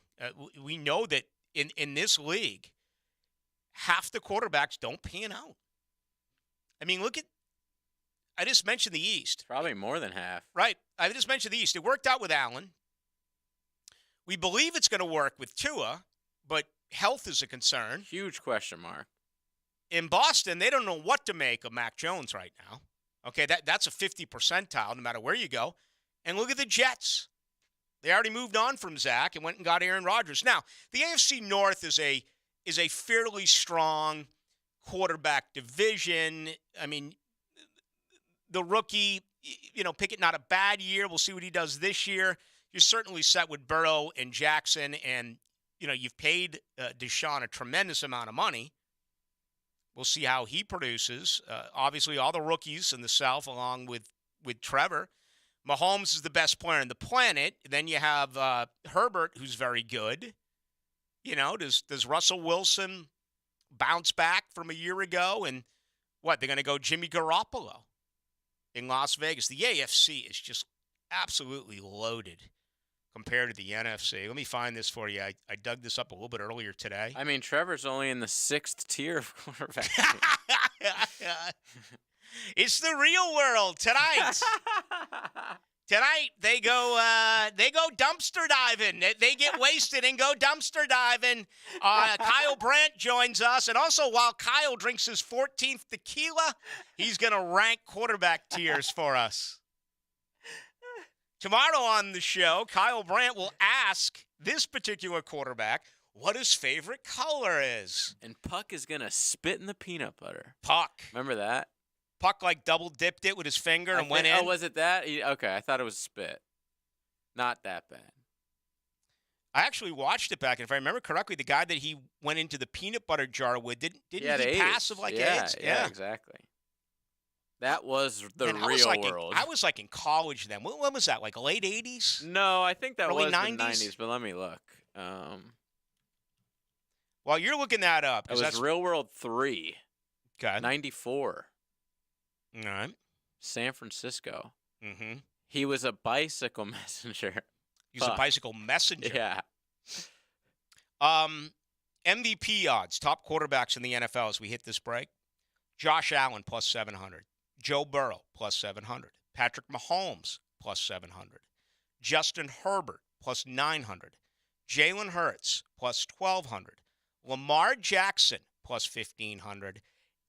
We know that in this league, half the quarterbacks don't pan out. I mean, look at – I just mentioned the East. Probably more than half. Right. I just mentioned the East. It worked out with Allen. We believe it's going to work with Tua, but health is a concern. Huge question mark. In Boston, they don't know what to make of Mac Jones right now. Okay, that's a 50 percentile no matter where you go. And look at the Jets. They already moved on from Zach and went and got Aaron Rodgers. Now, the AFC North is a fairly strong quarterback division. I mean, the rookie, Pickett, not a bad year. We'll see what he does this year. You're certainly set with Burrow and Jackson, and, you've paid Deshaun a tremendous amount of money. We'll see how he produces. Obviously, all the rookies in the South, along with Trevor. Mahomes is the best player on the planet. Then you have Herbert, who's very good. Does Russell Wilson bounce back from a year ago? And what, they're going to go Jimmy Garoppolo in Las Vegas. The AFC is just absolutely loaded compared to the NFC. Let me find this for you. I dug this up a little bit earlier today. I mean, Trevor's only in the 6th tier of quarterback. It's the real world tonight. Tonight they go dumpster diving. They get wasted and go dumpster diving. Kyle Brandt joins us, and also while Kyle drinks his 14th tequila, he's gonna rank quarterback tiers for us. Tomorrow on the show, Kyle Brandt will ask this particular quarterback what his favorite color is. And Puck is gonna spit in the peanut butter. Puck, remember that? Puck double dipped it with his finger and went in. Oh, was it that? Okay, I thought it was spit. Not that bad. I actually watched it back, and if I remember correctly, the guy that he went into the peanut butter jar with didn't he pass of AIDS? Yeah, exactly. That was the real world. I was in college then. When was that? Like late 80s? No, I think that early was 90s? The 90s. But let me look. Well, you're looking that up. It was Real World 3. Okay. 94. All right. San Francisco. Mm-hmm. He was a bicycle messenger. He was a bicycle messenger. Yeah. MVP odds, top quarterbacks in the NFL as we hit this break. Josh Allen plus 700. Joe Burrow plus 700. Patrick Mahomes plus 700. Justin Herbert plus 900. Jalen Hurts plus 1,200. Lamar Jackson plus 1,500.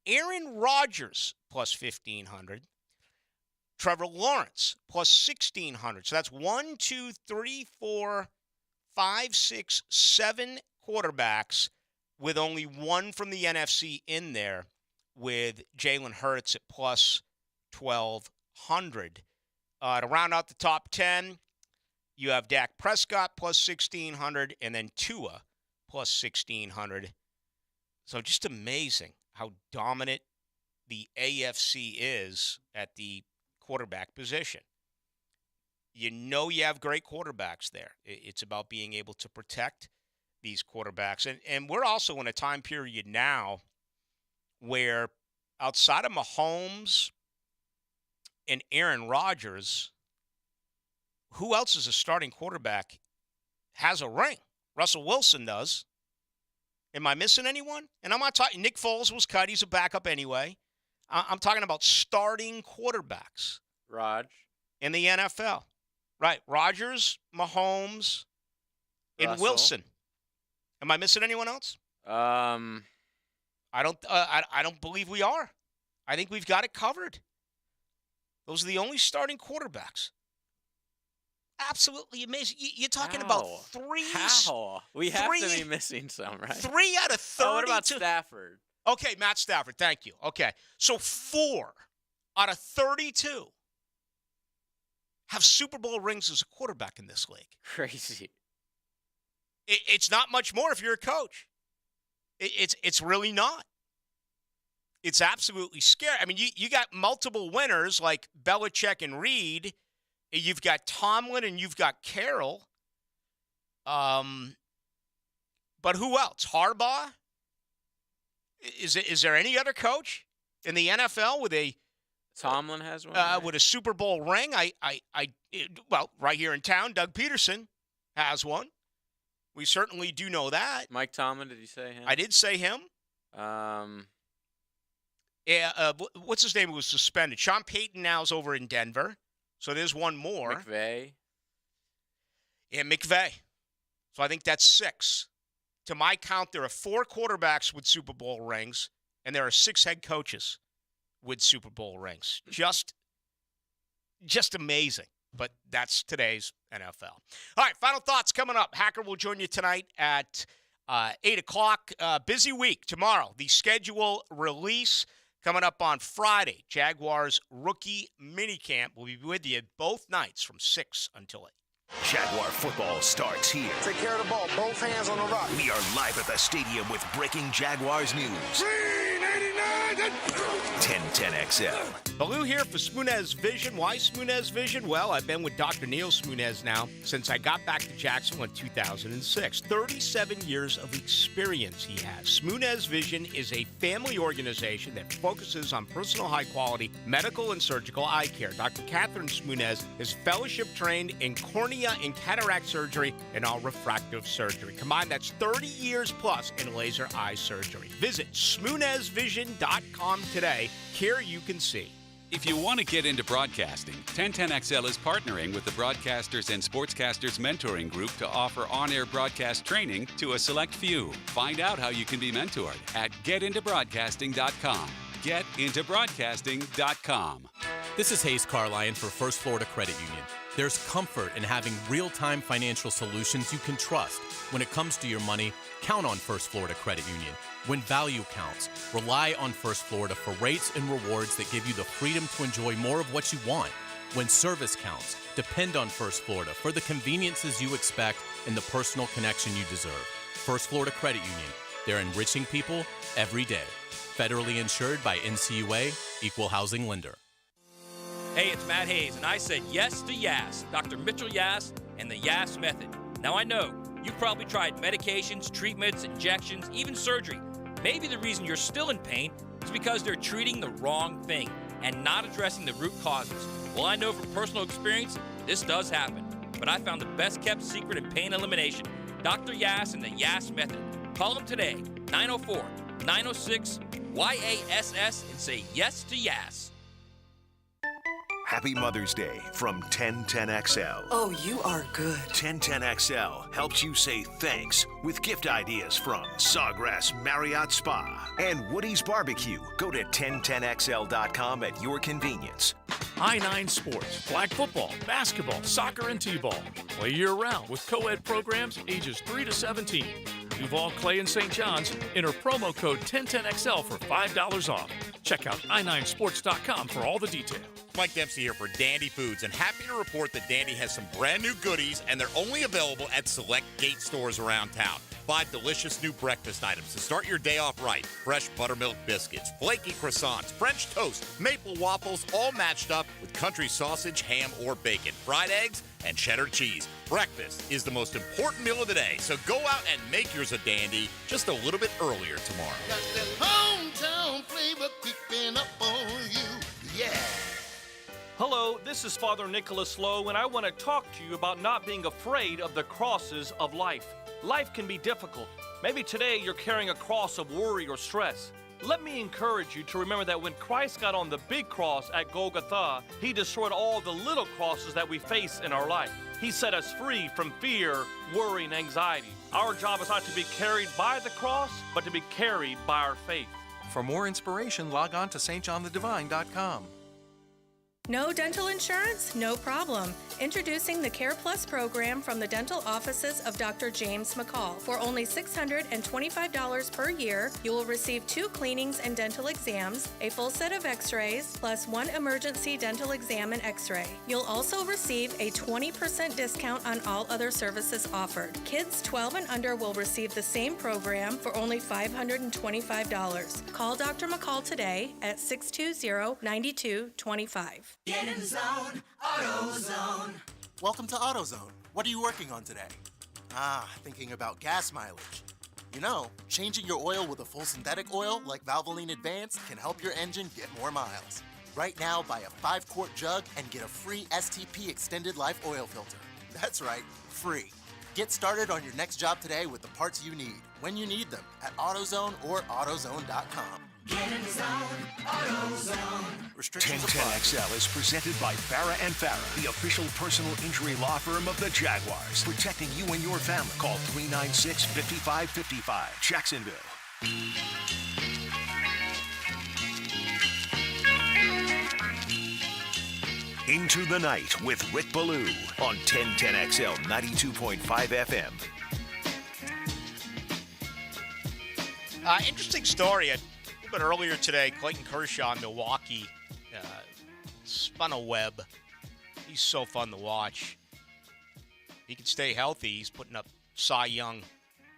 Aaron Rodgers plus 1,500. Trevor Lawrence plus 1,600. So that's 1, 2, 3, 4, 5, 6, 7 quarterbacks with only one from the NFC in there, with Jalen Hurts at plus 1,200. To round out the top 10, you have Dak Prescott plus 1,600, and then Tua plus 1,600. So just amazing how dominant the AFC is at the quarterback position. You know you have great quarterbacks there. It's about being able to protect these quarterbacks. And we're also in a time period now where outside of Mahomes and Aaron Rodgers, who else is a starting quarterback has a ring? Russell Wilson does. Am I missing anyone? And I'm not talking – Nick Foles was cut. He's a backup anyway. I'm talking about starting quarterbacks. Raj. In the NFL. Right. Rodgers, Mahomes, and Wilson. Am I missing anyone else? I don't believe we are. I think we've got it covered. Those are the only starting quarterbacks. Absolutely amazing. You're talking about three. How? We have to be missing some, right? 3 out of 30. Oh, what about Stafford? Okay, Matt Stafford. Thank you. Okay. So 4 out of 32 have Super Bowl rings as a quarterback in this league. Crazy. It's not much more if you're a coach. It's really not. It's absolutely scary. I mean, you got multiple winners like Belichick and Reed. You've got Tomlin and you've got Carroll. But who else? Harbaugh? Is there any other coach in the NFL with a Tomlin has one with a Super Bowl ring? Well, right here in town, Doug Peterson has one. We certainly do know that. Mike Tomlin, did you say him? I did say him. What's his name? Who was suspended? Sean Payton now's over in Denver. So there's one more. McVay. Yeah, McVay. So I think that's 6. To my count, there are 4 quarterbacks with Super Bowl rings, and there are 6 head coaches with Super Bowl rings. Just amazing. But that's today's NFL. All right, final thoughts coming up. Hacker will join you tonight at 8 o'clock. Busy week tomorrow. The schedule release coming up on Friday. Jaguars rookie minicamp. We'll be with you both nights from 6 until 8. Jaguar football starts here. Take care of the ball. Both hands on the rock. We are live at the stadium with breaking Jaguars news. Green 89. 1010XL. Ballou here for Smunez Vision. Why Smunez Vision? Well, I've been with Dr. Neil Smunez now since I got back to Jacksonville in 2006. 37 years of experience he has. Smunez Vision is a family organization that focuses on personal high-quality medical and surgical eye care. Dr. Catherine Smunez is fellowship-trained in cornea and cataract surgery and all refractive surgery. Combined, that's 30 years plus in laser eye surgery. Visit SmunezVision.com today. Care you can see. If you want to get into broadcasting, 1010XL is partnering with the Broadcasters and Sportscasters Mentoring Group to offer on-air broadcast training to a select few. Find out how you can be mentored at getintobroadcasting.com. Getintobroadcasting.com. This is Hayes Carline for First Florida Credit Union. There's comfort in having real-time financial solutions you can trust. When it comes to your money, count on First Florida Credit Union. When value counts, rely on First Florida for rates and rewards that give you the freedom to enjoy more of what you want. When service counts, depend on First Florida for the conveniences you expect and the personal connection you deserve. First Florida Credit Union. They're enriching people every day. Federally insured by NCUA, Equal Housing Lender. Hey, it's Matt Hayes, and I said yes to Yas, Dr. Mitchell Yas, and the Yas Method. Now, I know you've probably tried medications, treatments, injections, even surgery. Maybe the reason you're still in pain is because they're treating the wrong thing and not addressing the root causes. Well, I know from personal experience, this does happen. But I found the best-kept secret in pain elimination, Dr. Yas and the Yas Method. Call them today, 904-906-YASS, and say yes to Yas. Happy Mother's Day from 1010XL. Oh, you are good. 1010XL helps you say thanks with gift ideas from Sawgrass Marriott Spa and Woody's Barbecue. Go to 1010XL.com at your convenience. I-9 Sports, flag football, basketball, soccer, and t-ball. Play year-round with co-ed programs ages 3 to 17. Duval, Clay, and St. John's. Enter promo code 1010XL for $5 off. Check out i9sports.com for all the details. Mike Dempsey here for Dandy Foods, and happy to report that Dandy has some brand new goodies, and they're only available at select Gate stores around town. 5 delicious new breakfast items to start your day off right. Fresh buttermilk biscuits, flaky croissants, French toast, maple waffles, all matched up with country sausage, ham, or bacon, fried eggs, and cheddar cheese. Breakfast is the most important meal of the day, so go out and make yours a dandy just a little bit earlier tomorrow. Got that hometown flavor creeping up on you. Yeah. Hello, this is Father Nicholas Lowe, and I want to talk to you about not being afraid of the crosses of life. Life can be difficult. Maybe today you're carrying a cross of worry or stress. Let me encourage you to remember that when Christ got on the big cross at Golgotha, he destroyed all the little crosses that we face in our life. He set us free from fear, worry, and anxiety. Our job is not to be carried by the cross, but to be carried by our faith. For more inspiration, log on to stjohnthedivine.com. No dental insurance? No problem. Introducing the Care Plus program from the dental offices of Dr. James McCall. For only $625 per year, you will receive 2 cleanings and dental exams, a full set of x-rays, plus 1 emergency dental exam and x-ray. You'll also receive a 20% discount on all other services offered. Kids 12 and under will receive the same program for only $525. Call Dr. McCall today at 620-9225. Get in the zone, AutoZone. Welcome to AutoZone. What are you working on today? Thinking about gas mileage. You know, changing your oil with a full synthetic oil like Valvoline Advanced can help your engine get more miles. Right now, buy a 5-quart jug and get a free STP Extended Life Oil Filter. That's right, free. Get started on your next job today with the parts you need, when you need them, at AutoZone or AutoZone.com. Get in the zone, AutoZone. Restrictions apply. 1010XL is presented by Farah and Farah, the official personal injury law firm of the Jaguars, protecting you and your family. Call 396-5555, Jacksonville. Into the Night with Rick Ballou on 1010XL 92.5 FM. Interesting story. A little bit earlier today, Clayton Kershaw in Milwaukee spun a web. He's so fun to watch. If he can stay healthy, he's putting up Cy Young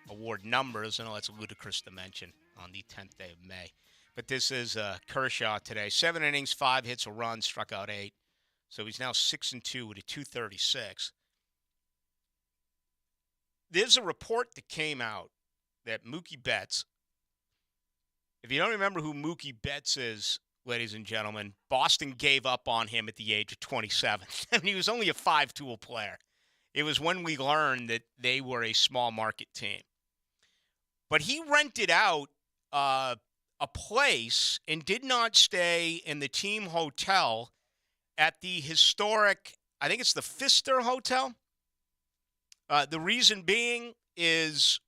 Award numbers. I know that's ludicrous to mention on the 10th day of May. But this is Kershaw today. 7 innings, 5 hits, a run, struck out 8. So he's now 6-2 with a 236. There's a report that came out that Mookie Betts, if you don't remember who Mookie Betts is, ladies and gentlemen, Boston gave up on him at the age of 27. I mean, he was only a 5-tool player. It was when we learned that they were a small market team. But he rented out a place and did not stay in the team hotel at the historic, I think it's the Pfister Hotel. The reason being is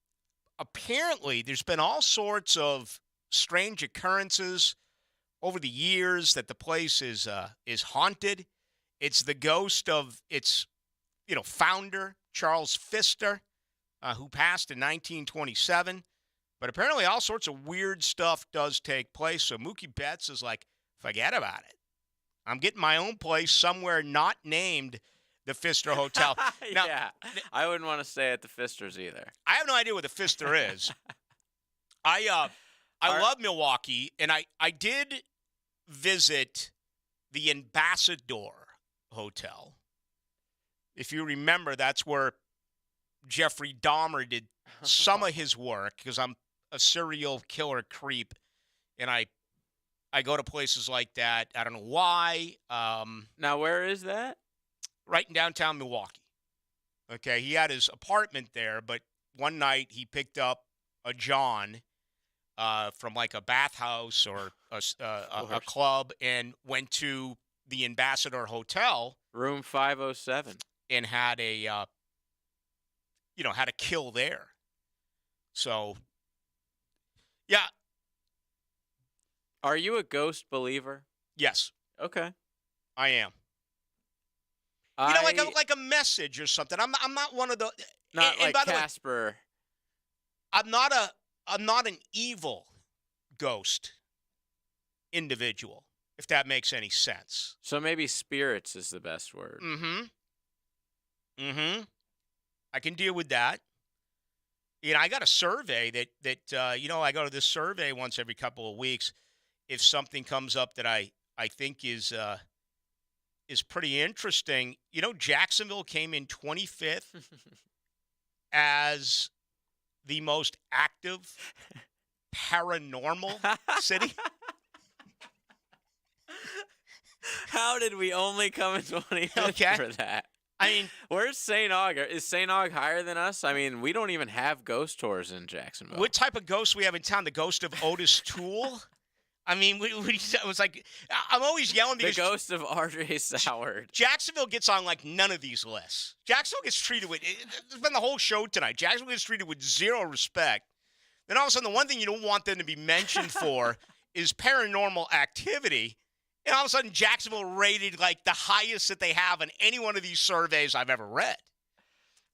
apparently there's been all sorts of strange occurrences over the years that the place is haunted. It's the ghost of its, founder, Charles Pfister, who passed in 1927. But apparently all sorts of weird stuff does take place. So Mookie Betts is like, forget about it. I'm getting my own place somewhere not named the Pfister Hotel. Now, yeah, I wouldn't want to stay at the Pfisters either. I have no idea what the Pfister is. I love Milwaukee, and I did visit the Ambassador Hotel. If you remember, that's where Jeffrey Dahmer did some of his work, because I'm a serial killer creep, and I go to places like that. I don't know why. Now, where is that? Right in downtown Milwaukee. Okay, he had his apartment there, but one night he picked up a John from like a bathhouse or a club and went to the Ambassador Hotel. Room 507. And had a kill there. So, yeah. Are you a ghost believer? Yes. Okay. I am. Like a message or something. I'm not one of the. Not like Casper. I'm not an evil ghost individual, if that makes any sense. So maybe spirits is the best word. I can deal with that. I got a survey that I go to this survey once every couple of weeks. If something comes up that I think is pretty interesting, Jacksonville came in 25th as the most active paranormal city. How did we only come in 25th for that? I mean, where's St. Aug? Is St. Aug higher than us? I mean, we don't even have ghost tours in Jacksonville. What type of ghost we have in town? The ghost of Otis Toole? I mean, it was like, I'm always yelling because... The ghost of R.J. Soward. Jacksonville gets on, like, none of these lists. Jacksonville gets treated with... It's been the whole show tonight. Jacksonville gets treated with zero respect. Then all of a sudden, the one thing you don't want them to be mentioned for is paranormal activity. And all of a sudden, Jacksonville rated like the highest that they have in any one of these surveys I've ever read.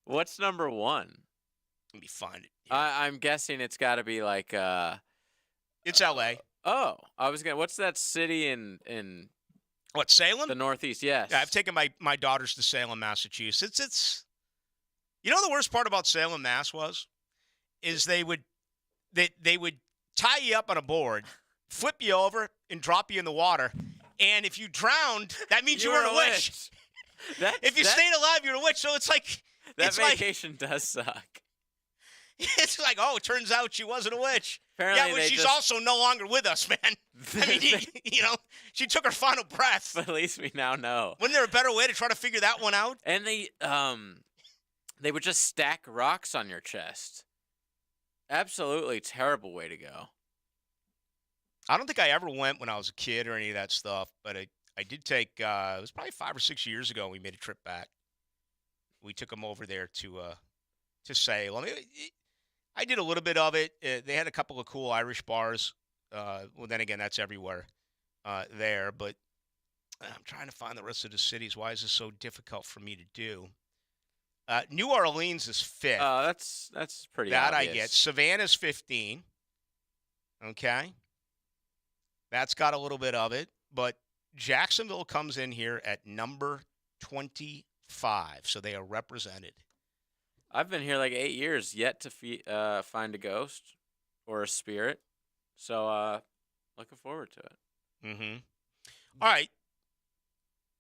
What's number one? Let me find it. I'm guessing it's got to be like... it's L.A. I was going to... What's that city in... What, Salem? The Northeast, yes. Yeah, I've taken my daughters to Salem, Massachusetts. It's the worst part about Salem, Mass is they would tie you up on a board, flip you over, and drop you in the water. And if you drowned, that means you were a witch. If you stayed alive, you're a witch. So it's like... That vacation does suck. It's like, it turns out she wasn't a witch. Apparently but she's also no longer with us, man. I mean, she took her final breath. But at least we now know. Wasn't there a better way to try to figure that one out? And they would just stack rocks on your chest. Absolutely terrible way to go. I don't think I ever went when I was a kid or any of that stuff, but I did take, it was probably 5 or 6 years ago, we made a trip back. We took them over there to Salem. I did a little bit of it. They had a couple of cool Irish bars. Well, then again, that's everywhere there. But I'm trying to find the rest of the cities. Why is this so difficult for me to do? New Orleans is 5th. That's pretty That obvious. I get. Savannah's 15. Okay. That's got a little bit of it. But Jacksonville comes in here at number 25. So they are represented. I've been here like 8 years, yet to find a ghost or a spirit. So looking forward to it. Mm-hmm. All right.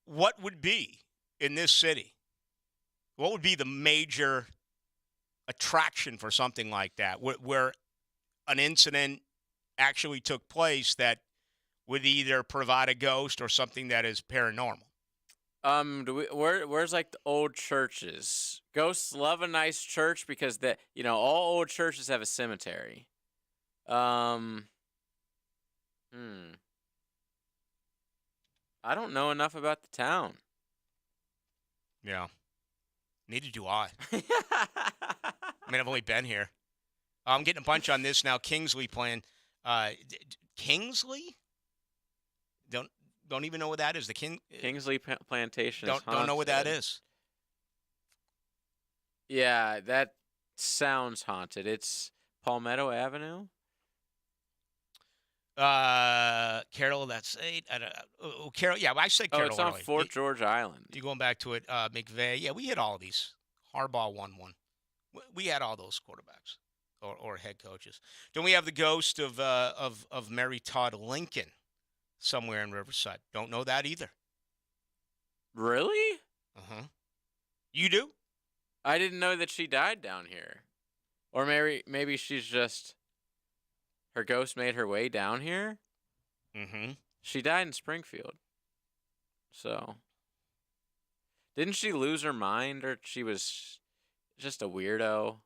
What would be in this city? What would be the major attraction for something like that, where an incident actually took place that would either provide a ghost or something that is paranormal? Where's like the old churches? Ghosts love a nice church because all old churches have a cemetery. I don't know enough about the town. Yeah. Neither do I. I mean, I've only been here. I'm getting a bunch on this now. Kingsley playing. Kingsley? Don't even know what that is. The Kingsley Plantation. Don't know what that is. Yeah, that sounds haunted. It's Palmetto Avenue. Carroll, that's 8. Carroll, yeah, I say Carroll. Oh, it's on Fort George Island. You going back to it, McVeigh? Yeah, we had all of these. Harbaugh won one. We had all those quarterbacks or head coaches. Don't we have the ghost of Mary Todd Lincoln somewhere in Riverside? Don't know that either. Really? Uh-huh. You do? I didn't know that she died down here. Or maybe she's just... Her ghost made her way down here? Mm-hmm. She died in Springfield. So... Didn't she lose her mind, or she was just a weirdo?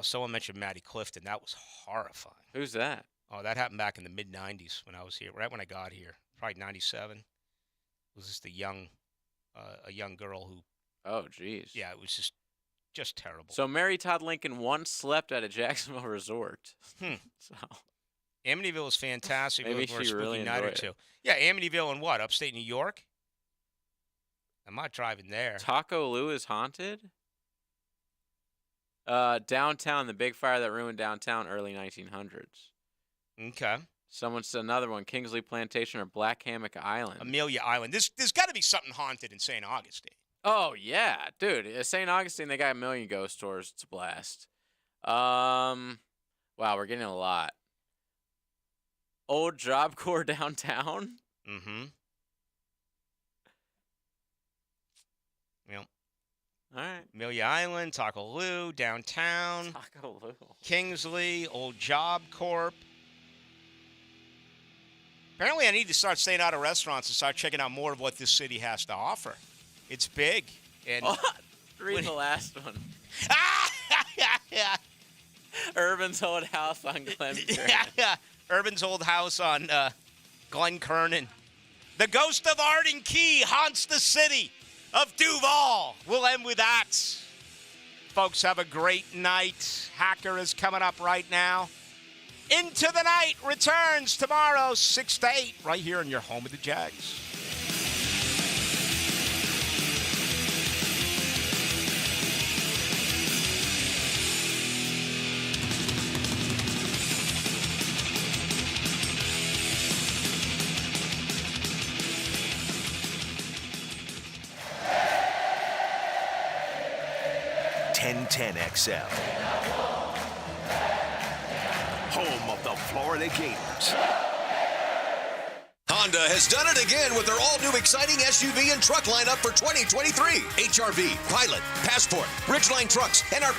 Someone mentioned Maddie Clifton. That was horrifying. Who's that? Oh, that happened back in the mid-'90s when I was here, right when I got here. Probably 97. It was just a young girl who... Oh, jeez. Yeah, it was just terrible. So Mary Todd Lincoln once slept at a Jacksonville resort. So Amityville is fantastic. Maybe for a she really night or enjoyed two. it. Yeah, Amityville in what? Upstate New York? I'm not driving there. Taco Lou is haunted? Downtown, the big fire that ruined downtown early 1900s. Okay. Someone said another one, Kingsley Plantation or Black Hammock Island. Amelia Island. There's got to be something haunted in St. Augustine. Oh, yeah. Dude, St. Augustine, they got a million ghost tours. It's a blast. Wow, we're getting a lot. Old Job Corps downtown? Mm-hmm. Yep. All right. Amelia Island, Takaloo, downtown. Takaloo. Kingsley, Old Job Corp. Apparently, I need to start staying out of restaurants and start checking out more of what this city has to offer. It's big. And read the last one. Urban's Old House on Glen Kernan. Urban's Old House on Glen Kernan. The ghost of Arden Key haunts the city of Duval. We'll end with that. Folks, have a great night. Hacker is coming up right now. Into the Night returns tomorrow, 6 to 8, right here in your home of the Jags. XL. Home of the Florida Gators. Honda has done it again with their all-new exciting SUV and truck lineup for 2023. HR-V, Pilot, Passport, Ridgeline trucks, and our